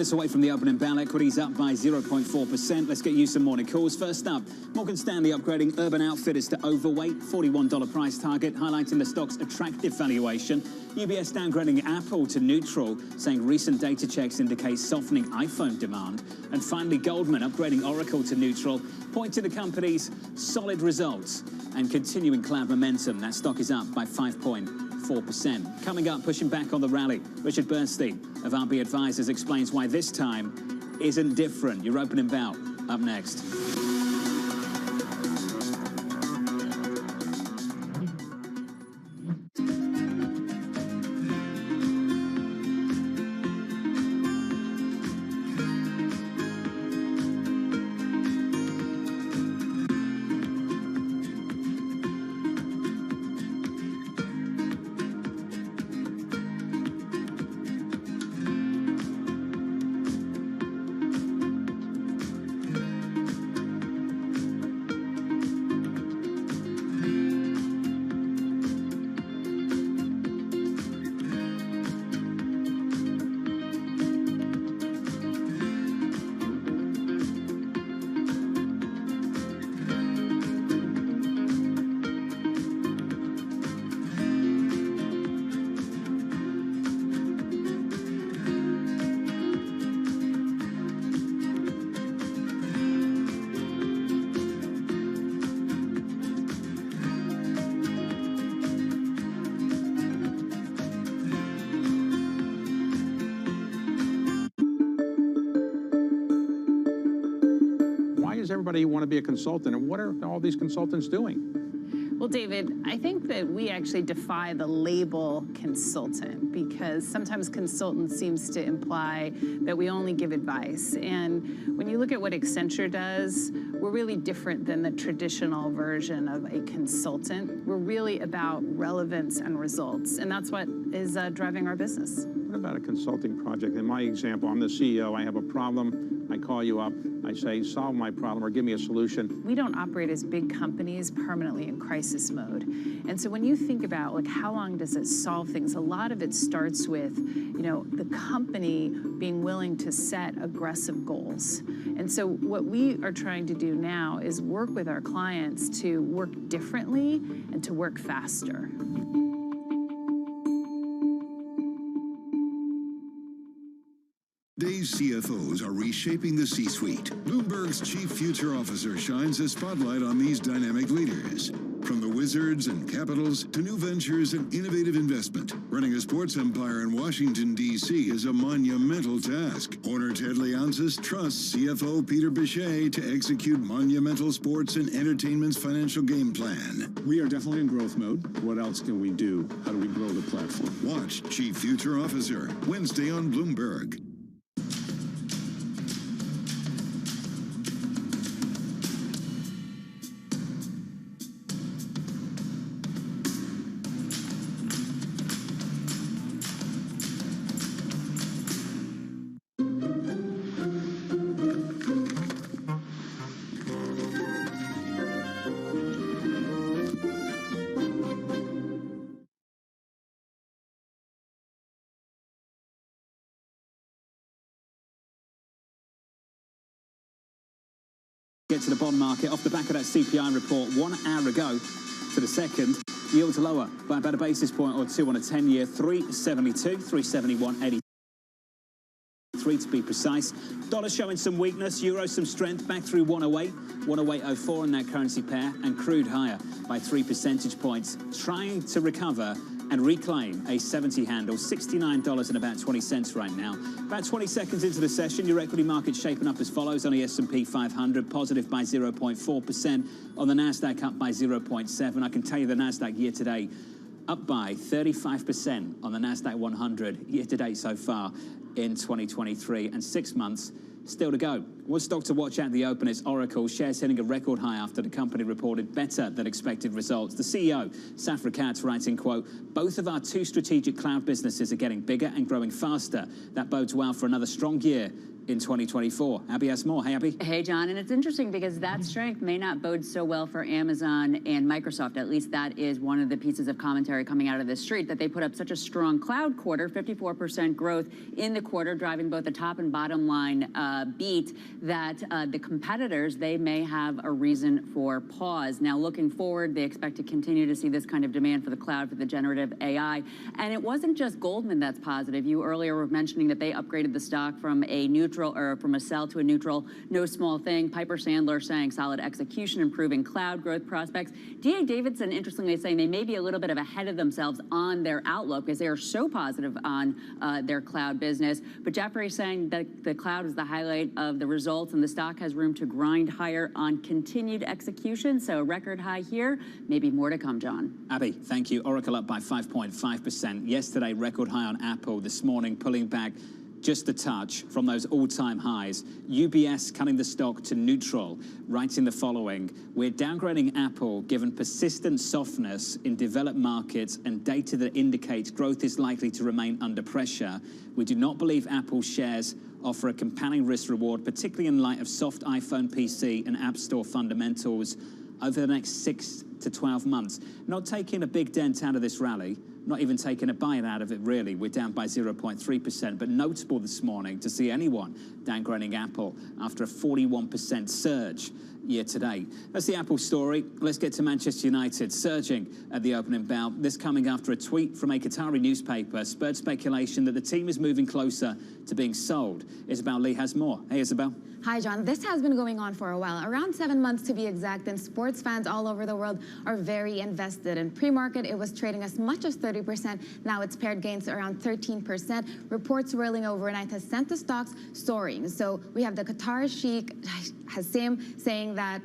minutes away from the opening bell. Equities up by 0.4%. Let's get you some morning calls. First up, Morgan Stanley upgrading Urban Outfitters to overweight, $41 price target, highlighting the stock's attractive valuation. UBS downgrading Apple to neutral, saying recent data checks indicate softening iPhone demand. And finally, Goldman upgrading Oracle to neutral, pointing to the company's solid results and continuing cloud momentum. That stock is up by 5.4%. Coming up, pushing back on the rally, Richard Bernstein of RB Advisors explains why this time isn't different. Your opening bell up next. Everybody want to be a consultant, and what are all these consultants doing? Well, David, I think that we actually defy the label consultant, because sometimes consultant seems to imply that we only give advice. And when you look at what Accenture does, we're really different than the traditional version of a consultant. We're really about relevance and results, and that's what is driving our business. What about a consulting project? In my example, I'm the CEO, I have a problem, I call you up, I say, solve my problem or give me a solution. We don't operate as big companies permanently in crisis mode. And so when you think about, like, how long does it solve things, a lot of it starts with, you know, the company being willing to set aggressive goals. And so what we are trying to do now is work with our clients to work differently and to work faster. Today's CFOs are reshaping the C-suite. Bloomberg's Chief Future Officer shines a spotlight on these dynamic leaders. From the wizards and capitals to new ventures and innovative investment, running a sports empire in Washington, D.C. is a monumental task. Owner Ted Leonsis trusts CFO Peter Bichet to execute monumental sports and entertainment's financial game plan. We are definitely in growth mode. What else can we do? How do we grow the platform? Watch Chief Future Officer, Wednesday on Bloomberg. Get to the bond market off the back of that CPI report 1 hour ago to the second. Yields lower by about a basis point or two on a 10-year, 372, 371.83 to be precise. Dollar showing some weakness, euro some strength, back through 108, 108.04 in that currency pair, and crude higher by 3 percentage points, trying to recover and reclaim a 70 handle, $69 and about 20 cents right now. About 20 seconds into the session, your equity market shaping up as follows on the S&P 500, positive by 0.4%, on the NASDAQ up by 0.7%. I can tell you the NASDAQ year to date up by 35% on the NASDAQ 100 year to date so far in 2023, and 6 months still to go. One stock to watch at the open is Oracle. Shares hitting a record high after the company reported better than expected results. The CEO, Safra Catz, writing, quote, both of our two strategic cloud businesses are getting bigger and growing faster. That bodes well for another strong year in 2024. Abby has more. Hey, Abby. Hey, John. And it's interesting because that strength may not bode so well for Amazon and Microsoft. At least that is one of the pieces of commentary coming out of the street, that they put up such a strong cloud quarter, 54% growth in the quarter, driving both the top and bottom line beat, that the competitors, they may have a reason for pause. Now, looking forward, they expect to continue to see this kind of demand for the cloud, for the generative AI. And it wasn't just Goldman that's positive. You earlier were mentioning that they upgraded the stock from a neutral or from a sell to a neutral, no small thing. Piper Sandler saying solid execution, improving cloud growth prospects. D.A. Davidson, interestingly, saying they may be a little bit of ahead of themselves on their outlook because they are so positive on their cloud business. But Jeffrey saying that the cloud is the highlight of the results and the stock has room to grind higher on continued execution. So record high here, maybe more to come, John. Abby, thank you. Oracle up by 5.5%. Yesterday, record high on Apple. This morning, pulling back just a touch from those all-time highs. UBS cutting the stock to neutral, writing the following: we're downgrading Apple given persistent softness in developed markets and data that indicates growth is likely to remain under pressure. We do not believe Apple shares offer a compelling risk-reward, particularly in light of soft iPhone, PC, and App Store fundamentals over the next 6 to 12 months. Not taking a big dent out of this rally, not even taking a bite out of it, really. We're down by 0.3%, but notable this morning to see anyone downgrading Apple after a 41% surge year to date. That's the Apple story. Let's get to Manchester United, surging at the opening bell. This coming after a tweet from a Qatari newspaper spurred speculation that the team is moving closer to being sold. Isabel Lee has more. Hey, Isabel. Hi, John. This has been going on for a while, around 7 months to be exact, and sports fans all over the world are very invested. In pre-market, it was trading as much as 30%. Now it's paired gains around 13%. Reports swirling overnight has sent the stocks soaring. So we have the Qatar Sheikh Hassim saying that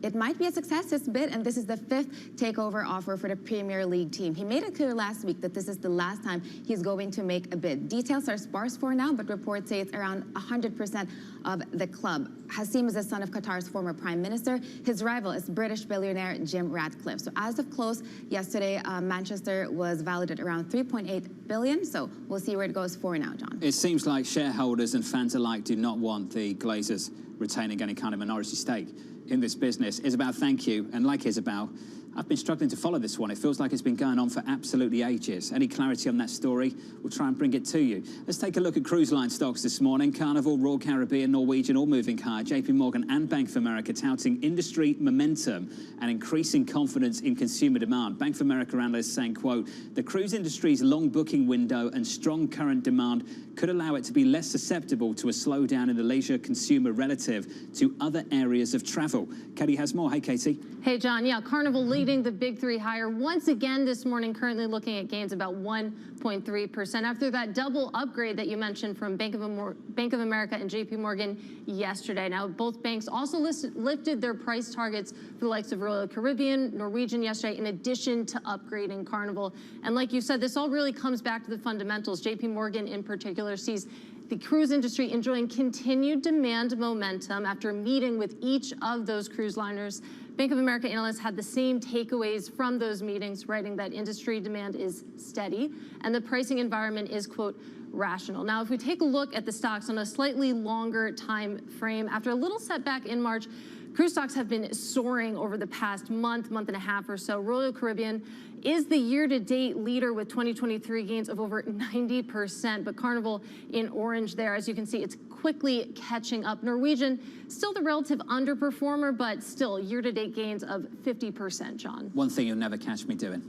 it might be a success, this bid, and this is the 5th takeover offer for the Premier League team. He made it clear last week that this is the last time he's going to make a bid. Details are sparse for now, but reports say it's around 100% of the club. Hassim is the son of Qatar's former prime minister. His rival is British billionaire Jim Ratcliffe. So as of close yesterday, Manchester was valued at around 3.8 billion. So we'll see where it goes for now, John. It seems like shareholders and fans alike do not want the Glazers retaining any kind of minority stake in this business. Isabel, thank you. And like Isabel, I've been struggling to follow this one. It feels like it's been going on for absolutely ages. Any clarity on that story? We'll try and bring it to you. Let's take a look at cruise line stocks this morning. Carnival, Royal Caribbean, Norwegian, all moving higher. JP Morgan and Bank of America touting industry momentum and increasing confidence in consumer demand. Bank of America analysts saying, quote, the cruise industry's long booking window and strong current demand could allow it to be less susceptible to a slowdown in the leisure consumer relative to other areas of travel. Katie has more. Hey, Katie. Hey, John. Yeah, Carnival leading the big three higher once again this morning, currently looking at gains about 1.3% after that double upgrade that you mentioned from Bank of America and JP Morgan yesterday. Now, both banks also lifted their price targets for the likes of Royal Caribbean, Norwegian yesterday, in addition to upgrading Carnival. And like you said, this all really comes back to the fundamentals. JP Morgan in particular sees the cruise industry enjoying continued demand momentum after meeting with each of those cruise liners. Bank of America analysts had the same takeaways from those meetings, writing that industry demand is steady and the pricing environment is, quote, rational. Now, if we take a look at the stocks on a slightly longer time frame, after a little setback in March, cruise stocks have been soaring over the past month and a half or so. Royal Caribbean is the year-to-date leader with 2023 gains of over 90%, but Carnival in orange there, as you can see, it's quickly catching up. Norwegian, still the relative underperformer, but still year-to-date gains of 50%, John. One thing you'll never catch me doing.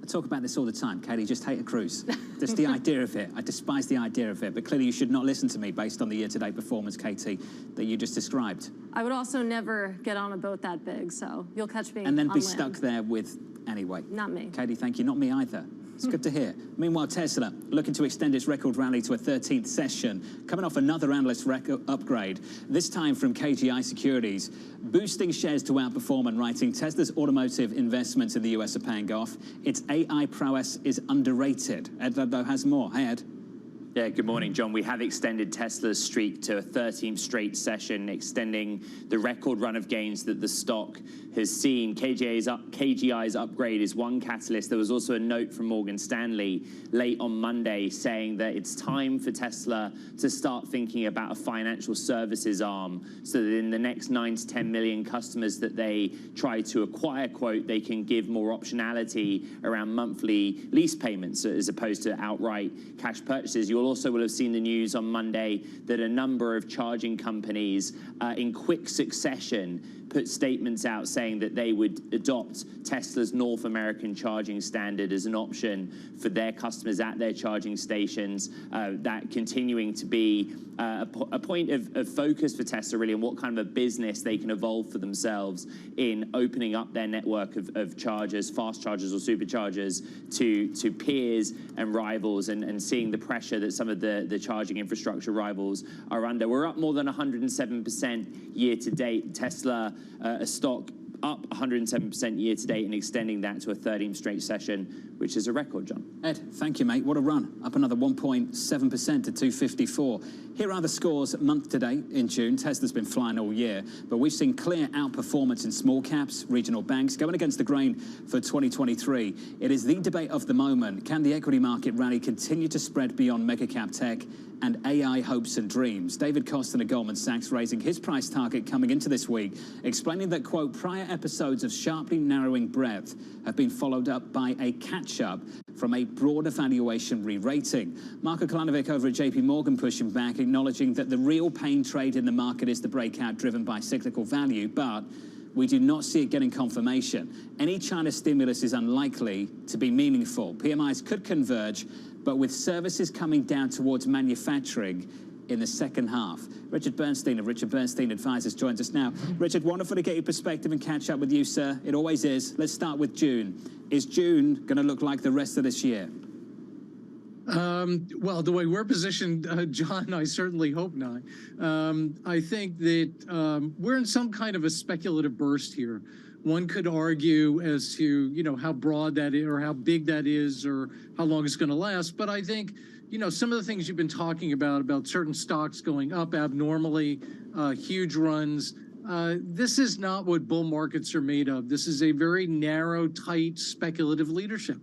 I talk about this all the time, Katie, just hate a cruise. Just the idea of it. I despise the idea of it, but clearly you should not listen to me based on the year-to-date performance, Katie, that you just described. I would also never get on a boat that big, so you'll catch me and then on be land. stuck there with, anyway. Not me. Katie, thank you. Not me either. It's good to hear. Meanwhile, Tesla looking to extend its record rally to a 13th session, coming off another analyst upgrade, this time from KGI Securities, boosting shares to outperform and writing Tesla's automotive investments in the US are paying off. Its AI prowess is underrated. Ed Ludlow has more. Hey, Ed. Yeah, good morning, John. We have extended Tesla's streak to a 13th straight session, extending the record run of gains that the stock has seen. KGI's upgrade is one catalyst. There was also a note from Morgan Stanley late on Monday saying that it's time for Tesla to start thinking about a financial services arm so that in the next 9 to 10 million customers that they try to acquire, quote, they can give more optionality around monthly lease payments as opposed to outright cash purchases. You also will have seen the news on Monday that a number of charging companies in quick succession put statements out saying that they would adopt Tesla's North American charging standard as an option for their customers at their charging stations, that continuing to be a point of focus for Tesla, really, and what kind of a business they can evolve for themselves in opening up their network of chargers, fast chargers or superchargers, to peers and rivals, and seeing the pressure that some of the charging infrastructure rivals are under. We're up more than 107% year to date. Tesla, a stock up 107% year to date and extending that to a 13th straight session, which is a record, John. Ed, thank you, mate. What a run. Up another 1.7% to 254. Here are the scores month to date in June. Tesla's been flying all year, but we've seen clear outperformance in small caps, regional banks, going against the grain for 2023. It is the debate of the moment. Can the equity market rally continue to spread beyond mega cap tech and AI hopes and dreams? David Costin of Goldman Sachs raising his price target coming into this week, explaining that, quote, prior episodes of sharply narrowing breadth have been followed up by a catch-up from a broader valuation re-rating. Marko Kolanovic over at JP Morgan pushing back, acknowledging that the real pain trade in the market is the breakout driven by cyclical value, but we do not see it getting confirmation. Any China stimulus is unlikely to be meaningful. PMIs could converge, but with services coming down towards manufacturing in the second half. Richard Bernstein of Richard Bernstein Advisors joins us now. Richard, wonderful to get your perspective and catch up with you, sir. It always is. Let's start with June. Is June going to look like the rest of this year? Well, the way we're positioned, John, I certainly hope not. I think that we're in some kind of a speculative burst here. One could argue as to, how broad that is or how big that is or how long it's going to last. But I think, some of the things you've been talking about certain stocks going up abnormally, huge runs, this is not what bull markets are made of. This is a very narrow, tight, speculative leadership.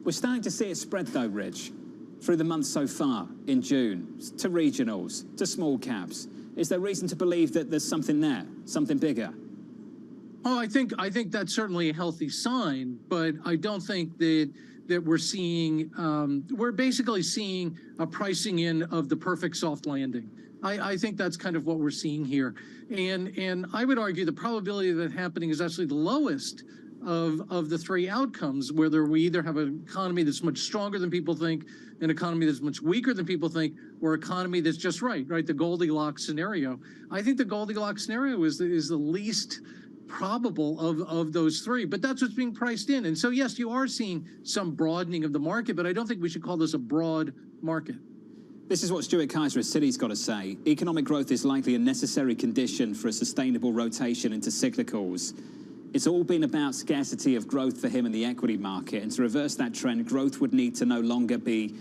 We're starting to see it spread, though, Rich, through the month so far in June, to regionals, to small caps. Is there reason to believe that there's something there, something bigger? Oh, I think that's certainly a healthy sign, but I don't think that we're seeing, we're basically seeing a pricing in of the perfect soft landing. I think that's kind of what we're seeing here. And I would argue the probability of that happening is actually the lowest of the three outcomes, whether we either have an economy that's much stronger than people think, an economy that's much weaker than people think, or an economy that's just right, the Goldilocks scenario. I think the Goldilocks scenario is the least probable of those three, but that's what's being priced in. And so, yes, you are seeing some broadening of the market, but I don't think we should call this a broad market. This is what Stuart Kaiser of Citi's got to say. Economic growth is likely a necessary condition for a sustainable rotation into cyclicals. It's all been about scarcity of growth for him in the equity market, and to reverse that trend, growth would need to no longer be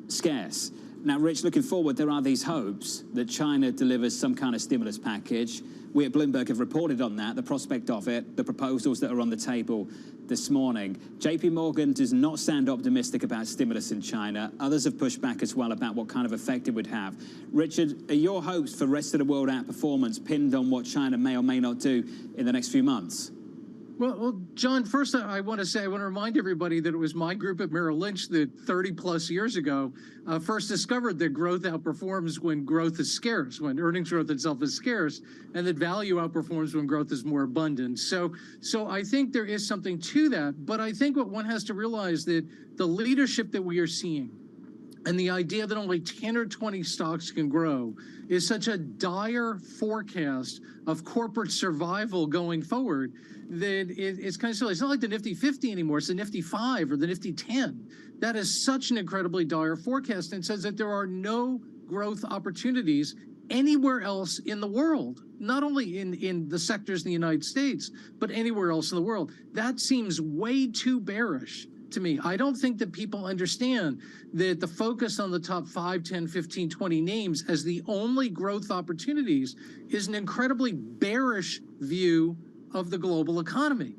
scarce. Now, Rich, looking forward, there are these hopes that China delivers some kind of stimulus package. We at Bloomberg have reported on that, the prospect of it, the proposals that are on the table this morning. JP Morgan does not sound optimistic about stimulus in China. Others have pushed back as well about what kind of effect it would have. Richard, are your hopes for rest of the world outperformance pinned on what China may or may not do in the next few months? Well, John, first I want to remind everybody that it was my group at Merrill Lynch that 30 plus years ago first discovered that growth outperforms when growth is scarce, when earnings growth itself is scarce, and that value outperforms when growth is more abundant. So I think there is something to that, but I think what one has to realize that the leadership that we are seeing and the idea that only 10 or 20 stocks can grow is such a dire forecast of corporate survival going forward that it's kind of silly. It's not like the Nifty 50 anymore. It's the Nifty 5 or the Nifty 10. That is such an incredibly dire forecast and says that there are no growth opportunities anywhere else in the world, not only in the sectors in the United States, but anywhere else in the world. That seems way too bearish to me. I don't think that people understand that the focus on the top 5, 10, 15, 20 names as the only growth opportunities is an incredibly bearish view of the global economy.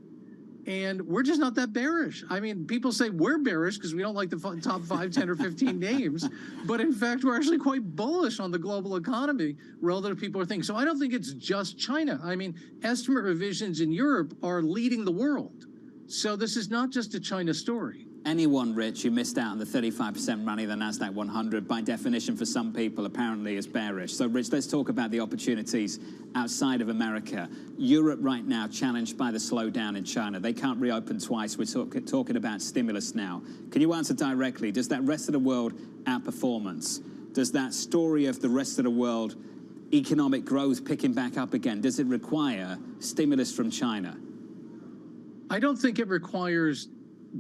And we're just not that bearish. I mean, people say we're bearish because we don't like the top 5, 10, or 15 names. But in fact, we're actually quite bullish on the global economy relative to people are thinking. So I don't think it's just China. I mean, estimate revisions in Europe are leading the world. So this is not just a China story. Anyone, Rich, who missed out on the 35% rally of the NASDAQ 100, by definition for some people, apparently is bearish. So, Rich, let's talk about the opportunities outside of America. Europe right now challenged by the slowdown in China. They can't reopen twice. We're talking about stimulus now. Can you answer directly, does that rest of the world outperformance, does that story of the rest of the world economic growth picking back up again, does it require stimulus from China? I don't think it requires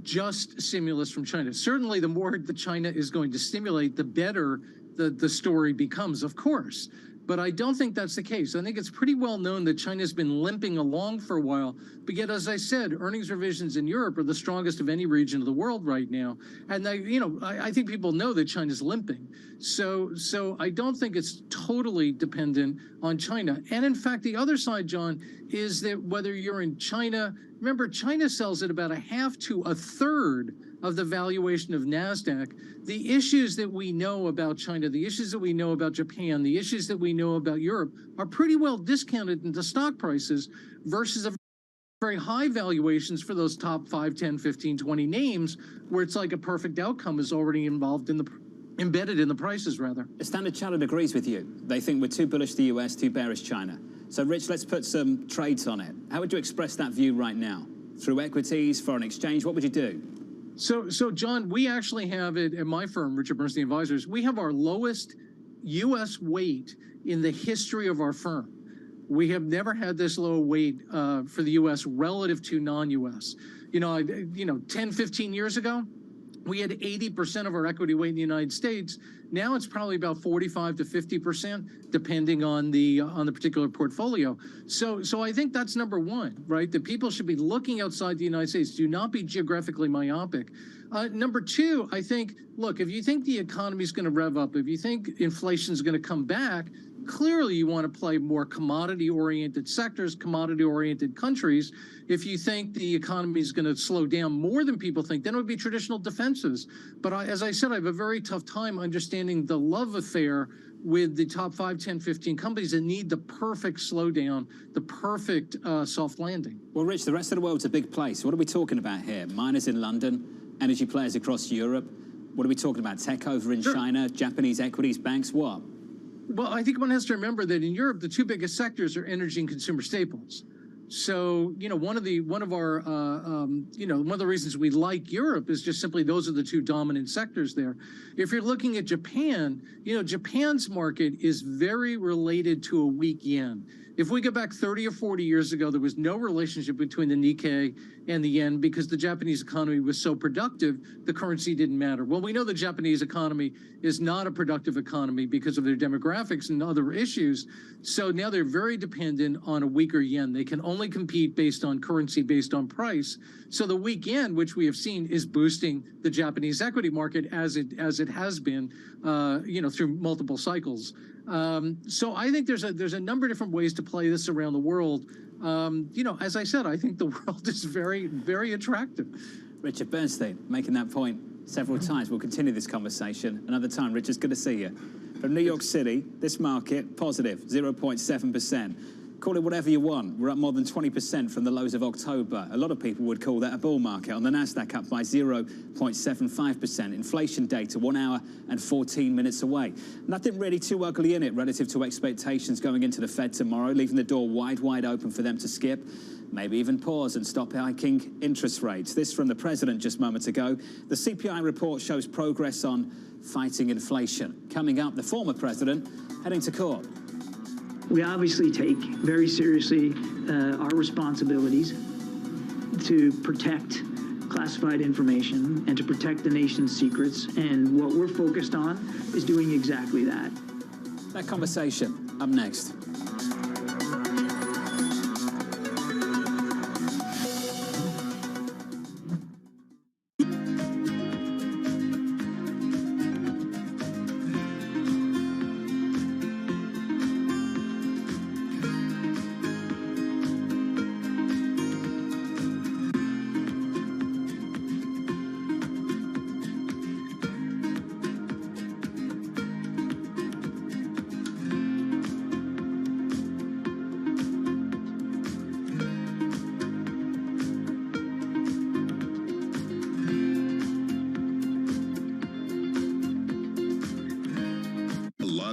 just stimulus from China. Certainly, the more that China is going to stimulate, the better the story becomes, of course. But I don't think that's the case. I think it's pretty well known that China's been limping along for a while. But yet, as I said, earnings revisions in Europe are the strongest of any region of the world right now. And I think people know that China's limping. So I don't think it's totally dependent on China. And in fact, the other side, John, is that whether you're in China, remember, China sells at about a half to a third of the valuation of NASDAQ. The issues that we know about China, the issues that we know about Japan, the issues that we know about Europe are pretty well discounted into stock prices versus a very high valuations for those top 5, 10, 15, 20 names where it's like a perfect outcome is already embedded in the prices, rather. Standard Chartered agrees with you. They think we're too bullish the US, too bearish China. So, Rich, let's put some trades on it. How would you express that view right now? Through equities, foreign exchange, what would you do? So John, we actually have it at my firm, Richard Bernstein Advisors. We have our lowest U.S. weight in the history of our firm. We have never had this low weight for the U.S. relative to non-U.S. 10, 15 years ago, we had 80% of our equity weight in the United States. Now it's probably about 45 to 50%, depending on the particular portfolio. So I think that's number one, right? That people should be looking outside the United States. Do not be geographically myopic. Number two, I think, look, if you think the economy is going to rev up, if you think inflation is going to come back, clearly you want to play more commodity-oriented sectors, commodity-oriented countries. If you think the economy is going to slow down more than people think, then it would be traditional defenses. But as I said, I have a very tough time understanding the love affair with the top 5, 10, 15 companies that need the perfect slowdown, the perfect soft landing. Well, Rich, the rest of the world's a big place. What are we talking about here? Miners in London, energy players across Europe. What are we talking about? Tech over in China, Japanese equities, banks, what? Well, I think one has to remember that in Europe, the two biggest sectors are energy and consumer staples. So, one of the reasons we like Europe is just simply those are the two dominant sectors there. If you're looking at Japan, Japan's market is very related to a weak yen. If we go back 30 or 40 years ago, there was no relationship between the Nikkei and the yen because the Japanese economy was so productive, the currency didn't matter. Well, we know the Japanese economy is not a productive economy because of their demographics and other issues. So now they're very dependent on a weaker yen. They can only compete based on currency, based on price. So the weak yen, which we have seen, is boosting the Japanese equity market as it has been, through multiple cycles. So I think there's a number of different ways to play this around the world. As I said, I think the world is very, very attractive. Richard Bernstein, making that point several times. We'll continue this conversation another time. Richard, it's good to see you. From New York City, this market, positive, 0.7%. Call it whatever you want. We're up more than 20% from the lows of October. A lot of people would call that a bull market. On the NASDAQ, up by 0.75%. Inflation data, 1 hour and 14 minutes away. Nothing really too ugly in it relative to expectations going into the Fed tomorrow, leaving the door wide open for them to skip, maybe even pause and stop hiking interest rates. This from the president just moments ago. The CPI report shows progress on fighting inflation. Coming up, the former president heading to court. We obviously take very seriously our responsibilities to protect classified information and to protect the nation's secrets. And what we're focused on is doing exactly that. That conversation up next.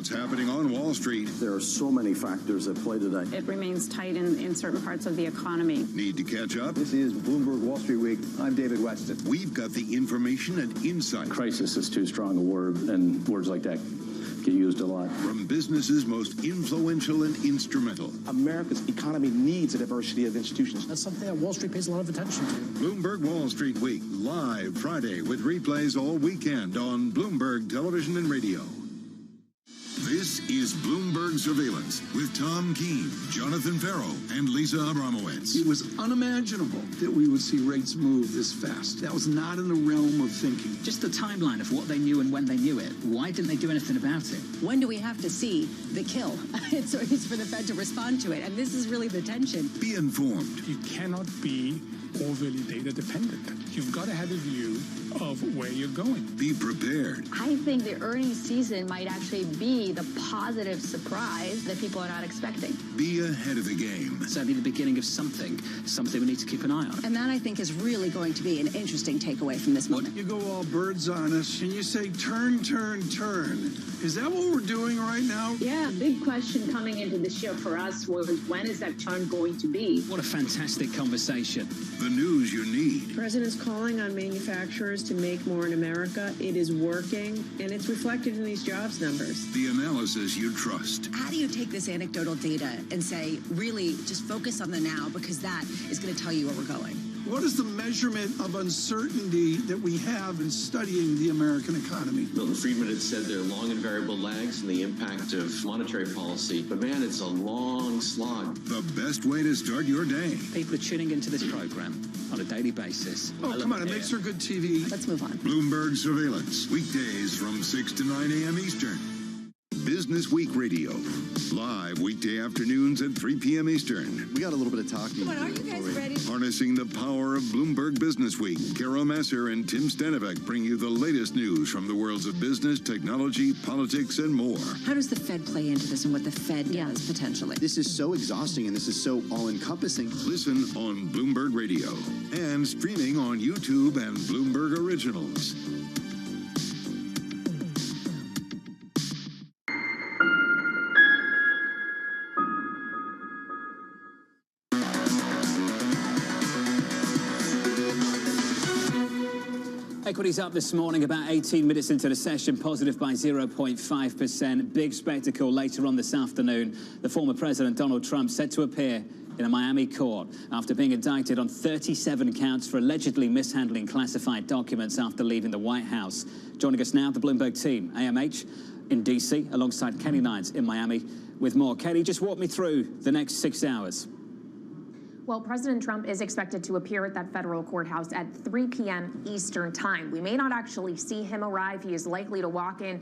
what's happening on Wall Street. There are so many factors at play today. It remains tight in certain parts of the economy. Need to catch up? This is Bloomberg Wall Street Week. I'm David Weston. We've got the information and insight. Crisis is too strong a word, and words like that get used a lot. From business's most influential and instrumental. America's economy needs a diversity of institutions. That's something that Wall Street pays a lot of attention to. Bloomberg Wall Street Week, live Friday with replays all weekend on Bloomberg Television and Radio. This is Bloomberg Surveillance with Tom Keene, Jonathan Farrow, and Lisa Abramowitz. It was unimaginable that we would see rates move this fast. That was not in the realm of thinking. Just the timeline of what they knew and when they knew it. Why didn't they do anything about it? When do we have to see the kill? It's for the Fed to respond to it. And this is really the tension. Be informed. You cannot be overly data dependent. You've got to have a view of where you're going. Be prepared. I think the earnings season might actually be the positive surprise that people are not expecting. Be ahead of the game. Certainly the beginning of something we need to keep an eye on. And that, I think, is really going to be an interesting takeaway from this moment. You go all birds on us and you say, turn, turn, turn. Is that what we're doing right now? Yeah, big question coming into this year for us was, when is that turn going to be? What a fantastic conversation. The news you need. The president's calling on manufacturers to make more in America. It is working, and it's reflected in these jobs numbers. The analysis you trust. How do you take this anecdotal data and say, really, just focus on the now, because that is going to tell you where we're going? What is the measurement of uncertainty that we have in studying the American economy? Milton Friedman had said there are long and variable lags in the impact of monetary policy. But man, it's a long slog. The best way to start your day. People are tuning into this program on a daily basis. Oh, come on, it makes for good TV. Let's move on. Bloomberg Surveillance, weekdays from 6 to 9 a.m. Eastern. Business Week Radio, live weekday afternoons at 3 p.m. Eastern. We got a little bit of talking. Come on, are you guys ready? Harnessing the power of Bloomberg Business Week, Carol Messer and Tim Stenivek bring you the latest news from the worlds of business, technology, politics, and more. How does the Fed play into this and what the Fed does potentially? This is so exhausting and this is so all-encompassing. Listen on Bloomberg Radio and streaming on YouTube and Bloomberg Originals. Equities up this morning, about 18 minutes into the session, positive by 0.5%. Big spectacle later on this afternoon. The former President Donald Trump set to appear in a Miami court after being indicted on 37 counts for allegedly mishandling classified documents after leaving the White House. Joining us now, the Bloomberg team, AMH in D.C., alongside Kenny Nines in Miami with more. Kenny, just walk me through the next 6 hours. Well, President Trump is expected to appear at that federal courthouse at 3 p.m. Eastern time. We may not actually see him arrive. He is likely to walk in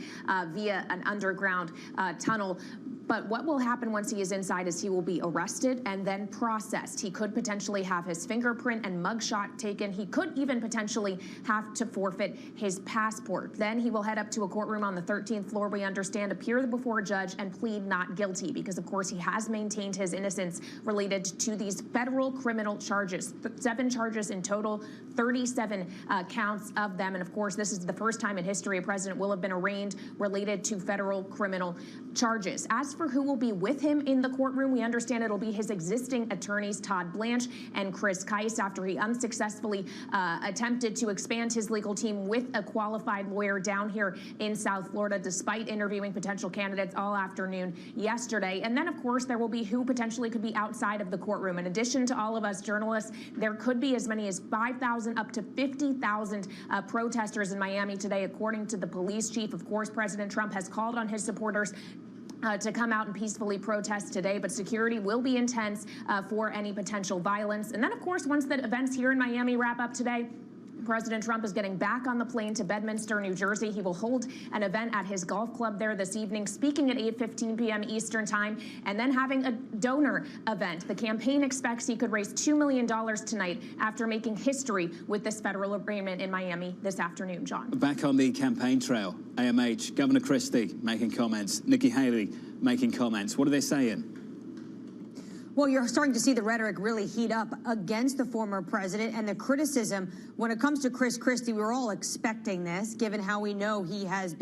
via an underground tunnel. But what will happen once he is inside is he will be arrested and then processed. He could potentially have his fingerprint and mugshot taken. He could even potentially have to forfeit his passport. Then he will head up to a courtroom on the 13th floor, we understand, appear before a judge and plead not guilty because, of course, he has maintained his innocence related to these federal criminal charges. 7 charges in total, 37 counts of them. And, of course, this is the first time in history a president will have been arraigned related to federal criminal charges. As for who will be with him in the courtroom, we understand it'll be his existing attorneys, Todd Blanche and Chris Kice, after he unsuccessfully attempted to expand his legal team with a qualified lawyer down here in South Florida, despite interviewing potential candidates all afternoon yesterday. And then, of course, there will be who potentially could be outside of the courtroom. In addition to all of us journalists, there could be as many as 5,000 up to 50,000 protesters in Miami today, according to the police chief. Of course, President Trump has called on his supporters to come out and peacefully protest today, but security will be intense for any potential violence. And then, of course, once the events here in Miami wrap up today, President Trump is getting back on the plane to Bedminster, New Jersey. He will hold an event at his golf club there this evening, speaking at 8:15 p.m. Eastern time, and then having a donor event. The campaign expects he could raise $2 million tonight after making history with this federal agreement in Miami this afternoon. John. Back on the campaign trail, AMH, Governor Christie making comments, Nikki Haley making comments. What are they saying? Well, you're starting to see the rhetoric really heat up against the former president and the criticism when it comes to Chris Christie. We were all expecting this, given how we know he has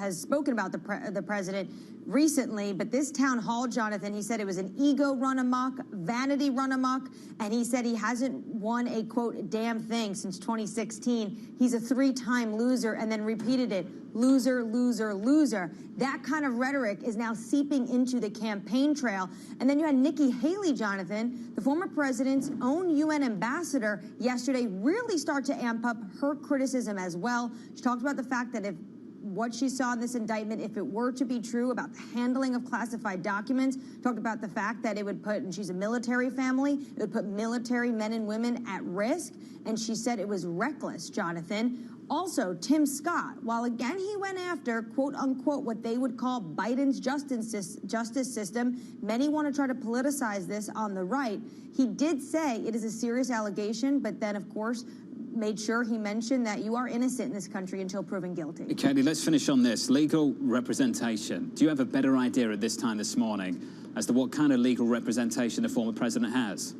spoken about the president recently, but this town hall, Jonathan, he said it was an ego run amok, vanity run amok, and he said he hasn't won a, quote, damn thing since 2016. He's a 3-time loser, and then repeated it, loser, loser, loser. That kind of rhetoric is now seeping into the campaign trail. And then you had Nikki Haley, Jonathan, the former president's own UN ambassador, yesterday really start to amp up her criticism as well. She talked about the fact that if what she saw in this indictment, if it were to be true about the handling of classified documents, talked about the fact that it would put, and she's a military family, it would put military men and women at risk, and she said it was reckless, Jonathan. Also, Tim Scott, while again he went after, quote unquote, what they would call Biden's justice system, many want to try to politicize this on the right. He did say it is a serious allegation, but then, of course, made sure he mentioned that you are innocent in this country until proven guilty. Katie, let's finish on this. Legal representation. Do you have a better idea at this time this morning as to what kind of legal representation the former president has?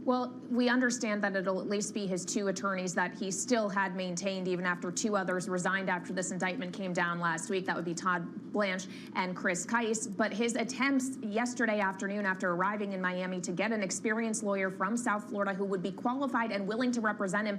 Well, we understand that it'll at least be his 2 attorneys that he still had maintained even after 2 others resigned after this indictment came down last week. That would be Todd Blanche and Chris Kais. But his attempts yesterday afternoon after arriving in Miami to get an experienced lawyer from South Florida who would be qualified and willing to represent him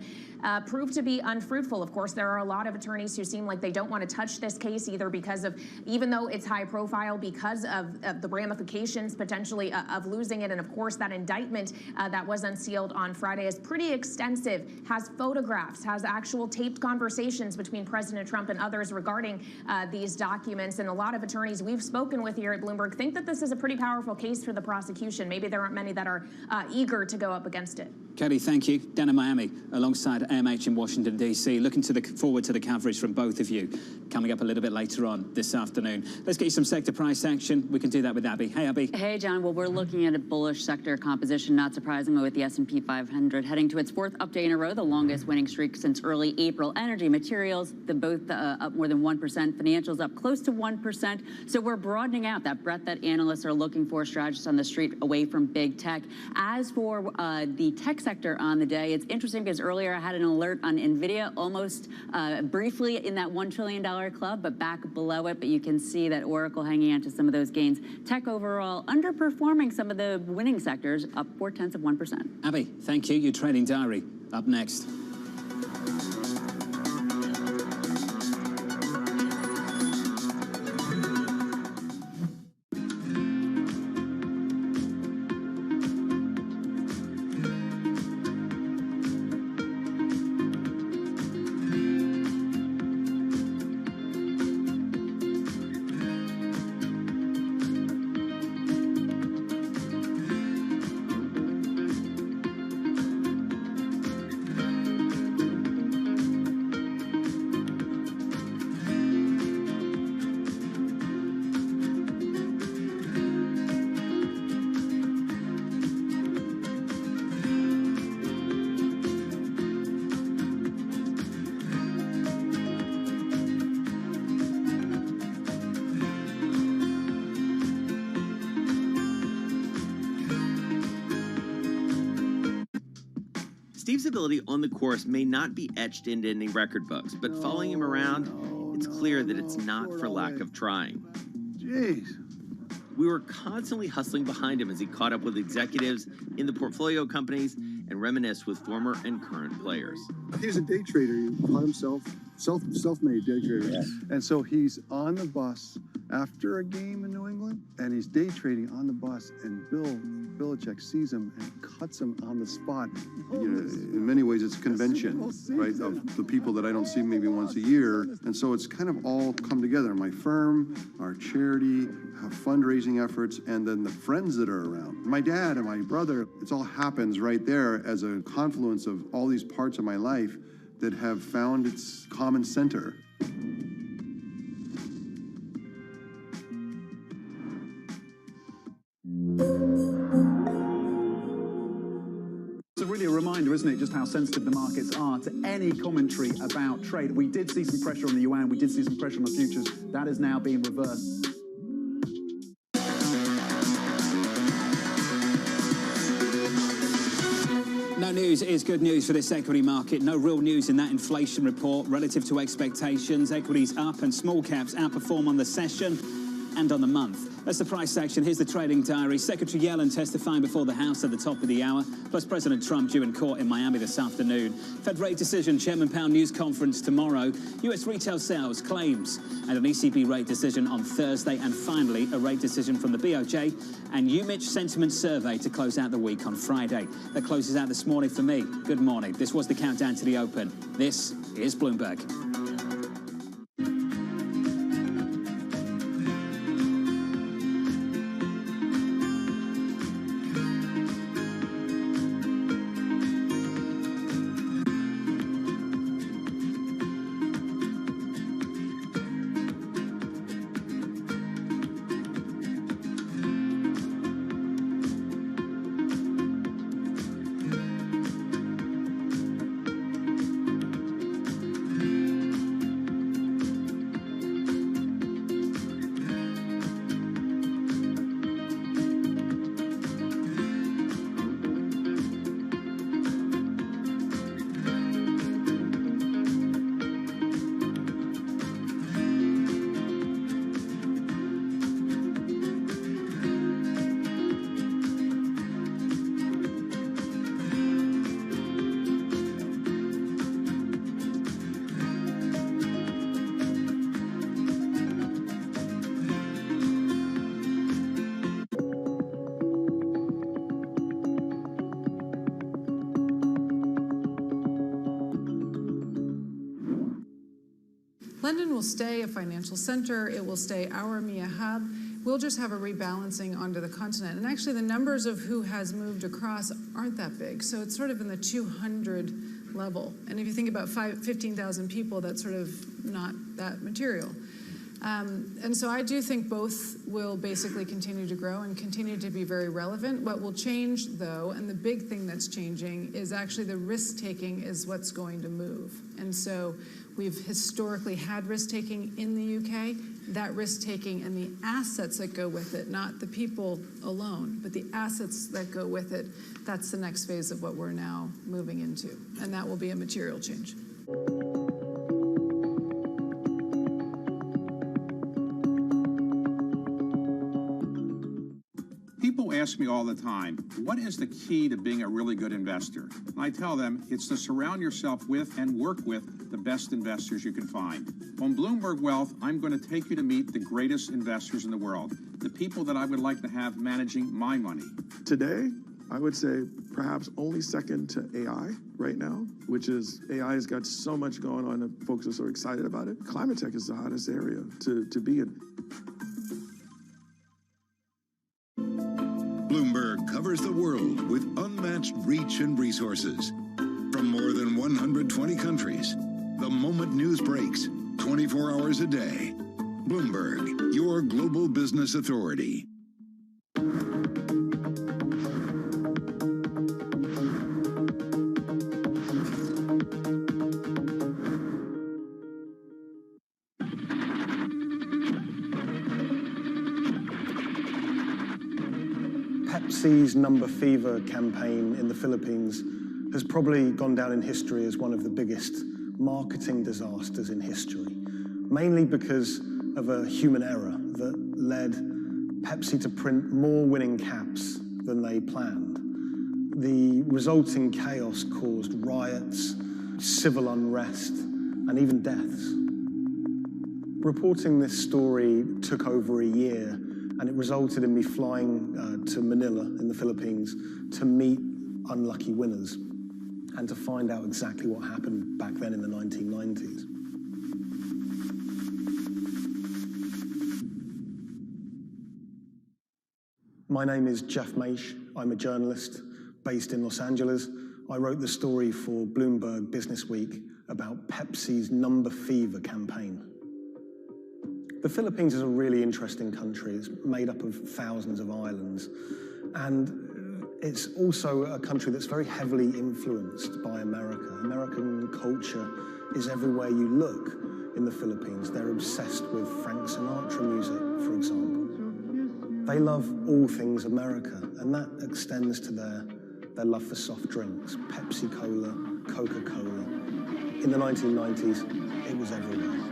proved to be unfruitful. Of course, there are a lot of attorneys who seem like they don't want to touch this case either because of, even though it's high profile, because of the ramifications potentially of losing it. And of course, that indictment that was unsealed on Friday is pretty extensive, has photographs, has actual taped conversations between President Trump and others regarding these documents. And a lot of attorneys we've spoken with here at Bloomberg think that this is a pretty powerful case for the prosecution. Maybe there aren't many that are eager to go up against it. Katie, thank you. Down in Miami, alongside AMH in Washington, D.C. Looking forward to the coverage from both of you coming up a little bit later on this afternoon. Let's get you some sector price action. We can do that with Abby. Hey, Abby. Hey, John. Well, we're looking at a bullish sector composition, not surprisingly, with the S&P 500 heading to its 4th up day in a row, the longest winning streak since early April. Energy, materials, both up more than 1%. Financials up close to 1%. So we're broadening out that breadth that analysts are looking for, strategists on the street, away from big tech. As for the tech sector on the day, it's interesting because earlier I had an alert on NVIDIA, almost briefly in that $1 trillion club, but back below it. But you can see that Oracle hanging on to some of those gains. Tech overall underperforming some of the winning sectors, up 0.4%. Abby, thank you. Your trading diary up next. Steve's ability on the course may not be etched into any record books, but following him around, it's clear that it's not for lack of trying. Jeez. We were constantly hustling behind him as he caught up with executives in the portfolio companies and reminisced with former and current players. He's a day trader. He called himself self-made day trader. Yeah. And so he's on the bus after a game in New England, and he's day trading on the bus, and Bill Belichick sees him and cuts him on the spot. You know, in many ways, it's a convention, right, of the people that I don't see maybe once a year. And so it's kind of all come together. My firm, our charity, fundraising efforts, and then the friends that are around. My dad and my brother, it all happens right there as a confluence of all these parts of my life that have found its common center. It's really a reminder, isn't it, just how sensitive the markets are to any commentary about trade. We did see some pressure on the yuan, we did see some pressure on the futures. That is now being reversed. No news is good news for this equity market. No real news in that inflation report relative to expectations. Equities up and small caps outperform on the session. and on the month. That's the price section. Here's the trading diary. Secretary Yellen testifying before the House at the top of the hour, plus President Trump due in court in Miami this afternoon. Fed rate decision, Chairman Powell news conference tomorrow. U.S. retail sales, claims, and an ECB rate decision on Thursday. And finally, a rate decision from the BOJ and UMich sentiment survey to close out the week on Friday. That closes out this morning for me. Good morning. This was the countdown to the open. This is Bloomberg. London will stay a financial center. It will stay our EMEA hub. We'll just have a rebalancing onto the continent. And actually, the numbers of who has moved across aren't that big. So it's sort of in the 200 level. And if you think about 15,000 people, that's sort of not that material. And so I do think both will basically continue to grow and continue to be very relevant. What will change, though, and the big thing that's changing, is actually the risk-taking is what's going to move. And so we've historically had risk-taking in the UK. That risk-taking and the assets that go with it, not the people alone, but the assets that go with it, that's the next phase of what we're now moving into. And that will be a material change. People ask me all the time, what is the key to being a really good investor? And I tell them it's to surround yourself with and work with the best investors you can find. On Bloomberg Wealth, I'm going to take you to meet the greatest investors in the world, the people that I would like to have managing my money. Today, I would say perhaps only second to AI right now, which is AI has got so much going on and folks are so excited about it. Climate tech is the hottest area to be in. Bloomberg covers the world with unmatched reach and resources. From more than 120 countries, the moment news breaks, 24 hours a day. Bloomberg, your global business authority. Pepsi's Number Fever campaign in the Philippines has probably gone down in history as one of the biggest marketing disasters in history, mainly because of a human error that led Pepsi to print more winning caps than they planned. The resulting chaos caused riots, civil unrest, and even deaths. Reporting this story took over a year, and it resulted in me flying to Manila in the Philippines to meet unlucky winners and to find out exactly what happened back then in the 1990s. My name is Jeff Maish. I'm a journalist based in Los Angeles. I wrote the story for Bloomberg Businessweek about Pepsi's Number Fever campaign. The Philippines is a really interesting country. It's made up of thousands of islands. And it's also a country that's very heavily influenced by America. American culture is everywhere you look in the Philippines. They're obsessed with Frank Sinatra music, for example. They love all things America, and that extends to their love for soft drinks, Pepsi Cola, Coca-Cola. In the 1990s, it was everywhere.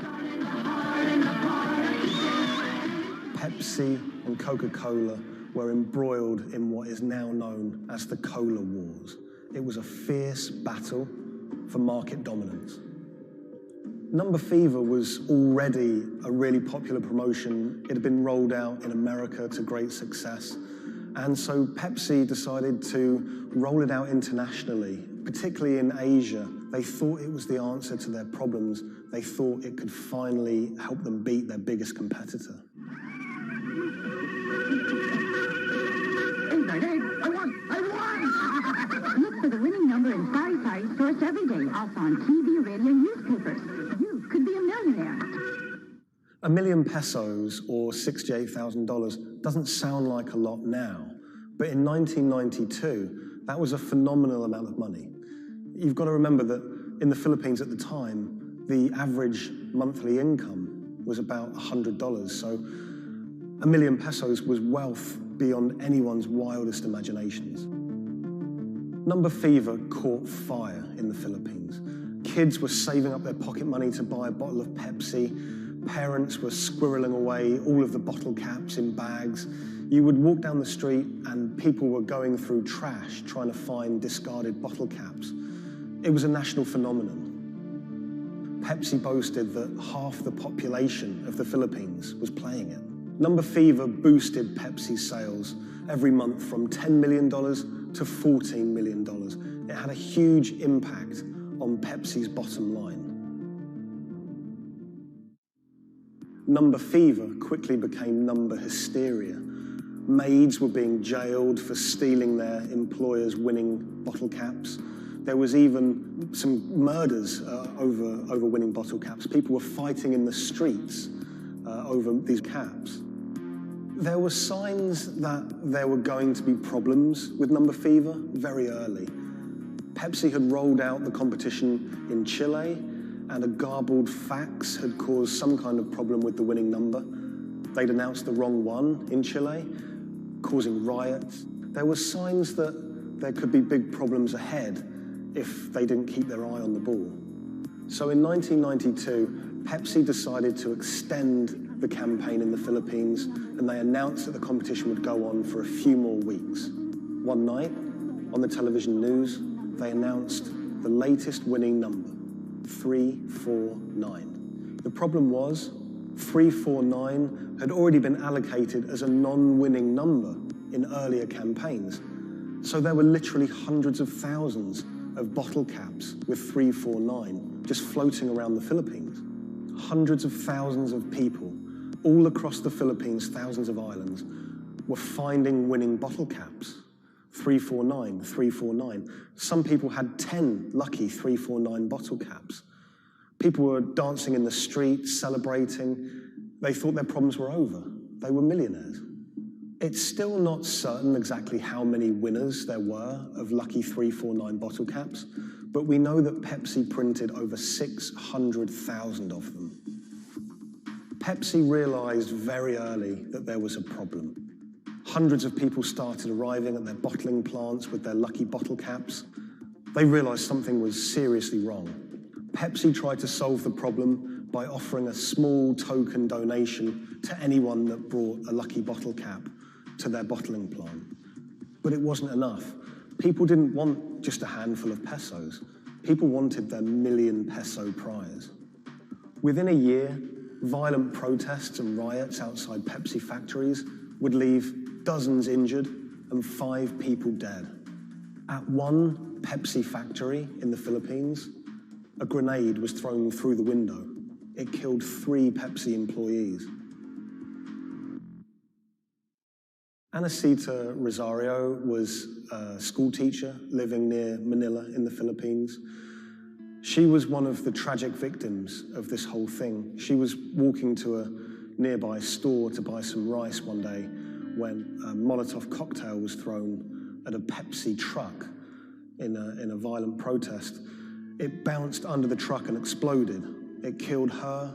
Pepsi and Coca-Cola were embroiled in what is now known as the Cola Wars. It was a fierce battle for market dominance. Number Fever was already a really popular promotion. It had been rolled out in America to great success. And so Pepsi decided to roll it out internationally, particularly in Asia. They thought it was the answer to their problems. They thought it could finally help them beat their biggest competitor. Look for the winning number in Fireside Source every day, also on TV, radio, newspapers. You could be a millionaire. $1 million pesos, or $68,000, doesn't sound like a lot now, but in 1992, that was a phenomenal amount of money. You've got to remember that in the Philippines at the time, the average monthly income was about $100, so $1 million pesos was wealth beyond anyone's wildest imaginations. Number Fever caught fire in the Philippines. Kids were saving up their pocket money to buy a bottle of Pepsi. Parents were squirreling away all of the bottle caps in bags. You would walk down the street and people were going through trash trying to find discarded bottle caps. It was a national phenomenon. Pepsi boasted that half the population of the Philippines was playing it. Number Fever boosted Pepsi's sales every month from $10 million to $14 million. It had a huge impact on Pepsi's bottom line. Number Fever quickly became number hysteria. Maids were being jailed for stealing their employer's winning bottle caps. There was even some murders over winning bottle caps. People were fighting in the streets over these caps. There were signs that there were going to be problems with Number Fever very early. Pepsi had rolled out the competition in Chile, and a garbled fax had caused some kind of problem with the winning number. They'd announced the wrong one in Chile, causing riots. There were signs that there could be big problems ahead if they didn't keep their eye on the ball. So in 1992, Pepsi decided to extend the campaign in the Philippines, and they announced that the competition would go on for a few more weeks. One night, on the television news, they announced the latest winning number, 349. The problem was, 349 had already been allocated as a non-winning number in earlier campaigns. So there were literally hundreds of thousands of bottle caps with 349 just floating around the Philippines. Hundreds of thousands of people all across the Philippines, thousands of islands, were finding winning bottle caps. 349, 349. Some people had 10 lucky 349 bottle caps. People were dancing in the streets, celebrating. They thought their problems were over. They were millionaires. It's still not certain exactly how many winners there were of lucky 349 bottle caps, but we know that Pepsi printed over 600,000 of them. Pepsi realized very early that there was a problem. Hundreds of people started arriving at their bottling plants with their lucky bottle caps. They realized something was seriously wrong. Pepsi tried to solve the problem by offering a small token donation to anyone that brought a lucky bottle cap to their bottling plant. But it wasn't enough. People didn't want just a handful of pesos. People wanted their $1 million peso prize. Within a year, violent protests and riots outside Pepsi factories would leave dozens injured and 5 people dead. At one Pepsi factory in the Philippines, a grenade was thrown through the window. It killed 3 Pepsi employees. Anacita Rosario was a school teacher living near Manila in the Philippines. She was one of the tragic victims of this whole thing. She was walking to a nearby store to buy some rice one day when a Molotov cocktail was thrown at a Pepsi truck in a violent protest. It bounced under the truck and exploded. It killed her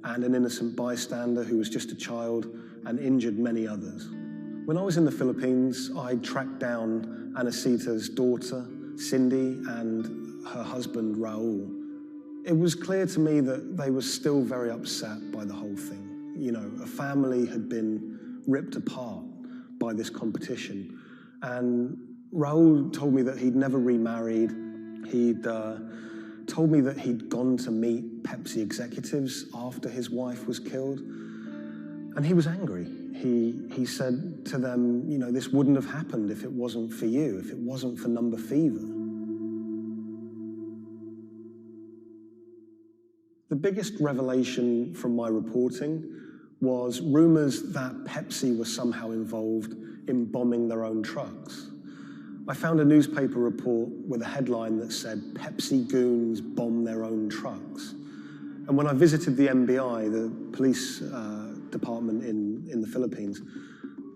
and an innocent bystander who was just a child and injured many others. When I was in the Philippines, I tracked down Anacita's daughter, Cindy, and her husband, Raul. It was clear to me that they were still very upset by the whole thing. a family had been ripped apart by this competition. And Raul told me that he'd never remarried. He'd told me that he'd gone to meet Pepsi executives after his wife was killed. And he was angry. He said to them, this wouldn't have happened if it wasn't for you, if it wasn't for number fever. The biggest revelation from my reporting was rumors that Pepsi was somehow involved in bombing their own trucks. I found a newspaper report with a headline that said, "Pepsi goons bomb their own trucks." And when I visited the NBI, the police department in the Philippines,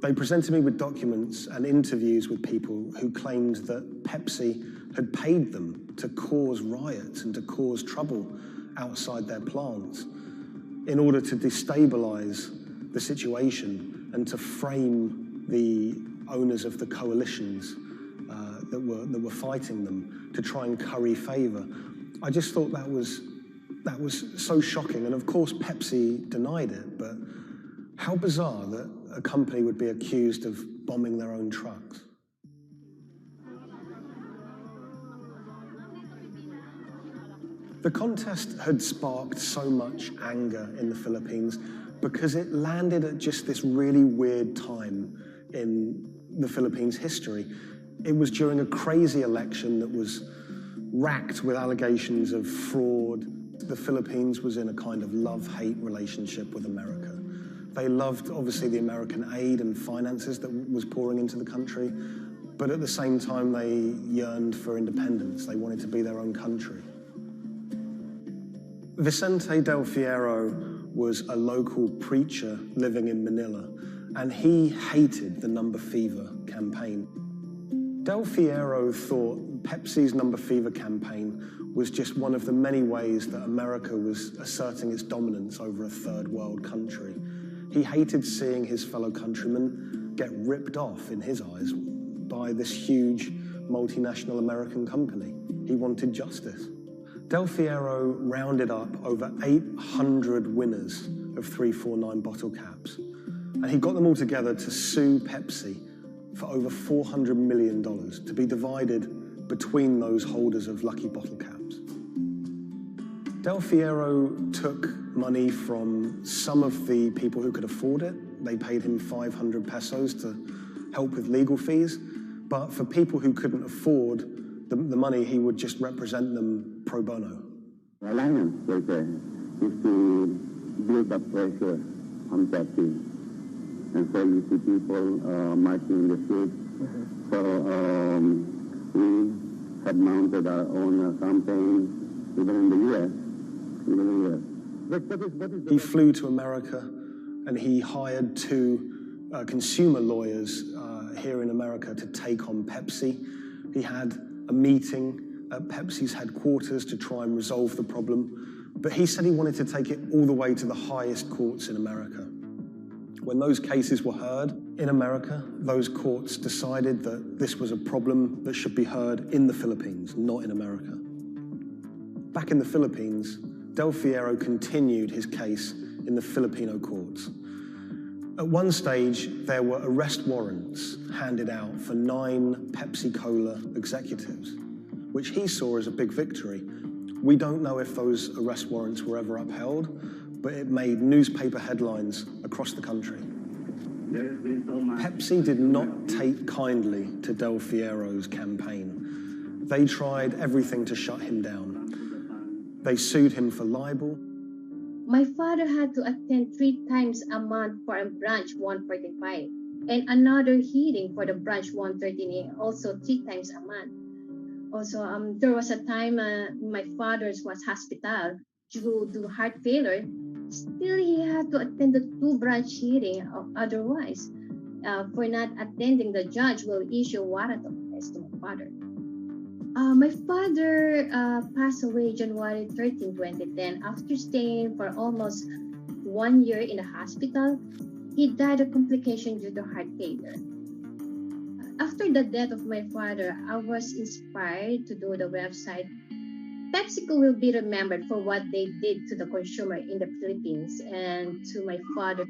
they presented me with documents and interviews with people who claimed that Pepsi had paid them to cause riots and to cause trouble outside their plants in order to destabilize the situation and to frame the owners of the coalitions that were fighting them, to try and curry favor. I just thought that was so shocking. And of course, Pepsi denied it, but how bizarre that a company would be accused of bombing their own trucks. The contest had sparked so much anger in the Philippines because it landed at just this really weird time in the Philippines' history. It was during a crazy election that was racked with allegations of fraud. The Philippines was in a kind of love-hate relationship with America. They loved, obviously, the American aid and finances that was pouring into the country, but at the same time, they yearned for independence. They wanted to be their own country. Vicente Del Fierro was a local preacher living in Manila, and he hated the Number Fever campaign. Del Fierro thought Pepsi's Number Fever campaign was just one of the many ways that America was asserting its dominance over a third world country. He hated seeing his fellow countrymen get ripped off, in his eyes, by this huge multinational American company. He wanted justice. Del Fierro rounded up over 800 winners of 349 bottle caps, and he got them all together to sue Pepsi for over $400 million to be divided between those holders of lucky bottle caps. Del Fierro took money from some of the people who could afford it. They paid him 500 pesos to help with legal fees, but for people who couldn't afford the money, he would just represent them pro bono. The alliance is to build up pressure on Pepsi. And so you see people marching in the streets. So we have mounted our own campaign, even in the U.S. He flew to America and he hired two consumer lawyers here in America to take on Pepsi. He had a meeting at Pepsi's headquarters to try and resolve the problem, but he said he wanted to take it all the way to the highest courts in America. When those cases were heard in America, those courts decided that this was a problem that should be heard in the Philippines, not in America. Back in the Philippines, Del Fierro continued his case in the Filipino courts. At one stage, there were arrest warrants handed out for 9 Pepsi-Cola executives, which he saw as a big victory. We don't know if those arrest warrants were ever upheld, but it made newspaper headlines across the country. Pepsi did not take kindly to Del Fierro's campaign. They tried everything to shut him down. They sued him for libel. My father had to attend 3 times a month for a branch 145 and another hearing for the branch 113A, also 3 times a month. Also, there was a time my father was hospitalized due to heart failure. Still, he had to attend the 2 branch hearing. Otherwise, for not attending, the judge will issue warrant of arrest to my father. My father passed away January 13, 2010. After staying for almost 1 year in the hospital, he died of complications due to heart failure. After the death of my father, I was inspired to do the website PepsiCo will be remembered for what they did to the consumer in the Philippines and to my father.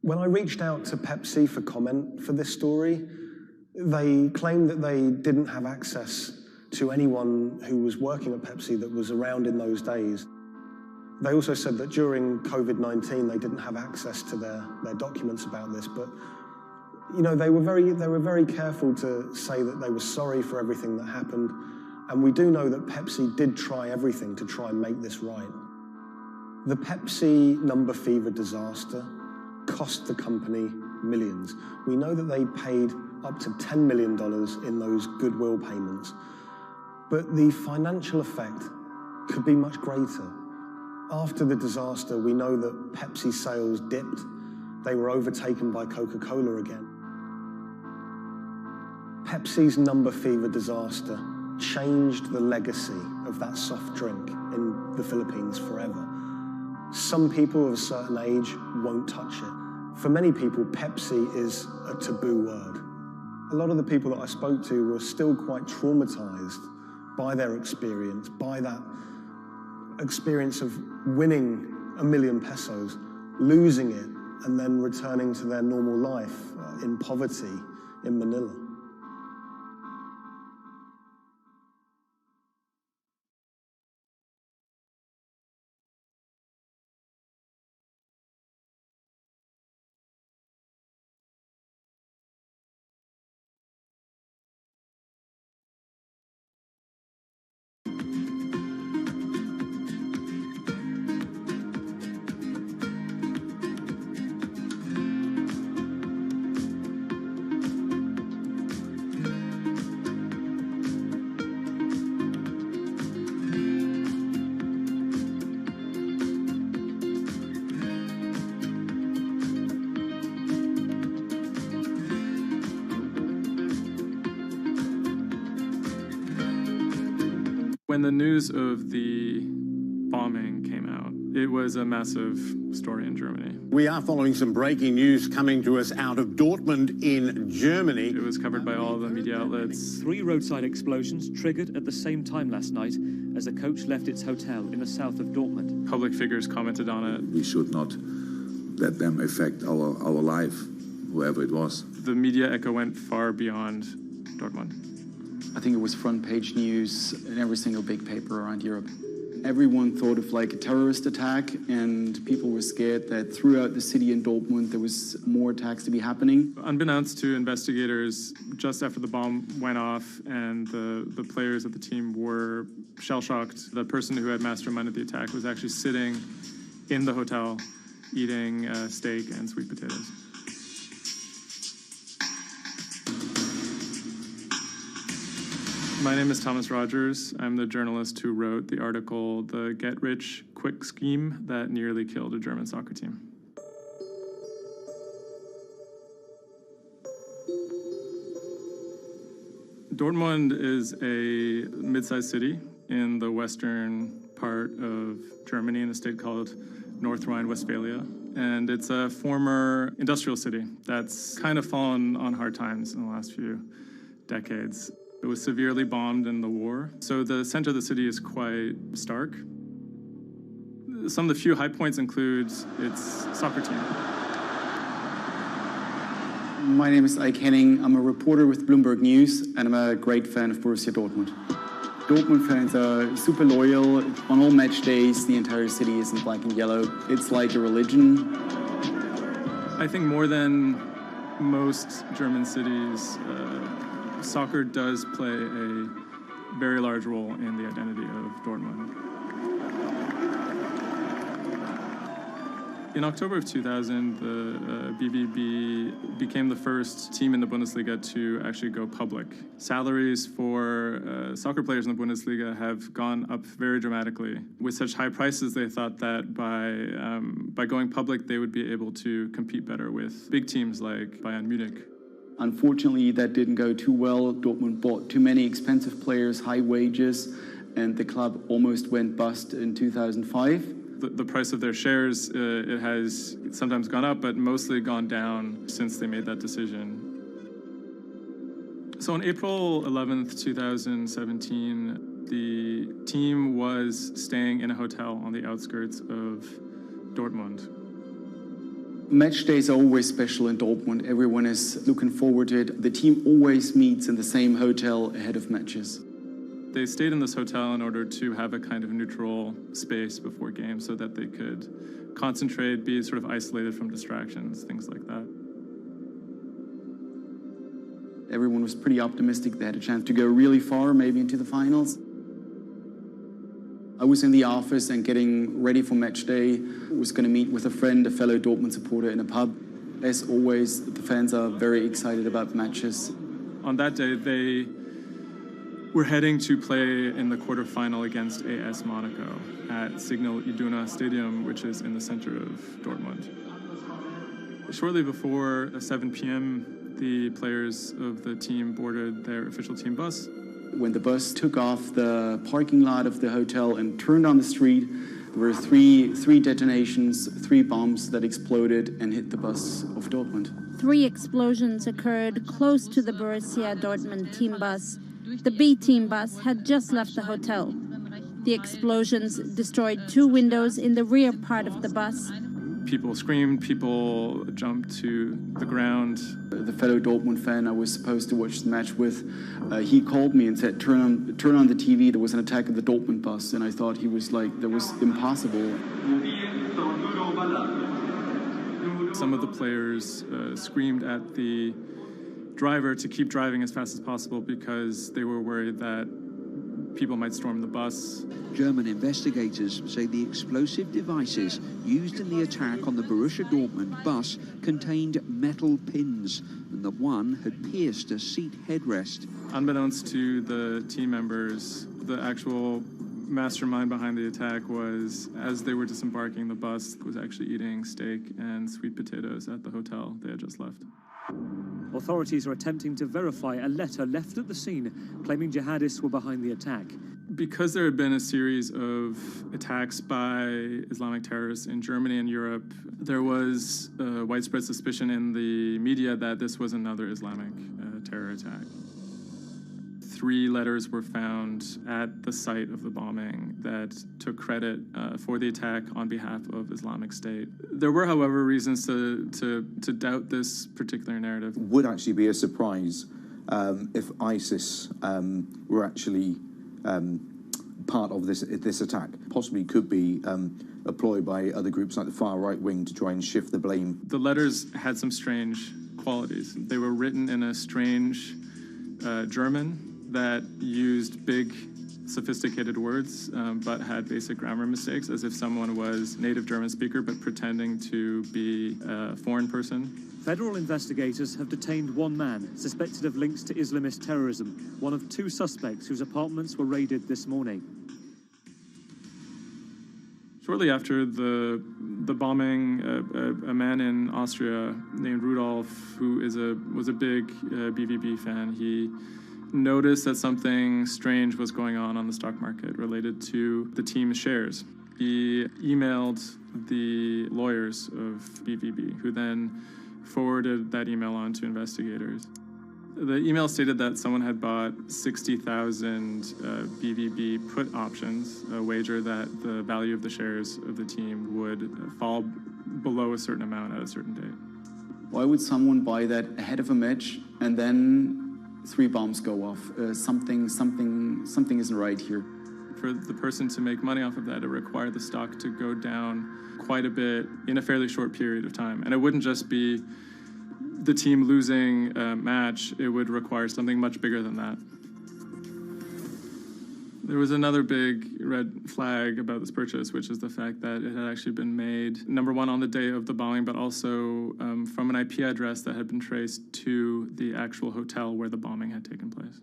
When I reached out to Pepsi for comment for this story, they claimed that they didn't have access to anyone who was working at Pepsi that was around in those days. They also said that during COVID-19, they didn't have access to their documents about this, but you know, they were very careful to say that they were sorry for everything that happened, and we do know that Pepsi did try everything to try and make this right. The Pepsi number fever disaster cost the company millions. We know that they paid up to $10 million in those goodwill payments, but the financial effect could be much greater. After the disaster, we know that Pepsi sales dipped. They were overtaken by Coca-Cola again. Pepsi's number fever disaster changed the legacy of that soft drink in the Philippines forever. Some people of a certain age won't touch it. For many people, Pepsi is a taboo word. A lot of the people that I spoke to were still quite traumatized by their experience, by that experience of winning $1 million pesos, losing it, and then returning to their normal life in poverty in Manila. When the news of the bombing came out, it was a massive story in Germany. We are following some breaking news coming to us out of Dortmund in Germany. It was covered by all the media outlets. 3 roadside explosions triggered at the same time last night as a coach left its hotel in the south of Dortmund. Public figures commented on it. We should not let them affect our life, whoever it was. The media echo went far beyond Dortmund. I think it was front page news in every single big paper around Europe. Everyone thought of like a terrorist attack, and people were scared that throughout the city in Dortmund there was more attacks to be happening. Unbeknownst to investigators, just after the bomb went off and the players of the team were shell-shocked, the person who had masterminded the attack was actually sitting in the hotel eating steak and sweet potatoes. My name is Thomas Rogers. I'm the journalist who wrote the article, The Get-Rich-Quick Scheme That Nearly Killed a German Soccer Team. Dortmund is a mid-sized city in the western part of Germany in a state called North Rhine-Westphalia. And it's a former industrial city that's kind of fallen on hard times in the last few decades. It was severely bombed in the war, so the center of the city is quite stark. Some of the few high points include its soccer team. My name is Ike Henning. I'm a reporter with Bloomberg News, and I'm a great fan of Borussia Dortmund. Dortmund fans are super loyal. On all match days, the entire city is in black and yellow. It's like a religion. I think more than most German cities, soccer does play a very large role in the identity of Dortmund. In October of 2000, the BVB became the first team in the Bundesliga to actually go public. Salaries for soccer players in the Bundesliga have gone up very dramatically. With such high prices, they thought that by going public, they would be able to compete better with big teams like Bayern Munich. Unfortunately, that didn't go too well. Dortmund bought too many expensive players, high wages, and the club almost went bust in 2005. The price of their shares, it has sometimes gone up, but mostly gone down since they made that decision. So on April 11th, 2017, the team was staying in a hotel on the outskirts of Dortmund. Match days are always special in Dortmund. Everyone is looking forward to it. The team always meets in the same hotel ahead of matches. They stayed in this hotel in order to have a kind of neutral space before games so that they could concentrate, be sort of isolated from distractions, things like that. Everyone was pretty optimistic they had a chance to go really far, maybe into the finals. I was in the office and getting ready for match day. I was going to meet with a friend, a fellow Dortmund supporter, in a pub. As always, the fans are very excited about matches. On that day, they were heading to play in the quarterfinal against AS Monaco at Signal Iduna Stadium, which is in the center of Dortmund. Shortly before 7 p.m., the players of the team boarded their official team bus. When the bus took off the parking lot of the hotel and turned on the street, there were three detonations, 3 bombs that exploded and hit the bus of Dortmund. 3 explosions occurred close to the Borussia Dortmund team bus. The B team bus had just left the hotel. The explosions destroyed 2 windows in the rear part of the bus. People screamed, people jumped to the ground. The fellow Dortmund fan I was supposed to watch the match with, he called me and said, turn on the TV, there was an attack of the Dortmund bus. And I thought he was like, that was impossible. Some of the players screamed at the driver to keep driving as fast as possible because they were worried that people might storm the bus. German investigators say the explosive devices used in the attack on the Borussia Dortmund bus contained metal pins, and that one had pierced a seat headrest. Unbeknownst to the team members, the actual mastermind behind the attack was, as they were disembarking the bus, was actually eating steak and sweet potatoes at the hotel they had just left. Authorities are attempting to verify a letter left at the scene claiming jihadists were behind the attack. Because there had been a series of attacks by Islamic terrorists in Germany and Europe, there was widespread suspicion in the media that this was another Islamic terror attack. 3 letters were found at the site of the bombing that took credit for the attack on behalf of Islamic State. There were, however, reasons to doubt this particular narrative. Would actually be a surprise if ISIS were actually part of this attack. Possibly could be employed by other groups like the far right wing to try and shift the blame. The letters had some strange qualities. They were written in a strange German that used big, sophisticated words, but had basic grammar mistakes, as if someone was native German speaker, but pretending to be a foreign person. Federal investigators have detained 1 man suspected of links to Islamist terrorism, one of 2 suspects whose apartments were raided this morning. Shortly after the bombing, a man in Austria named Rudolf, who was a big BVB fan, he noticed that something strange was going on the stock market related to the team's shares. He emailed the lawyers of BVB, who then forwarded that email on to investigators. The email stated that someone had bought 60,000 BVB put options, a wager that the value of the shares of the team would fall below a certain amount at a certain date. Why would someone buy that ahead of a match and then 3 bombs go off? Something isn't right here. For the person to make money off of that, it required the stock to go down quite a bit in a fairly short period of time. And it wouldn't just be the team losing a match, it would require something much bigger than that. There was another big red flag about this purchase, which is the fact that it had actually been made, number one, on the day of the bombing, but also from an IP address that had been traced to the actual hotel where the bombing had taken place.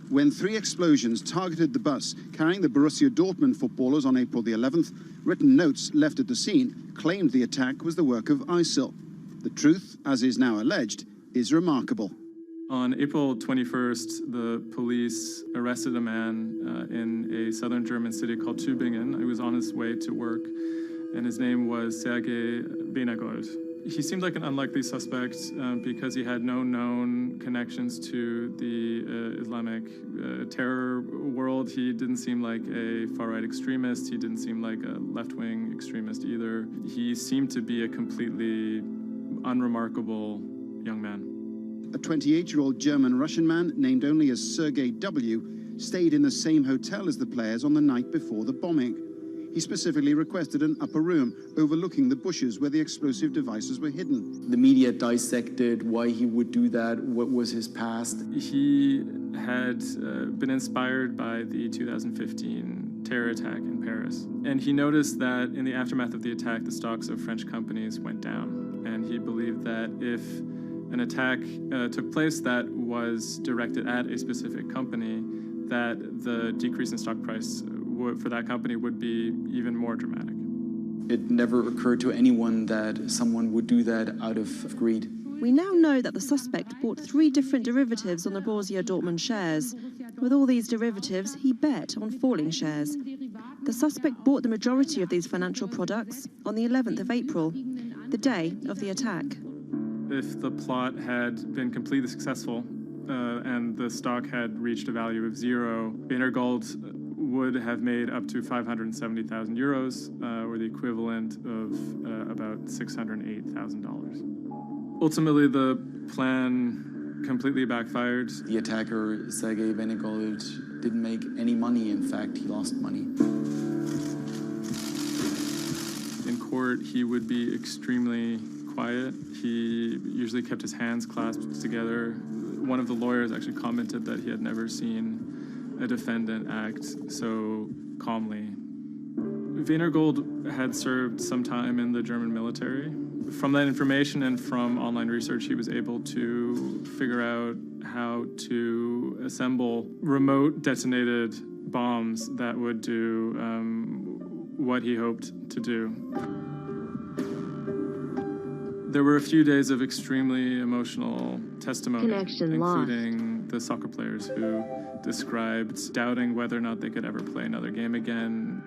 When 3 explosions targeted the bus carrying the Borussia Dortmund footballers on April the 11th, written notes left at the scene claimed the attack was the work of ISIL. The truth, as is now alleged, is remarkable. On April 21st, the police arrested a man in a southern German city called Tübingen. He was on his way to work, and his name was Sergei Benagold. He seemed like an unlikely suspect because he had no known connections to the Islamic terror world. He didn't seem like a far-right extremist. He didn't seem like a left-wing extremist either. He seemed to be a completely unremarkable young man. A 28-year-old German-Russian man, named only as Sergei W., stayed in the same hotel as the players on the night before the bombing. He specifically requested an upper room overlooking the bushes where the explosive devices were hidden. The media dissected why he would do that, what was his past. He had been inspired by the 2015 terror attack in Paris. And he noticed that in the aftermath of the attack, the stocks of French companies went down. And he believed that if an attack took place that was directed at a specific company, that the decrease in stock price for that company would be even more dramatic. It never occurred to anyone that someone would do that out of greed. We now know that the suspect bought 3 different derivatives on the Borussia Dortmund shares. With all these derivatives, he bet on falling shares. The suspect bought the majority of these financial products on the 11th of April, the day of the attack. If the plot had been completely successful and the stock had reached a value of 0, Venergold would have made up to 570,000 euros, or the equivalent of about $608,000. Ultimately, the plan completely backfired. The attacker, Sergei Venergold, didn't make any money. In fact, he lost money. In court, he would be extremely quiet. He usually kept his hands clasped together. One of the lawyers actually commented that he had never seen a defendant act so calmly. Venergold had served some time in the German military. From that information and from online research, he was able to figure out how to assemble remote detonated bombs that would do what he hoped to do. There were a few days of extremely emotional testimony, including the soccer players who described doubting whether or not they could ever play another game again.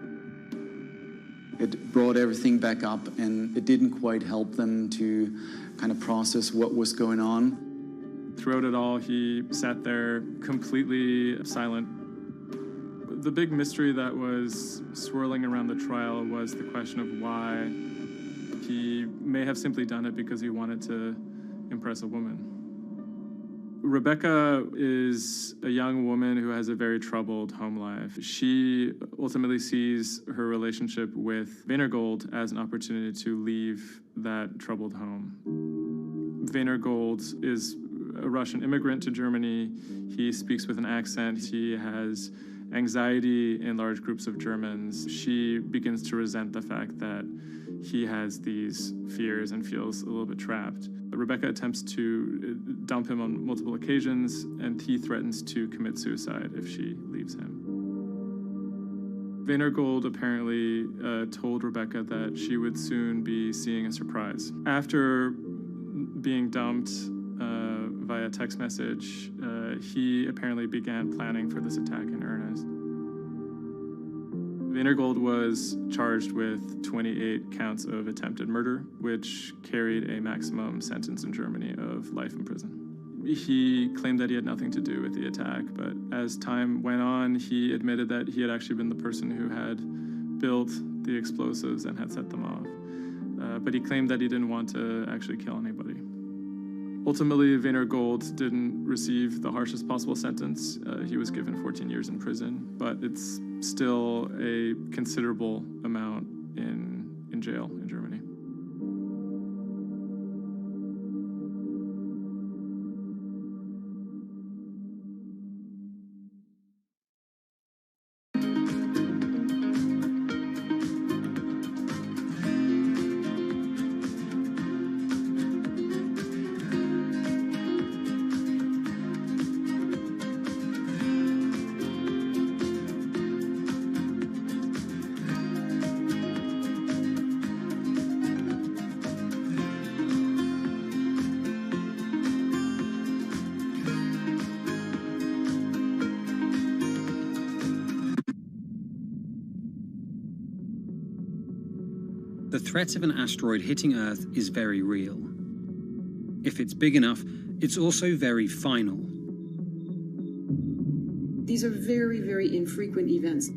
It brought everything back up, and it didn't quite help them to kind of process what was going on. Throughout it all, he sat there completely silent. The big mystery that was swirling around the trial was the question of why. He may have simply done it because he wanted to impress a woman. Rebecca is a young woman who has a very troubled home life. She ultimately sees her relationship with Venergold as an opportunity to leave that troubled home. Venergold is a Russian immigrant to Germany. He speaks with an accent. He has anxiety in large groups of Germans. She begins to resent the fact that he has these fears and feels a little bit trapped. Rebecca attempts to dump him on multiple occasions, and he threatens to commit suicide if she leaves him. Venergold apparently told Rebecca that she would soon be seeing a surprise. After being dumped via text message, he apparently began planning for this attack in earnest. Venergold was charged with 28 counts of attempted murder, which carried a maximum sentence in Germany of life in prison. He claimed that he had nothing to do with the attack, but as time went on, he admitted that he had actually been the person who had built the explosives and had set them off. But he claimed that he didn't want to actually kill anybody. Ultimately, Venergold didn't receive the harshest possible sentence. He was given 14 years in prison, but it's still a considerable amount in jail in Germany. The threat of an asteroid hitting Earth is very real. If it's big enough, It's also very final. These are very, very infrequent events.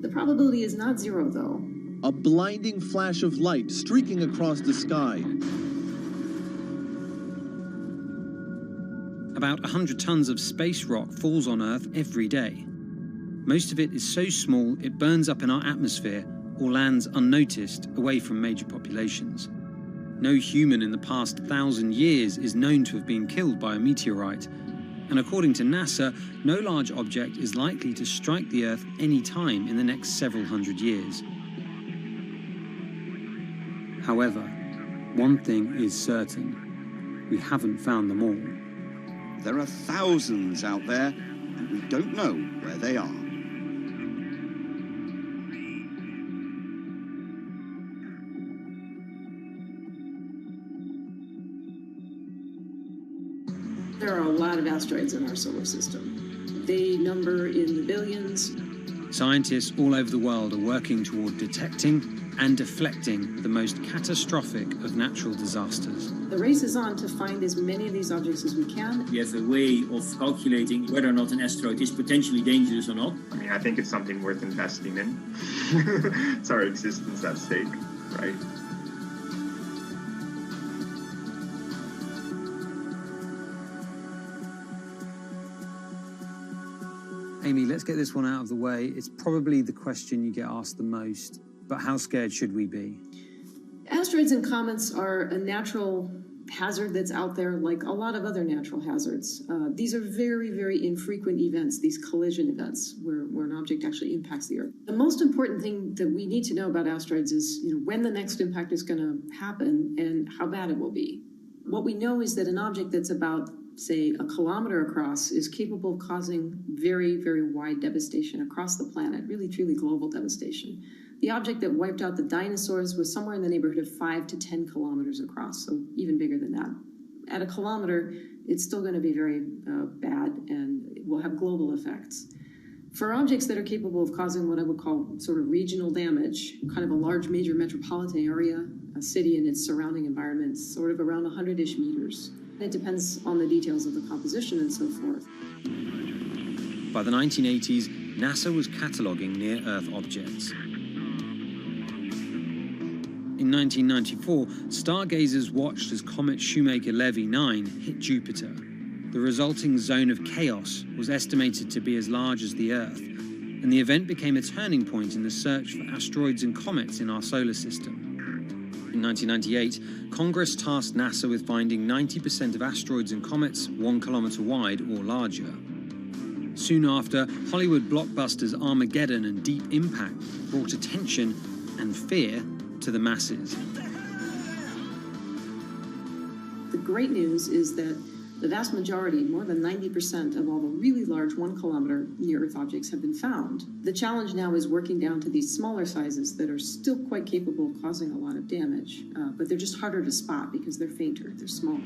The probability is not zero, though. A blinding flash of light streaking across the sky. About 100 tons of space rock falls on Earth every day. Most of it is so small it burns up in our atmosphere or lands unnoticed away from major populations. No human in the past 1,000 years is known to have been killed by a meteorite, and according to NASA, no large object is likely to strike the Earth any time in the next several hundred years. However, one thing is certain: we haven't found them all. There are thousands out there, and we don't know where they are. There are a lot of asteroids in our solar system. They number in the billions. Scientists all over the world are working toward detecting and deflecting the most catastrophic of natural disasters. The race is on to find as many of these objects as we can. We have a way of calculating whether or not an asteroid is potentially dangerous or not. I mean, I think it's something worth investing in. It's our existence at stake, right? Amy, let's get this one out of the way. It's probably the question you get asked the most, but how scared should we be? Asteroids and comets are a natural hazard that's out there like a lot of other natural hazards. These are very, very infrequent events, these collision events, where an object actually impacts the Earth. The most important thing that we need to know about asteroids is when the next impact is going to happen and how bad it will be. What we know is that an object that's about, say, a kilometer across is capable of causing very, very wide devastation across the planet, really, truly global devastation. The object that wiped out the dinosaurs was somewhere in the neighborhood of 5 to 10 kilometers across, so even bigger than that. At a kilometer, it's still going to be very bad and it will have global effects. For objects that are capable of causing what I would call sort of regional damage, kind of a large major metropolitan area, a city and its surrounding environment, sort of around 100-ish meters. It depends on the details of the composition and so forth. By the 1980s, NASA was cataloguing near-Earth objects. In 1994, stargazers watched as comet Shoemaker-Levy 9 hit Jupiter. The resulting zone of chaos was estimated to be as large as the Earth, and the event became a turning point in the search for asteroids and comets in our solar system. In 1998, Congress tasked NASA with finding 90% of asteroids and comets 1 kilometer wide or larger. Soon after, Hollywood blockbusters Armageddon and Deep Impact brought attention and fear to the masses. The great news is that the vast majority, more than 90% of all the really large 1 kilometer near-Earth objects have been found. The challenge now is working down to these smaller sizes that are still quite capable of causing a lot of damage, but they're just harder to spot because they're fainter, they're smaller.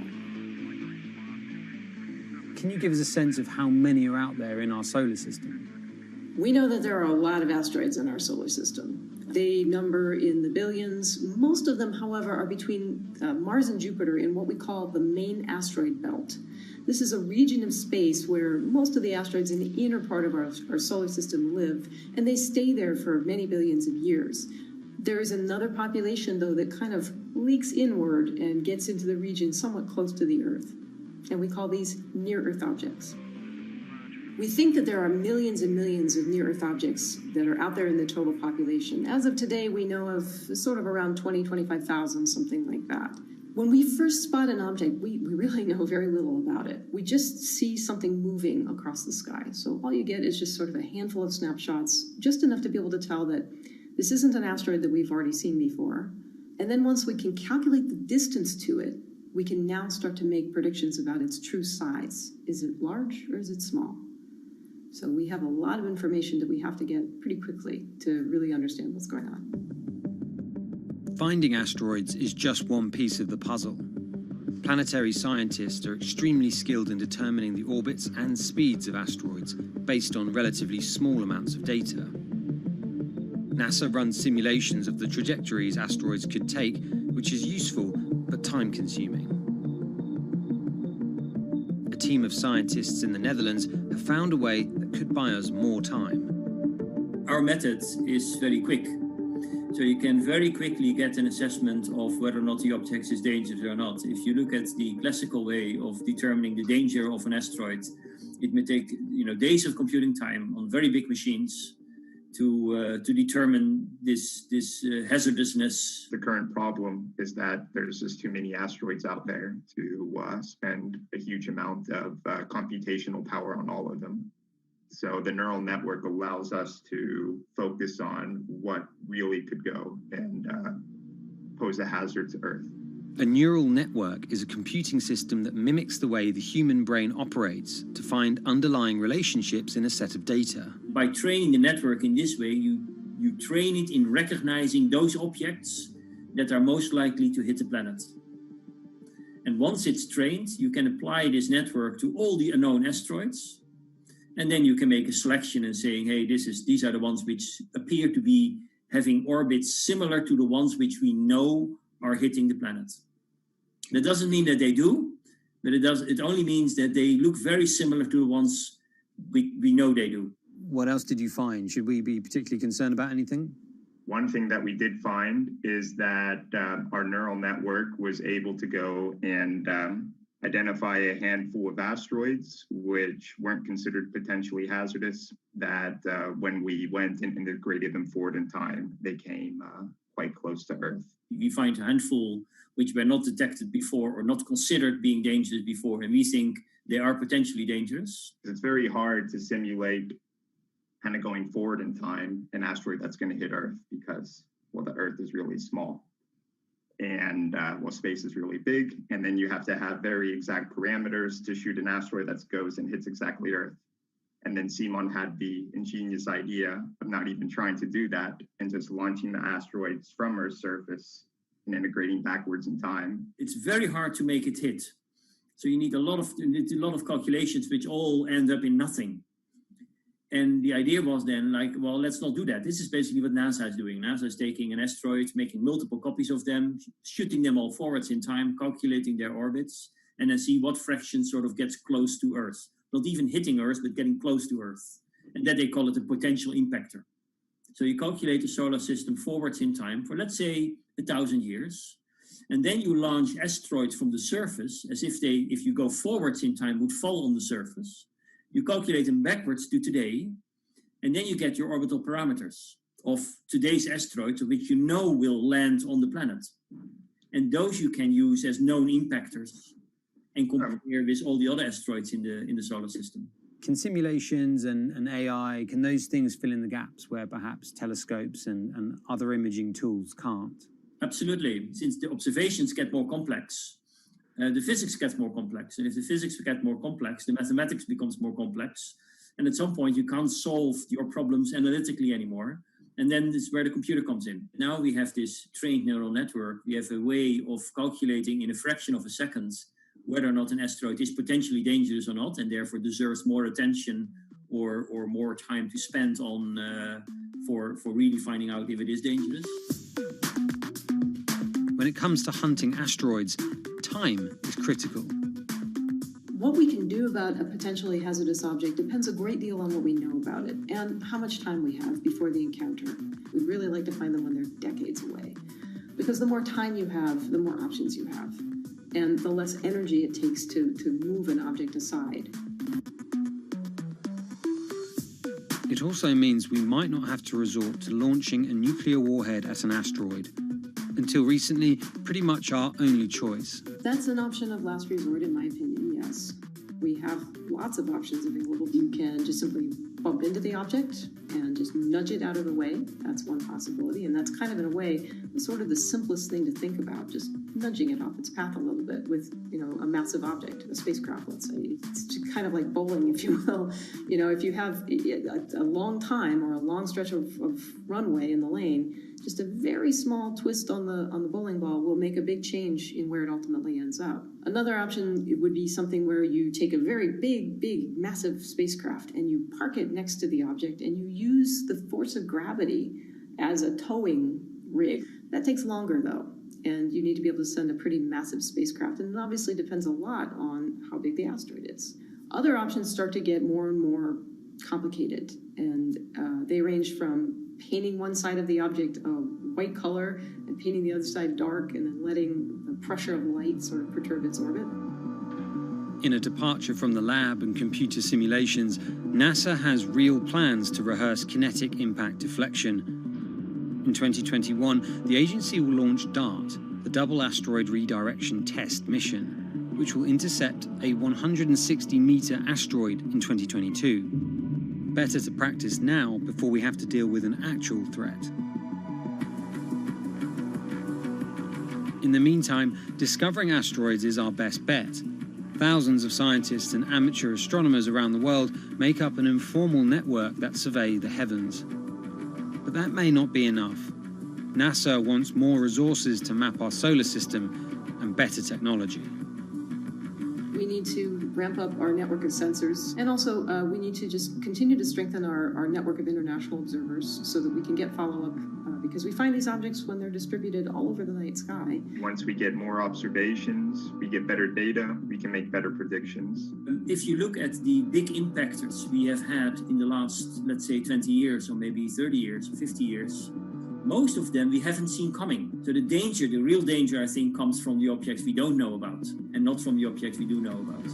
Can you give us a sense of how many are out there in our solar system? We know that there are a lot of asteroids in our solar system. They number in the billions. Most of them, however, are between Mars and Jupiter in what we call the main asteroid belt. This is a region of space where most of the asteroids in the inner part of our solar system live, and they stay there for many billions of years. There is another population, though, that kind of leaks inward and gets into the region somewhat close to the Earth, and we call these near-Earth objects. We think that there are millions and millions of near-Earth objects that are out there in the total population. As of today, we know of sort of around 20, 25,000, something like that. When we first spot an object, we really know very little about it. We just see something moving across the sky. So all you get is just sort of a handful of snapshots, just enough to be able to tell that this isn't an asteroid that we've already seen before. And then once we can calculate the distance to it, we can now start to make predictions about its true size. Is it large or is it small? So we have a lot of information that we have to get pretty quickly to really understand what's going on. Finding asteroids is just one piece of the puzzle. Planetary scientists are extremely skilled in determining the orbits and speeds of asteroids based on relatively small amounts of data. NASA runs simulations of the trajectories asteroids could take, which is useful but time-consuming. team of scientists in the Netherlands have found a way that could buy us more time. Our method is very quick. So you can very quickly get an assessment of whether or not the object is dangerous or not. If you look at the classical way of determining the danger of an asteroid, it may take days of computing time on very big machines to determine this hazardousness. The current problem is that there's just too many asteroids out there to spend a huge amount of computational power on all of them. So the neural network allows us to focus on what really could go and pose a hazard to Earth. A neural network is a computing system that mimics the way the human brain operates to find underlying relationships in a set of data. By training the network in this way, you train it in recognizing those objects that are most likely to hit the planet. And once it's trained, you can apply this network to all the unknown asteroids. And then you can make a selection and saying, hey, these are the ones which appear to be having orbits similar to the ones which we know are hitting the planet. That doesn't mean that they do, but it only means that they look very similar to the ones we know they do. What else did you find? Should we be particularly concerned about anything? One thing that we did find is that our neural network was able to go and identify a handful of asteroids which weren't considered potentially hazardous, that when we went and integrated them forward in time, they came quite close to Earth. We find a handful which were not detected before or not considered being dangerous before, and we think they are potentially dangerous. It's very hard to simulate kind of going forward in time an asteroid that's going to hit Earth because, well, the Earth is really small. And space is really big, and then you have to have very exact parameters to shoot an asteroid that goes and hits exactly Earth. And then Simon had the ingenious idea of not even trying to do that and just launching the asteroids from Earth's surface and integrating backwards in time. It's very hard to make it hit. So you need a lot of calculations which all end up in nothing. And the idea was then well, let's not do that. This is basically what NASA is doing. NASA is taking an asteroid, making multiple copies of them, shooting them all forwards in time, calculating their orbits, and then see what fraction sort of gets close to Earth. Not even hitting Earth, but getting close to Earth. And that they call it a potential impactor. So you calculate the solar system forwards in time for, let's say, 1,000 years. And then you launch asteroids from the surface as if you go forwards in time, would fall on the surface. You calculate them backwards to today, and then you get your orbital parameters of today's asteroids, which you know will land on the planet. And those you can use as known impactors and compare with all the other asteroids in the solar system. Can simulations and AI, can those things fill in the gaps where perhaps telescopes and other imaging tools can't? Absolutely. Since the observations get more complex, the physics gets more complex. And if the physics get more complex, the mathematics becomes more complex. And at some point, you can't solve your problems analytically anymore. And then this is where the computer comes in. Now we have this trained neural network. We have a way of calculating in a fraction of a second whether or not an asteroid is potentially dangerous or not, and therefore deserves more attention or more time to spend on for really finding out if it is dangerous. When it comes to hunting asteroids, time is critical. What we can do about a potentially hazardous object depends a great deal on what we know about it and how much time we have before the encounter. We'd really like to find them when they're decades away, because the more time you have, the more options you have, and the less energy it takes to move an object aside. It also means we might not have to resort to launching a nuclear warhead at an asteroid. Until recently, pretty much our only choice. That's an option of last resort, in my opinion, yes. We have lots of options available. You can just simply bump into the object and just nudge it out of the way. That's one possibility, and that's kind of, in a way, sort of the simplest thing to think about, just nudging it off its path a little bit with, a massive object, a spacecraft, let's say. It's just kind of like bowling, if you will. If you have a long time or a long stretch of runway in the lane, just a very small twist on the bowling ball will make a big change in where it ultimately ends up. Another option would be something where you take a very big, massive spacecraft and you park it next to the object and you use the force of gravity as a towing rig. That takes longer, though. And you need to be able to send a pretty massive spacecraft, and it obviously depends a lot on how big the asteroid is. Other options start to get more and more complicated, and they range from painting one side of the object a white color and painting the other side dark, and then letting the pressure of light sort of perturb its orbit. In a departure from the lab and computer simulations, NASA has real plans to rehearse kinetic impact deflection. In 2021, the agency will launch DART, the Double Asteroid Redirection Test mission, which will intercept a 160-meter asteroid in 2022. Better to practice now before we have to deal with an actual threat. In the meantime, discovering asteroids is our best bet. Thousands of scientists and amateur astronomers around the world make up an informal network that survey the heavens. But that may not be enough. NASA wants more resources to map our solar system and better technology. We need to ramp up our network of sensors, and also we need to just continue to strengthen our network of international observers so that we can get follow-up, because we find these objects when they're distributed all over the night sky. Once we get more observations, we get better data, we can make better predictions. If you look at the big impactors we have had in the last, let's say, 20 years, or maybe 30 years, 50 years, most of them we haven't seen coming. So the danger, the real danger, I think, comes from the objects we don't know about, and not from the objects we do know about.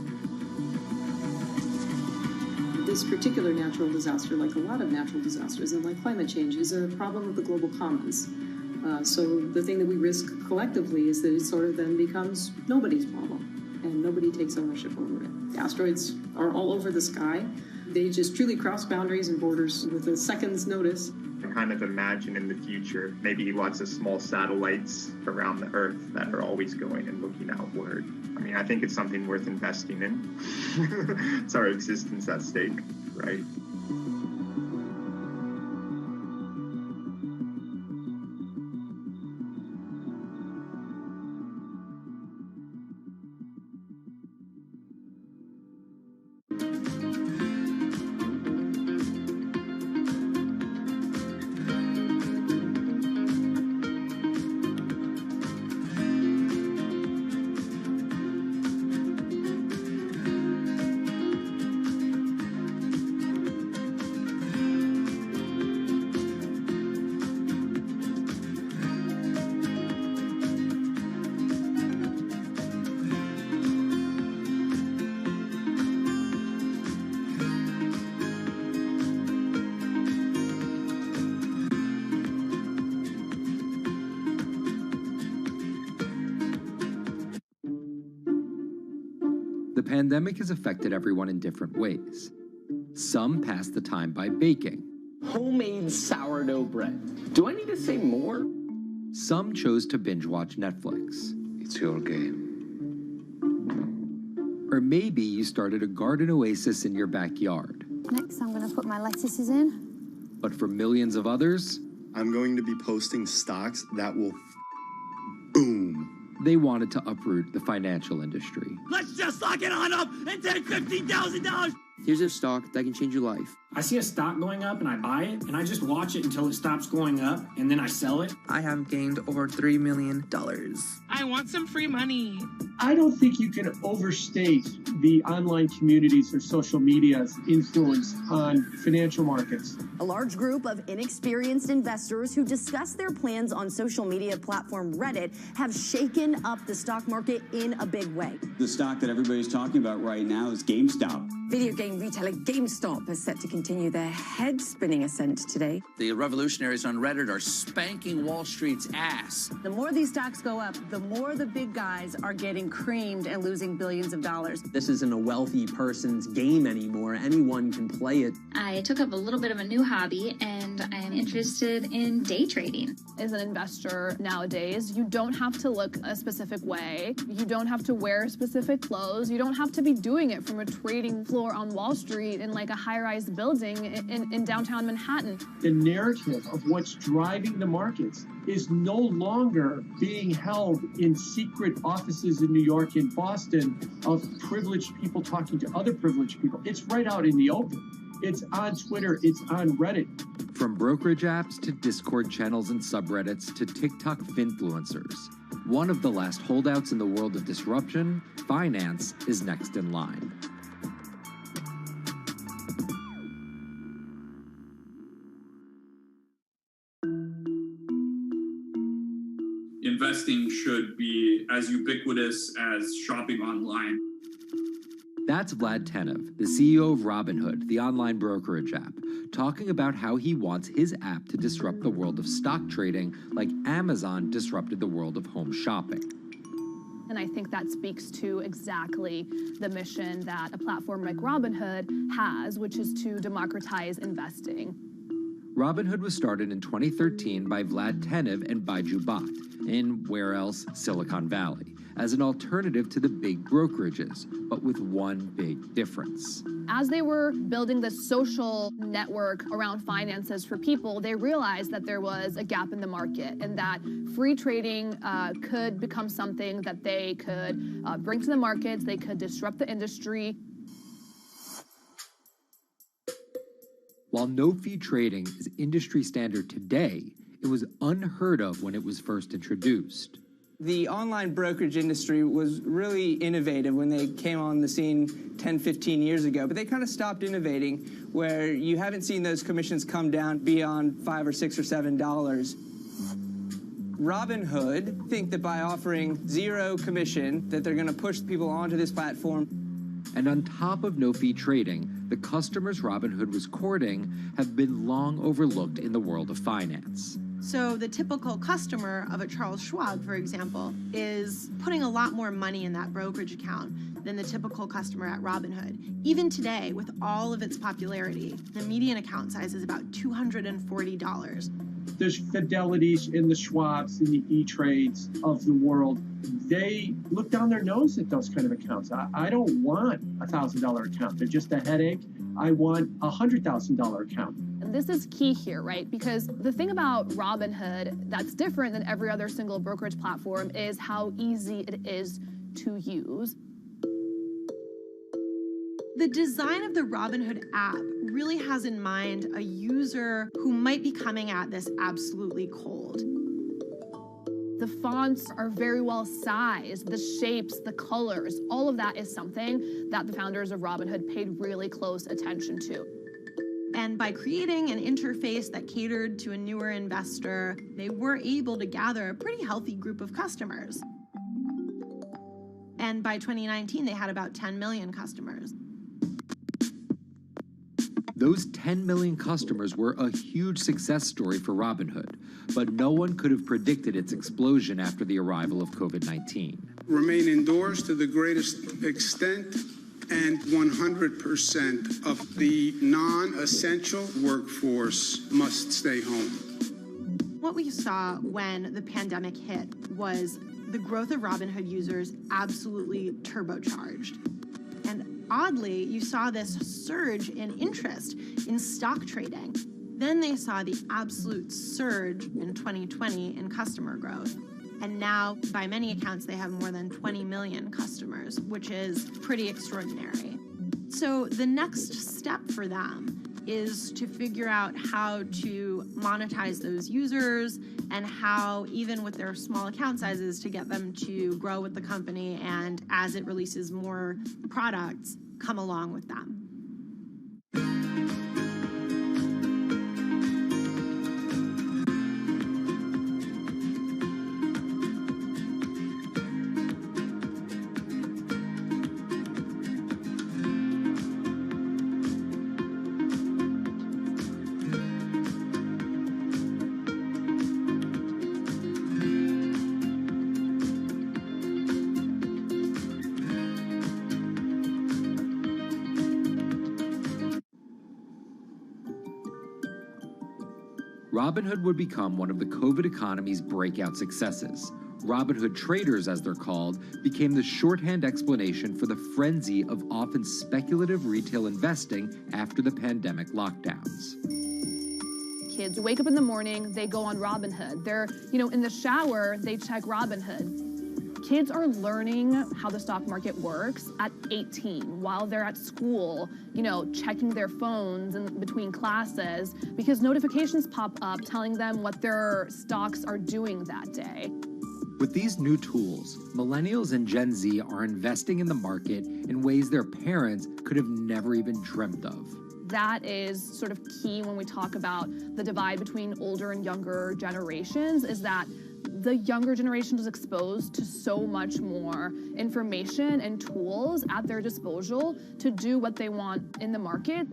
This particular natural disaster, like a lot of natural disasters and like climate change, is a problem of the global commons. So the thing that we risk collectively is that it sort of then becomes nobody's problem, and nobody takes ownership over it. The asteroids are all over the sky. They just truly cross boundaries and borders with a second's notice. I kind of imagine in the future, maybe lots of small satellites around the Earth that are always going and looking outward. I mean, I think it's something worth investing in. It's our existence at stake, right? The pandemic has affected everyone in different ways. Some pass the time by baking. Homemade sourdough bread. Do I need to say more? Some chose to binge watch Netflix. It's your game. Or maybe you started a garden oasis in your backyard. Next, I'm going to put my lettuces in. But for millions of others, I'm going to be posting stocks that will boom. They wanted to uproot the financial industry. Let's just lock it on up and take $15,000. Here's a stock that can change your life. I see a stock going up and I buy it, and I just watch it until it stops going up, and then I sell it. I have gained over $3 million. I want some free money. I don't think you can overstate the online communities or social media's influence on financial markets. A large group of inexperienced investors who discuss their plans on social media platform Reddit have shaken up the stock market in a big way. The stock that everybody's talking about right now is GameStop. Video game retailer GameStop is set to continue their head-spinning ascent today. The revolutionaries on Reddit are spanking Wall Street's ass. The more these stocks go up, the more the big guys are getting creamed and losing billions of dollars. This isn't a wealthy person's game anymore. Anyone can play it. I took up a little bit of a new hobby, and I am interested in day trading. As an investor nowadays, you don't have to look a specific way. You don't have to wear specific clothes. You don't have to be doing it from a trading floor on Wall Street in like a high-rise building in downtown Manhattan. The narrative of what's driving the markets is no longer being held in secret offices in New York and Boston of privileged people talking to other privileged people. It's right out in the open. It's on Twitter, it's on Reddit. From brokerage apps to Discord channels and subreddits to TikTok finfluencers, One of the last holdouts in the world of disruption, finance is next in line. Investing should be as ubiquitous as shopping online. That's Vlad Tenev, the CEO of Robinhood, the online brokerage app, talking about how he wants his app to disrupt the world of stock trading like Amazon disrupted the world of home shopping. And I think that speaks to exactly the mission that a platform like Robinhood has, which is to democratize investing. Robinhood was started in 2013 by Vlad Tenev and Baiju Bhatt in, where else, Silicon Valley, as an alternative to the big brokerages, but with one big difference. As they were building the social network around finances for people, they realized that there was a gap in the market and that free trading could become something that they could bring to the markets, they could disrupt the industry. While no-fee trading is industry standard today, it was unheard of when it was first introduced. The online brokerage industry was really innovative when they came on the scene 10, 15 years ago, but they kind of stopped innovating where you haven't seen those commissions come down beyond $5 or $6 or $7. Robinhood think that by offering zero commission that they're going to push people onto this platform. And on top of no-fee trading, the customers Robinhood was courting have been long overlooked in the world of finance. So the typical customer of a Charles Schwab, for example, is putting a lot more money in that brokerage account than the typical customer at Robinhood. Even today, with all of its popularity, the median account size is about $240. There's Fidelities and the Schwabs and the E-Trades of the world. They look down their nose at those kind of accounts. I don't want a $1,000 account. They're just a headache. I want a $100,000 account. And this is key here, right? Because the thing about Robinhood that's different than every other single brokerage platform is how easy it is to use. The design of the Robinhood app really has in mind a user who might be coming at this absolutely cold. The fonts are very well sized, the shapes, the colors, all of that is something that the founders of Robinhood paid really close attention to. And by creating an interface that catered to a newer investor, they were able to gather a pretty healthy group of customers. And by 2019, they had about 10 million customers. Those 10 million customers were a huge success story for Robinhood, but no one could have predicted its explosion after the arrival of COVID-19. Remain indoors to the greatest extent, and 100% of the non-essential workforce must stay home. What we saw when the pandemic hit was the growth of Robinhood users absolutely turbocharged. And oddly, you saw this surge in interest in stock trading. Then they saw the absolute surge in 2020 in customer growth. And now, by many accounts, they have more than 20 million customers, which is pretty extraordinary. So the next step for them is to figure out how to monetize those users and how, even with their small account sizes, to get them to grow with the company and, as it releases more products, come along with them. Robinhood would become one of the COVID economy's breakout successes. Robinhood traders, as they're called, became the shorthand explanation for the frenzy of often speculative retail investing after the pandemic lockdowns. Kids wake up in the morning, they go on Robinhood. They're, in the shower, they check Robinhood. Kids are learning how the stock market works at 18 while they're at school, checking their phones in between classes because notifications pop up telling them what their stocks are doing that day. With these new tools, millennials and Gen Z are investing in the market in ways their parents could have never even dreamt of. That is sort of key when we talk about the divide between older and younger generations, is that the younger generation is exposed to so much more information and tools at their disposal to do what they want in the market.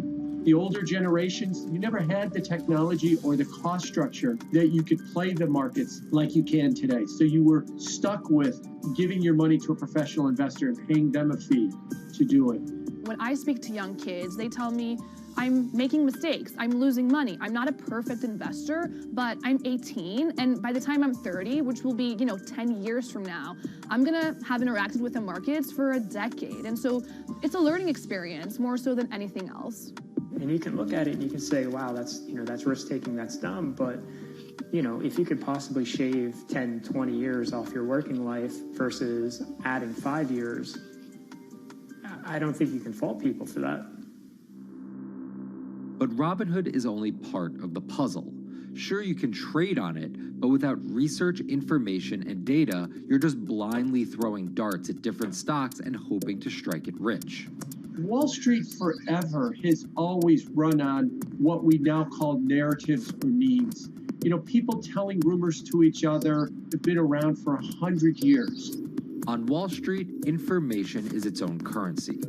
The older generations, you never had the technology or the cost structure that you could play the markets like you can today. So you were stuck with giving your money to a professional investor and paying them a fee to do it. When I speak to young kids, they tell me, I'm making mistakes, I'm losing money. I'm not a perfect investor, but I'm 18, and by the time I'm 30, which will be, 10 years from now, I'm gonna have interacted with the markets for a decade. And so it's a learning experience more so than anything else. And you can look at it and you can say, wow, that's risk-taking, that's dumb, but if you could possibly shave 10, 20 years off your working life versus adding 5 years, I don't think you can fault people for that. But Robinhood is only part of the puzzle. Sure, you can trade on it, but without research, information, and data, you're just blindly throwing darts at different stocks and hoping to strike it rich. Wall Street forever has always run on what we now call narratives or memes. People telling rumors to each other have been around for 100 years. On Wall Street, information is its own currency.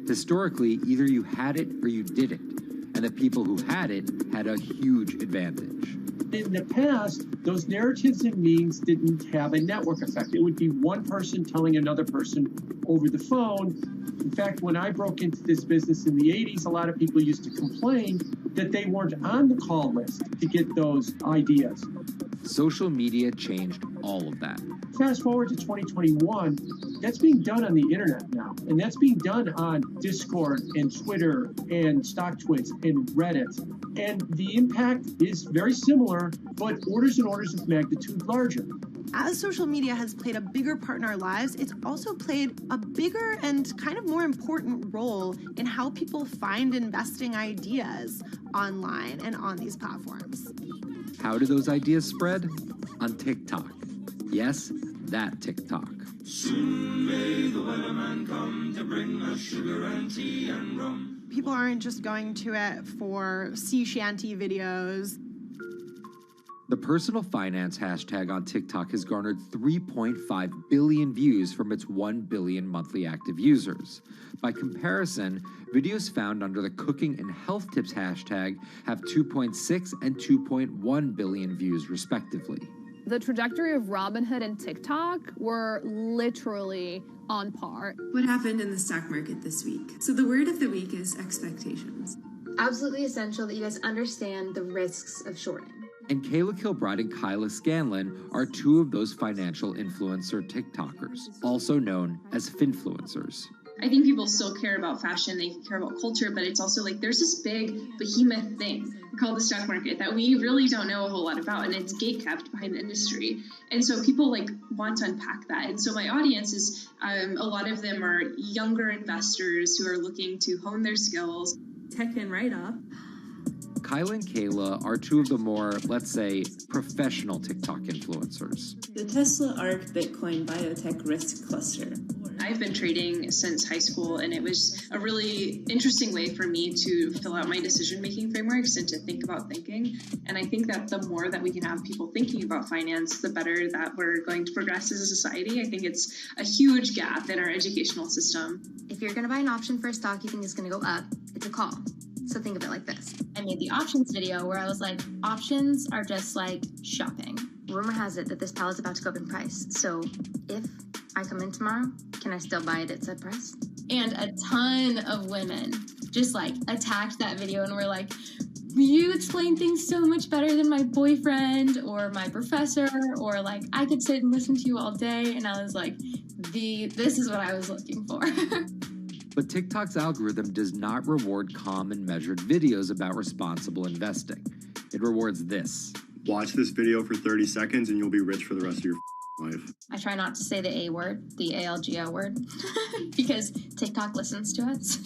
Historically, either you had it or you didn't, and the people who had it had a huge advantage. In the past, those narratives and memes didn't have a network effect. It would be one person telling another person over the phone. In fact, when I broke into this business in the 80s, a lot of people used to complain that they weren't on the call list to get those ideas. Social media changed all of that. Fast forward to 2021, that's being done on the internet now. And that's being done on Discord and Twitter and StockTwits and Reddit. And the impact is very similar, but orders and orders of magnitude larger. As social media has played a bigger part in our lives, it's also played a bigger and kind of more important role in how people find investing ideas online and on these platforms. How do those ideas spread? On TikTok. Yes, that TikTok. Soon may the weatherman come to bring us sugar and tea and rum. People aren't just going to it for sea shanty videos. The personal finance hashtag on TikTok has garnered 3.5 billion views from its 1 billion monthly active users. By comparison, videos found under the cooking and health tips hashtag have 2.6 and 2.1 billion views respectively. The trajectory of Robinhood and TikTok were literally on par. What happened in the stock market this week? So the word of the week is expectations. Absolutely essential that you guys understand the risks of shorting. And Kayla Kilbride and Kyla Scanlon are two of those financial influencer TikTokers, also known as finfluencers. I think people still care about fashion, they care about culture, but it's also like there's this big behemoth thing called the stock market that we really don't know a whole lot about, and it's gatekept behind the industry. And so people want to unpack that. And so my audience is, a lot of them are younger investors who are looking to hone their skills. Tech and right up. Kyla and Kayla are two of the more, let's say, professional TikTok influencers. The Tesla ARK Bitcoin Biotech Risk Cluster. I've been trading since high school, and it was a really interesting way for me to fill out my decision-making frameworks and to think about thinking. And I think that the more that we can have people thinking about finance, the better that we're going to progress as a society. I think it's a huge gap in our educational system. If you're going to buy an option for a stock you think is going to go up, it's a call. So think of it like this. I made the options video where I was like, options are just like shopping. Rumor has it that this pallet's about to go up in price. So if I come in tomorrow, can I still buy it at said price? And a ton of women just attacked that video and were like, you explain things so much better than my boyfriend or my professor, or I could sit and listen to you all day. And I was like, this is what I was looking for. But TikTok's algorithm does not reward calm and measured videos about responsible investing. It rewards this. Watch this video for 30 seconds and you'll be rich for the rest of your life. I try not to say the A word, the ALGO word, because TikTok listens to us.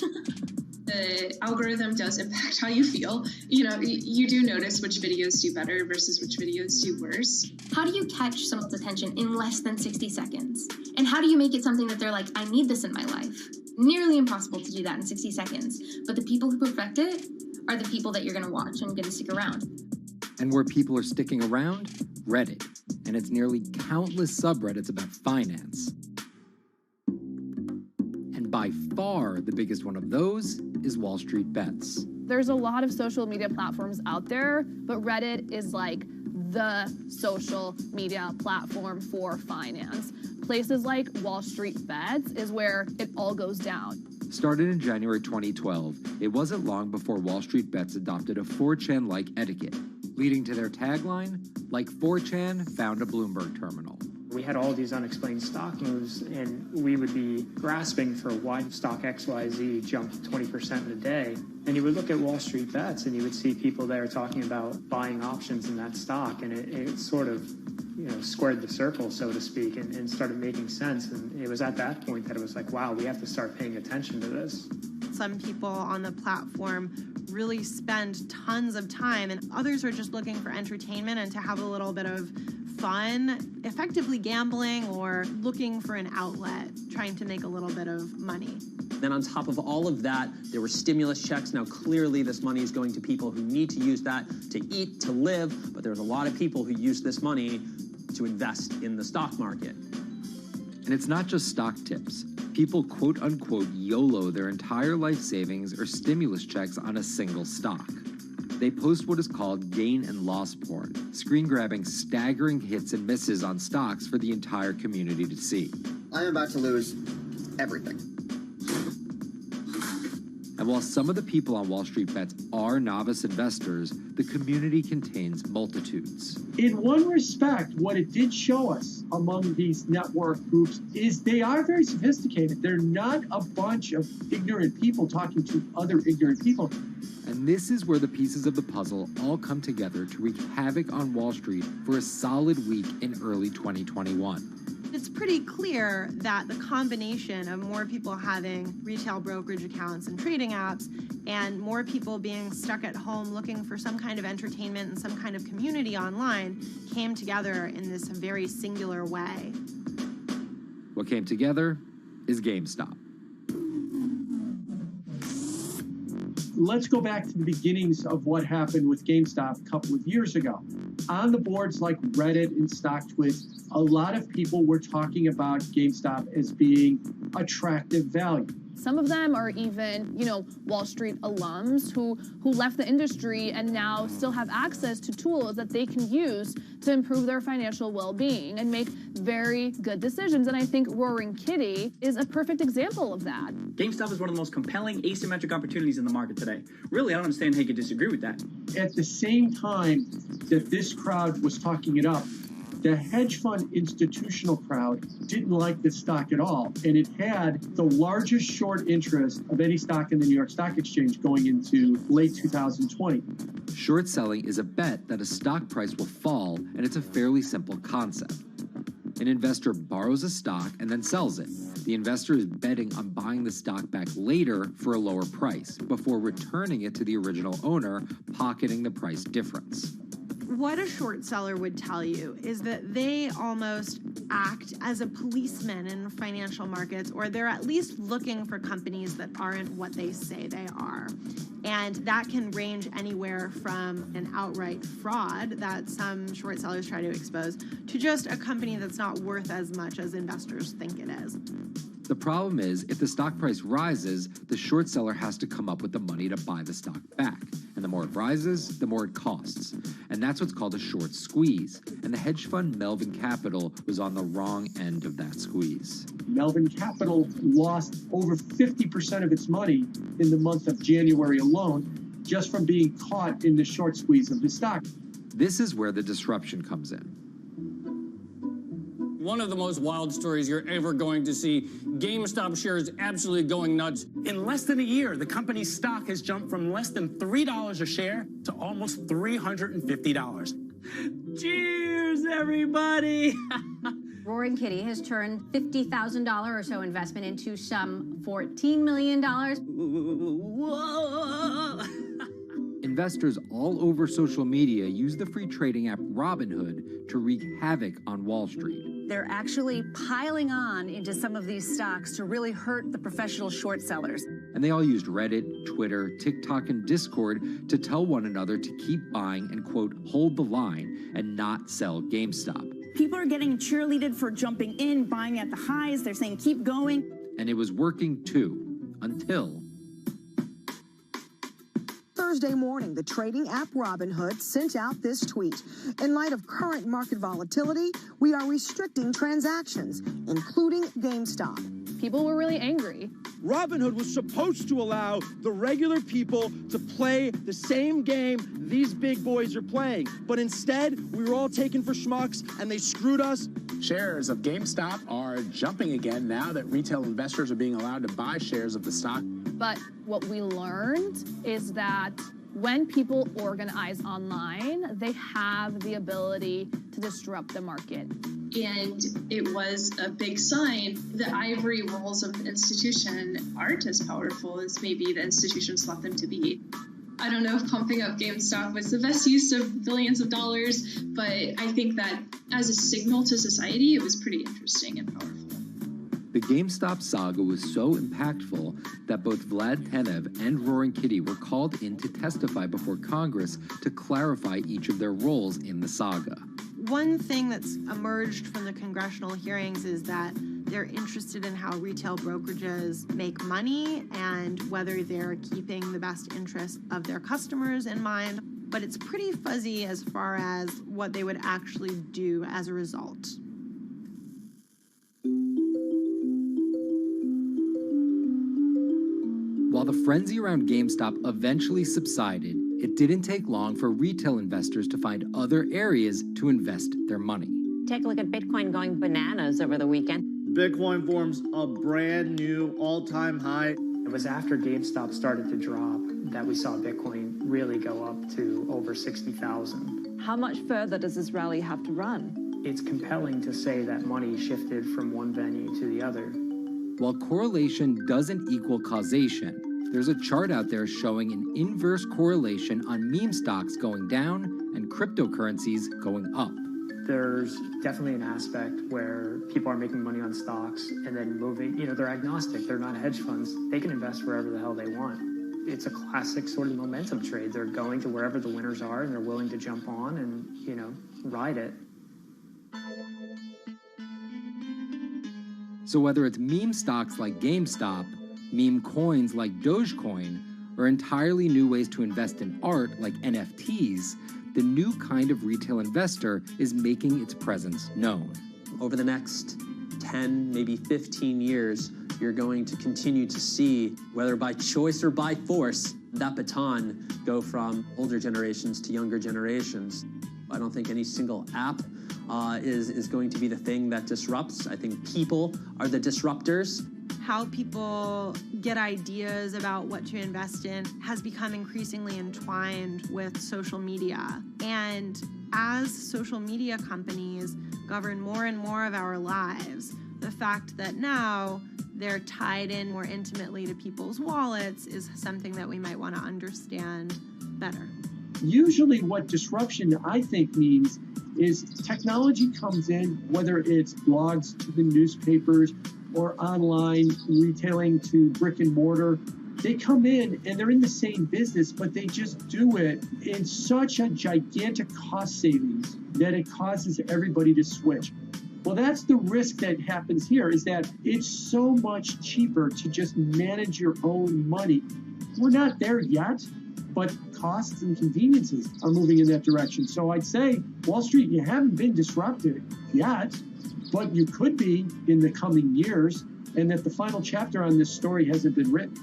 The algorithm does impact how you feel. You know, you do notice which videos do better versus which videos do worse. How do you catch someone's attention in less than 60 seconds? And how do you make it something that they're like, I need this in my life? Nearly impossible to do that in 60 seconds. But the people who perfect it are the people that you're going to watch and going to stick around. And where people are sticking around? Reddit. And its nearly countless subreddits about finance. And by far the biggest one of those is Wall Street Bets. There's a lot of social media platforms out there, but Reddit is like the social media platform for finance. Places like Wall Street Bets is where it all goes down. Started in January 2012, it wasn't long before Wall Street Bets adopted a 4chan-like etiquette, leading to their tagline, like 4chan found a Bloomberg terminal. We had all these unexplained stock moves, and we would be grasping for why stock XYZ jumped 20% in a day. And you would look at Wall Street Bets, and you would see people there talking about buying options in that stock, and it sort of, you know, squared the circle, so to speak, and started making sense. And it was at that point that it was like, wow, we have to start paying attention to this. Some people on the platform really spend tons of time, and others are just looking for entertainment and to have a little bit of fun, effectively gambling or looking for an outlet, trying to make a little bit of money. Then on top of all of that, there were stimulus checks. Now, clearly, this money is going to people who need to use that to eat, to live, but there's a lot of people who use this money to invest in the stock market. And it's not just stock tips. People quote-unquote YOLO their entire life savings or stimulus checks on a single stock. They post what is called gain and loss porn, screen-grabbing staggering hits and misses on stocks for the entire community to see. I'm about to lose everything. And while some of the people on Wall Street Bets are novice investors, the community contains multitudes. In one respect, what it did show us among these network groups is they are very sophisticated. They're not a bunch of ignorant people talking to other ignorant people. And this is where the pieces of the puzzle all come together to wreak havoc on Wall Street for a solid week in early 2021. It's pretty clear that the combination of more people having retail brokerage accounts and trading apps and more people being stuck at home looking for some kind of entertainment and some kind of community online came together in this very singular way. What came together is GameStop. Let's go back to the beginnings of what happened with GameStop a couple of years ago. On the boards like Reddit and StockTwit, a lot of people were talking about GameStop as being attractive value. Some of them are even, Wall Street alums who left the industry and now still have access to tools that they can use to improve their financial well-being and make very good decisions. And I think Roaring Kitty is a perfect example of that. GameStop is one of the most compelling asymmetric opportunities in the market today. Really, I don't understand how you could disagree with that. At the same time that this crowd was talking it up, the hedge fund institutional crowd didn't like this stock at all, and it had the largest short interest of any stock in the New York Stock Exchange going into late 2020. Short selling is a bet that a stock price will fall, and it's a fairly simple concept. An investor borrows a stock and then sells it. The investor is betting on buying the stock back later for a lower price before returning it to the original owner, pocketing the price difference. What a short seller would tell you is that they almost act as a policeman in financial markets, or they're at least looking for companies that aren't what they say they are. And that can range anywhere from an outright fraud that some short sellers try to expose to just a company that's not worth as much as investors think it is. The problem is, if the stock price rises, the short seller has to come up with the money to buy the stock back. And the more it rises, the more it costs. And that's what's called a short squeeze. And the hedge fund Melvin Capital was on the wrong end of that squeeze. Melvin Capital lost over 50% of its money in the month of January alone, just from being caught in the short squeeze of the stock. This is where the disruption comes in. One of the most wild stories you're ever going to see. GameStop shares absolutely going nuts. In less than a year, the company's stock has jumped from less than $3 a share to almost $350. Cheers, everybody! Roaring Kitty has turned $50,000 or so investment into some $14 million. Whoa! Investors all over social media use the free trading app Robinhood to wreak havoc on Wall Street. They're actually piling on into some of these stocks to really hurt the professional short sellers. And they all used Reddit, Twitter, TikTok, and Discord to tell one another to keep buying and, quote, hold the line and not sell GameStop. People are getting cheerleaded for jumping in, buying at the highs. They're saying, keep going. And it was working too, until Thursday morning, the trading app Robinhood sent out this tweet. In light of current market volatility, we are restricting transactions, including GameStop. People were really angry. Robinhood was supposed to allow the regular people to play the same game these big boys are playing. But instead, we were all taken for schmucks, and they screwed us. Shares of GameStop are jumping again now that retail investors are being allowed to buy shares of the stock. But what we learned is that when people organize online, they have the ability to disrupt the market. And it was a big sign. The ivory walls of the institution aren't as powerful as maybe the institutions thought them to be. I don't know if pumping up GameStop was the best use of billions of dollars, but I think that as a signal to society, it was pretty interesting and powerful. the GameStop saga was so impactful that both Vlad Tenev and Roaring Kitty were called in to testify before Congress to clarify each of their roles in the saga. One thing that's emerged from the congressional hearings is that they're interested in how retail brokerages make money and whether they're keeping the best interest of their customers in mind, but it's pretty fuzzy as far as what they would actually do as a result. While the frenzy around GameStop eventually subsided, it didn't take long for retail investors to find other areas to invest their money. Take a look at Bitcoin going bananas over the weekend. Bitcoin forms a brand new all-time high. It was after GameStop started to drop that we saw Bitcoin really go up to over 60,000. How much further does this rally have to run? It's compelling to say that money shifted from one venue to the other. While correlation doesn't equal causation, there's a chart out there showing an inverse correlation on meme stocks going down and cryptocurrencies going up. There's definitely an aspect where people are making money on stocks and then moving, they're agnostic, they're not hedge funds. They can invest wherever the hell they want. It's a classic sort of momentum trade. They're going to wherever the winners are and they're willing to jump on and, ride it. So whether it's meme stocks like GameStop, meme coins like Dogecoin, or entirely new ways to invest in art like NFTs, the new kind of retail investor is making its presence known. Over the next 10, maybe 15 years, you're going to continue to see, whether by choice or by force, that baton go from older generations to younger generations. I don't think any single app is going to be the thing that disrupts. I think people are the disruptors. How people get ideas about what to invest in has become increasingly entwined with social media. And as social media companies govern more and more of our lives, the fact that now they're tied in more intimately to people's wallets is something that we might want to understand better. Usually what disruption, I think, means is technology comes in, whether it's blogs to the newspapers or online retailing to brick and mortar. They come in and they're in the same business, but they just do it in such a gigantic cost savings that it causes everybody to switch. Well, that's the risk that happens here, is that it's so much cheaper to just manage your own money. We're not there yet, but costs and conveniences are moving in that direction. So I'd say, Wall Street, you haven't been disrupted yet, but you could be in the coming years, and that the final chapter on this story hasn't been written.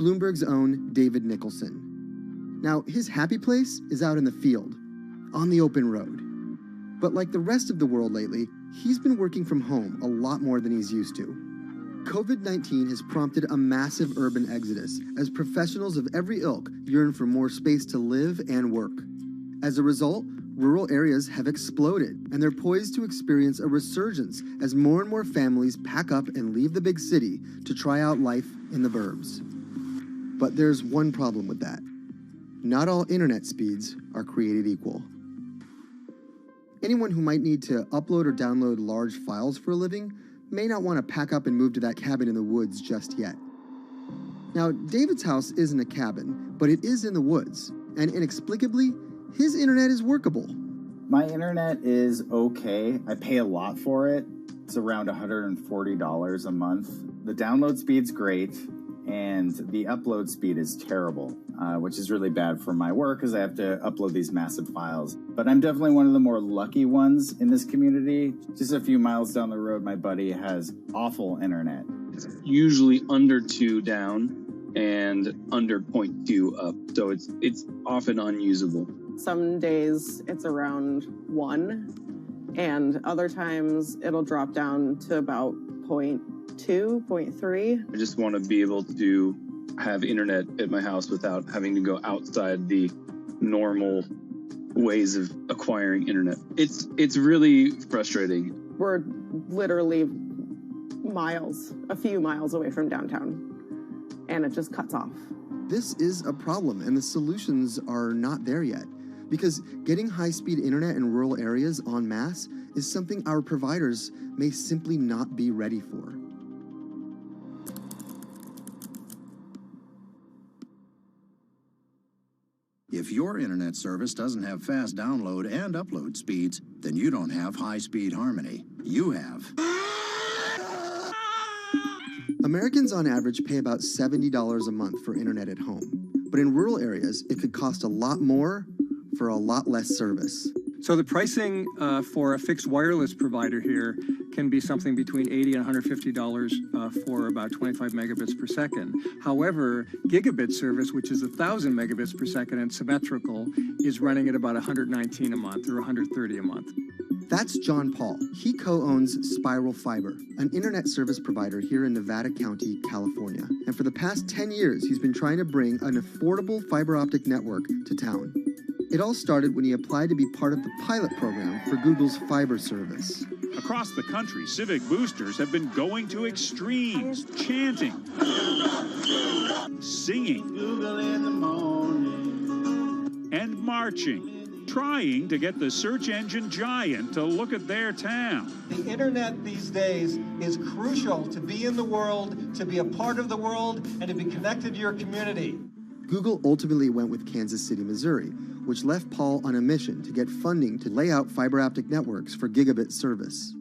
Bloomberg's own David Nicholson. Now, his happy place is out in the field, on the open road. But like the rest of the world lately, he's been working from home a lot more than he's used to. COVID-19 has prompted a massive urban exodus as professionals of every ilk yearn for more space to live and work. As a result, rural areas have exploded, and they're poised to experience a resurgence as more and more families pack up and leave the big city to try out life in the burbs. But there's one problem with that. Not all internet speeds are created equal. Anyone who might need to upload or download large files for a living may not want to pack up and move to that cabin in the woods just yet. Now, David's house isn't a cabin, but it is in the woods, and inexplicably, his internet is workable. My internet is okay. I pay a lot for it. It's around $140 a month. The download speed's great, and the upload speed is terrible, which is really bad for my work because I have to upload these massive files. But I'm definitely one of the more lucky ones in this community. Just a few miles down the road, my buddy has awful internet. It's usually under 2 down and under 0.2 up, so it's often unusable. Some days it's around 1, and other times it'll drop down to about 0.2, 0.3. I just want to be able to have internet at my house without having to go outside the normal ways of acquiring internet. It's really frustrating. We're literally a few miles away from downtown, and it just cuts off. This is a problem, and the solutions are not there yet, because getting high-speed internet in rural areas en masse is something our providers may simply not be ready for. If your internet service doesn't have fast download and upload speeds, then you don't have high-speed harmony. You have. Americans on average pay about $70 a month for internet at home. But in rural areas, it could cost a lot more for a lot less service. So the pricing for a fixed wireless provider here can be something between $80 and $150 for about 25 megabits per second. However, gigabit service, which is 1,000 megabits per second and symmetrical, is running at about $119 a month or $130 a month. That's John Paul. He co-owns Spiral Fiber, an internet service provider here in Nevada County, California. And for the past 10 years, he's been trying to bring an affordable fiber optic network to town. It all started when he applied to be part of the pilot program for Google's fiber service. Across the country, civic boosters have been going to extremes, chanting, singing, Google in the morning, and marching, trying to get the search engine giant to look at their town. The internet these days is crucial to be in the world, to be a part of the world, and to be connected to your community. Google ultimately went with Kansas City, Missouri, which left Paul on a mission to get funding to lay out fiber optic networks for gigabit service.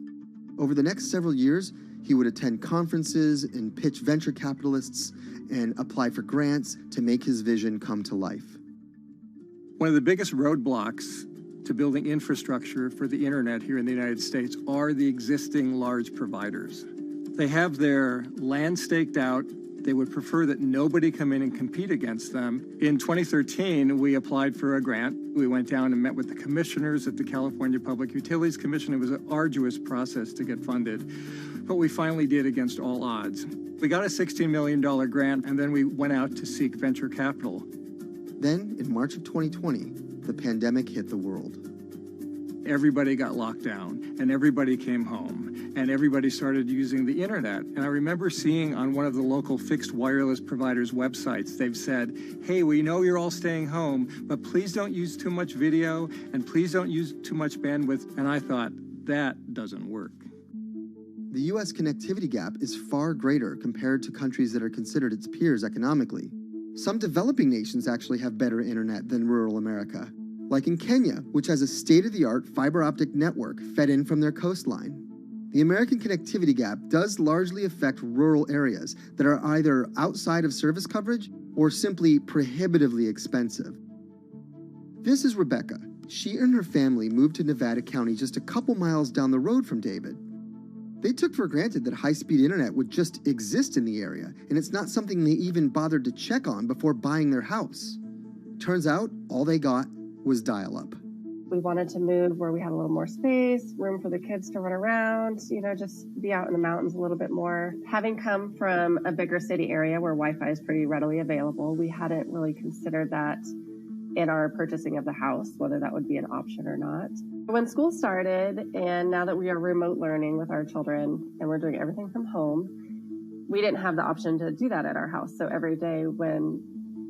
Over the next several years, he would attend conferences and pitch venture capitalists and apply for grants to make his vision come to life. One of the biggest roadblocks to building infrastructure for the internet here in the United States are the existing large providers. They have their land staked out. They would prefer that nobody come in and compete against them. In 2013, we applied for a grant. We went down and met with the commissioners at the California Public Utilities Commission. It was an arduous process to get funded, but we finally did against all odds. We got a $16 million grant, and then we went out to seek venture capital. Then, in March of 2020, the pandemic hit the world. Everybody got locked down, and everybody came home, and everybody started using the internet. And I remember seeing on one of the local fixed wireless providers' websites, they've said, hey, we know you're all staying home, but please don't use too much video, and please don't use too much bandwidth. And I thought, that doesn't work. The U.S. connectivity gap is far greater compared to countries that are considered its peers economically. Some developing nations actually have better internet than rural America, like in Kenya, which has a state-of-the-art fiber optic network fed in from their coastline. The American connectivity gap does largely affect rural areas that are either outside of service coverage or simply prohibitively expensive. This is Rebecca. She and her family moved to Nevada County just a couple miles down the road from David. They took for granted that high-speed internet would just exist in the area, and it's not something they even bothered to check on before buying their house. Turns out, all they got was dial-up. We wanted to move where we had a little more space, room for the kids to run around, just be out in the mountains a little bit more. Having come from a bigger city area where Wi-Fi is pretty readily available, we hadn't really considered that in our purchasing of the house, whether that would be an option or not. When school started, and now that we are remote learning with our children and we're doing everything from home, we didn't have the option to do that at our house. So every day when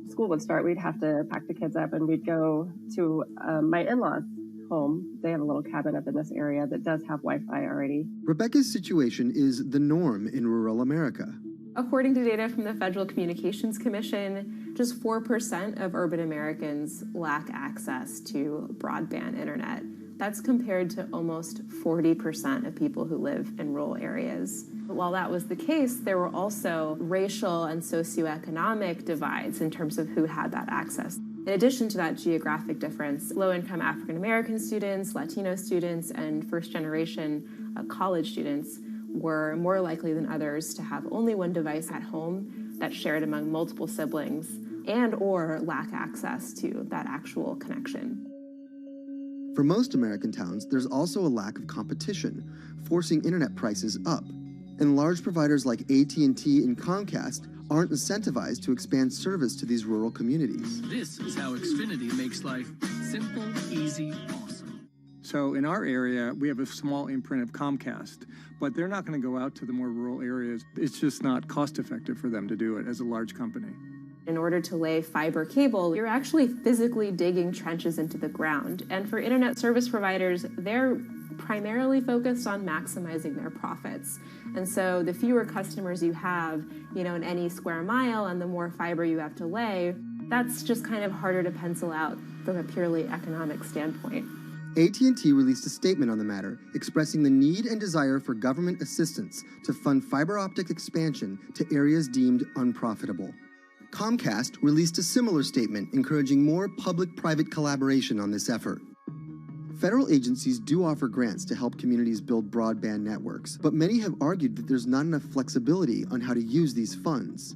school would start, we'd have to pack the kids up and we'd go to my in-laws' home. They have a little cabin up in this area that does have Wi-Fi already. Rebecca's situation is the norm in rural America. According to data from the Federal Communications Commission, just 4% of urban Americans lack access to broadband internet. That's compared to almost 40% of people who live in rural areas. But while that was the case, there were also racial and socioeconomic divides in terms of who had that access. In addition to that geographic difference, low-income African American students, Latino students, and first-generation college students were more likely than others to have only one device at home that's shared among multiple siblings and or lack access to that actual connection. For most American towns, there's also a lack of competition, forcing internet prices up. And large providers like AT&T and Comcast aren't incentivized to expand service to these rural communities. This is how Xfinity makes life simple, easy, awesome. So in our area, we have a small imprint of Comcast, but they're not going to go out to the more rural areas. It's just not cost effective for them to do it as a large company. In order to lay fiber cable, you're actually physically digging trenches into the ground. And for internet service providers, they're primarily focused on maximizing their profits. And so the fewer customers you have, in any square mile and the more fiber you have to lay, that's just kind of harder to pencil out from a purely economic standpoint. AT&T released a statement on the matter, expressing the need and desire for government assistance to fund fiber optic expansion to areas deemed unprofitable. Comcast released a similar statement encouraging more public-private collaboration on this effort. Federal agencies do offer grants to help communities build broadband networks, but many have argued that there's not enough flexibility on how to use these funds.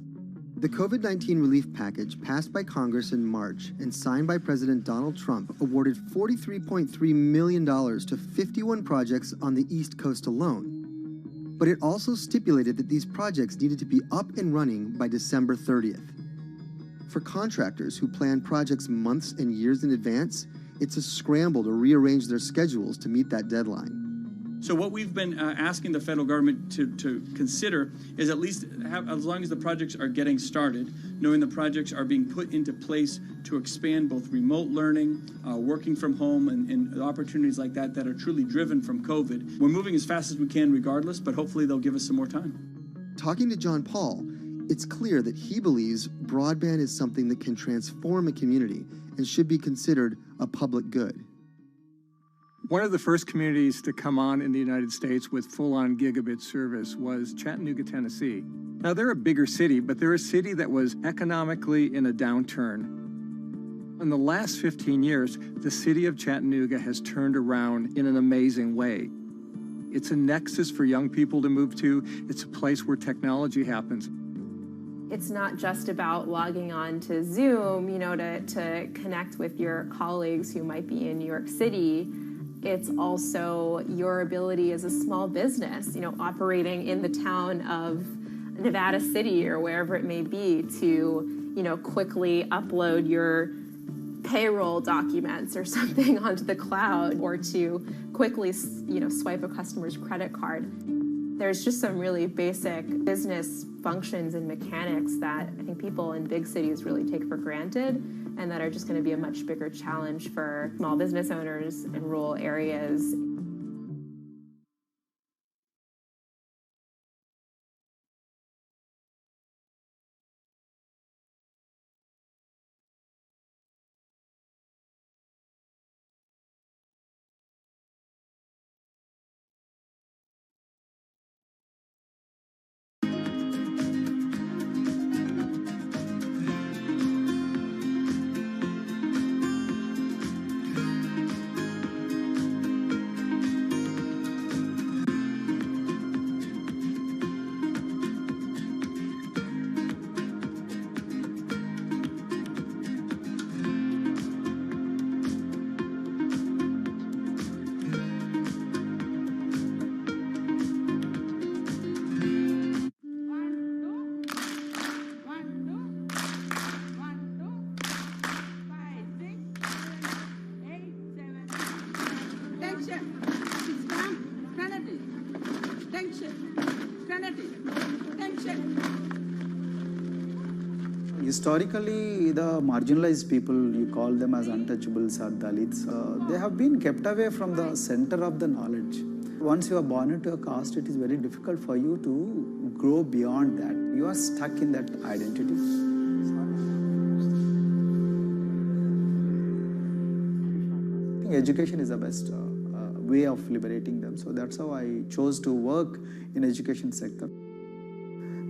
The COVID-19 relief package passed by Congress in March and signed by President Donald Trump awarded $43.3 million to 51 projects on the East Coast alone. But it also stipulated that these projects needed to be up and running by December 30th. For contractors who plan projects months and years in advance, it's a scramble to rearrange their schedules to meet that deadline. So what we've been asking the federal government to consider is at least have, as long as the projects are getting started, knowing the projects are being put into place to expand both remote learning, working from home, and opportunities like that that are truly driven from COVID. We're moving as fast as we can regardless, but hopefully they'll give us some more time. Talking to John Paul, it's clear that he believes broadband is something that can transform a community and should be considered a public good. One of the first communities to come on in the United States with full-on gigabit service was Chattanooga, Tennessee. Now, they're a bigger city, but they're a city that was economically in a downturn. In the last 15 years, the city of Chattanooga has turned around in an amazing way. It's a nexus for young people to move to. It's a place where technology happens. It's not just about logging on to Zoom, to connect with your colleagues who might be in New York City. It's also your ability as a small business, operating in the town of Nevada City or wherever it may be to, quickly upload your payroll documents or something onto the cloud or to quickly, swipe a customer's credit card. There's just some really basic business functions and mechanics that I think people in big cities really take for granted and that are just going to be a much bigger challenge for small business owners in rural areas. Historically, the marginalized people, you call them as untouchables or Dalits, they have been kept away from the center of the knowledge. Once you are born into a caste, it is very difficult for you to grow beyond that. You are stuck in that identity. Education is the best way of liberating them. So that's how I chose to work in education sector.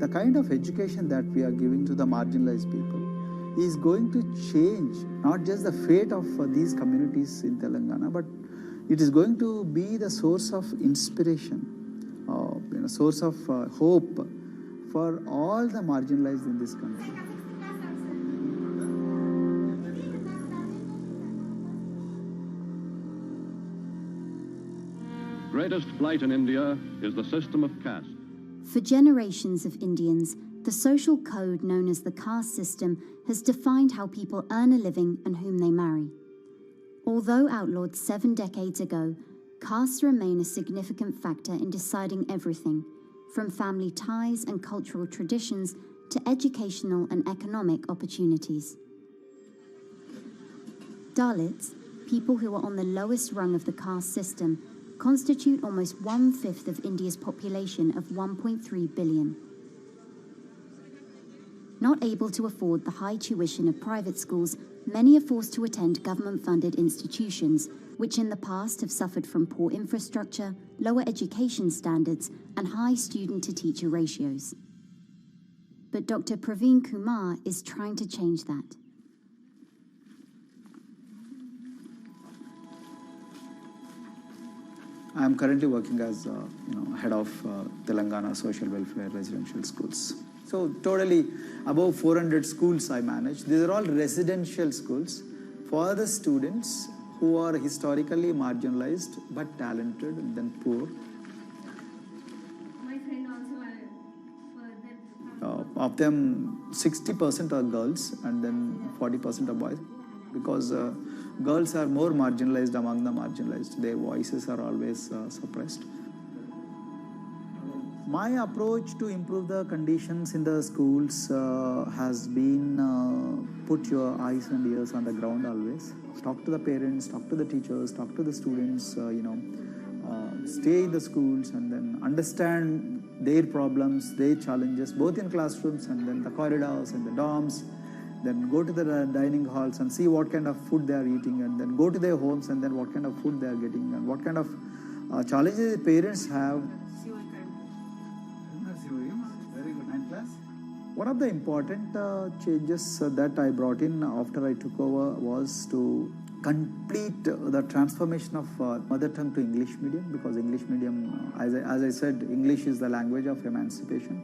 The kind of education that we are giving to the marginalized people is going to change not just the fate of these communities in Telangana, but it is going to be the source of inspiration, source of hope for all the marginalized in this country. Greatest blight in India is the system of caste. For generations of Indians, the social code known as the caste system has defined how people earn a living and whom they marry. Although outlawed 7 decades ago, castes remain a significant factor in deciding everything, from family ties and cultural traditions to educational and economic opportunities. Dalits, people who are on the lowest rung of the caste system, constitute almost 1/5 of India's population of 1.3 billion. Not able to afford the high tuition of private schools, many are forced to attend government-funded institutions, which in the past have suffered from poor infrastructure, lower education standards, and high student-to-teacher ratios. But Dr. Praveen Kumar is trying to change that. I am currently working as head of Telangana Social Welfare Residential Schools. So totally above 400 schools I manage. These are all residential schools for the students who are historically marginalized but talented and then poor. My friend also Of them, 60% are girls and then 40% are boys, because girls are more marginalized among the marginalized. Their voices are always suppressed. My approach to improve the conditions in the schools has been put your eyes and ears on the ground always. Talk to the parents, talk to the teachers, talk to the students, stay in the schools and then understand their problems, their challenges, both in classrooms and then the corridors and the dorms. Then go to the dining halls and see what kind of food they are eating, and then go to their homes and then what kind of food they are getting and what kind of challenges the parents have. Very good. 9th class. One of the important changes that I brought in after I took over was to complete the transformation of mother tongue to English medium, because English medium, as I said, English is the language of emancipation.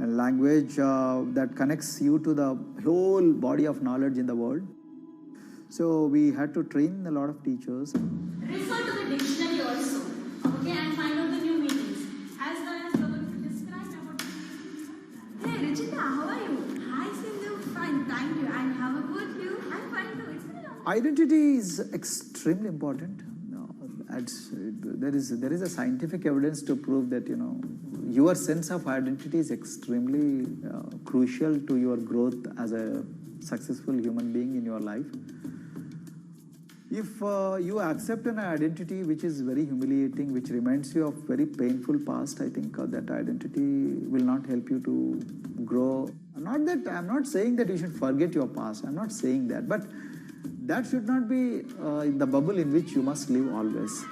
A language that connects you to the whole body of knowledge in the world. So we had to train a lot of teachers. Refer to the dictionary also, okay, and find out the new meanings, as well as you're going to describe about. Hey, Richita, how are you? Hi, Sindhu. Fine, thank you. And how about you? I'm fine too. It's been a long time. Identity is extremely important. There is a scientific evidence to prove that your sense of identity is extremely crucial to your growth as a successful human being in your life. If you accept an identity which is very humiliating, which reminds you of very painful past, I think that identity will not help you to grow. I'm not saying that you should forget your past. I'm not saying that, but that should not be the bubble in which you must live always.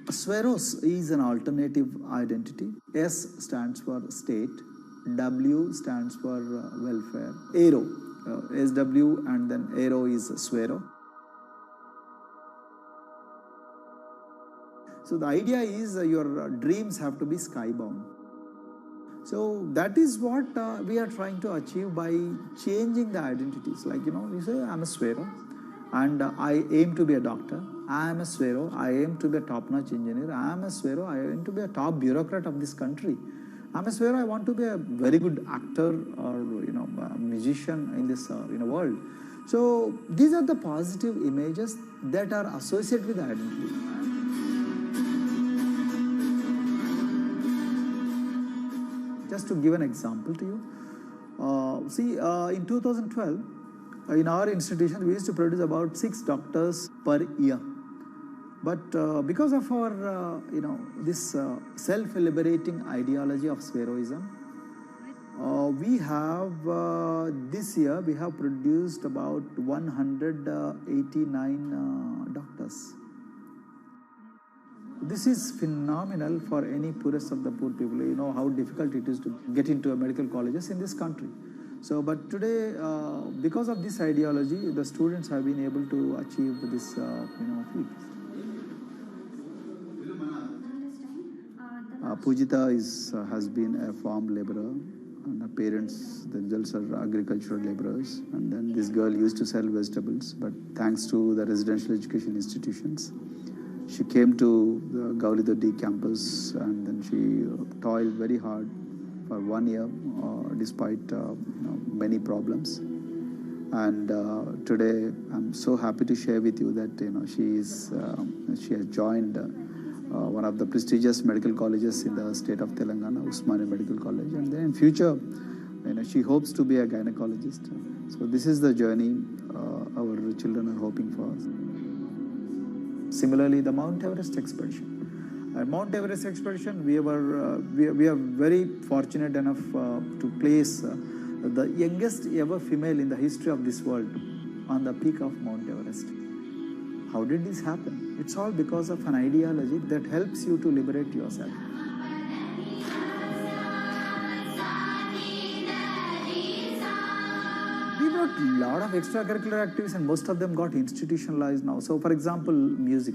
Sweros is an alternative identity. S stands for state, W stands for welfare, Aero, SW and then Aero is Swero. So the idea is your dreams have to be skybound. So that is what we are trying to achieve by changing the identities. Like, you say, I'm a Swero and I aim to be a doctor. I am a Swero, I aim to be a top-notch engineer. I am a Swero, I aim to be a top bureaucrat of this country. I'm a Swero, I want to be a very good actor or, a musician in this world. So these are the positive images that are associated with identity. Just to give an example to you, in 2012, in our institution, we used to produce about 6 doctors per year. But because of our, this self-liberating ideology of Sveroism, we have, this year, we have produced about 189 doctors. This is phenomenal for any poorest of the poor people. You know how difficult it is to get into medical colleges in this country. So, but today, because of this ideology, the students have been able to achieve this, feat. Pujita has been a farm laborer, and her parents themselves are agricultural laborers. And then this girl used to sell vegetables, but thanks to the residential education institutions, she came to the Gaulidoddi campus, and then she toiled very hard for 1 year, despite many problems. And today, I'm so happy to share with you that she has joined one of the prestigious medical colleges in the state of Telangana, Usmania Medical College, and then in future, she hopes to be a gynecologist. So this is the journey our children are hoping for. Similarly, the Mount Everest expedition. At Mount Everest expedition, we are very fortunate enough to place the youngest ever female in the history of this world on the peak of Mount Everest. How did this happen? It's all because of an ideology that helps you to liberate yourself. We brought a lot of extracurricular activities, and most of them got institutionalized now. So, for example, music.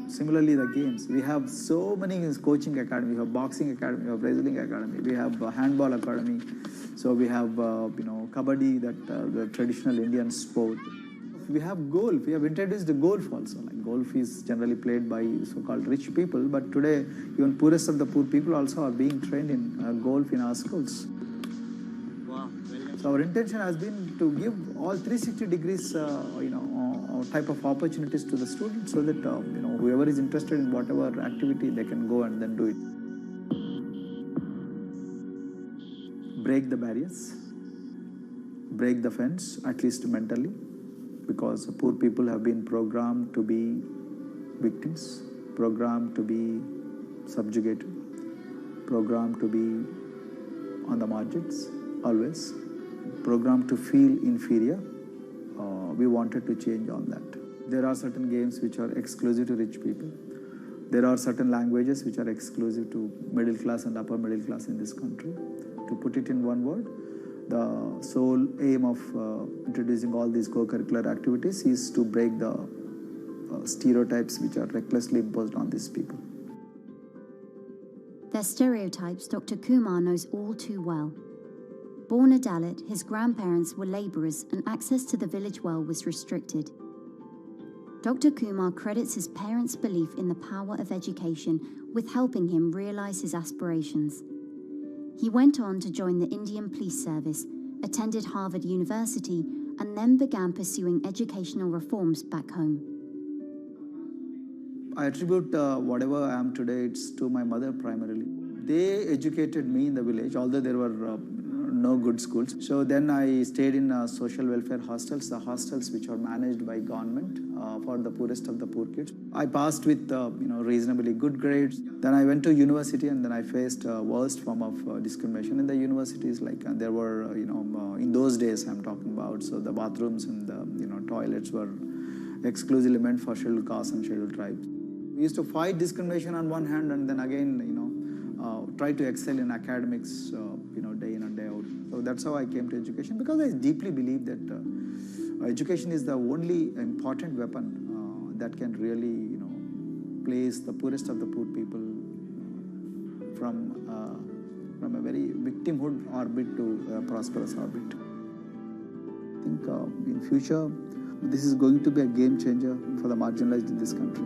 Similarly, the games. We have so many coaching academy. We have boxing academy, we have wrestling academy, we have handball academy. So we have, kabaddi, the traditional Indian sport. We have golf. We have introduced the golf also. Like golf is generally played by so-called rich people, but today even poorest of the poor people also are being trained in golf in our schools. Wow. So our intention has been to give all 360 degrees, type of opportunities to the students, so that whoever is interested in whatever activity, they can go and then do it. Break the barriers, break the fence, at least mentally, because poor people have been programmed to be victims, programmed to be subjugated, programmed to be on the margins, always, programmed to feel inferior. We wanted to change all that. There are certain games which are exclusive to rich people. There are certain languages which are exclusive to middle class and upper middle class in this country. To put it in one word, the sole aim of introducing all these co-curricular activities is to break the stereotypes which are recklessly imposed on these people. Their stereotypes Dr. Kumar knows all too well. Born a Dalit, his grandparents were labourers and access to the village well was restricted. Dr. Kumar credits his parents' belief in the power of education with helping him realise his aspirations. He went on to join the Indian Police Service, attended Harvard University, and then began pursuing educational reforms back home. I attribute whatever I am today, it's to my mother primarily. They educated me in the village, although there were no good schools. So then I stayed in social welfare hostels, the hostels which are managed by government for the poorest of the poor kids. I passed with reasonably good grades. Then I went to university, and then I faced worst form of discrimination in the universities. Like there were, in those days I'm talking about, so the bathrooms and the toilets were exclusively meant for scheduled castes and scheduled tribes. We used to fight discrimination on one hand, and then again, try to excel in academics, day in and day out. So that's how I came to education, because I deeply believe that education is the only important weapon that can really, place the poorest of the poor people from a very victimhood orbit to a prosperous orbit. I think in future, this is going to be a game changer for the marginalized in this country.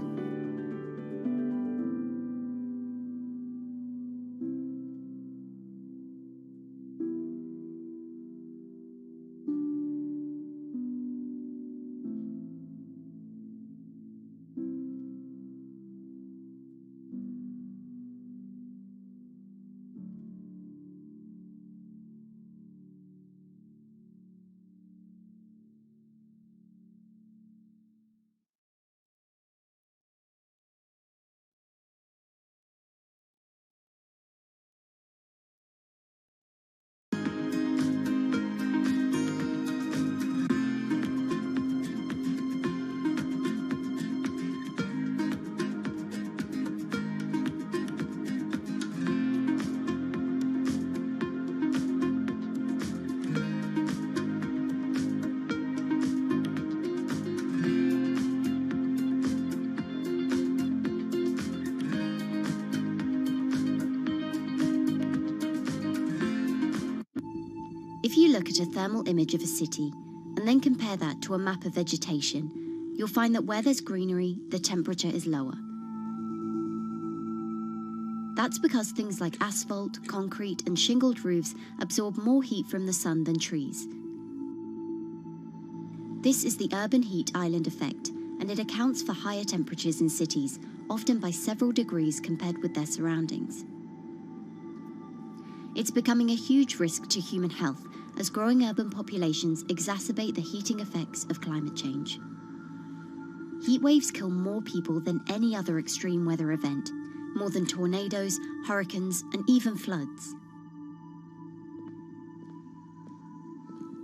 If you look at a thermal image of a city and then compare that to a map of vegetation, you'll find that where there's greenery, the temperature is lower. That's because things like asphalt, concrete, and shingled roofs absorb more heat from the sun than trees. This is the urban heat island effect, and it accounts for higher temperatures in cities, often by several degrees compared with their surroundings. It's becoming a huge risk to human health as growing urban populations exacerbate the heating effects of climate change. Heat waves kill more people than any other extreme weather event, more than tornadoes, hurricanes, and even floods.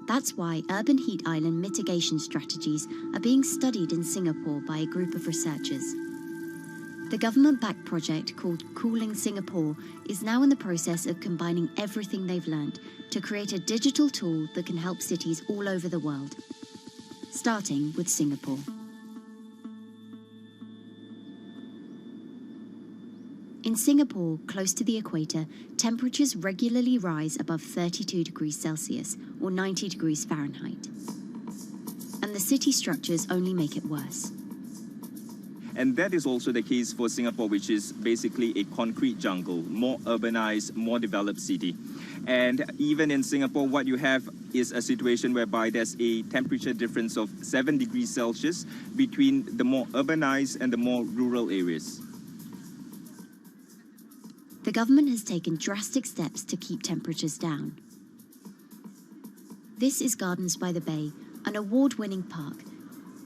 That's why urban heat island mitigation strategies are being studied in Singapore by a group of researchers. The government-backed project called Cooling Singapore is now in the process of combining everything they've learned to create a digital tool that can help cities all over the world, starting with Singapore. In Singapore, close to the equator, temperatures regularly rise above 32 degrees Celsius or 90 degrees Fahrenheit. And the city structures only make it worse. And that is also the case for Singapore, which is basically a concrete jungle, more urbanized, more developed city. And even in Singapore, what you have is a situation whereby there's a temperature difference of 7 degrees Celsius between the more urbanized and the more rural areas. The government has taken drastic steps to keep temperatures down. This is Gardens by the Bay, an award-winning park,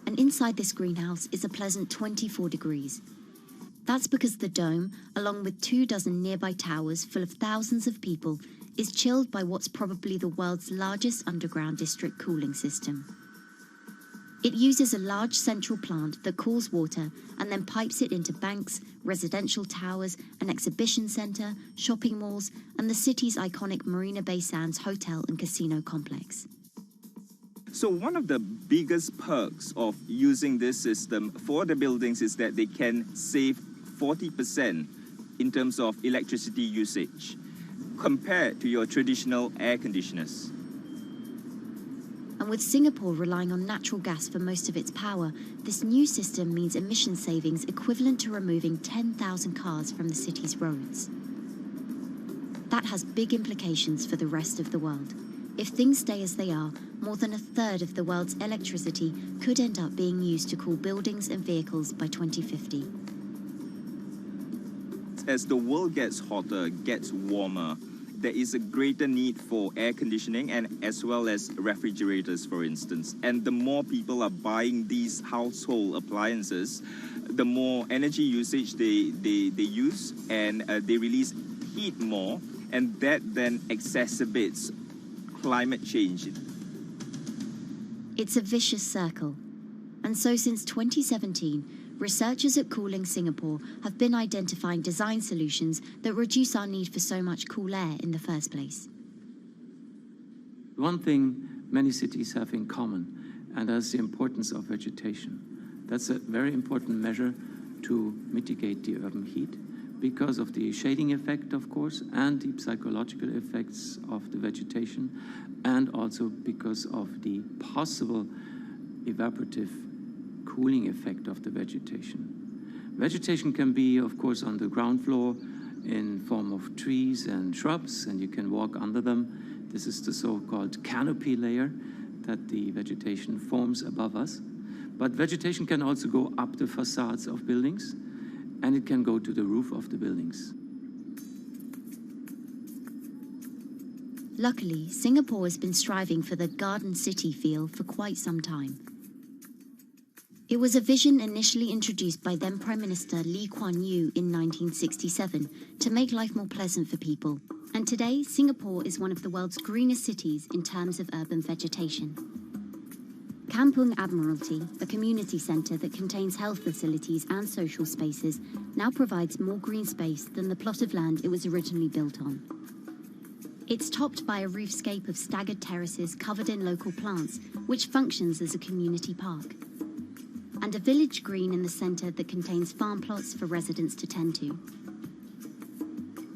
and inside this greenhouse is a pleasant 24 degrees. That's because the dome, along with 24 nearby towers full of thousands of people, is chilled by what's probably the world's largest underground district cooling system. It uses a large central plant that cools water and then pipes it into banks, residential towers, an exhibition centre, shopping malls, and the city's iconic Marina Bay Sands hotel and casino complex. So one of the biggest perks of using this system for the buildings is that they can save 40% in terms of electricity usage compared to your traditional air conditioners. And with Singapore relying on natural gas for most of its power, this new system means emission savings equivalent to removing 10,000 cars from the city's roads. That has big implications for the rest of the world. If things stay as they are, more than a third of the world's electricity could end up being used to cool buildings and vehicles by 2050. As the world gets hotter, gets warmer, there is a greater need for air conditioning and as well as refrigerators, for instance. And the more people are buying these household appliances, the more energy usage they use, and they release heat more, and that then exacerbates climate change. It's a vicious circle. And so since 2017, researchers at Cooling Singapore have been identifying design solutions that reduce our need for so much cool air in the first place. One thing many cities have in common, and that's the importance of vegetation. That's a very important measure to mitigate the urban heat because of the shading effect, of course, and the psychological effects of the vegetation, and also because of the possible evaporative cooling effect of the vegetation. Vegetation can be, of course, on the ground floor in form of trees and shrubs, and you can walk under them. This is the so-called canopy layer that the vegetation forms above us. But vegetation can also go up the facades of buildings, and it can go to the roof of the buildings. Luckily, Singapore has been striving for the garden city feel for quite some time. It was a vision initially introduced by then Prime Minister Lee Kuan Yew in 1967 to make life more pleasant for people. And today, Singapore is one of the world's greenest cities in terms of urban vegetation. Kampung Admiralty, a community centre that contains health facilities and social spaces, now provides more green space than the plot of land it was originally built on. It's topped by a roofscape of staggered terraces covered in local plants, which functions as a community park, and a village green in the centre that contains farm plots for residents to tend to.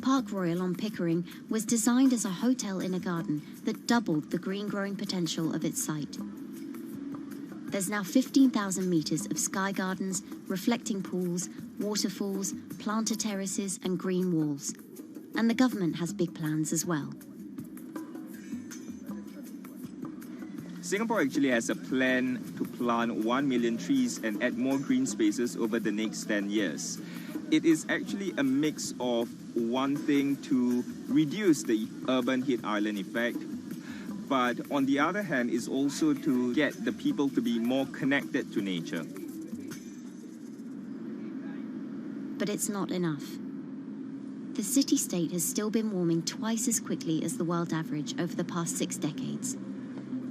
Park Royal on Pickering was designed as a hotel in a garden that doubled the green growing potential of its site. There's now 15,000 metres of sky gardens, reflecting pools, waterfalls, planter terraces and green walls. And the government has big plans as well. Singapore actually has a plan to plant 1 million trees and add more green spaces over the next 10 years. It is actually a mix of wanting to reduce the urban heat island effect, but on the other hand is also to get the people to be more connected to nature. But it's not enough. The city-state has still been warming twice as quickly as the world average over the past 6 decades.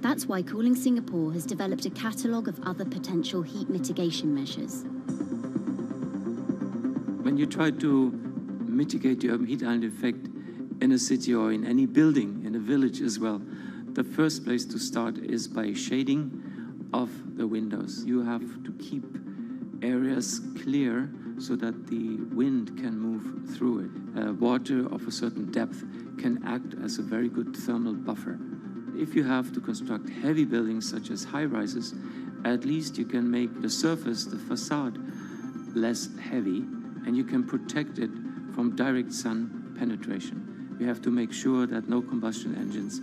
That's why Cooling Singapore has developed a catalogue of other potential heat mitigation measures. When you try to mitigate the urban heat island effect in a city or in any building, in a village as well, the first place to start is by shading of the windows. You have to keep areas clear so that the wind can move through it. Water of a certain depth can act as a very good thermal buffer. If you have to construct heavy buildings such as high-rises, at least you can make the surface, the facade, less heavy, and you can protect it from direct sun penetration. We have to make sure that no combustion engines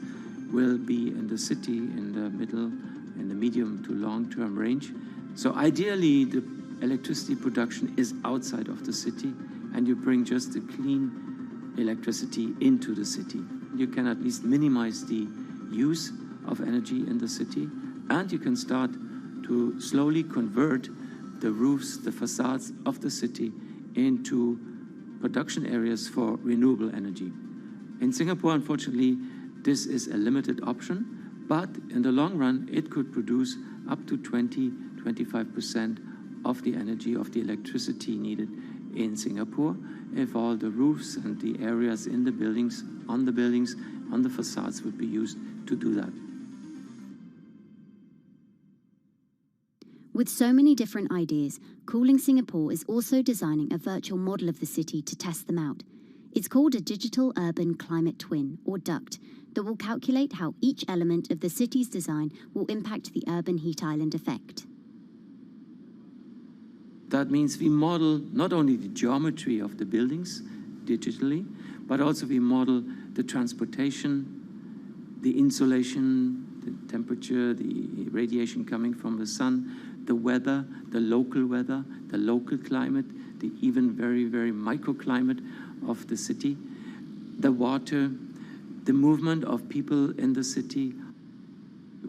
will be in the city in the middle, in the medium to long-term range. So ideally, the electricity production is outside of the city, and you bring just the clean electricity into the city. You can at least minimize the use of energy in the city, and you can start to slowly convert the roofs, the facades of the city into production areas for renewable energy. In Singapore, unfortunately, this is a limited option, but in the long run, it could produce up to 20-25% of the energy, of the electricity needed in Singapore if all the roofs and the areas in the buildings, on the facades would be used to do that. With so many different ideas, Cooling Singapore is also designing a virtual model of the city to test them out. It's called a Digital Urban Climate Twin, or DUCT, that will calculate how each element of the city's design will impact the urban heat island effect. That means we model not only the geometry of the buildings digitally, but also we model the transportation, the insulation, the temperature, the radiation coming from the sun, the weather, the local climate, the even very, very microclimate of the city, the water, the movement of people in the city.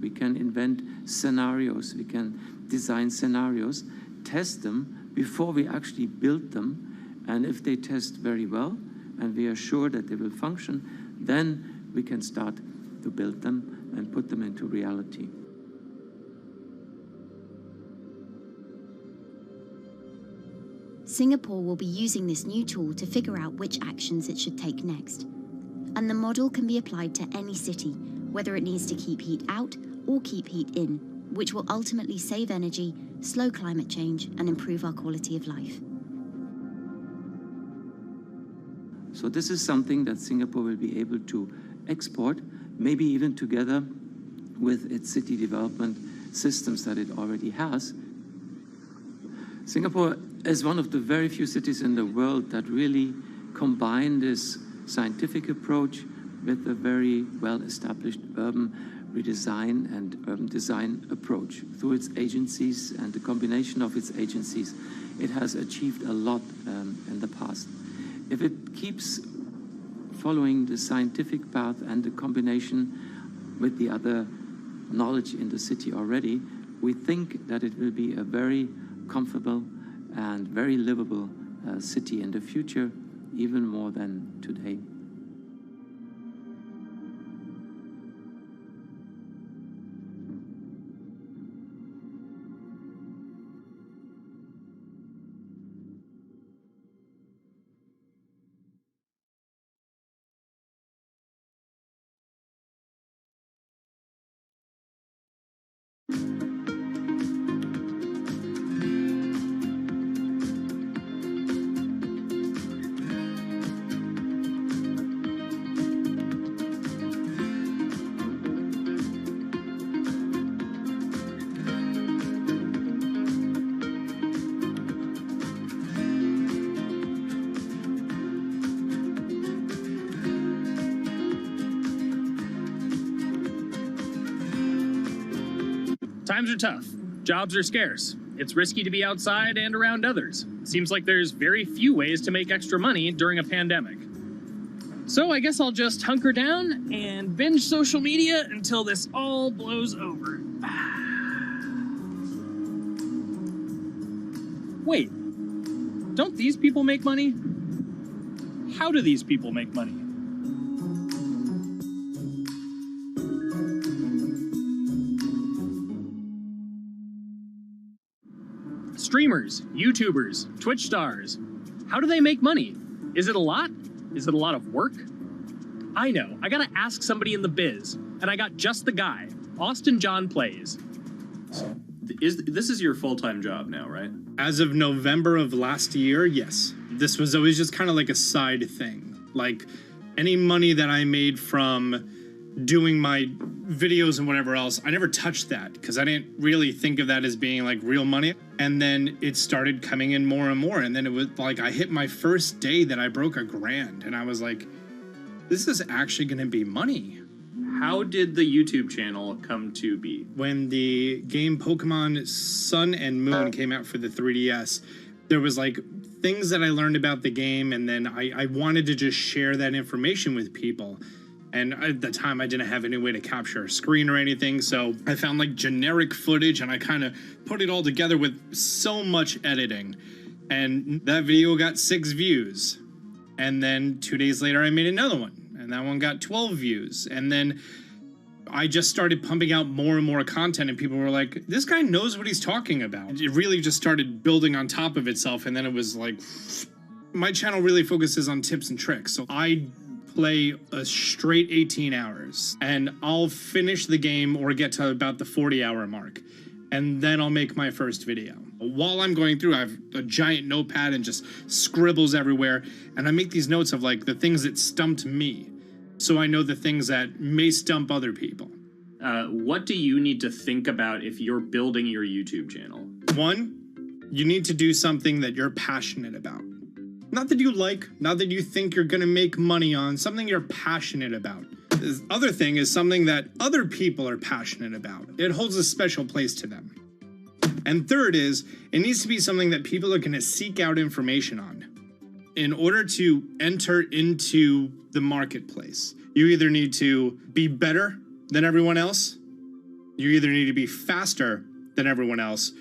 We can invent scenarios, we can design scenarios, test them before we actually build them, and if they test very well and we are sure that they will function, then we can start to build them and put them into reality. Singapore will be using this new tool to figure out which actions it should take next. And the model can be applied to any city, whether it needs to keep heat out or keep heat in, which will ultimately save energy, slow climate change, and improve our quality of life. So this is something that Singapore will be able to export, maybe even together with its city development systems that it already has. Singapore is one of the very few cities in the world that really combine this scientific approach with a very well-established urban redesign and urban design approach. Through its agencies and the combination of its agencies, it has achieved a lot in the past. If it keeps following the scientific path and the combination with the other knowledge in the city already, we think that it will be a very comfortable and very livable city in the future, even more than today. Times are tough. Jobs are scarce. It's risky to be outside and around others. Seems like there's very few ways to make extra money during a pandemic. So I guess I'll just hunker down and binge social media until this all blows over. Wait, don't these people make money? How do these people make money? Streamers, YouTubers, Twitch stars. How do they make money? Is it a lot? Is it a lot of work? I know, I gotta ask somebody in the biz, and I got just the guy. Austin John Plays. This is your full-time job now, right? As of November of last year, yes. This was always just kind of like a side thing. Like, any money that I made from doing my videos and whatever else, I never touched that because I didn't really think of that as being like real money. And then it started coming in more and more. And then it was like I hit my first day that I broke $1,000 and I was like, this is actually going to be money. How did the YouTube channel come to be? When the game Pokemon Sun and Moon came out for the 3DS, there was like things that I learned about the game, and then I wanted to just share that information with people. And at the time, I didn't have any way to capture a screen or anything, so I found like generic footage and I kind of put it all together with so much editing. And that video got 6 views. And then 2 days later, I made another one, and that one got 12 views. And then I just started pumping out more and more content, and people were like, this guy knows what he's talking about. It really just started building on top of itself, and then it was like, my channel really focuses on tips and tricks. So I play a straight 18 hours, and I'll finish the game or get to about the 40-hour mark, and then I'll make my first video. While I'm going through, I have a giant notepad and just scribbles everywhere, and I make these notes of like the things that stumped me, so I know the things that may stump other people. What do you need to think about if you're building your YouTube channel? 1, you need to do something that you're passionate about. Not that you like, not that you think you're gonna make money on, something you're passionate about. The other thing is something that other people are passionate about. It holds a special place to them. And third is, it needs to be something that people are gonna seek out information on. In order to enter into the marketplace, you either need to be better than everyone else, you either need to be faster than everyone else,